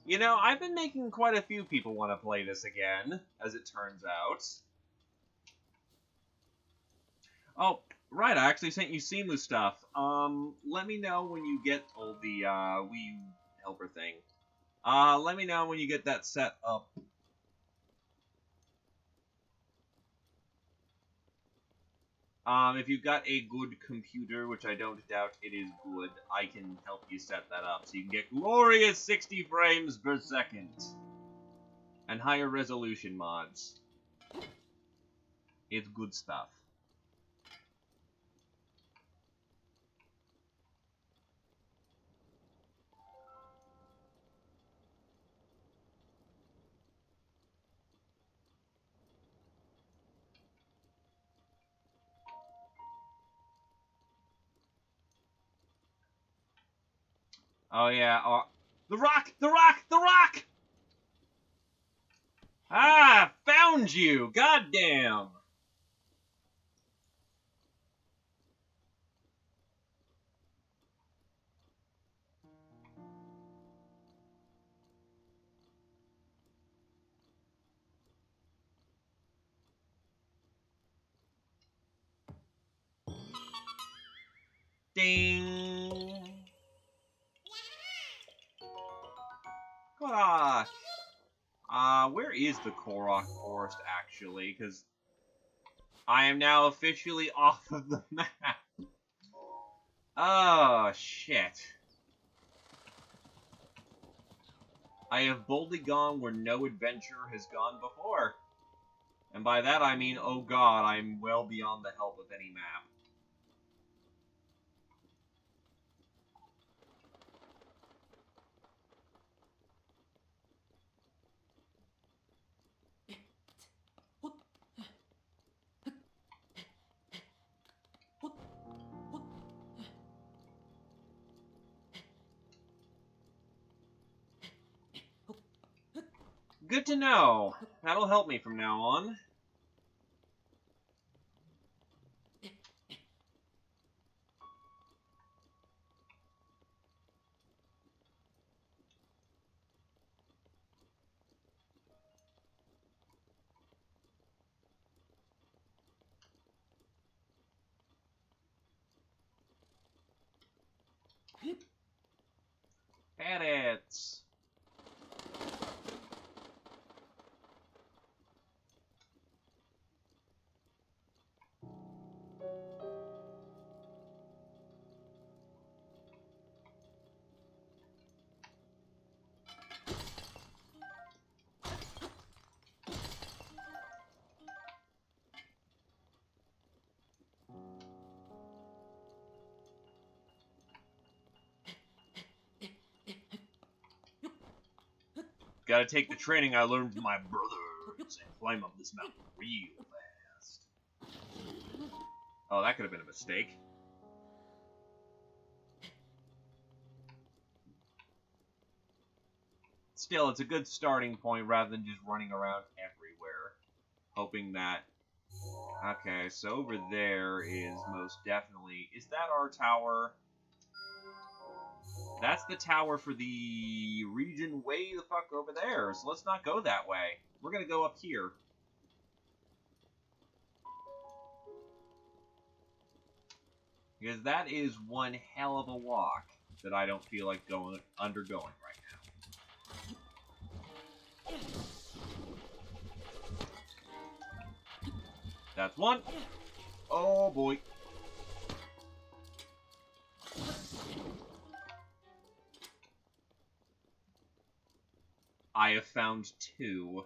You know, I've been making quite a few people want to play this again, as it turns out. Oh, right, I actually sent you Simu stuff. Let me know when you get all the, Wii U helper thing. Let me know when you get that set up. If you've got a good computer, which I don't doubt it is good, I can help you set that up so you can get glorious 60 frames per second. And higher resolution mods. It's good stuff. Oh yeah, the rock! The rock! The rock! Ah, found you! Goddamn! Ding! Ah! Where is the Korok Forest, actually? Because I am now officially off of the map. Oh, shit. I have boldly gone where no adventurer has gone before. And by that I mean, oh god, I'm well beyond the help of any map. Good to know. That'll help me from now on. Edits. Gotta take the training I learned from my brothers and climb up this mountain real fast. Oh, that could have been a mistake. Still, it's a good starting point rather than just running around everywhere. Hoping that... Okay, so over there is most definitely... Is that our tower? That's the tower for the region way the fuck over there, so let's not go that way. We're gonna go up here. Because that is one hell of a walk that I don't feel like undergoing right now. That's one. Oh boy. I have found two.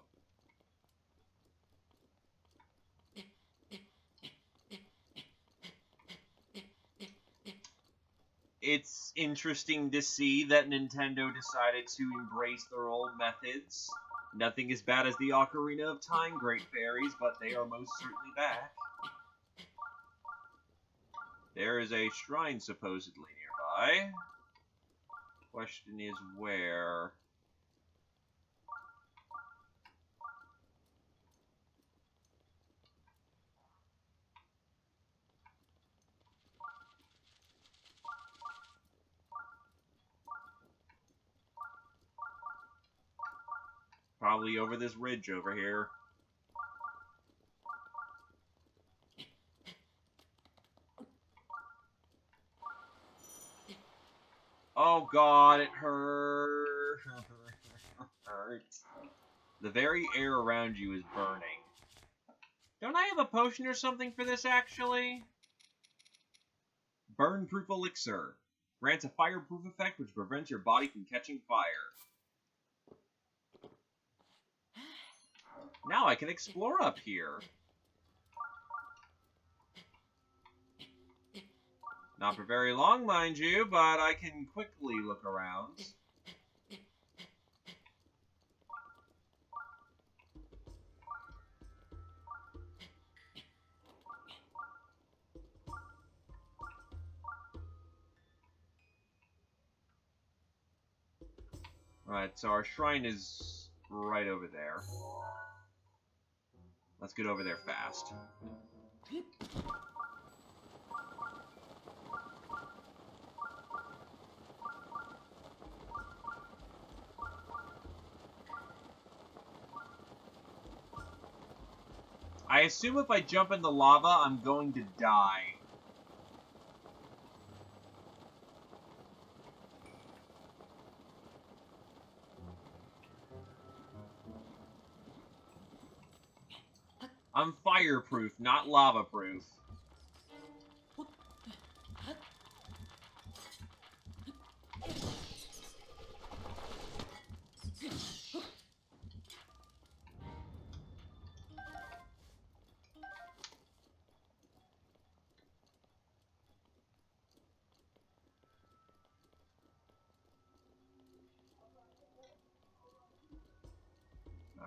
It's interesting to see that Nintendo decided to embrace their old methods. Nothing as bad as the Ocarina of Time Great Fairies, but they are most certainly back. There is a shrine supposedly nearby. Question is where... Probably over this ridge over here. Oh god, it hurts. The very air around you is burning. Don't I have a potion or something for this, actually? Burn-proof elixir. Grants a fireproof effect which prevents your body from catching fire. Now I can explore up here. Not for very long, mind you, but I can quickly look around. Alright, so our shrine is right over there. Let's get over there fast. I assume if I jump in the lava, I'm going to die. I'm fireproof, not lava-proof.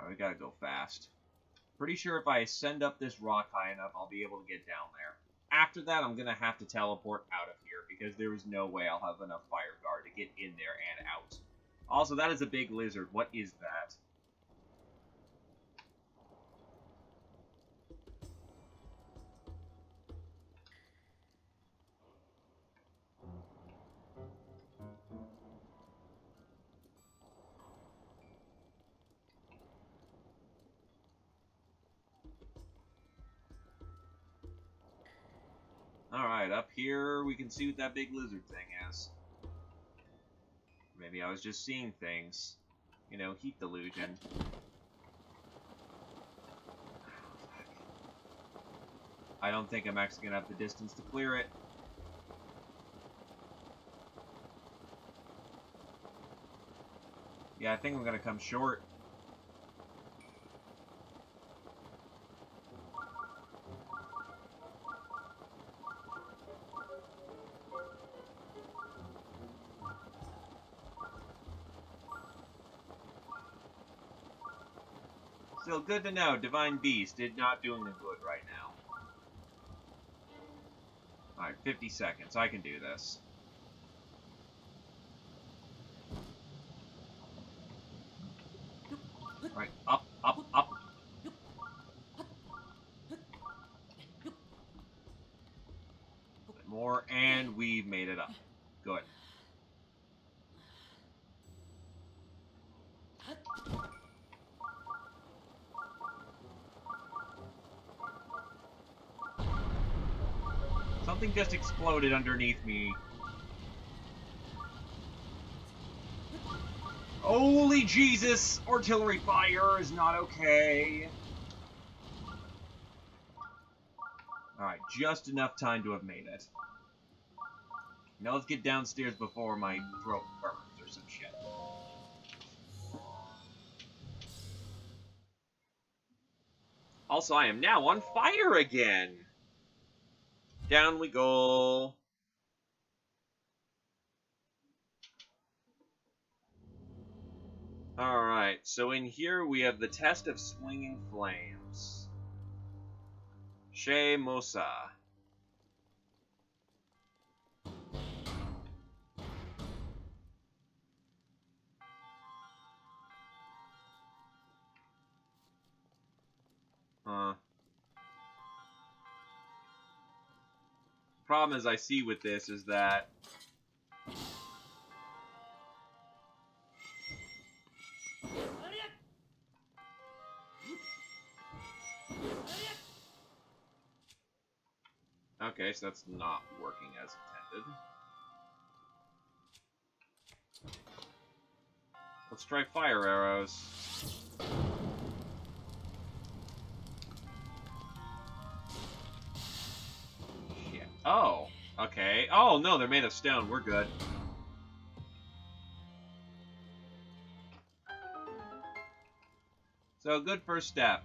We gotta go fast. Pretty sure if I send up this rock high enough, I'll be able to get down there. After that, I'm gonna have to teleport out of here, because there is no way I'll have enough fire guard to get in there and out. Also, that is a big lizard. What is that? Alright, up here we can see what that big lizard thing is. Maybe I was just seeing things. You know, heat delusion. I don't think I'm actually gonna have the distance to clear it. Yeah, I think I'm gonna come short. Still good to know, Divine Beast is not doing the good right now. Alright, 50 seconds. I can do this. Alright, up, up, up. A bit more, and we've made it up. Good. Something just exploded underneath me. Holy Jesus! Artillery fire is not okay. Alright, just enough time to have made it. Now let's get downstairs before my throat burns or some shit. Also, I am now on fire again! Down we go. Alright, so in here we have the test of swinging flames. Shea Mosa. Huh. Problem is I see with this is that okay, so that's not working as intended. Let's try fire arrows. Shit. Oh, okay. Oh, no, they're made of stone. We're good. So, good first step.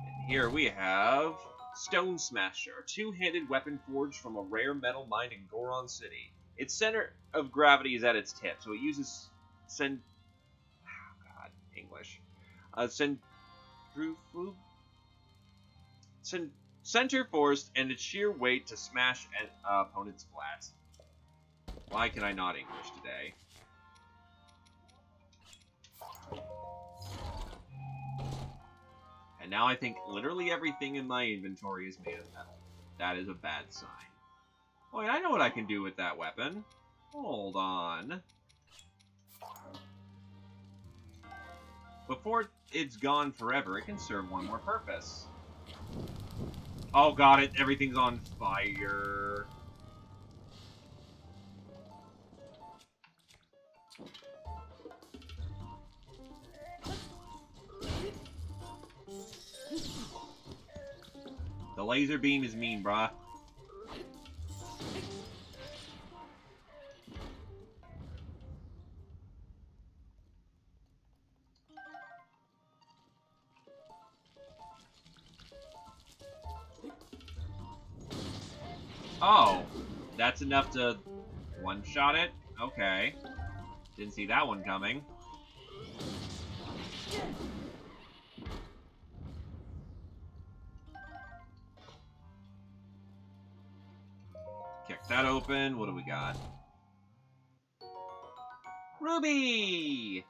And here we have Stone Smasher, a two-handed weapon forged from a rare metal mine in Goron City. Its center of gravity is at its tip, so it uses center force and its sheer weight to smash an opponent's flat. Why can I not English today? And now I think literally everything in my inventory is made of metal. That is a bad sign. Wait, I know what I can do with that weapon. Hold on. Before it's gone forever, it can serve one more purpose. Oh god, everything's on fire. The laser beam is mean, bruh. Oh, that's enough to one-shot it? Okay. Didn't see that one coming. Kick that open. What do we got? Ruby!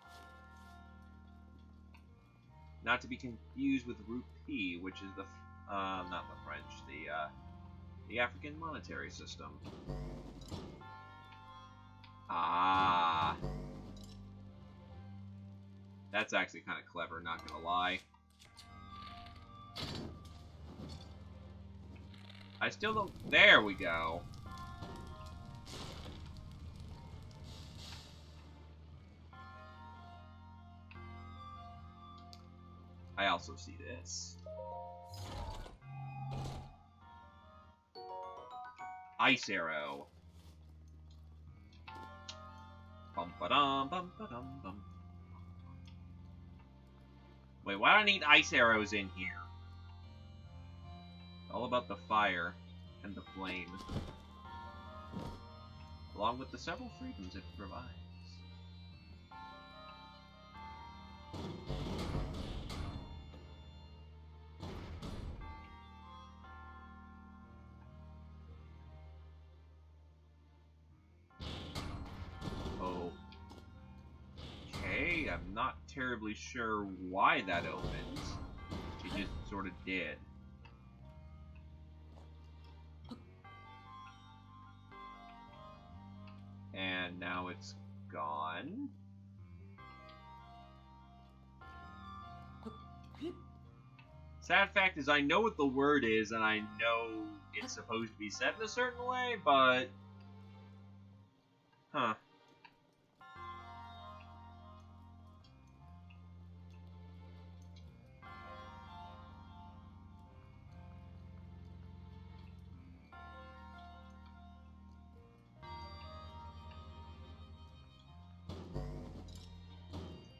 Not to be confused with rupee, which is the, not the French, the African monetary system. Ah. That's actually kind of clever, not gonna lie. I still don't... There we go. I also see this. Ice arrow. Bum-ba-dum, bum-ba-dum, bum. Wait, why do I need ice arrows in here? All about the fire and the flame. Along with the several freedoms it provides. Okay, I'm not terribly sure why that opens. It just sort of did. And now it's gone. Sad fact is I know what the word is, and I know it's supposed to be said in a certain way, but... Huh.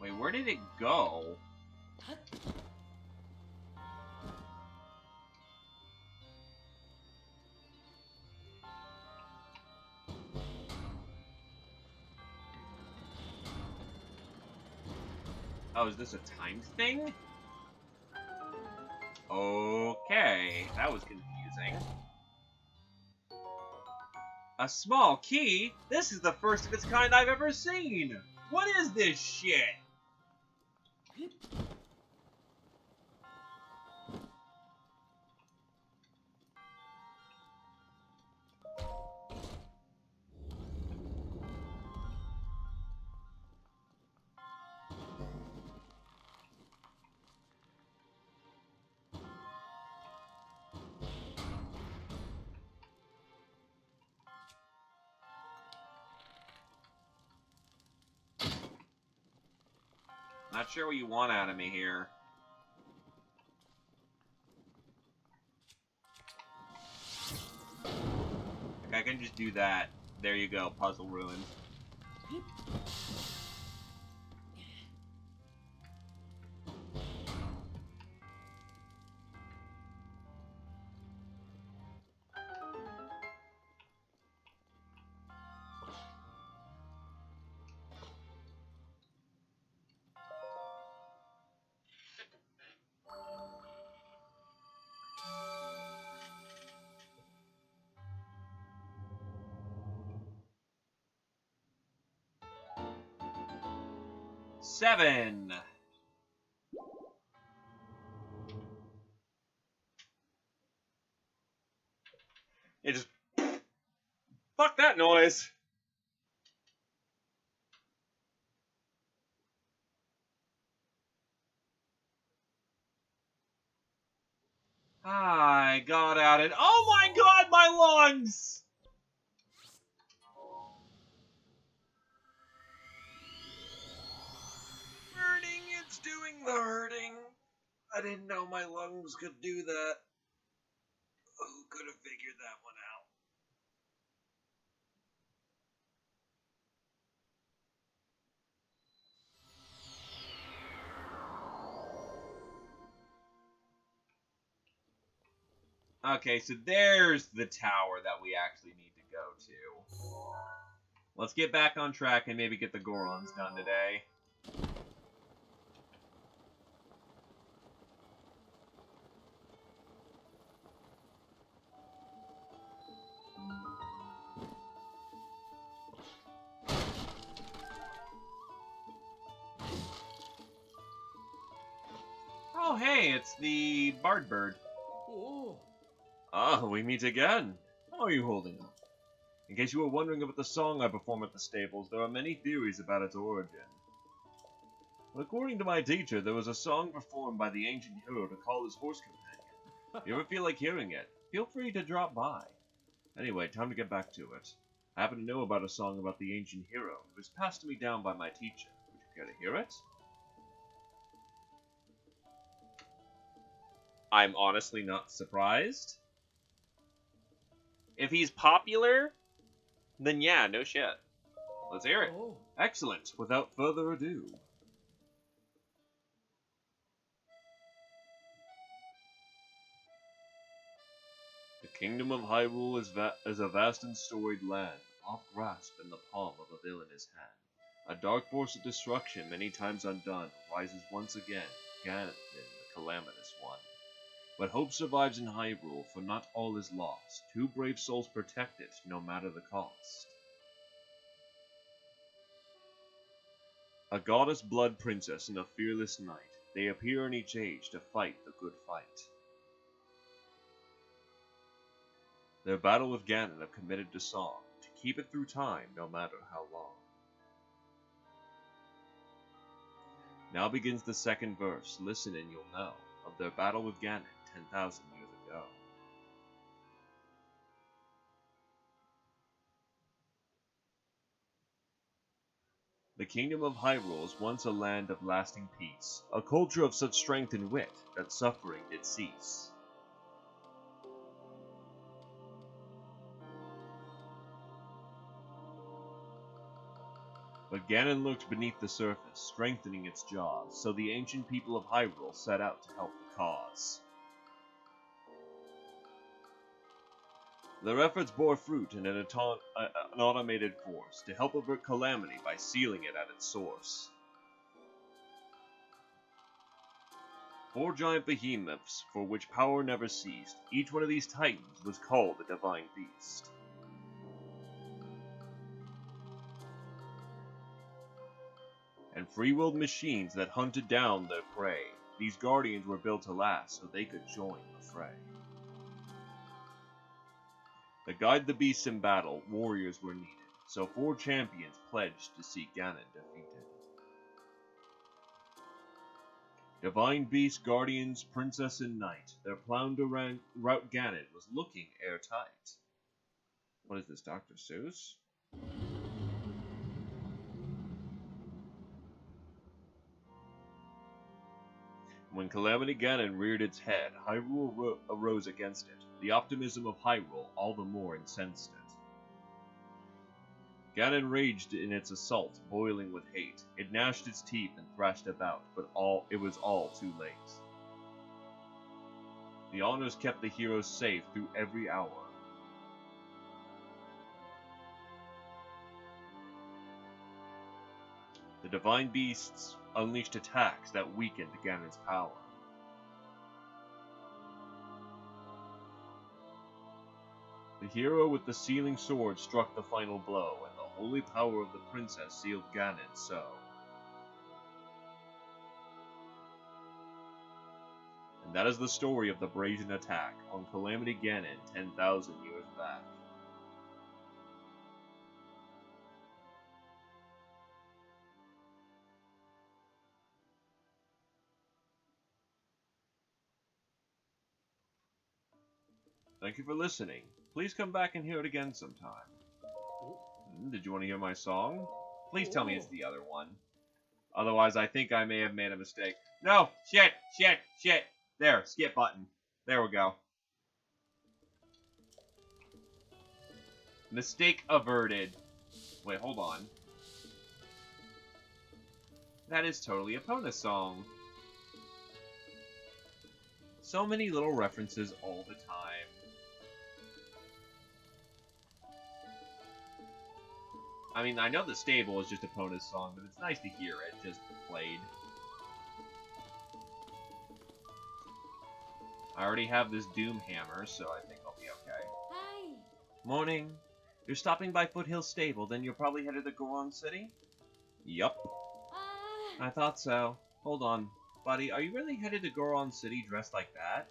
Wait, where did it go? Oh, is this a timed thing? Okay, that was confusing. A small key? This is the first of its kind I've ever seen! What is this shit? Not sure what you want out of me here. Like, I can just do that. There you go, puzzle ruined. Seven. It just... Fuck that noise! I got at it. Oh my god, my lungs! Hurting, it's doing the hurting. I didn't know my lungs could do that. Who could have figured that one out? Okay, so there's the tower that we actually need to go to. Let's get back on track and maybe get the Gorons done today. Oh, hey, it's the Bard Bird. Oh. Ah, we meet again. How are you holding up? In case you were wondering about the song I perform at the stables, there are many theories about its origin. But according to my teacher, there was a song performed by the ancient hero to call his horse companion. If you ever feel like hearing it, feel free to drop by. Anyway, time to get back to it. I happen to know about a song about the ancient hero. It was passed to me down by my teacher. Would you care to hear it? I'm honestly not surprised. If he's popular, then yeah, no shit. Let's hear it. Oh. Excellent. Without further ado. The kingdom of Hyrule is a vast and storied land, oft grasped in the palm of a villainous hand. A dark force of destruction, many times undone, rises once again, Ganon, the calamitous one. But hope survives in Hyrule, for not all is lost. Two brave souls protect it, no matter the cost. A goddess blood princess and a fearless knight, they appear in each age to fight the good fight. Their battle with Ganon have committed to song, to keep it through time, no matter how long. Now begins the second verse, listen and you'll know, of their battle with Ganon 10,000 years ago. The kingdom of Hyrule was once a land of lasting peace, a culture of such strength and wit that suffering did cease. But Ganon lurked beneath the surface, strengthening its jaws, so the ancient people of Hyrule set out to help the cause. Their efforts bore fruit in an automated force to help avert calamity by sealing it at its source. 4 giant behemoths for which power never ceased. Each one of these titans was called a divine beast. And free-willed machines that hunted down their prey. These guardians were built to last so they could join the fray. To guide the beasts in battle, warriors were needed, so 4 champions pledged to see Ganon defeated. Divine beast, guardians, princess, and knight, their plan to rout Ganon was looking airtight. What is this, Dr. Seuss? When Calamity Ganon reared its head, Hyrule arose against it. The optimism of Hyrule all the more incensed it. Ganon raged in its assault, boiling with hate. It gnashed its teeth and thrashed about, but it was all too late. The honors kept the heroes safe through every hour. The divine beasts unleashed attacks that weakened Ganon's power. The hero with the sealing sword struck the final blow, and the holy power of the princess sealed Ganon so. And that is the story of the brazen attack on Calamity Ganon 10,000 years back. Thank you for listening. Please come back and hear it again sometime. Did you want to hear my song? Please tell me it's the other one. Otherwise, I think I may have made a mistake. No! Shit! Shit! Shit! There, skip button. There we go. Mistake averted. Wait, hold on. That is totally Epona's song. So many little references all the time. I mean, I know the stable is just Epona's song, but it's nice to hear it just played. I already have this Doom Hammer, so I think I'll be okay. Hi. Morning. You're stopping by Foothill Stable, then you're probably headed to Goron City? Yup. I thought so. Hold on. Buddy, are you really headed to Goron City dressed like that?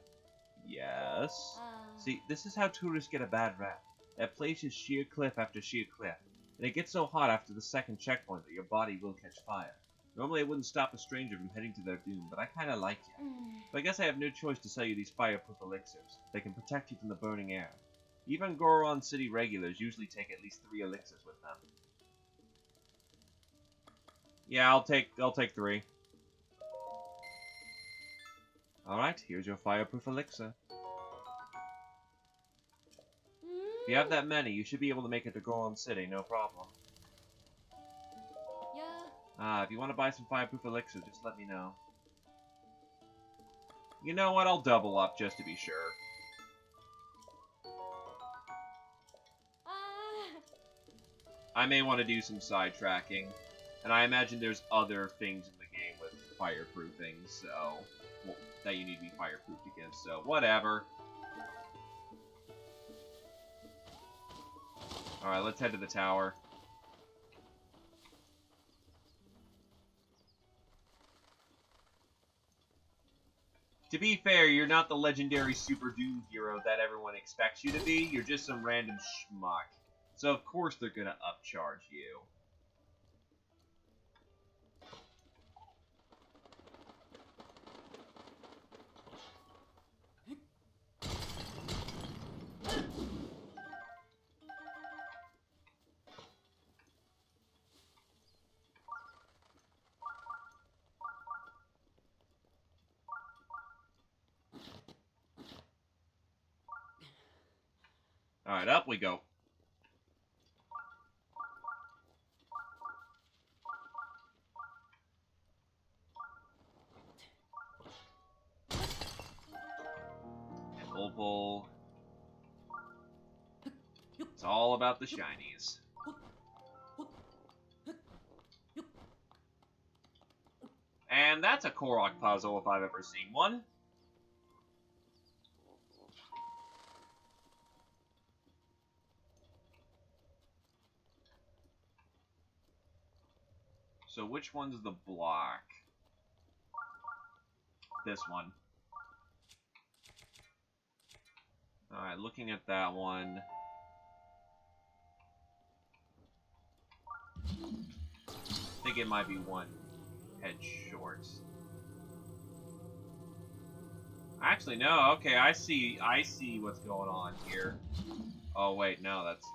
Yes. See, this is how tourists get a bad rap. That place is sheer cliff after sheer cliff. And it gets so hot after the second checkpoint that your body will catch fire. Normally I wouldn't stop a stranger from heading to their doom, but I kinda like you. So I guess I have no choice to sell you these fireproof elixirs. They can protect you from the burning air. Even Goron City regulars usually take at least 3 elixirs with them. Yeah, I'll take 3. Alright, here's your fireproof elixir. If you have that many, you should be able to make it to Goron City, no problem. Yeah. If you want to buy some fireproof elixir, just let me know. You know what, I'll double up just to be sure. I may want to do some sidetracking. And I imagine there's other things in the game with fireproofing, so... Well, that you need to be fireproofed against, so whatever. Alright, let's head to the tower. To be fair, you're not the legendary Super Doom hero that everyone expects you to be. You're just some random schmuck. So of course they're gonna upcharge you. Alright, up we go. And Opal. It's all about the shinies. And that's a Korok puzzle if I've ever seen one. So which one's the block? This one. Alright, looking at that one. I think it might be one head short. Actually, no, okay, I see what's going on here. Oh, wait, no, that's...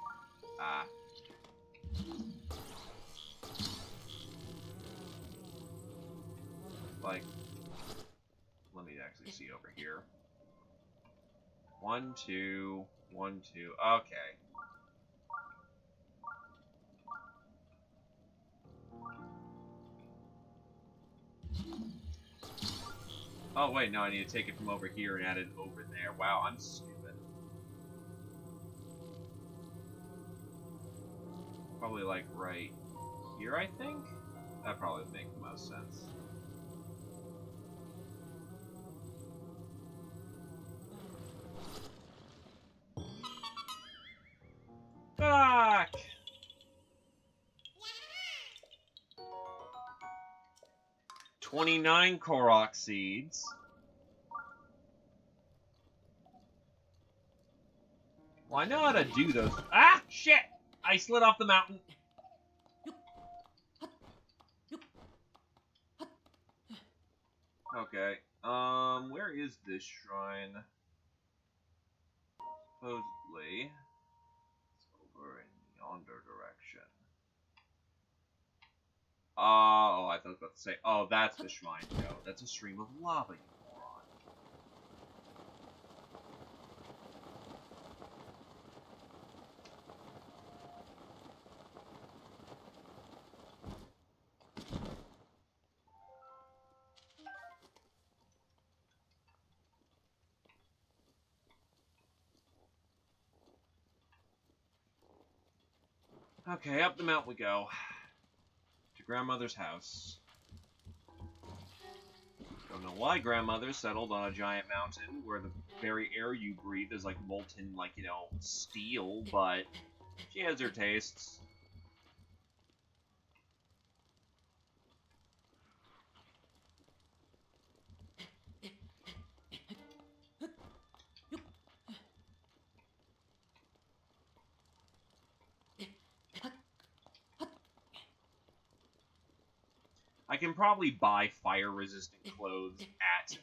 Like, let me actually see over here. 1, 2, 1, 2, okay. Oh wait, no, I need to take it from over here and add it over there. Wow, I'm stupid. Probably like right here, I think? That probably would make the most sense. Fuck! $29 Korok seeds. Well, I know how to do those. Ah, shit! I slid off the mountain. Okay. Where is this shrine? Supposedly, it's over in yonder direction. Oh, I thought I was about to say, oh, that's the shrine, Joe. That's a stream of lava, you moron. Okay, up the mountain we go. To grandmother's house. Don't know why grandmother settled on a giant mountain where the very air you breathe is like molten, like, you know, steel, but she has her tastes. I can probably buy fire-resistant clothes at,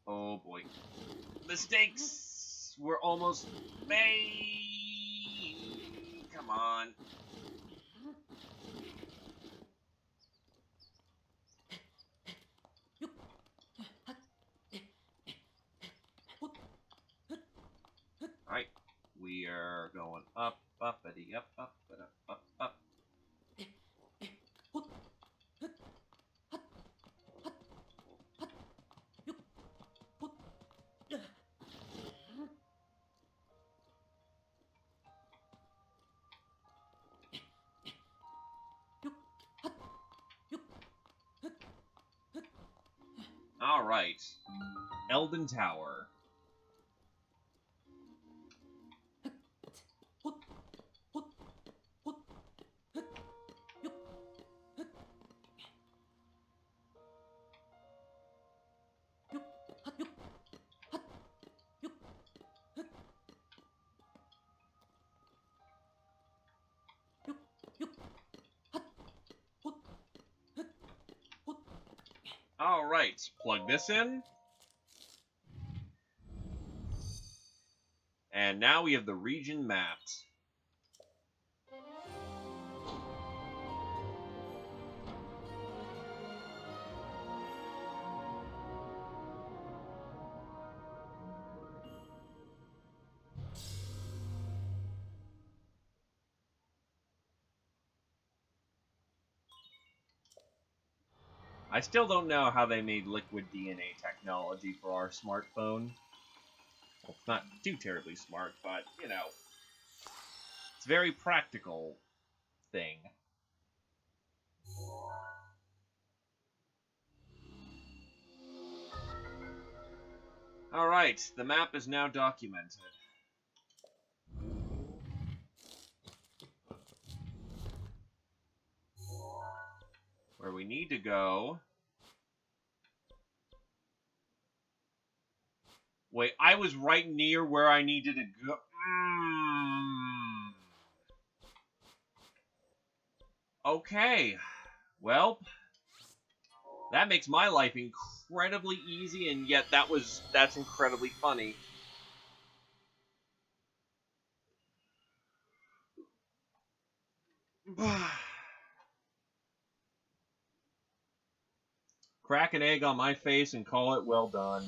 oh boy. Mistakes were almost made. Come on. Alright. We are going up, uppity, up, up, up, up, up. Alright. Eldin Tower. Alright, plug this in. And now we have the region mapped. I still don't know how they made liquid DNA technology for our smartphone. Well, it's not too terribly smart, but, you know, it's a very practical thing. Alright, the map is now documented. Where we need to go... Wait, I was right near where I needed to go. Okay. Well, that makes my life incredibly easy, and yet that's incredibly funny. Crack an egg on my face and call it well done.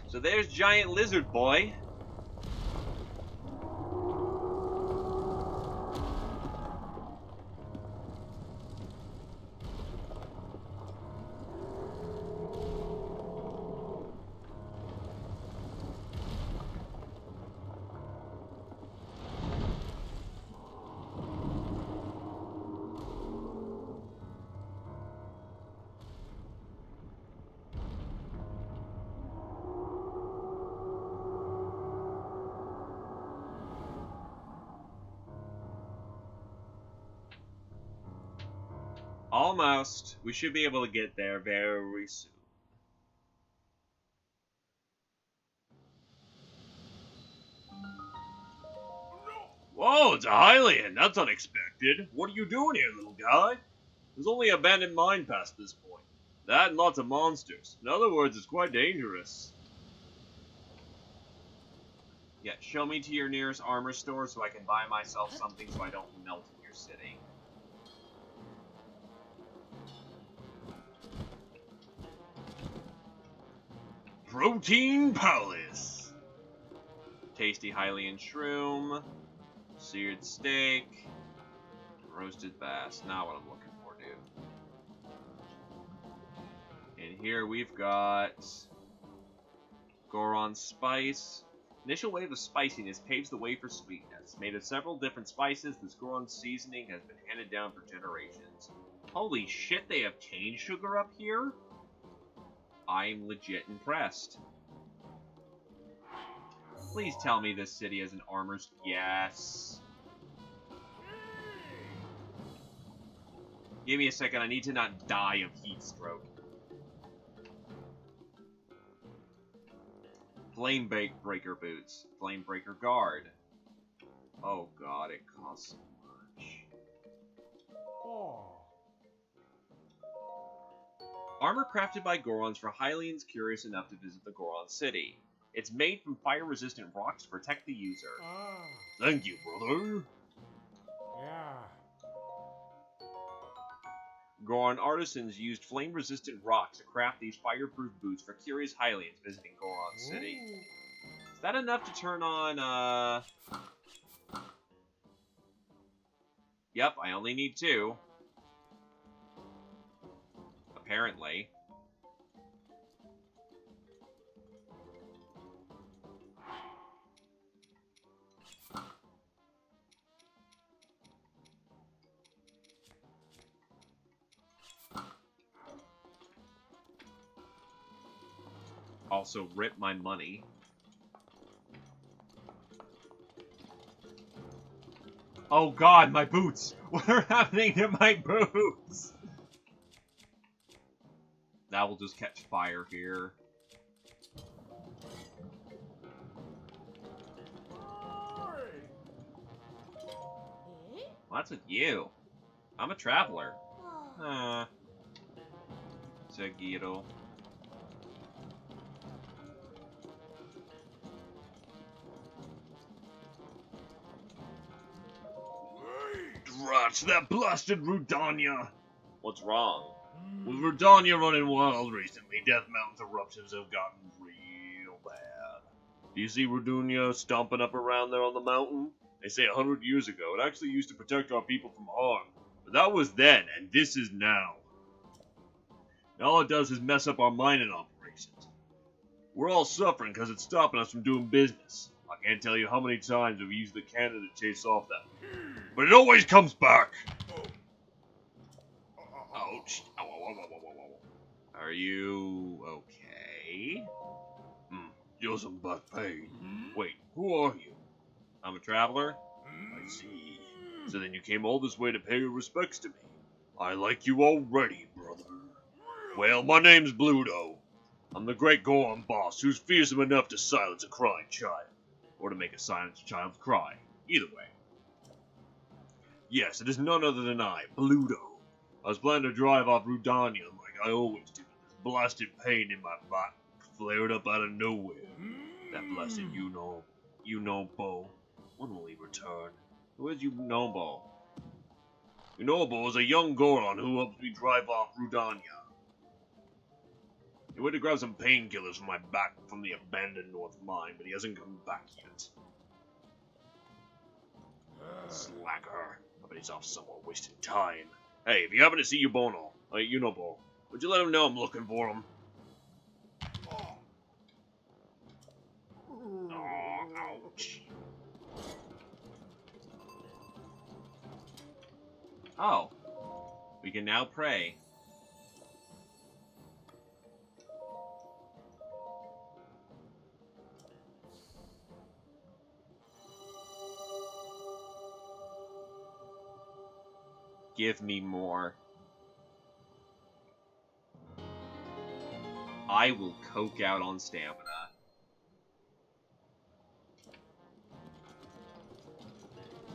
So there's Giant Lizard Boy. Almost. We should be able to get there very soon. Whoa, it's a Hylian. That's unexpected. What are you doing here, little guy? There's only abandoned mine past this point. That and lots of monsters. In other words, it's quite dangerous. Yeah, show me to your nearest armor store so I can buy myself something so I don't melt in your city. Protein Palace. Tasty Hylian shroom, seared steak, roasted bass. Not what I'm looking for, dude. And here we've got Goron spice. Initial wave of spiciness paves the way for sweetness. Made of several different spices, this Goron seasoning has been handed down for generations. Holy shit, they have cane sugar up here? I'm legit impressed. Please tell me this city has an armor. Yes. Give me a second. I need to not die of heat stroke. Flame breaker boots. Flame breaker guard. Oh god, it costs so much. Oh. Armor crafted by Gorons for Hylians curious enough to visit the Goron city. It's made from fire-resistant rocks to protect the user. Ah. Thank you, brother. Yeah. Goron artisans used flame-resistant rocks to craft these fireproof boots for curious Hylians visiting Goron City. Ooh. Is that enough to turn on, Yep, I only need 2. Apparently. Also, rip my money. Oh god, my boots! What are happening to my boots? That will just catch fire here. Eh? What's with you? I'm a traveler. Oh. Sagiro. Drat, that blasted Rudania. What's wrong? With Rudania running wild recently, Death Mountain's eruptions have gotten real bad. Do you see Rudania stomping up around there on the mountain? They say 100 years ago it actually used to protect our people from harm. But that was then, and this is now. And all it does is mess up our mining operations. We're all suffering because it's stopping us from doing business. I can't tell you how many times we've used the cannon to chase off that. But it always comes back! Ouch. Ow, ow, ow, ow, ow, ow, ow. Are you okay? Feel some back pain. Wait, who are you? I'm a traveler. I see. So then you came all this way to pay your respects to me. I like you already, brother. Well, my name's Bluto. I'm the great Goron boss who's fearsome enough to silence a crying child. Or to make a silenced child cry. Either way. Yes, it is none other than I, Bluto. I was planning to drive off Rudania like I always do. This blasted pain in my butt flared up out of nowhere. That blasted Yunobo. When will he return? Who is Yunobo? Yunobo is a young Goron who helps me drive off Rudania. He went to grab some painkillers for my back from the abandoned North Mine, but he hasn't come back yet. Slacker. I bet he's off somewhere wasting time. Hey, if you happen to see Yunobo, would you let him know I'm looking for him? Oh, ouch. Oh. We can now pray. Give me more. I will coke out on stamina.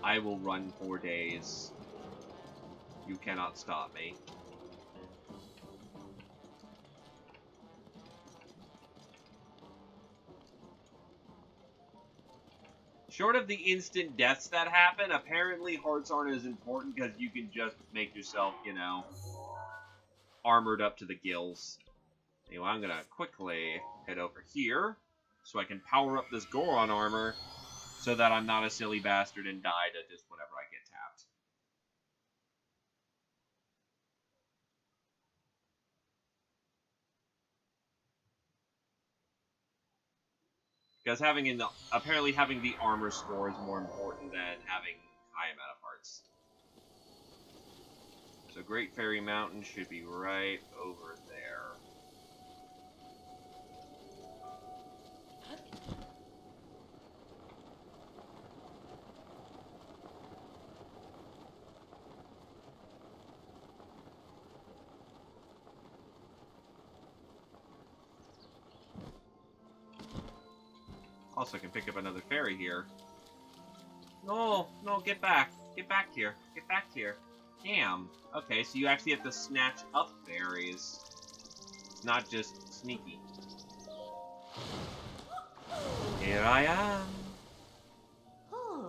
I will run 4 days. You cannot stop me. Short of the instant deaths that happen, apparently hearts aren't as important because you can just make yourself, you know, armored up to the gills. Anyway, I'm gonna quickly head over here so I can power up this Goron armor so that I'm not a silly bastard and die to just whenever I get tapped. Because apparently having the armor score is more important than having high amount of hearts. So Great Fairy Mountain should be right over there. Also, I can pick up another fairy here. No, no, get back. Get back here. Get back here. Damn. Okay, so you actually have to snatch up fairies. Not just sneaky. Here I am.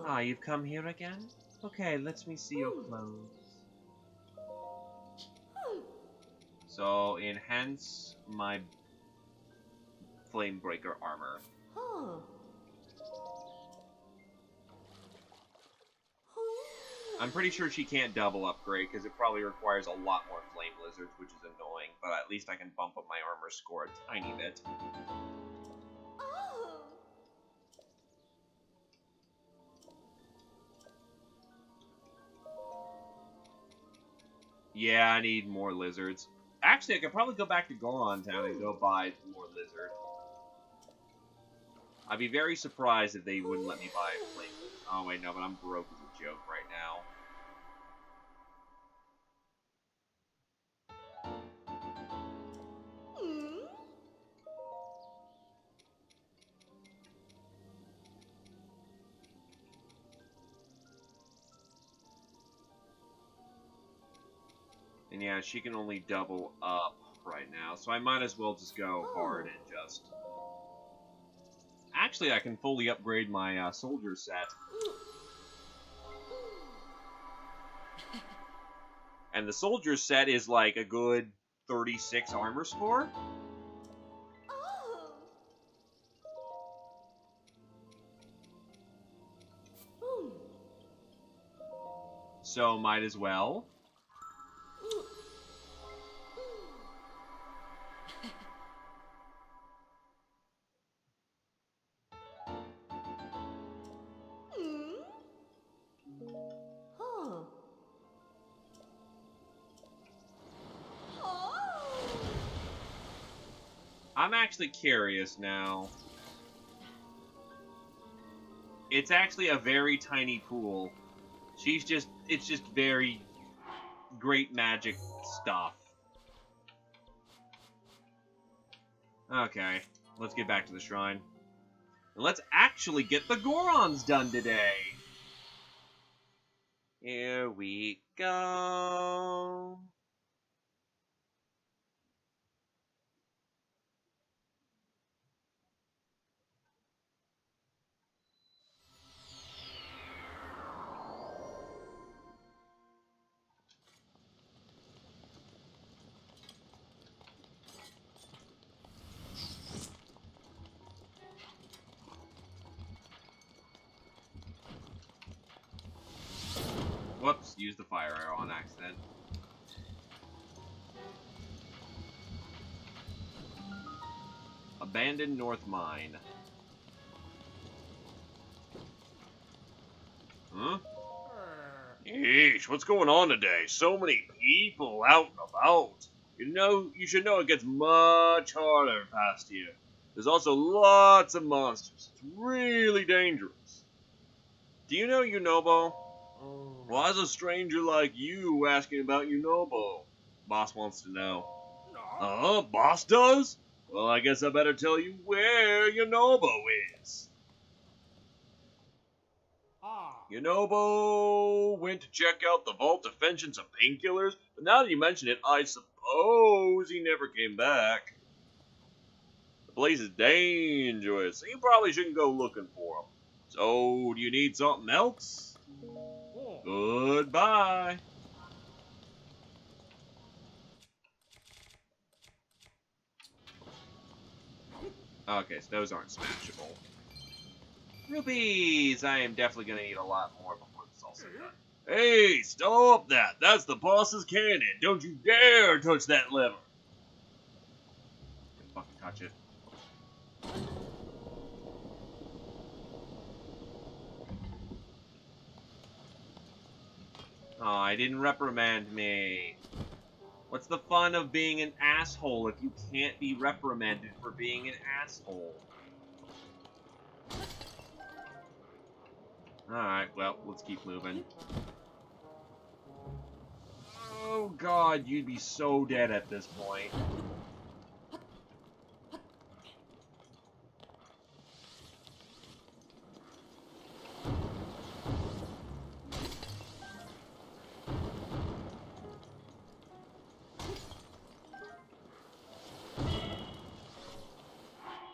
Ah, you've come here again? Okay, let me see your clothes. So, enhance my Flamebreaker armor. I'm pretty sure she can't double upgrade because it probably requires a lot more flame lizards, which is annoying, but at least I can bump up my armor score a tiny bit. Yeah, I need more lizards. Actually, I could probably go back to Goron Town and go buy more lizard. I'd be very surprised if they wouldn't let me buy flame lizard. Oh wait, no, but I'm broke as a joke right now. And yeah, she can only double up right now, so I might as well just go hard and just... Actually, I can fully upgrade my soldier set. And the soldier set is like a good 36 armor score. So might as well. I'm actually curious now. It's actually a very tiny pool. It's just very great magic stuff. Okay, let's get back to the shrine. And let's actually get the Gorons done today. Here we go. Whoops, used the fire arrow on accident. Abandoned North Mine. Huh? Yeesh, what's going on today? So many people out and about. You should know it gets much harder past here. There's also lots of monsters. It's really dangerous. Do you know Yunobo? Why's a stranger like you asking about Yunobo? Boss wants to know. Boss does? Well, I guess I better tell you where Yunobo is. Yunobo went to check out the vault to fetch in some painkillers, but now that you mention it, I suppose he never came back. The place is dangerous, so you probably shouldn't go looking for him. So, do you need something else? Oh. Goodbye. Okay, so those aren't smashable. Rupees! I am definitely gonna need a lot more before this is also done. Hey, stop that! That's the boss's cannon! Don't you dare touch that lever! Can fucking touch it. Oh, I didn't reprimand me. What's the fun of being an asshole if you can't be reprimanded for being an asshole? Alright, well, let's keep moving. Oh god, you'd be so dead at this point.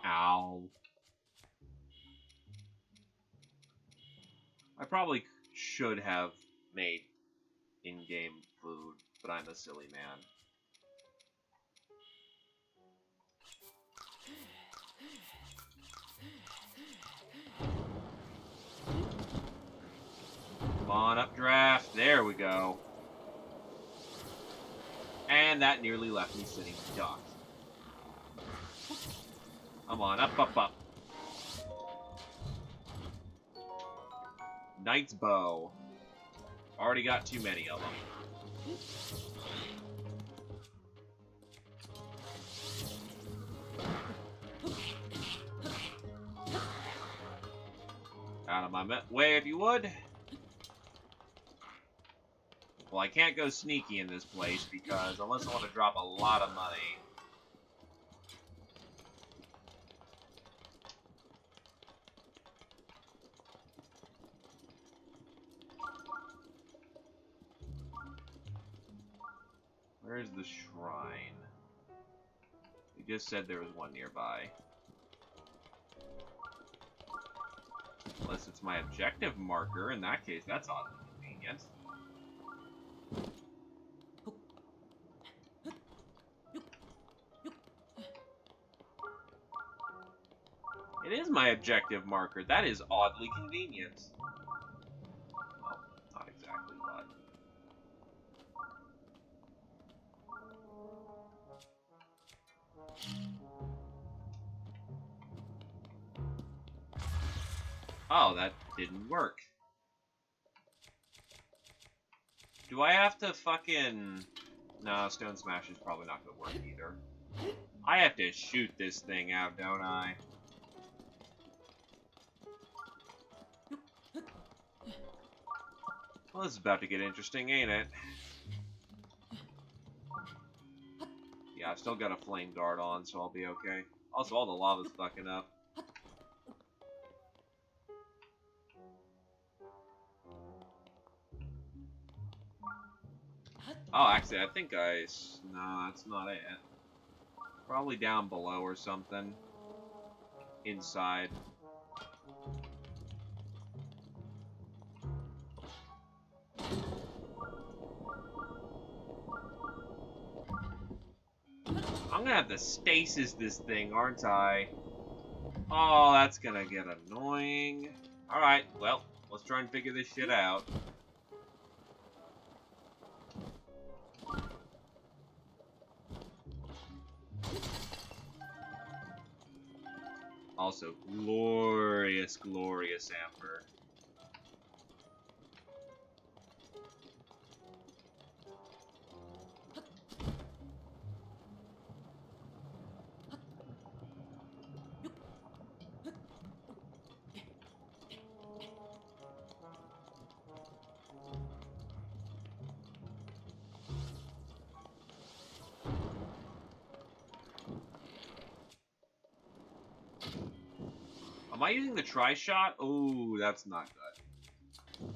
Ow. I probably should have made in-game food, but I'm a silly man. Come on, updraft. There we go. And that nearly left me sitting duck. Come on, up, up, up. Knight's Bow. Already got too many of them. Out of my way, if you would. Well, I can't go sneaky in this place because unless I want to drop a lot of money. Where's the shrine? They just said there was one nearby. Unless it's my objective marker, in that case, that's oddly convenient. It is my objective marker. That is oddly convenient. Well, not exactly, but... Oh, that didn't work. Do I have to fucking... No, Stone Smash is probably not gonna work either. I have to shoot this thing out, don't I? Well, this is about to get interesting, ain't it? Yeah, I've still got a Flame Guard on, so I'll be okay. Also, all the lava's fucking up. Oh, actually, I think no, that's not it. Probably down below or something. Inside. I'm gonna have to stasis this thing, aren't I? Oh, that's gonna get annoying. Alright, well, let's try and figure this shit out. Also, glorious, glorious amber. Am I using the tri-shot? Oh, that's not good.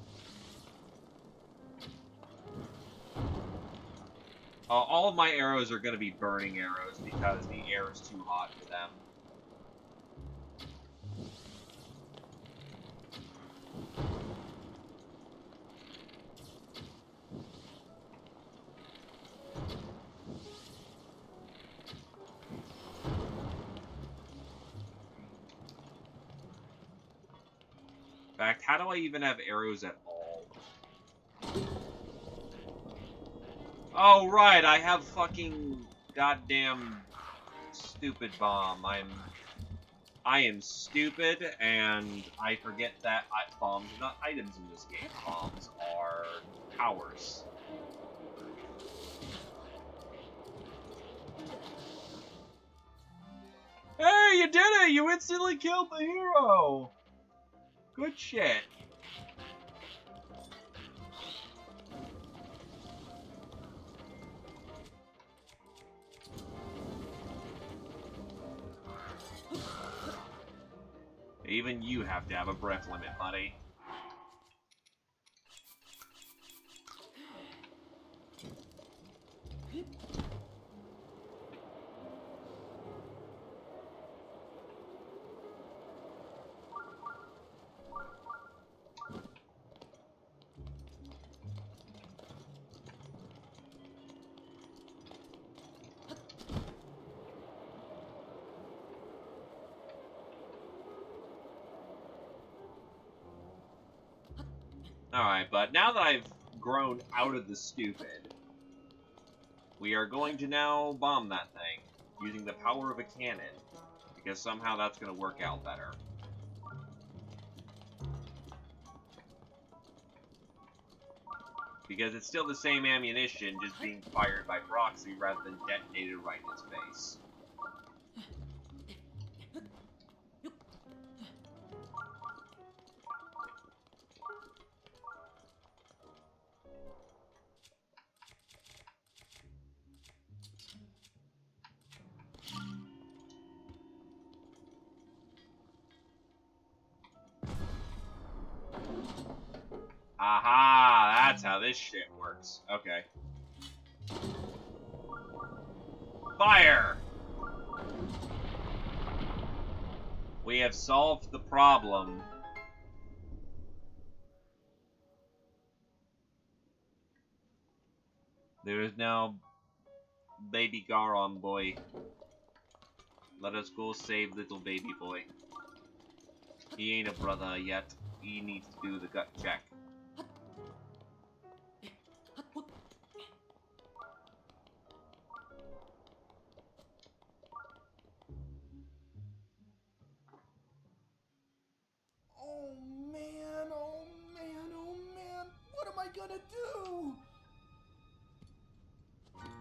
All of my arrows are going to be burning arrows because the air is too hot for them. fact, how do I even have arrows at all? Oh, right, I have fucking goddamn stupid bomb. I am stupid, and I forget that bombs are not items in this game. Bombs are powers. Hey, you did it! You instantly killed the hero! Good shit. Even you have to have a breath limit, buddy. Alright, but now that I've grown out of the stupid, we are going to now bomb that thing, using the power of a cannon, because somehow that's going to work out better. Because it's still the same ammunition, just being fired by proxy rather than detonated right in its face. Aha! That's how this shit works. Okay. Fire! We have solved the problem. There is now baby Garon boy. Let us go save little baby boy. He ain't a brother yet. He needs to do the gut check. Oh man, oh man, oh man. What am I gonna do?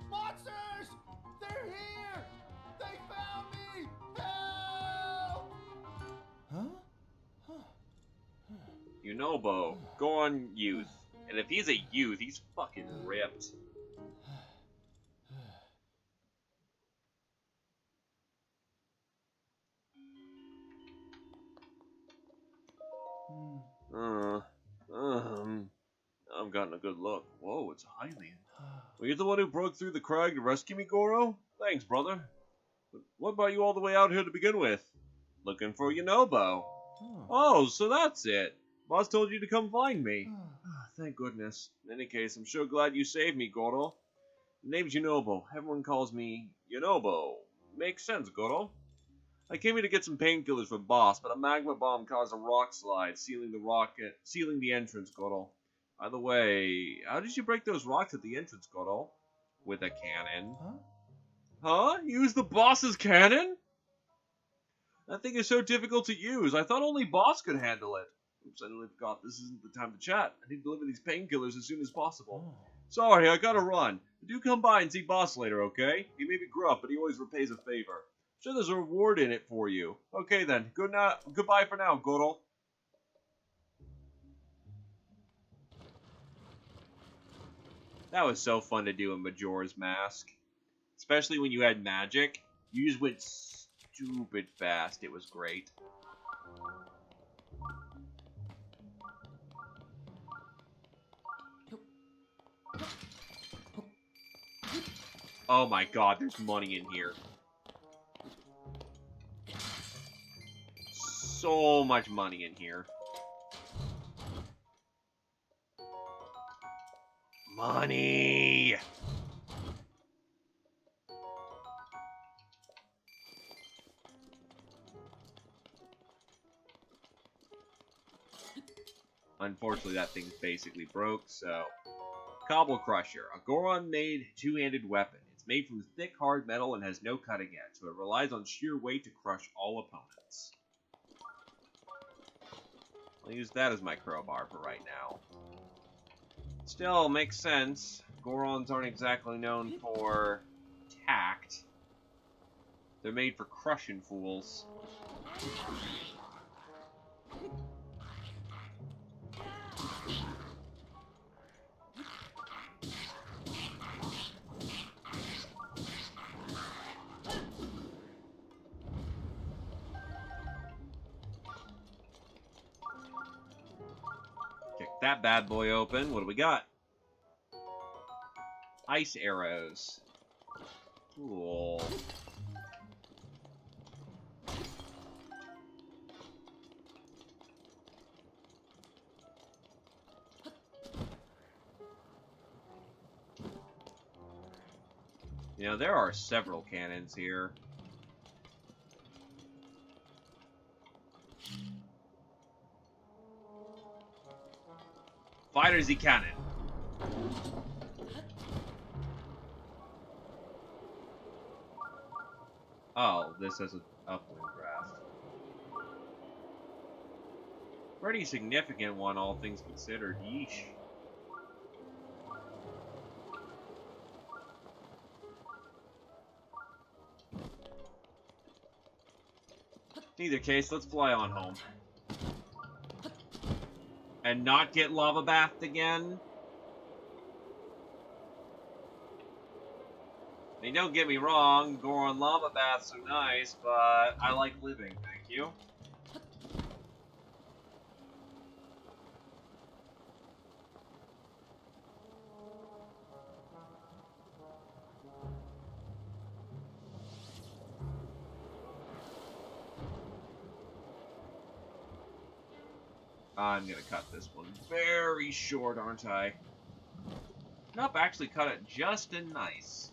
Monsters! They're here! They found me! Help! Huh? Yunobo, go on youth. And if he's a youth, he's fucking ripped. I've gotten a good look. Whoa, it's a Hylian. Were you the one who broke through the crag to rescue me, Goro? Thanks, brother. But what brought you all the way out here to begin with? Looking for Yunobo. Oh, so that's it. Boss told you to come find me. Thank goodness. In any case, I'm sure glad you saved me, Goro. The name's Yunobo. Everyone calls me Yunobo. Makes sense, Goro. I came here to get some painkillers for Boss, but a magma bomb caused a rock slide, sealing the entrance, Goro. By the way, how did you break those rocks at the entrance, Goro? With a cannon. Huh? Use the Boss's cannon? That thing is so difficult to use. I thought only Boss could handle it. Oops, I nearly forgot. This isn't the time to chat. I need to deliver these painkillers as soon as possible. Sorry, I gotta run. Do come by and see Boss later, okay? He may be gruff, but he always repays a favor. Sure, there's a reward in it for you. Okay then. Goodbye for now, Goro. That was so fun to do in Majora's Mask. Especially when you had magic. You just went stupid fast. It was great. Oh my god, there's money in here. So much money in here. Money! unfortunately that thing's basically broke, so... Cobble Crusher, a Goron-made two-handed weapon. It's made from thick, hard metal and has no cutting edge, so it relies on sheer weight to crush all opponents. I'll use that as my crowbar for right now. Still, makes sense. Gorons aren't exactly known for tact. They're made for crushing fools. Kick that bad boy open. What do we got? Ice arrows. Cool. You know, there are several cannons here. Fire the cannon. Oh, this has an upwind draft. Pretty significant one, all things considered. Yeesh. In either case, let's fly on home. And not get lava bathed again? I mean, don't get me wrong, Goron lava baths are nice, but I like living, thank you. I'm gonna cut this one very short, aren't I? Nope, actually cut it just in nice.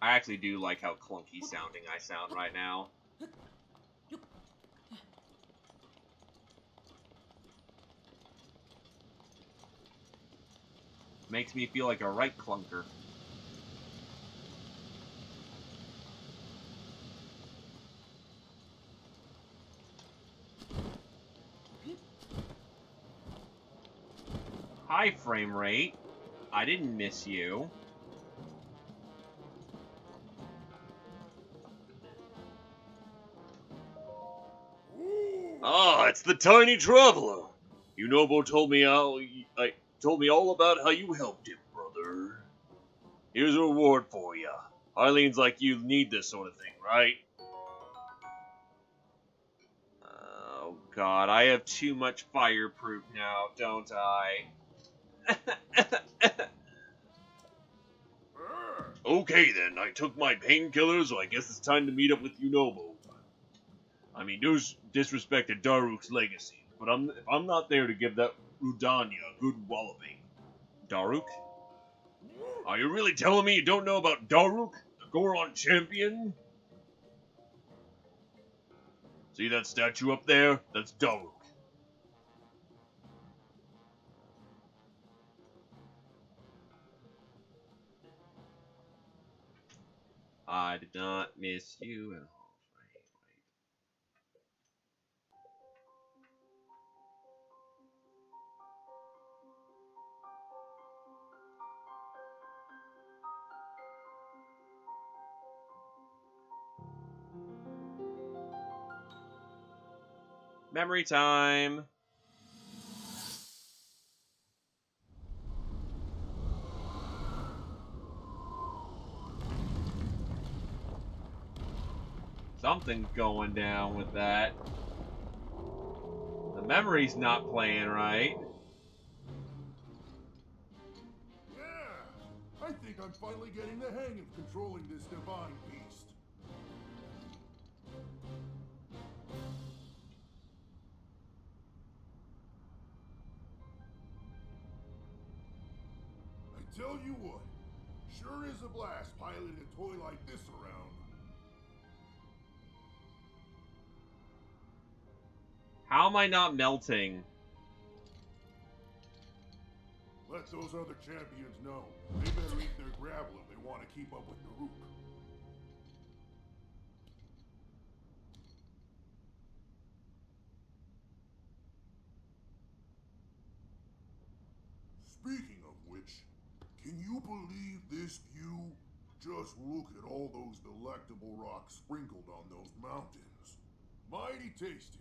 I actually do like how clunky sounding I sound right now. Makes me feel like a right clunker. High frame rate. I didn't miss you. Ah, it's the tiny traveler. Yunobo told me told me all about how you helped him, brother. Here's a reward for you. Eileen's like you need this sort of thing, right? Oh god, I have too much fireproof now, don't I? Okay then, I took my painkiller, so I guess it's time to meet up with Yunobo. I mean, no disrespect to Daruk's legacy, but I'm not there to give that Rudanya a good walloping. Daruk? Are you really telling me you don't know about Daruk, the Goron champion? See that statue up there? That's Daruk. I did not miss you at all. Memory time. Something's going down with that. The memory's not playing right. Yeah, I think I'm finally getting the hang of controlling this divine beast. I tell you what, Sure is a blast piloting a toy like this around. How am I not melting? Let those other champions know. They better eat their gravel if they want to keep up with Daruk. Speaking of which, can you believe this view? Just look at all those delectable rocks sprinkled on those mountains. Mighty tasty.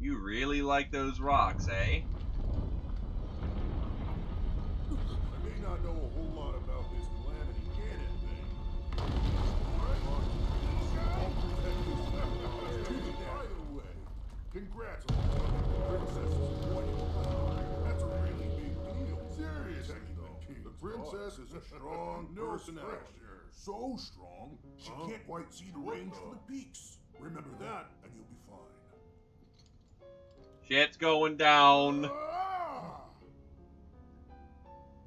You really like those rocks, eh? I may not know a whole lot about this Calamity Ganon thing. By the way, congrats on the princess's appointment. That's a really big deal. Seriously though, the princess is a strong personality. So strong, she can't quite see the range for the peaks. Remember that, and you'll be fine. Shit's going down.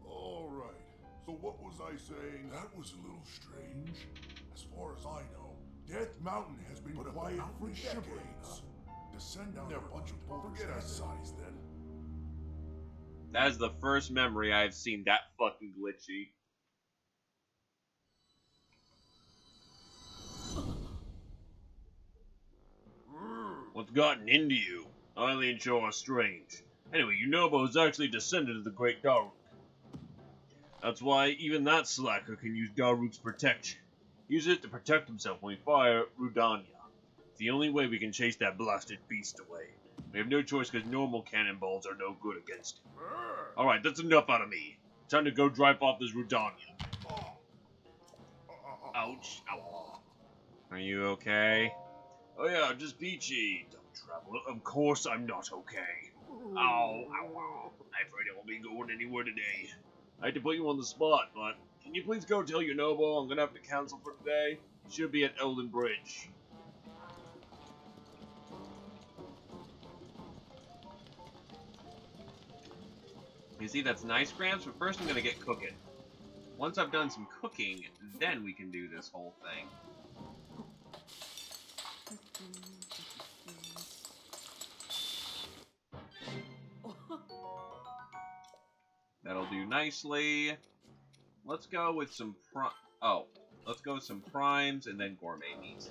All right. So what was I saying? That was a little strange. As far as I know, Death Mountain has been quiet for decades. Descend down a bunch of boulders that size, then. That is the first memory I've seen that fucking glitchy. What's gotten into you? Eileen sure are strange. Anyway, Yunobo's actually descended of the Great Daruk. That's why even that slacker can use Daruk's protection. Use it to protect himself when we fire at Rudania. It's the only way we can chase that blasted beast away. We have no choice because normal cannonballs are no good against him. Alright, that's enough out of me. Time to go drive off this Rudania. Ouch. Ow. Are you okay? Oh yeah, just peachy. Don't travel. Of course I'm not okay. Ow, ow, ow. I'm afraid I won't be going anywhere today. I hate to put you on the spot, but can you please go tell Yunobo I'm gonna have to cancel for today? He should be at Elden Bridge. You see, that's nice, Gramps, but first I'm gonna get cooking. Once I've done some cooking, then we can do this whole thing. That'll do nicely. Let's go with some let's go with some primes and then gourmet meat.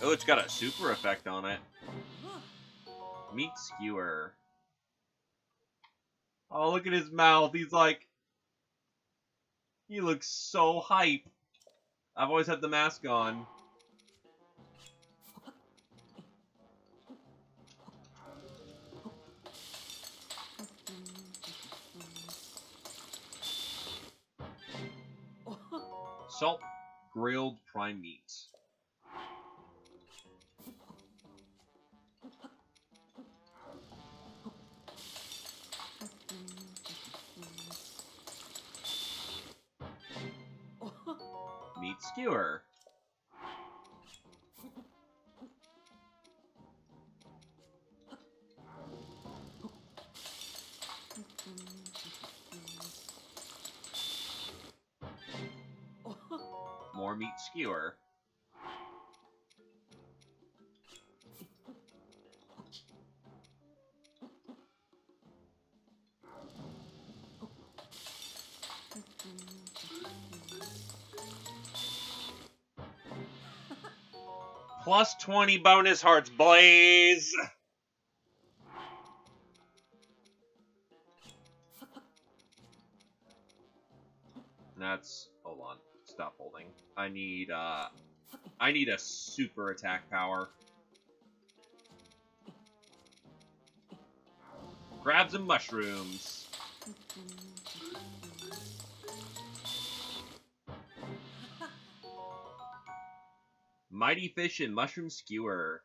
Oh, it's got a super effect on it. Meat skewer. Oh, look at his mouth. He's like... He looks so hype. I've always had the mask on. Salt grilled prime meat. Meat skewer. More meat skewer. Plus 20 bonus hearts, Blaze! That's... Hold on. Stop holding. I need a super attack power. Grab some mushrooms. Mighty Fish and Mushroom Skewer.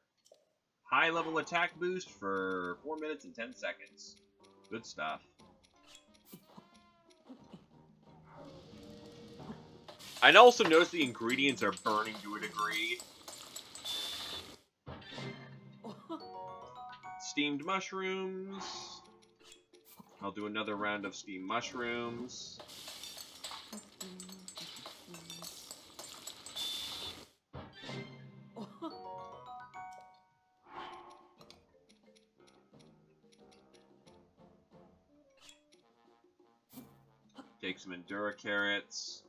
High level attack boost for 4 minutes and 10 seconds. Good stuff. I also notice the ingredients are burning to a degree. steamed mushrooms. I'll do another round of steamed mushrooms. Take some Endura carrots.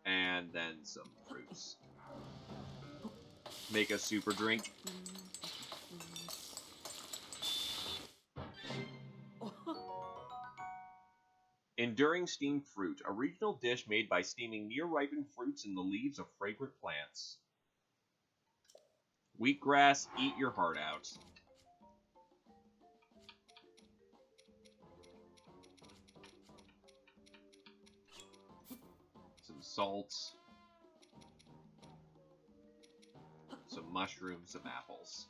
And then some fruits. Make a super drink. Enduring steamed fruit, a regional dish made by steaming near-ripened fruits in the leaves of fragrant plants. Wheatgrass, eat your heart out. Some salt. Some mushrooms, some apples.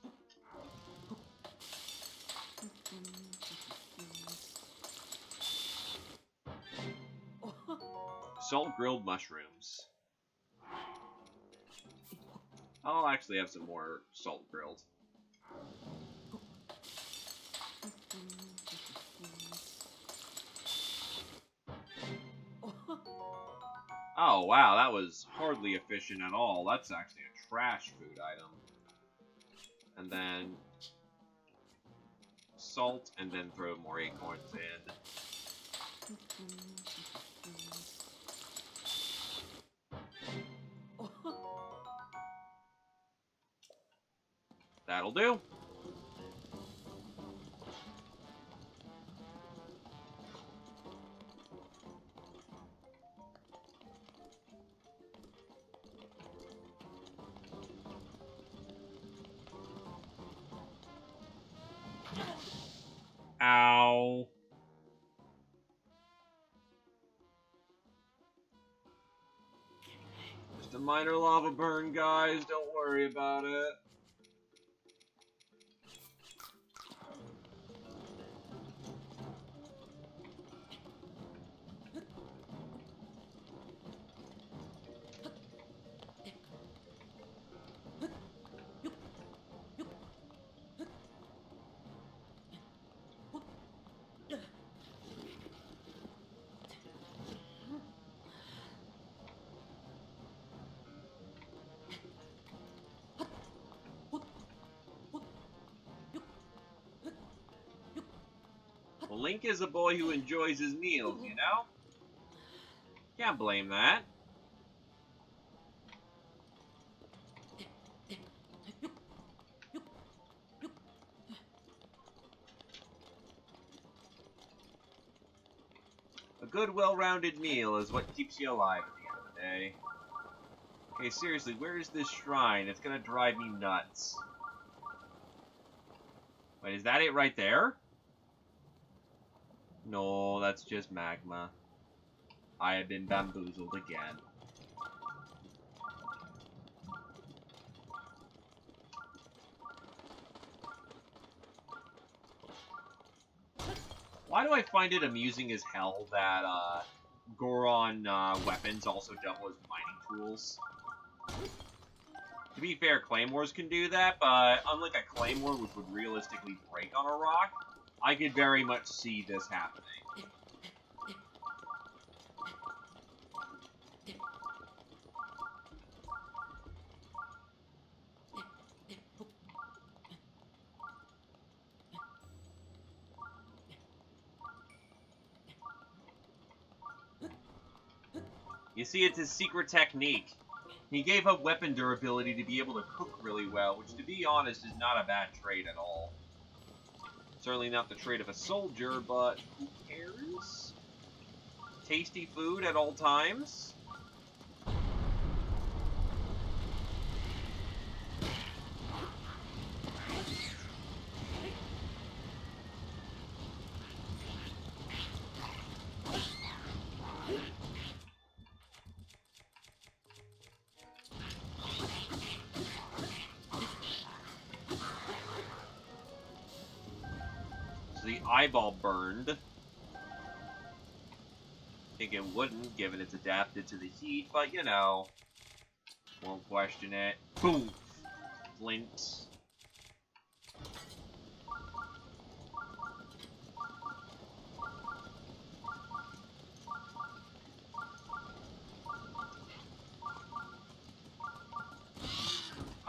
Salt grilled mushrooms. I'll actually have some more salt grilled. Oh wow, that was hardly efficient at all. That's actually a trash food item. And then salt, and then throw more acorns in. That'll do. Ow. Just a minor lava burn, guys. Don't worry about it. Well, Link is a boy who enjoys his meals, you know? Can't blame that. A good, well-rounded meal is what keeps you alive at the end of the day. Okay, seriously, where is this shrine? It's gonna drive me nuts. Wait, is that it right there? No, that's just magma. I have been bamboozled again. Why do I find it amusing as hell that, Goron, weapons also double as mining tools? To be fair, claymores can do that, but unlike a claymore which would realistically break on a rock, I could very much see this happening. You see, it's his secret technique. He gave up weapon durability to be able to cook really well, which, to be honest, is not a bad trait at all. Certainly not the trait of a soldier, but who cares? Tasty food at all times. The eyeball burned. Think it wouldn't, given it's adapted to the heat, but you know, won't question it. Boom! flint.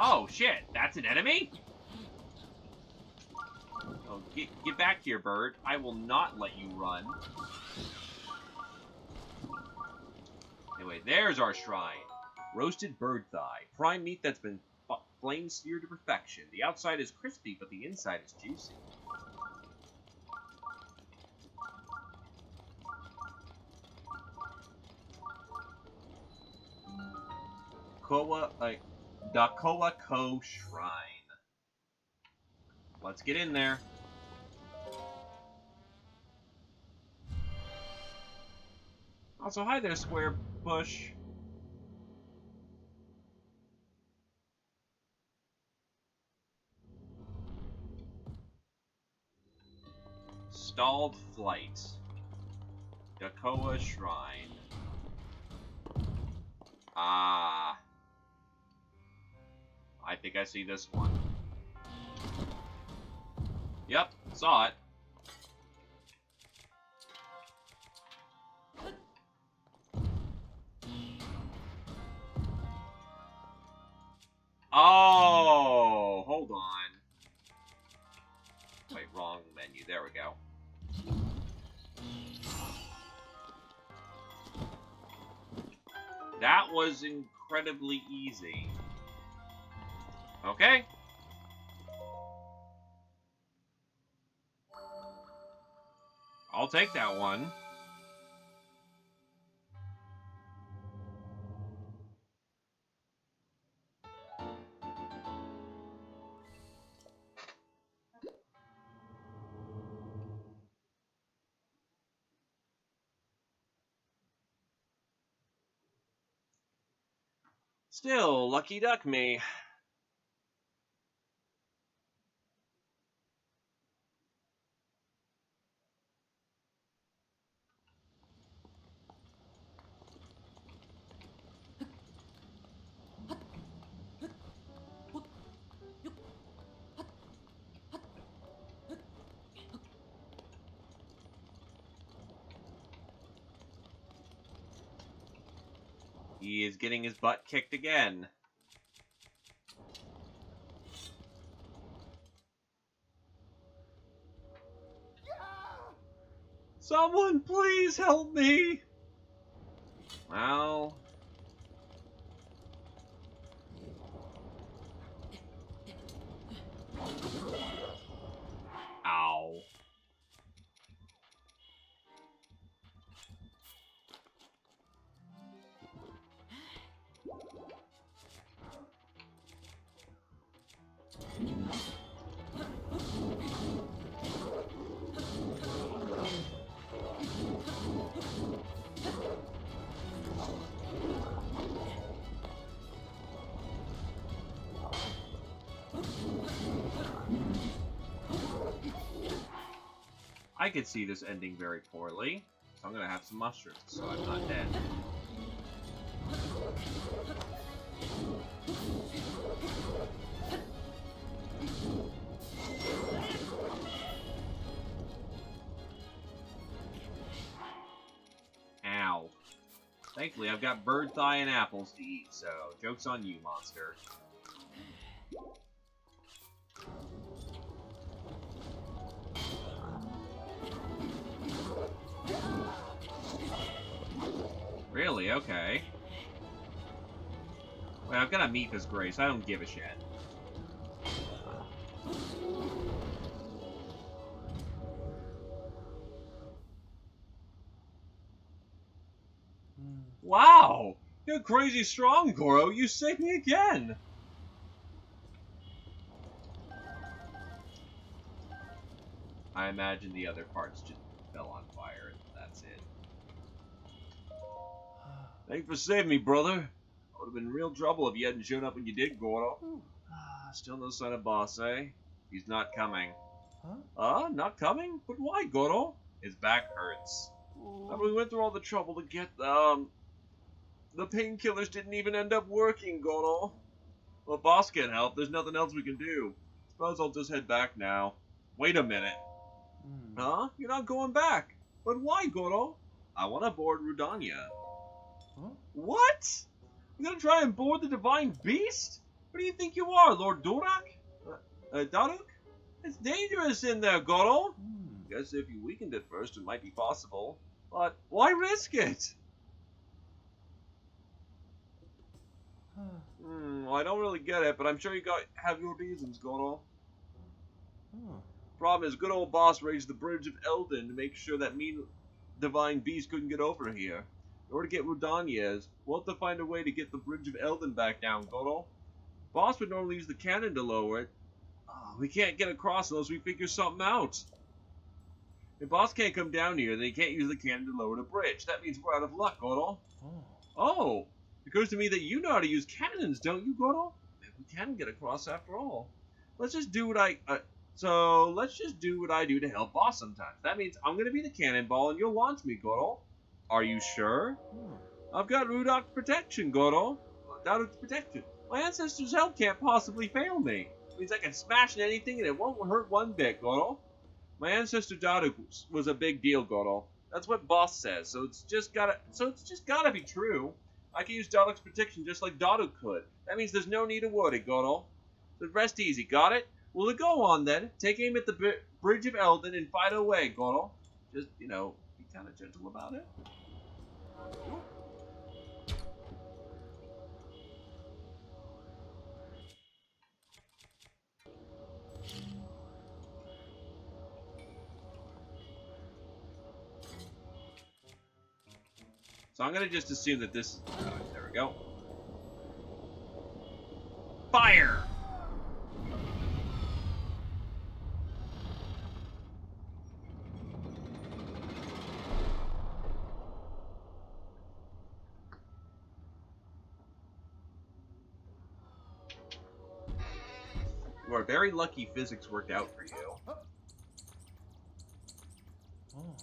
Oh shit, that's an enemy? Oh, get back here, bird. I will not let you run. Anyway, there's our shrine. Roasted bird thigh. Prime meat that's been flame seared to perfection. The outside is crispy, but the inside is juicy. Dakoa Ko Shrine. Let's get in there. Also, hi there, Square Bush. Stalled flight. Dakoa Shrine. Ah. I think I see this one. Yep, saw it. Oh, hold on. Wait, wrong menu. There we go. That was incredibly easy. Okay. I'll take that one. Still, lucky duck me. He is getting his butt kicked again. Someone please help me! Well... Ow. I could see this ending very poorly, so I'm gonna have some mushrooms so I'm not dead. Ow. Thankfully, I've got bird thigh and apples to eat, so joke's on you, monster. Really? Okay. Well, I've got to meet this Grace. I don't give a shit. Wow! You're crazy strong, Goro. You saved me again! I imagine the other parts just fell on fire, and that's it. Thanks for saving me, brother. I would have been in real trouble if you hadn't shown up when you did, Goro. Still no sign of boss, eh? He's not coming. Not coming? But why, Goro? His back hurts. We went through all the trouble to get, the painkillers didn't even end up working, Goro. Well, boss can't help. There's nothing else we can do. Suppose I'll just head back now. Wait a minute. Huh? You're not going back. But why, Goro? I want to board Rudania. Huh? What? You're gonna try and board the Divine Beast? What do you think you are, Lord Dorak? Daruk? It's dangerous in there, Goro. Guess if you weakened it first, it might be possible. But why risk it? Well, I don't really get it, but I'm sure you have your reasons, Goro. Problem is, good old boss raised the Bridge of Eldin to make sure that mean Divine Beast couldn't get over here. In order to get Rudania's, we'll have to find a way to get the Bridge of Eldin back down, Goro. Boss would normally use the cannon to lower it. Oh, we can't get across unless we figure something out. If Boss can't come down here, then he can't use the cannon to lower the bridge. That means we're out of luck, Goro. Oh, it occurs to me that you know how to use cannons, don't you, Goro? Maybe we can get across after all. Let's just do what let's just do what I do to help Boss sometimes. That means I'm gonna be the cannonball and you'll launch me, Goro. Are you sure? I've got Rudok's protection, Goro. Daruk's protection. My ancestors' help can't possibly fail me. It means I can smash anything and it won't hurt one bit, Goro. My ancestor Daruk was a big deal, Goro. That's what Boss says, so it's just gotta be true. I can use Daruk's protection just like Daruk could. That means there's no need to worry, Goro. So rest easy, got it? Well, go on then. Take aim at the Bridge of Eldin and fight away, Goro. Just, be kind of gentle about it. So I'm gonna just assume that this. There we go. Fire! You are very lucky physics worked out for you.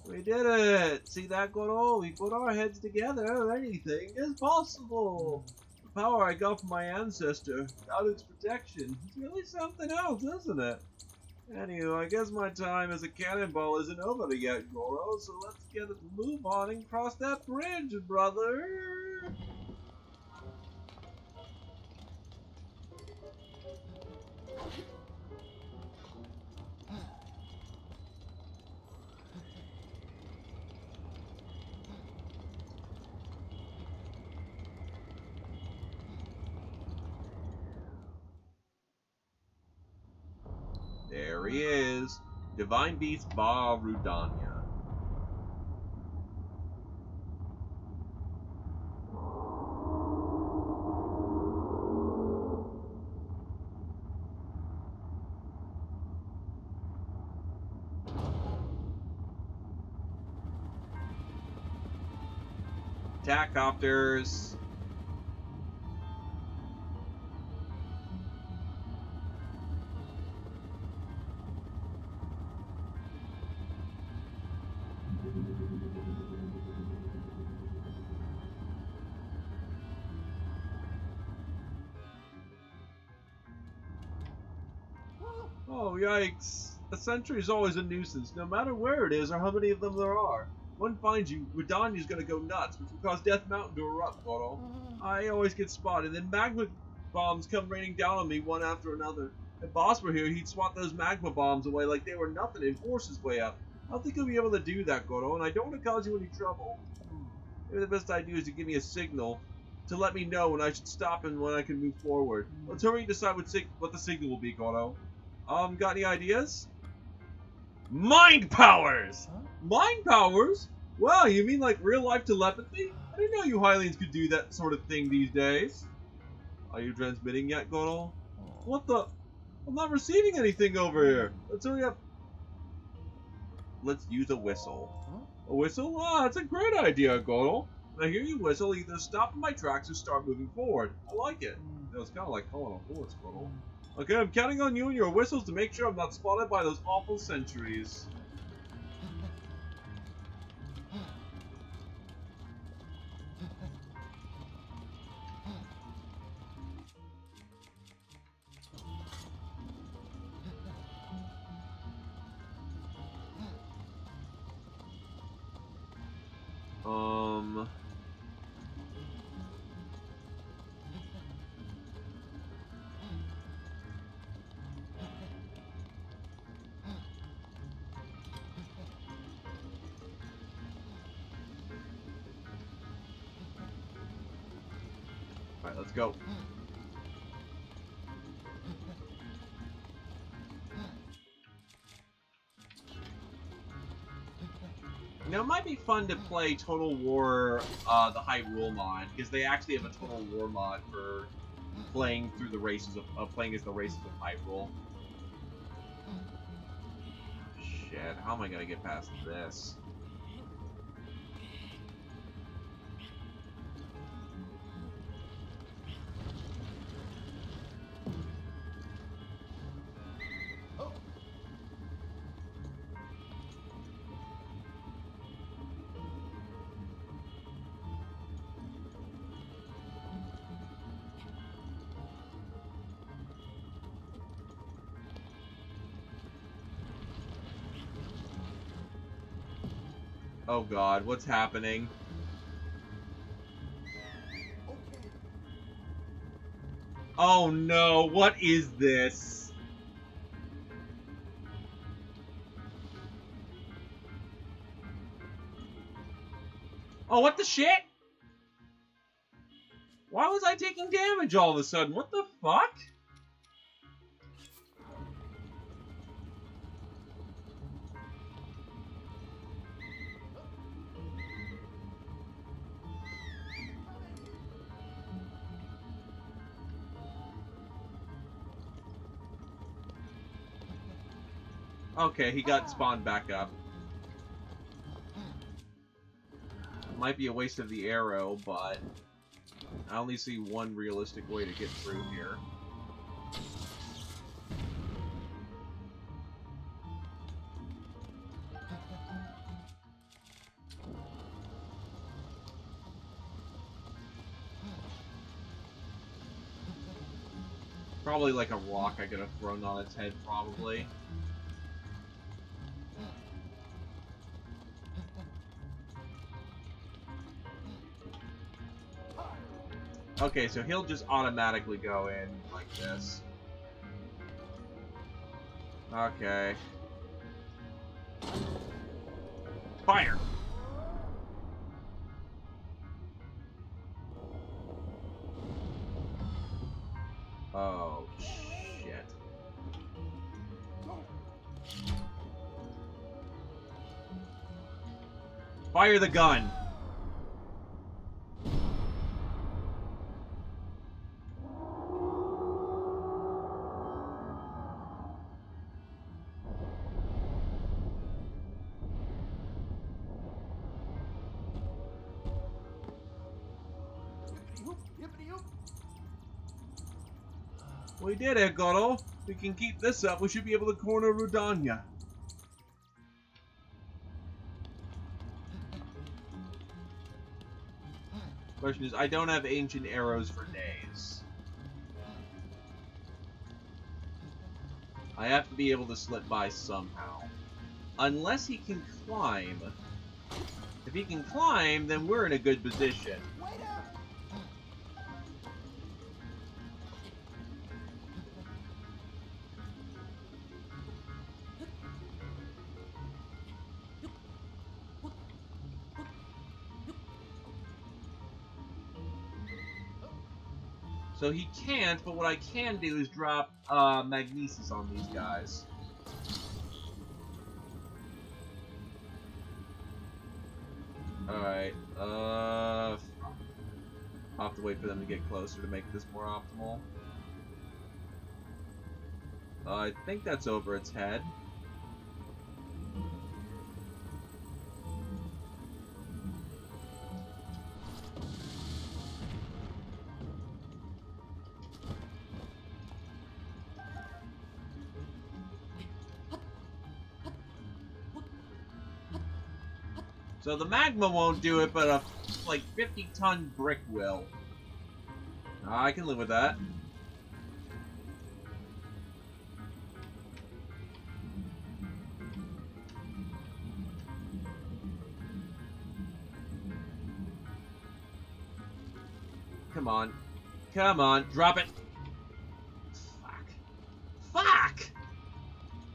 We did it! See that, Goro? We put our heads together. Anything is possible. The power I got from my ancestor, Daruk's protection. It's really something else, isn't it? Anyway, I guess my time as a cannonball isn't over yet, Goro. So let's get a move on and cross that bridge, brother. There he is. Divine Beast Ba Rudania. Attack copters. Oh, yikes. A sentry is always a nuisance, no matter where it is or how many of them there are. One finds you, Rudania's gonna go nuts, which will cause Death Mountain to erupt, Goro. I always get spotted, then magma bombs come raining down on me one after another. If Boss were here, he'd swat those magma bombs away like they were nothing and force his way up. I don't think he'll be able to do that, Goro, and I don't want to cause you any trouble. Maybe the best idea is to give me a signal to let me know when I should stop and when I can move forward. Let's hurry and decide what the signal will be, Goro. Got any ideas? Mind powers! Huh? Mind powers? Wow, you mean like real-life telepathy? I didn't know you Hylians could do that sort of thing these days. Are you transmitting yet, Goro? What the? I'm not receiving anything over here. Let's hurry up. Let's use a whistle. A whistle? Ah, that's a great idea, Goro. When I hear you whistle, either stop in my tracks or start moving forward. I like it. It's kind of like calling a horse, Goro. Okay, I'm counting on you and your whistles to make sure I'm not spotted by those awful sentries. Um... Alright, let's go. You know, it might be fun to play Total War, the Hyrule mod, because they actually have a Total War mod for playing through the races of, playing as the races of Hyrule. Shit, how am I gonna get past this? Oh god, what's happening? Oh no, what is this? Oh, what the shit? Why was I taking damage all of a sudden? What the fuck? Okay, he got spawned back up. Might be a waste of the arrow, but I only see one realistic way to get through here. Probably like a rock I could have thrown on its head, probably. Okay, so he'll just automatically go in like this. Okay. Fire! Oh, shit. Fire the gun! We did it, Goro. If we can keep this up, we should be able to corner Rudania. Question is, I don't have ancient arrows for days. I have to be able to slip by somehow. Unless he can climb. If he can climb, then we're in a good position. So he can't, but what I can do is drop Magnesis on these guys. Alright, I'll have to wait for them to get closer to make this more optimal. I think that's over its head. So the magma won't do it, but a like 50-ton brick will. I can live with that. Come on. Come on. Drop it. Fuck. Fuck!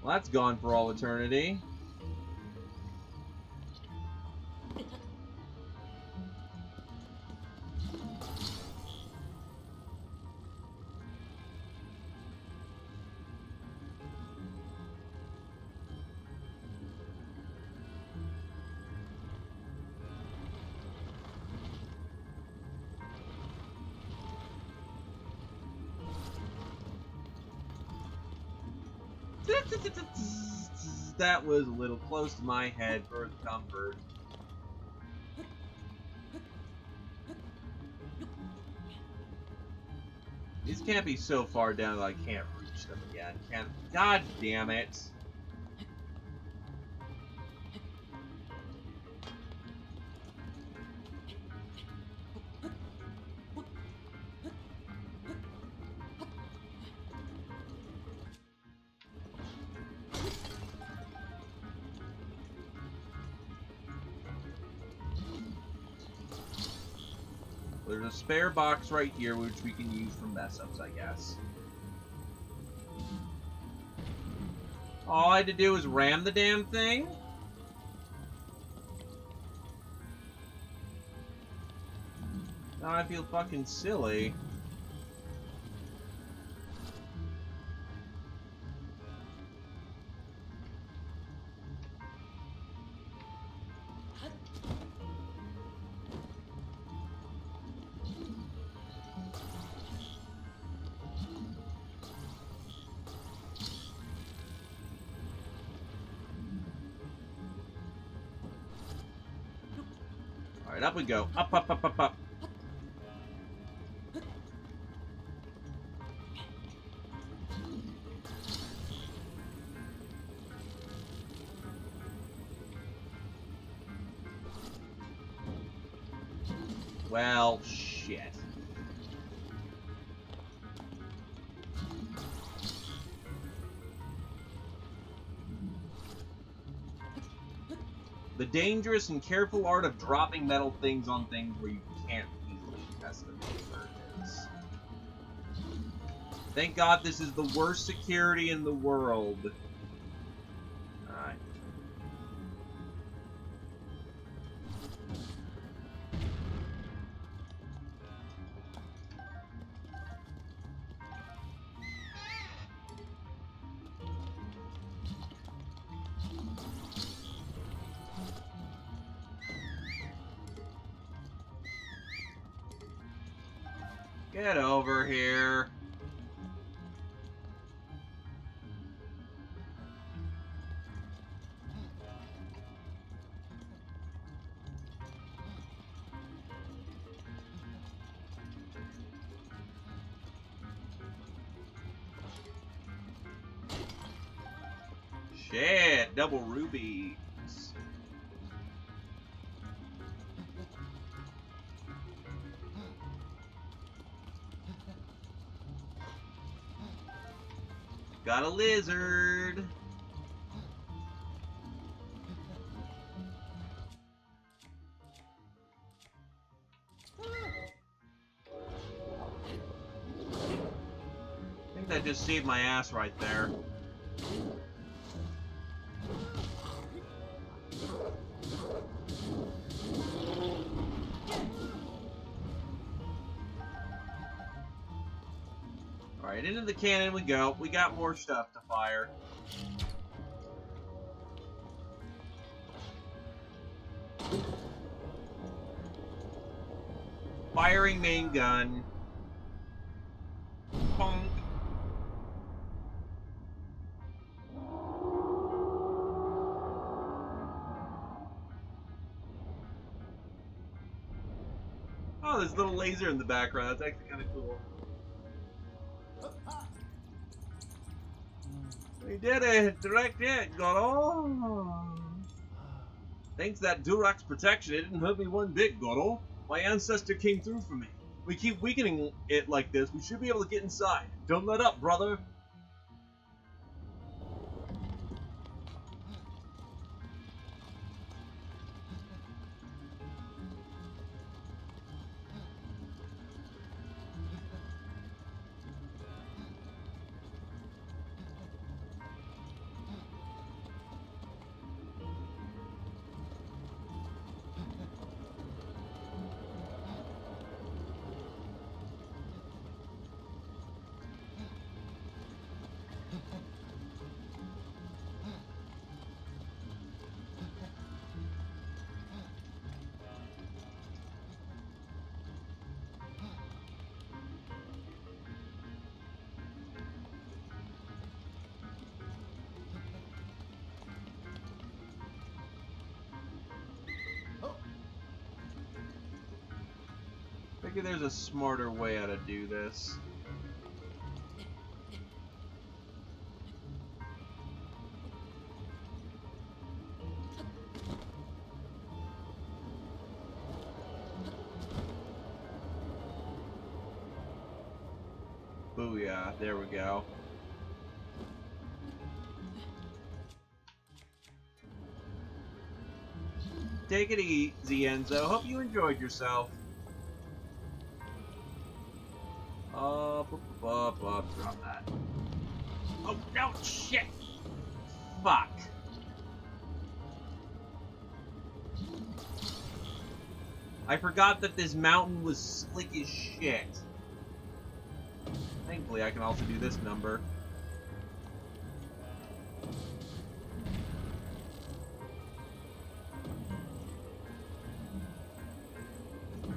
Well, that's gone for all eternity. That was a little close to my head for comfort. These can't be so far down that I can't reach them again. Can't. God damn it. There's a spare box right here which we can use for mess-ups, I guess. All I had to do was ram the damn thing? Now I feel fucking silly. Alright, up we go. Up, up, up, up, up. Well, shit. The dangerous and careful art of dropping metal things on things where you can't easily estimate where it is. Thank God this is the worst security in the world. Alright. Get over here. Shit, double rubies. Got a lizard. I think that just saved my ass right there. Alright, into the cannon we go. We got more stuff to fire. Firing main gun. Bonk. Oh, there's a little laser in the background. That's actually kind of cool. We did it! Direct hit! Got on! Thanks to that Durock's protection, it didn't hurt me one bit, Goro. My ancestor came through for me. We keep weakening it like this, we should be able to get inside. Don't let up, brother! Figure there's a smarter way how to do this. Booyah, there we go. Take it easy, Enzo. Hope you enjoyed yourself. Drop that. Oh, no, shit! Fuck. I forgot that this mountain was slick as shit. Thankfully, I can also do this number.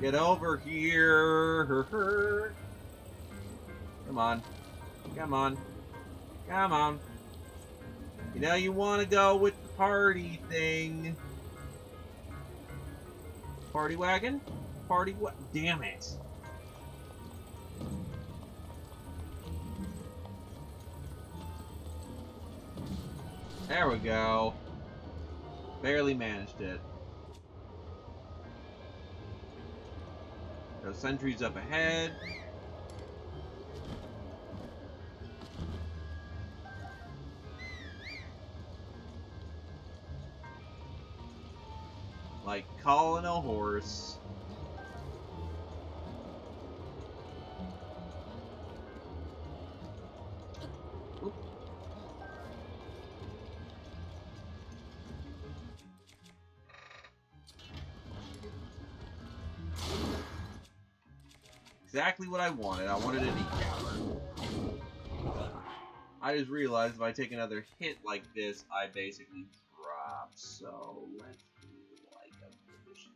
Get over here. Come on. Come on. Come on. You know you want to go with the party thing. Party wagon? Party what? Damn it. There we go. Barely managed it. Those sentries up ahead. Like calling a horse. Oop. Exactly what I wanted. I wanted a decaler. I just realized if I take another hit like this, I basically drop. So let's do like a British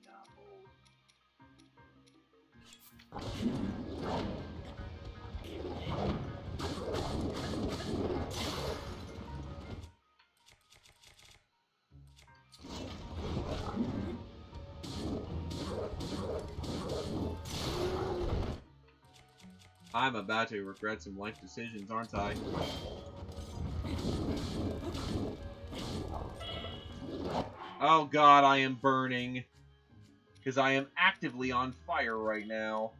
I'm about to regret some life decisions, aren't I? Oh god, I am burning. Because I am actively on fire right now.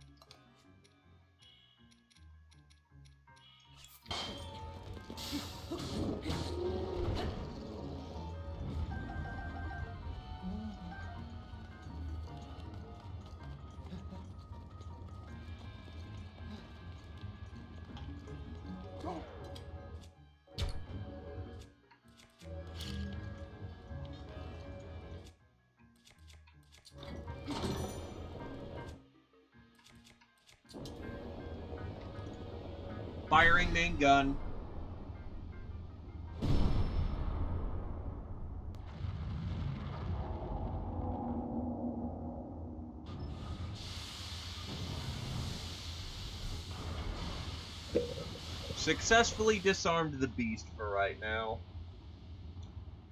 Firing main gun. Successfully disarmed the beast for right now.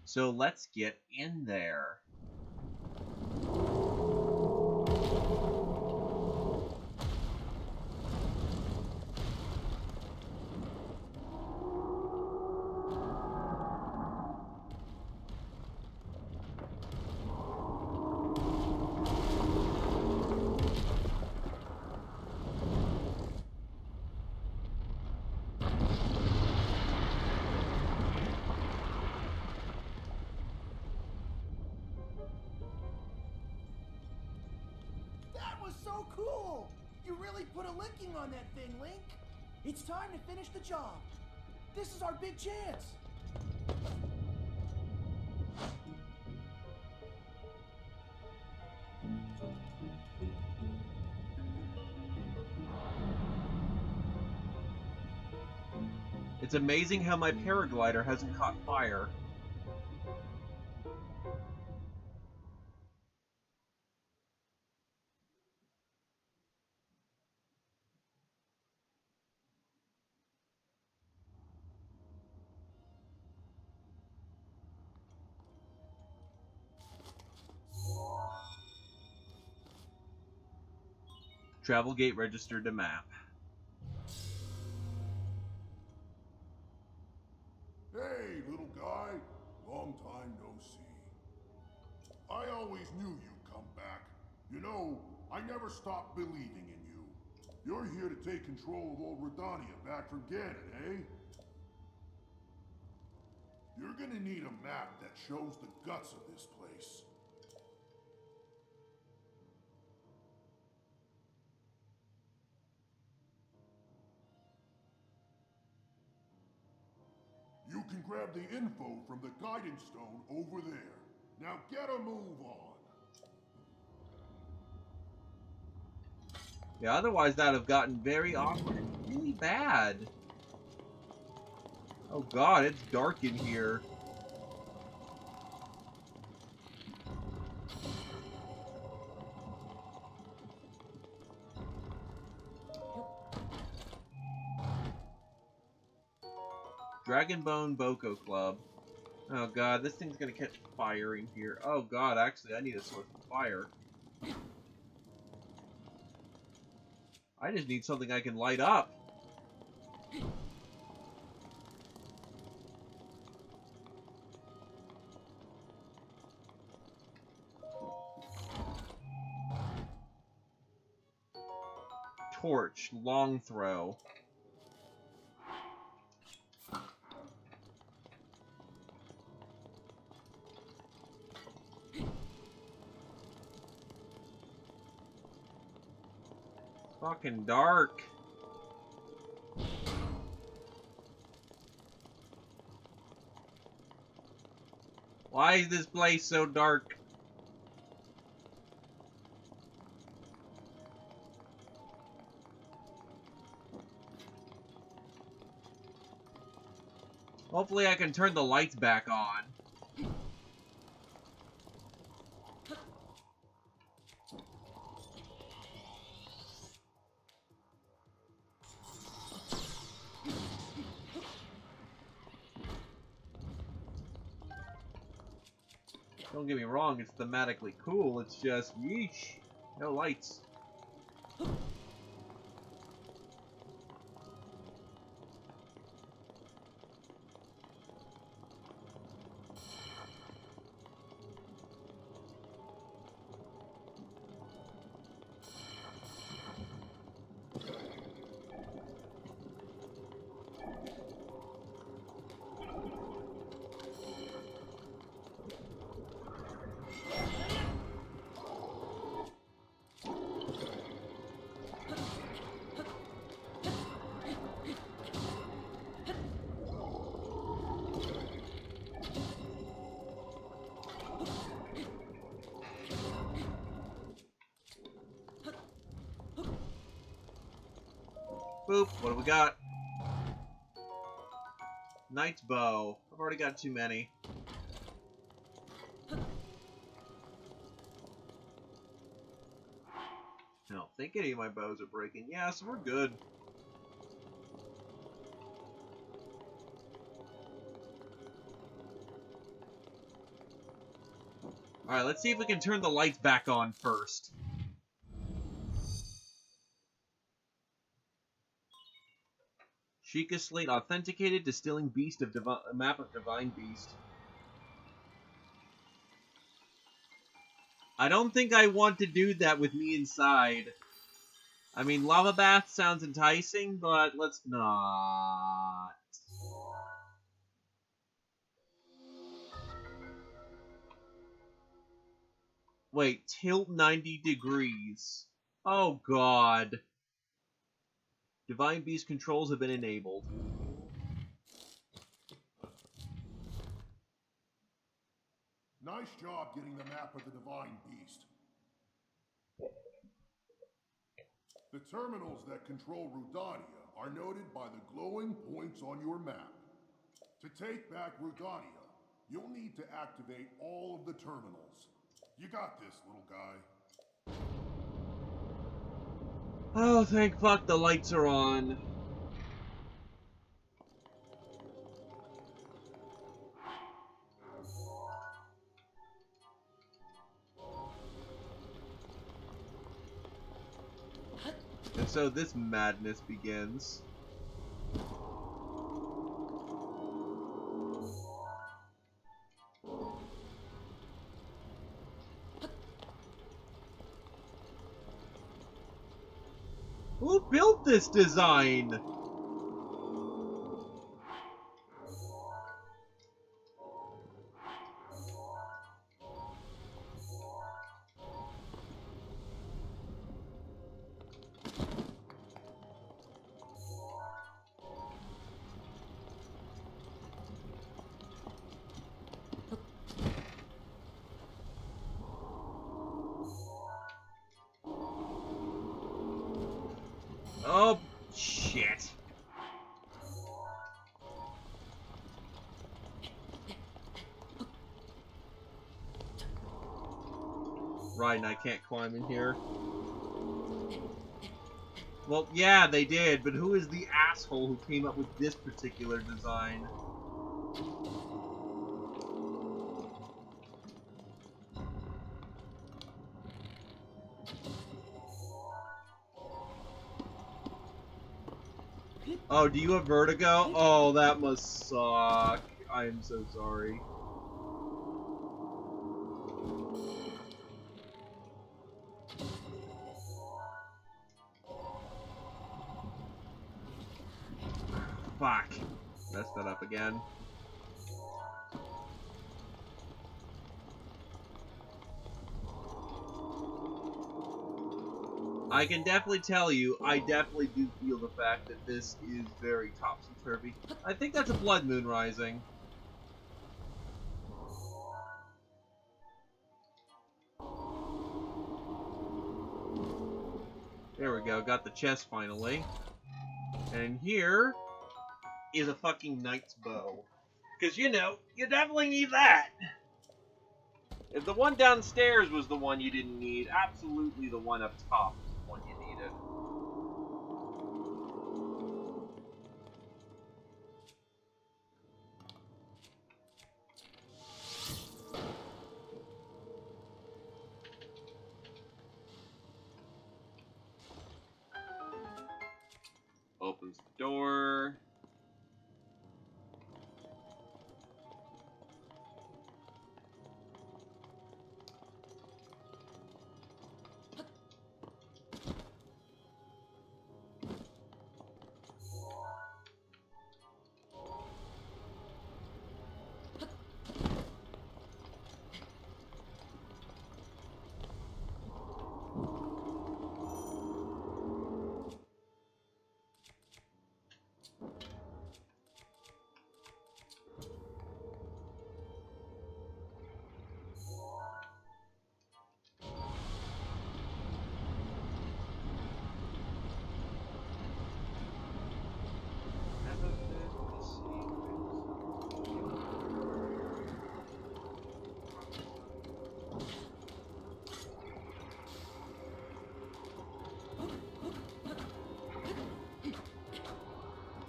So let's get in there. So cool! You really put a licking on that thing, Link. It's time to finish the job. This is our big chance. It's amazing how my paraglider hasn't caught fire. Travel gate registered to map. Hey, little guy. Long time no see. I always knew you'd come back. You know, I never stopped believing in you. You're here to take control of old Redania back from Ganon, eh? You're gonna need a map that shows the guts of this place. You can grab the info from the guidance stone over there. Now get a move on. Yeah, otherwise that would have gotten very awkward and really bad. Oh god, it's dark in here. Dragonbone Boko Club. Oh god, this thing's gonna catch fire in here. Oh god, actually, I need a source of fire. I just need something I can light up. Torch, long throw. Fucking dark. Why is this place so dark? Hopefully I can turn the lights back on. Don't get me wrong, it's thematically cool, it's just, yeesh, no lights. Boop, what do we got? Knight's Bow. I've already got too many. I don't think any of my bows are breaking. Yeah, so we're good. Alright, let's see if we can turn the lights back on first. Sheikah Slate authenticated, distilling beast of map of Divine Beast. I don't think I want to do that with me inside. I mean, lava bath sounds enticing, but let's not. Wait, tilt 90 degrees. Oh god. Divine Beast controls have been enabled. Nice job getting the map of the Divine Beast. The terminals that control Rudania are noted by the glowing points on your map. To take back Rudania, you'll need to activate all of the terminals. You got this, little guy. Oh, thank fuck the lights are on. And so this madness begins. Who built this design? Oh, shit. Right, and I can't climb in here. Well, yeah, they did, but who is the asshole who came up with this particular design? Oh, do you have vertigo? Oh, that must suck. I am so sorry. Fuck. Messed that up again. I can definitely tell you, I definitely do feel the fact that this is very topsy-turvy. I think that's a blood moon rising. There we go, got the chest finally. And here is a fucking knight's bow. Because, you know, you definitely need that. If the one downstairs was the one you didn't need, absolutely the one up top is the one you needed. Opens the door.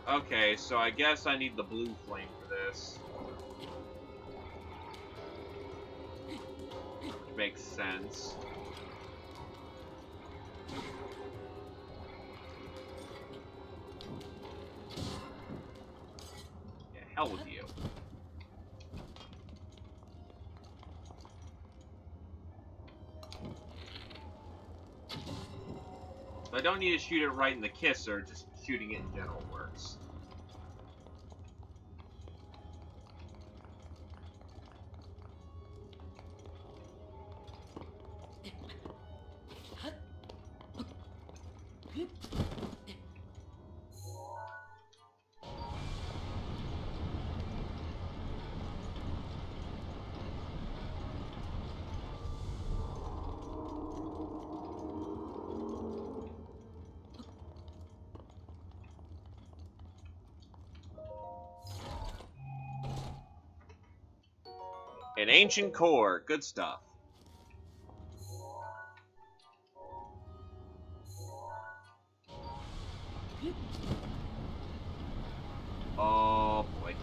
Okay, so I guess I need the blue flame for this. Which makes sense. Yeah, hell with you. So I don't need to shoot it right in the kisser, just shooting it in general works. An ancient core, good stuff. Oh boy.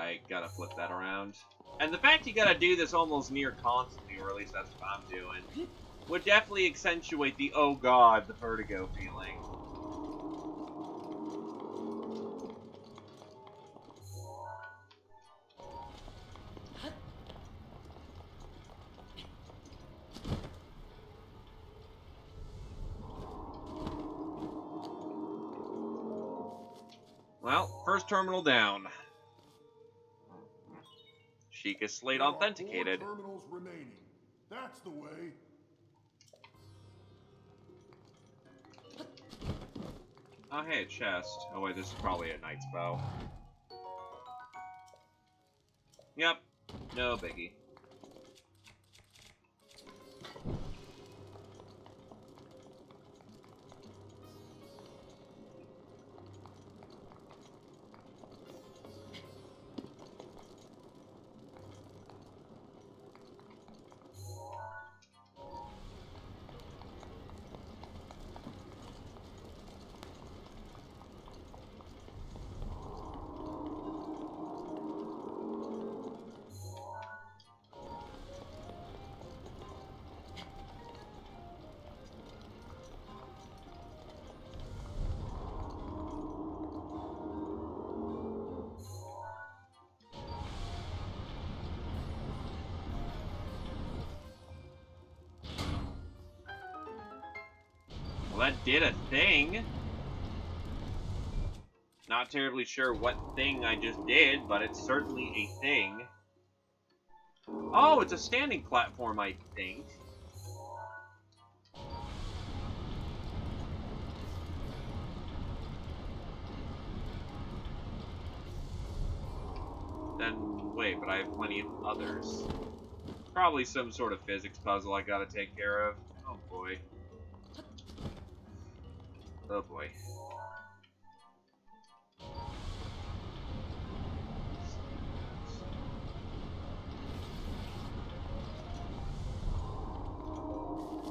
Alright, gotta flip that around. And the fact you gotta do this almost near constantly, or at least that's what I'm doing, would definitely accentuate the oh god, the vertigo feeling. Well, first terminal down. Sheikah Slate There are authenticated. 4 terminals remaining. That's the way. Oh, hey, a chest. Oh, wait, this is probably a knight's bow. Yep. No biggie. Well, that did a thing. Not terribly sure what thing I just did, but it's certainly a thing. Oh, it's a standing platform, I think. Then, wait, but I have plenty of others. Probably some sort of physics puzzle I gotta take care of. Oh boy. Oh boy.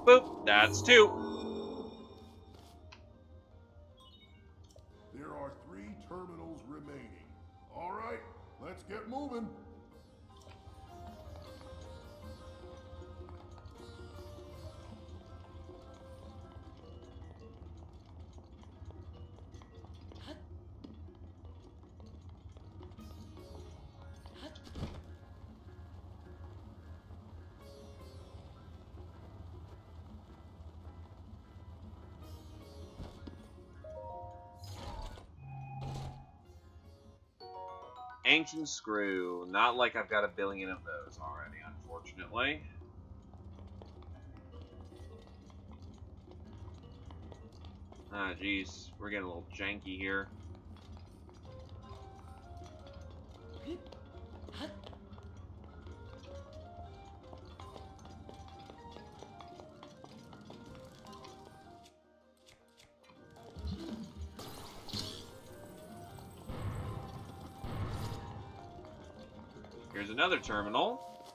Boop, that's 2. There are 3 terminals remaining. All right, let's get moving. Ancient Screw. Not like I've got a billion of those already, unfortunately. Ah, jeez. We're getting a little janky here. Here's another terminal.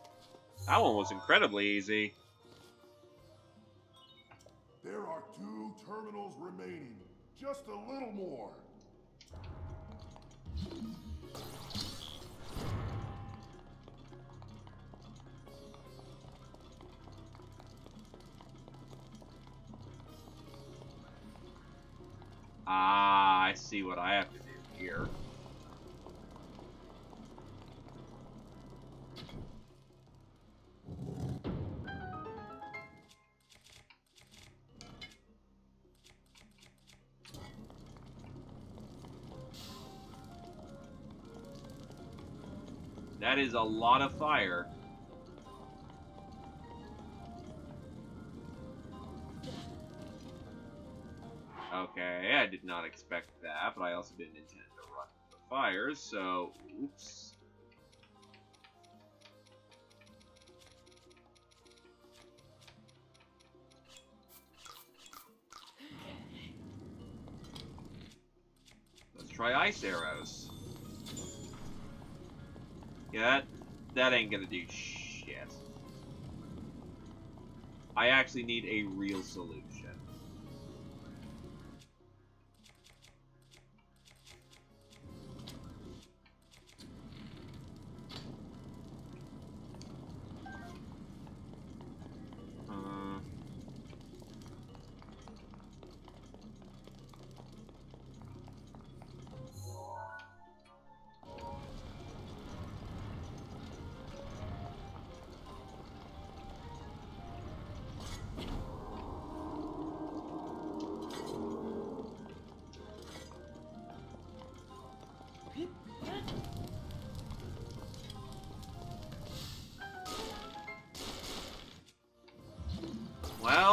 That one was incredibly easy. There are 2 terminals remaining. Just a little more. Ah, I see what I have to do here. That is a lot of fire. Okay, I did not expect that, but I also didn't intend to run the fires, so oops. Let's try ice arrows. Yeah, that ain't gonna do shit. I actually need a real solution.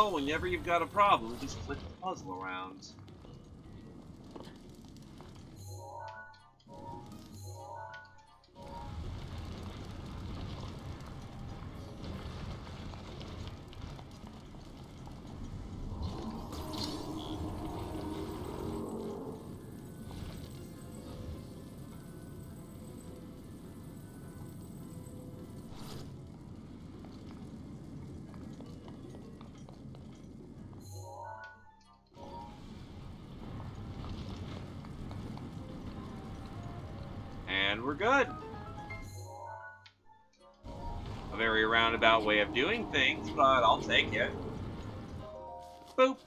Well, whenever you've got a problem, just flip the puzzle around. And we're good. A very roundabout way of doing things, but I'll take it. Boop.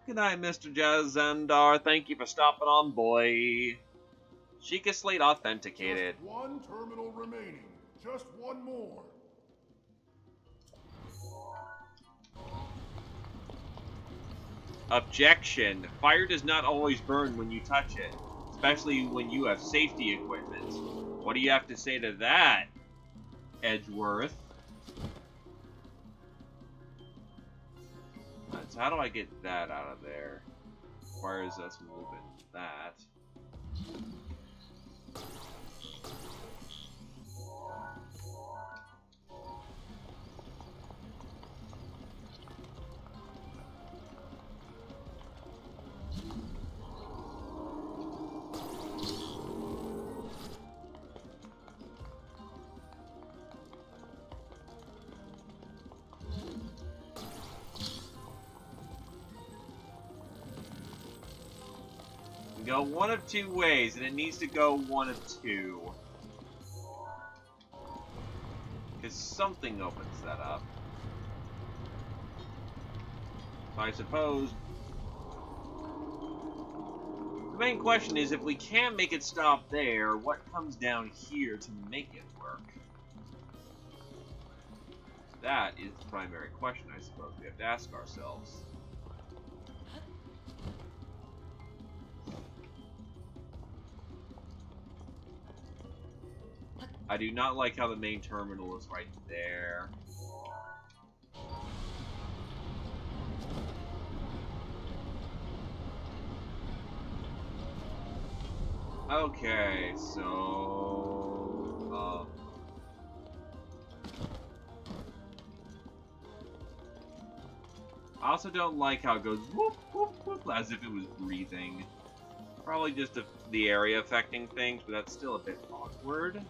Good night, Mr. Jazandar. Thank you for stopping on, boy. Sheikah Slate authenticated. Just one terminal remaining. Just one more. Objection. Fire does not always burn when you touch it, especially when you have safety equipment. What do you have to say to that, Edgeworth? So how do I get that out of there? Requires us moving that. Go one of two ways, and it needs to go one of two. Because something opens that up. I suppose. The main question is, if we can't make it stop there, what comes down here to make it work? That is the primary question, I suppose, we have to ask ourselves. I do not like how the main terminal is right there. Okay, so... I also don't like how it goes whoop, whoop, whoop, as if it was breathing. Probably just the area affecting things, but that's still a bit awkward.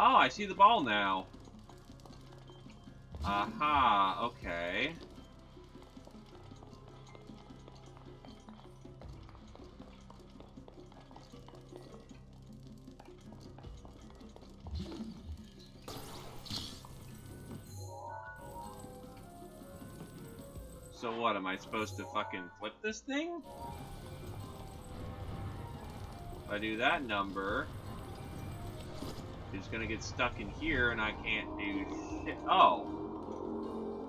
Oh, I see the ball now. Aha, okay. So what, am I supposed to fucking flip this thing? If I do that number... It's gonna get stuck in here, and I can't do shit. Oh,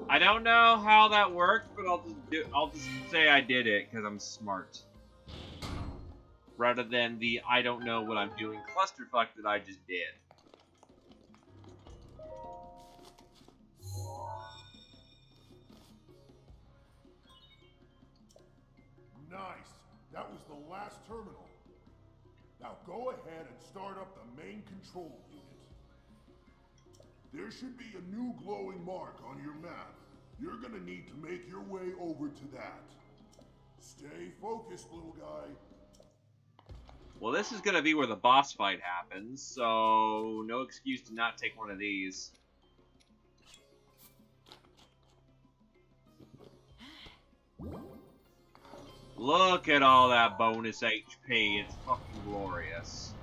I don't know how that worked, but I'll just say I did it because I'm smart, rather than the I don't know what I'm doing clusterfuck that I just did. Nice. That was the last terminal. Now go ahead and start up the main control unit. There should be a new glowing mark on your map. You're gonna need to make your way over to that. Stay focused, little guy. Well, this is gonna be where the boss fight happens, so no excuse to not take one of these. Look at all that bonus HP, it's fucking glorious.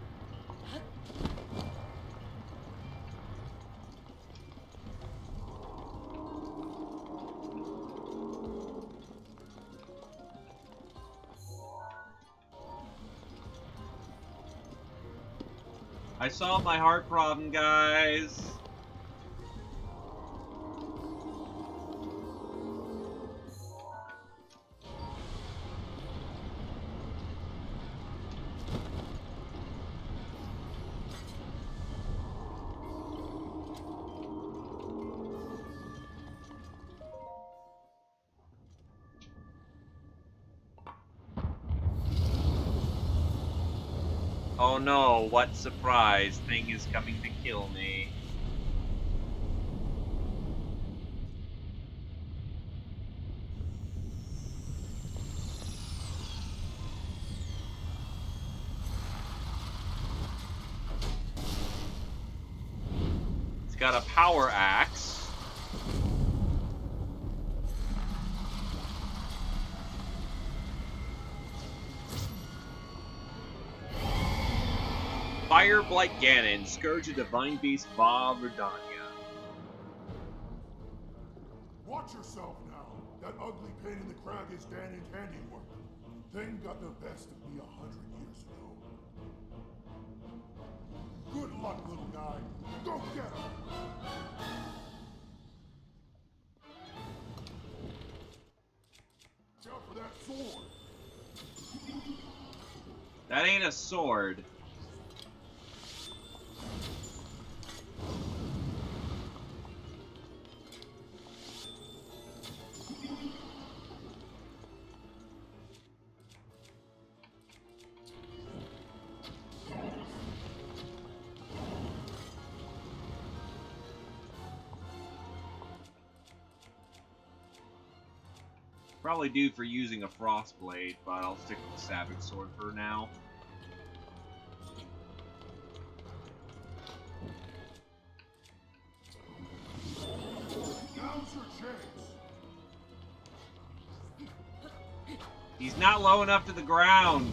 I solved my heart problem, guys. Oh no, what surprise thing is coming to kill me. It's got a power axe. Fire Blight Ganon, Scourge of Divine Beast Va Verdania. Watch yourself now. That ugly pain in the crag is Ganon's handiwork. Thing got the best of me 100 years ago. Good luck, little guy. Go get him! Watch out for that sword! That ain't a sword. Probably due for using a frost blade, but I'll stick with the Savage Sword for now. Now's your chance. He's not low enough to the ground.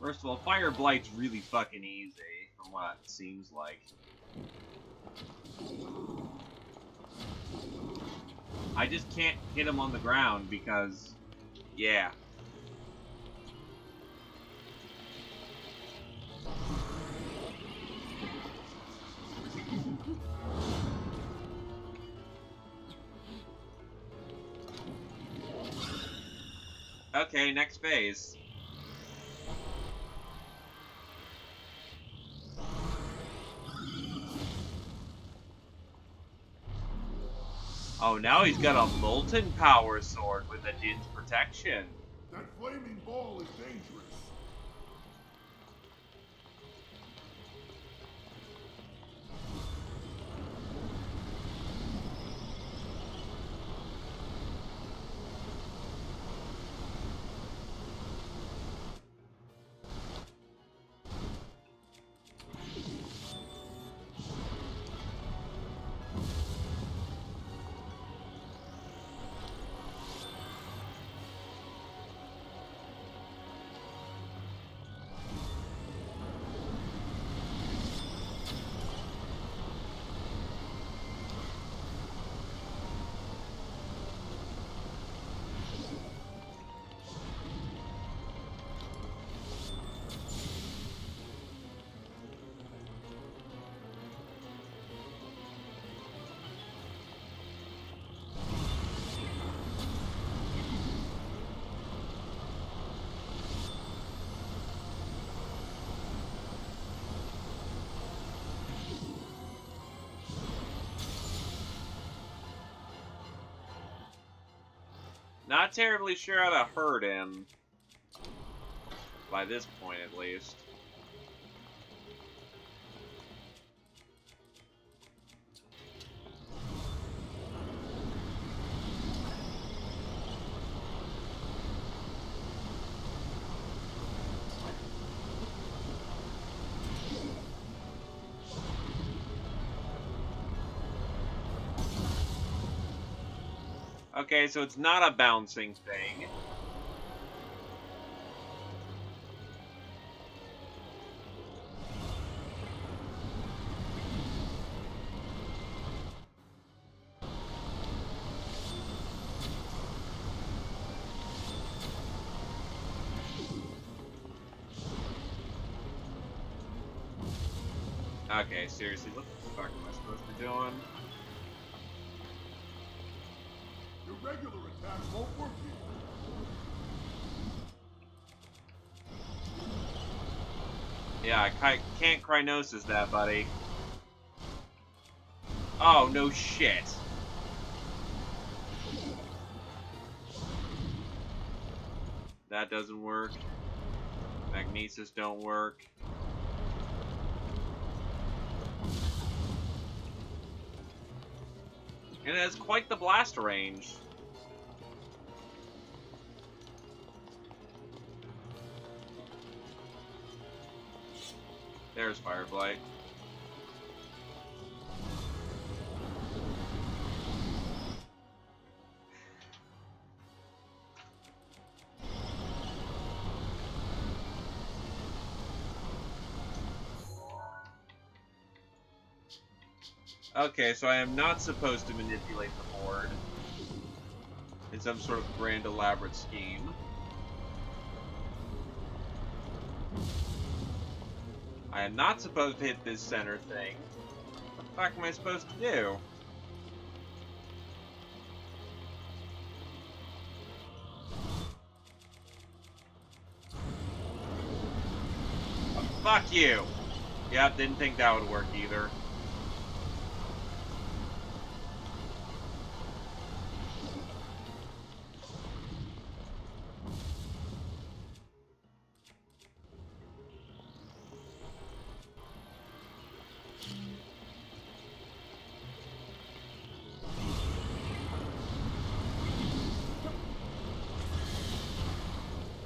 First of all, Fire Blight's really fucking easy, from what it seems like. I just can't hit him on the ground because, yeah. Okay, next phase. Oh, now he's got a Molten Power Sword with a Din's protection. That flaming ball is dangerous. Not terribly sure how to hurt him. By this point, at least. Okay, so it's not a bouncing thing. Okay, seriously, what the fuck am I supposed to be doing? Your regular attacks won't work here. Yeah, I can't Krynosis that, buddy. Oh, no shit. That doesn't work. Magnesis don't work. And it has quite the blast range. There's Fireblight. Okay, so I am not supposed to manipulate the board in some sort of grand elaborate scheme. I am not supposed to hit this center thing. What the fuck am I supposed to do? Oh, fuck you! Yep, didn't think that would work either.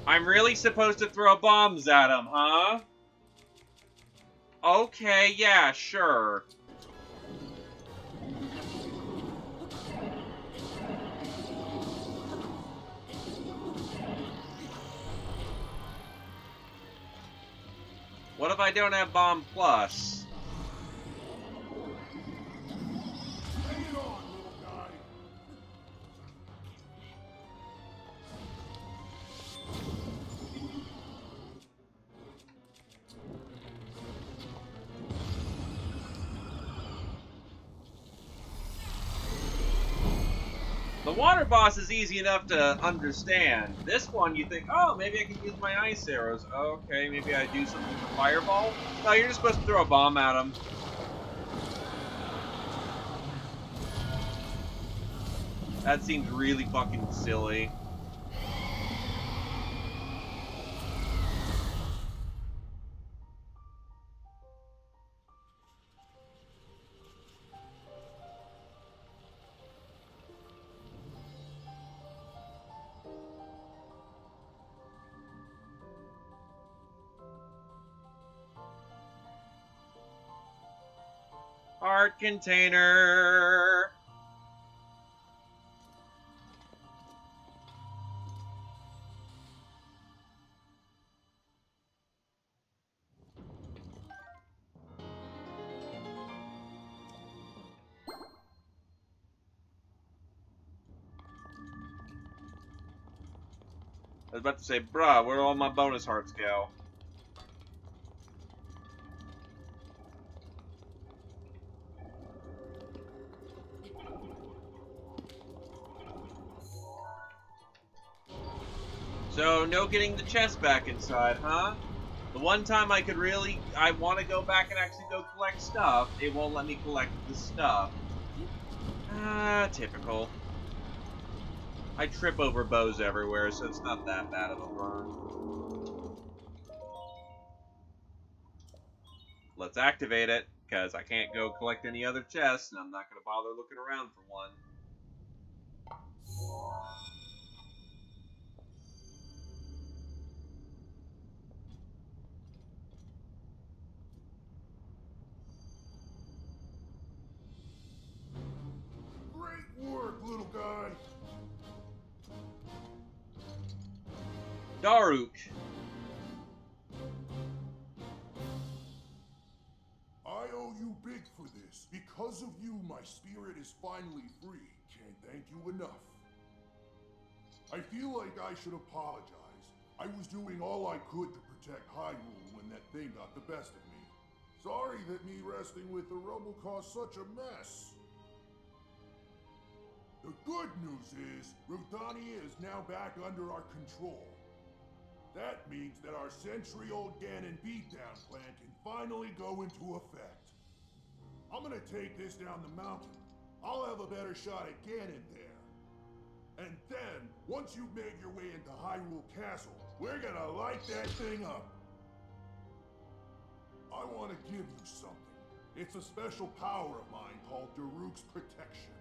I'm really supposed to throw bombs at him, huh? Okay, yeah, sure. What if I don't have Bomb Plus? Hang it on, little guy. The water boss is easy enough to understand. This one, you think, oh, maybe I can use my ice arrows. Okay, maybe I do something with the fireball? No, you're just supposed to throw a bomb at him. That seems really fucking silly. Heart container. I was about to say, bruh, where'd all my bonus hearts go? So, no getting the chest back inside, huh? The one time I want to go back and actually go collect stuff, it won't let me collect the stuff. Ah, typical. I trip over bows everywhere, so it's not that bad of a burn. Let's activate it, because I can't go collect any other chests, and I'm not going to bother looking around for one. Great work, little guy. Daruk. I owe you big for this. Because of you, my spirit is finally free. Can't thank you enough. I feel like I should apologize. I was doing all I could to protect Hyrule when that thing got the best of me. Sorry that me wrestling with the rubble caused such a mess. The good news is, Rudania is now back under our control. That means that our century-old Ganon beatdown plan can finally go into effect. I'm gonna take this down the mountain. I'll have a better shot at Ganon there. And then, once you've made your way into Hyrule Castle, we're gonna light that thing up. I want to give you something. It's a special power of mine called Daruk's Protection.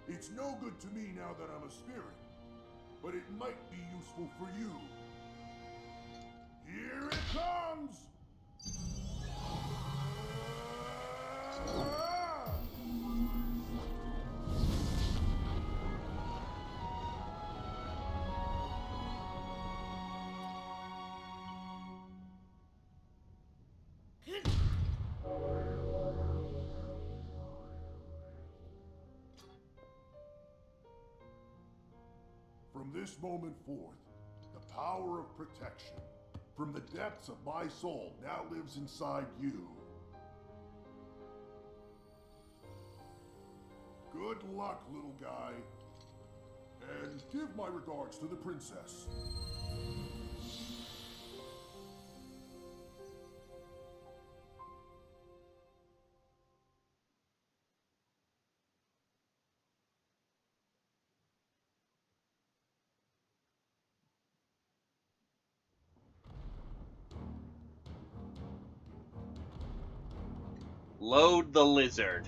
It's no good to me now that I'm a spirit, but it might be useful for you. Here it comes! From this moment forth, the power of protection from the depths of my soul now lives inside you. Good luck, little guy. And give my regards to the princess. Load the lizard.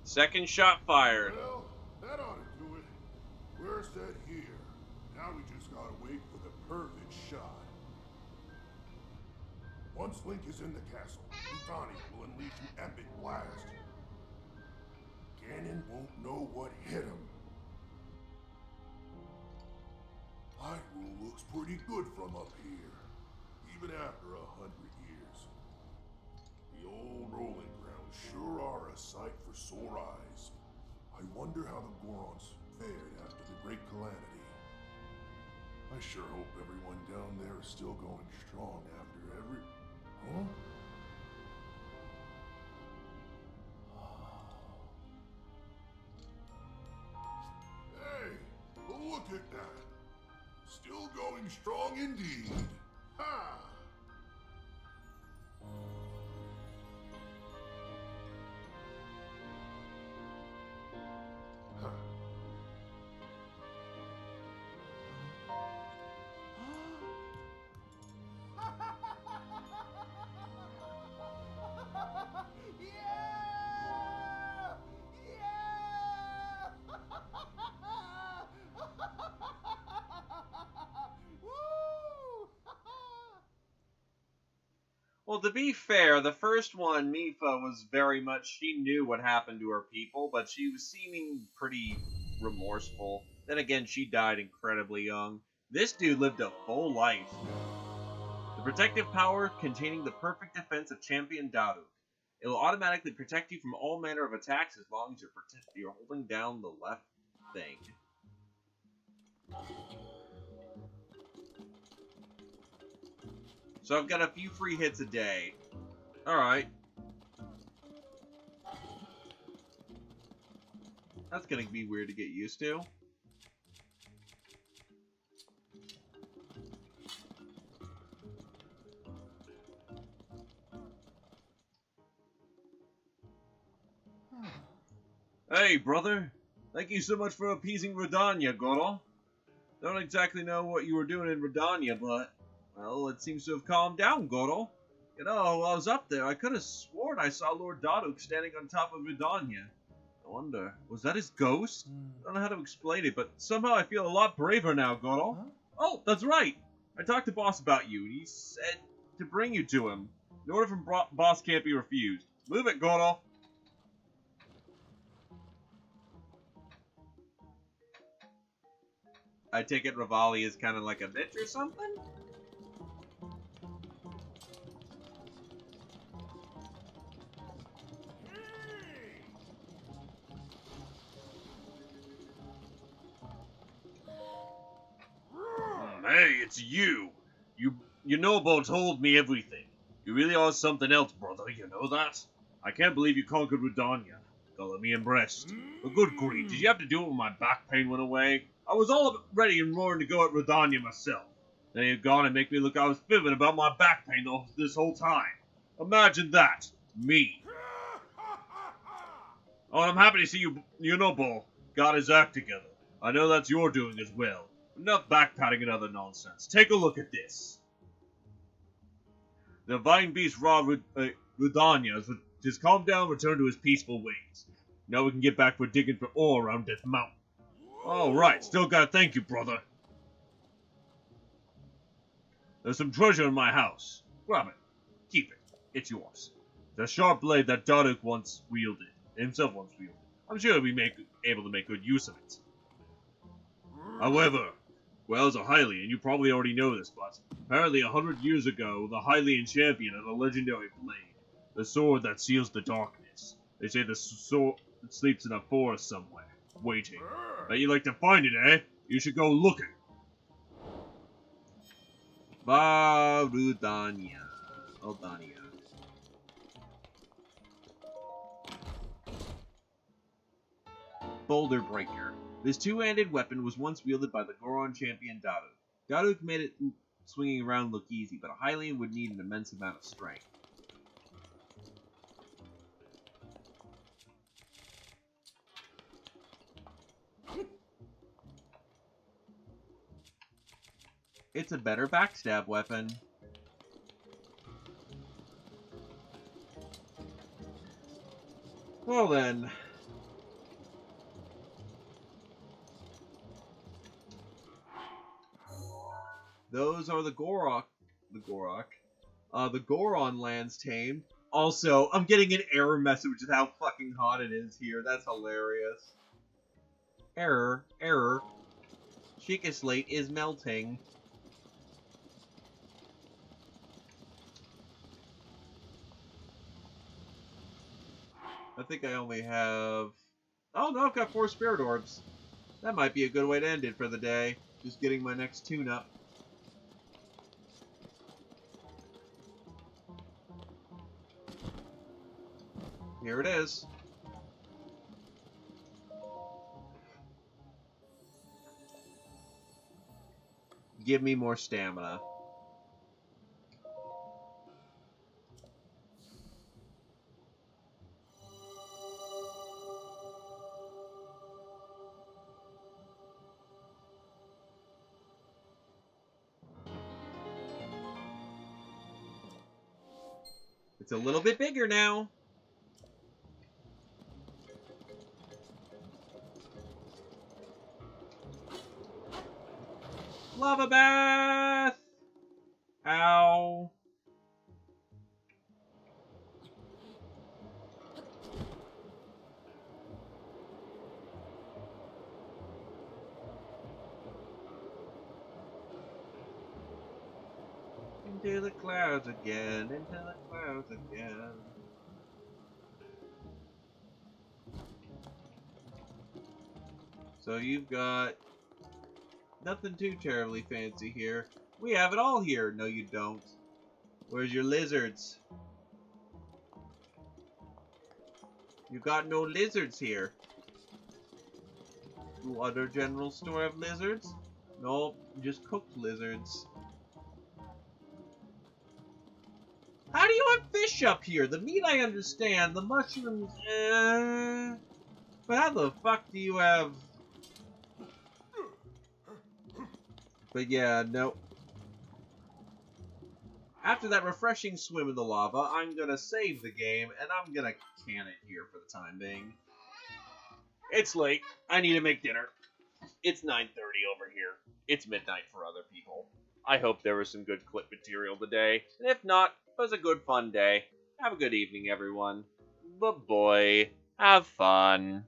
Second shot fired. Well, that ought to do it. We're set here. Now we just gotta wait for the perfect shot. Once Link is in the castle, Rudania will unleash an epic blast. Ganon won't know what hit him. Hyrule looks pretty good from up here, even after 100 years. The old rolling grounds sure are a sight for sore eyes. I wonder how the Gorons fared after the Great Calamity. I sure hope everyone down there is still going strong after every... Huh? Hey, look at that. Still going strong indeed. Ha! Huh. Yeah! Yeah! Woo! Well, to be fair, the first one, Mipha, was very much, she knew what happened to her people, but she was seeming pretty remorseful. Then again, she died incredibly young. This dude lived a full life. The protective power containing the perfect defense of Champion Daruk. It will automatically protect you from all manner of attacks as long as you're holding down the left thing. So I've got a few free hits a day. Alright. That's gonna be weird to get used to. Hey, brother. Thank you so much for appeasing Redania, Goro. Don't exactly know what you were doing in Redania, but, well, it seems to have calmed down, Goro. You know, while I was up there, I could have sworn I saw Lord Daruk standing on top of Redania. I wonder, was that his ghost? I don't know how to explain it, but somehow I feel a lot braver now, Goro. Huh? Oh, that's right. I talked to Boss about you, and he said to bring you to him. An order from Boss can't be refused. Move it, Goro. I take it Rivali is kind of like a bitch or something? Hey, it's you. You Nobo told me everything. You really are something else, brother, you know that? I can't believe you conquered Redania. Color me impressed. But good grief, did you have to do it when my back pain went away? I was all ready and roaring to go at Redania myself. Then you've gone and make me look I was fibbing about my back pain this whole time. Imagine that. Me. Oh, and I'm happy to see you Nobo got his act together. I know that's your doing as well. Enough backpatting and other nonsense. Take a look at this. The Divine Beast Redania has calmed down and returned to his peaceful ways. Now we can get back for digging for ore around Death Mountain. Alright, still gotta thank you, brother. There's some treasure in my house. Grab it. Keep it. It's yours. The sharp blade that Daruk himself once wielded. I'm sure we'll be able to make good use of it. However, Wells a Hylian, you probably already know this, but apparently 100 years ago, the Hylian champion had a legendary blade, the sword that seals the darkness. They say the sword sleeps in a forest somewhere, waiting. Bet you like to find it, eh? You should go looking. Varudania. Aldania. Boulder Breaker. This two-handed weapon was once wielded by the Goron champion Daruk. Daruk made it swinging around look easy, but a Hylian would need an immense amount of strength. It's a better backstab weapon. Well then. Those are the Goron lands tamed. Also, I'm getting an error message with how fucking hot it is here. That's hilarious. Error. Sheikah Slate is melting. I think I only have... Oh no, I've got 4 Spirit Orbs. That might be a good way to end it for the day. Just getting my next tune-up. Here it is. Give me more stamina. It's a little bit bigger now. Lava bath! Ow. Into the clouds again, into the clouds again. So you've got nothing too terribly fancy here. We have it all here. No, you don't. Where's your lizards? You got no lizards here. Do other general store have lizards? Nope, just cooked lizards. How do you have fish up here? The meat I understand, the mushrooms, But how the fuck do you have... But yeah, no. After that refreshing swim in the lava, I'm gonna save the game, and I'm gonna can it here for the time being. It's late. I need to make dinner. It's 9:30 over here. It's midnight for other people. I hope there was some good clip material today, and if not, it was a good fun day. Have a good evening, everyone. Bye-bye. Have fun.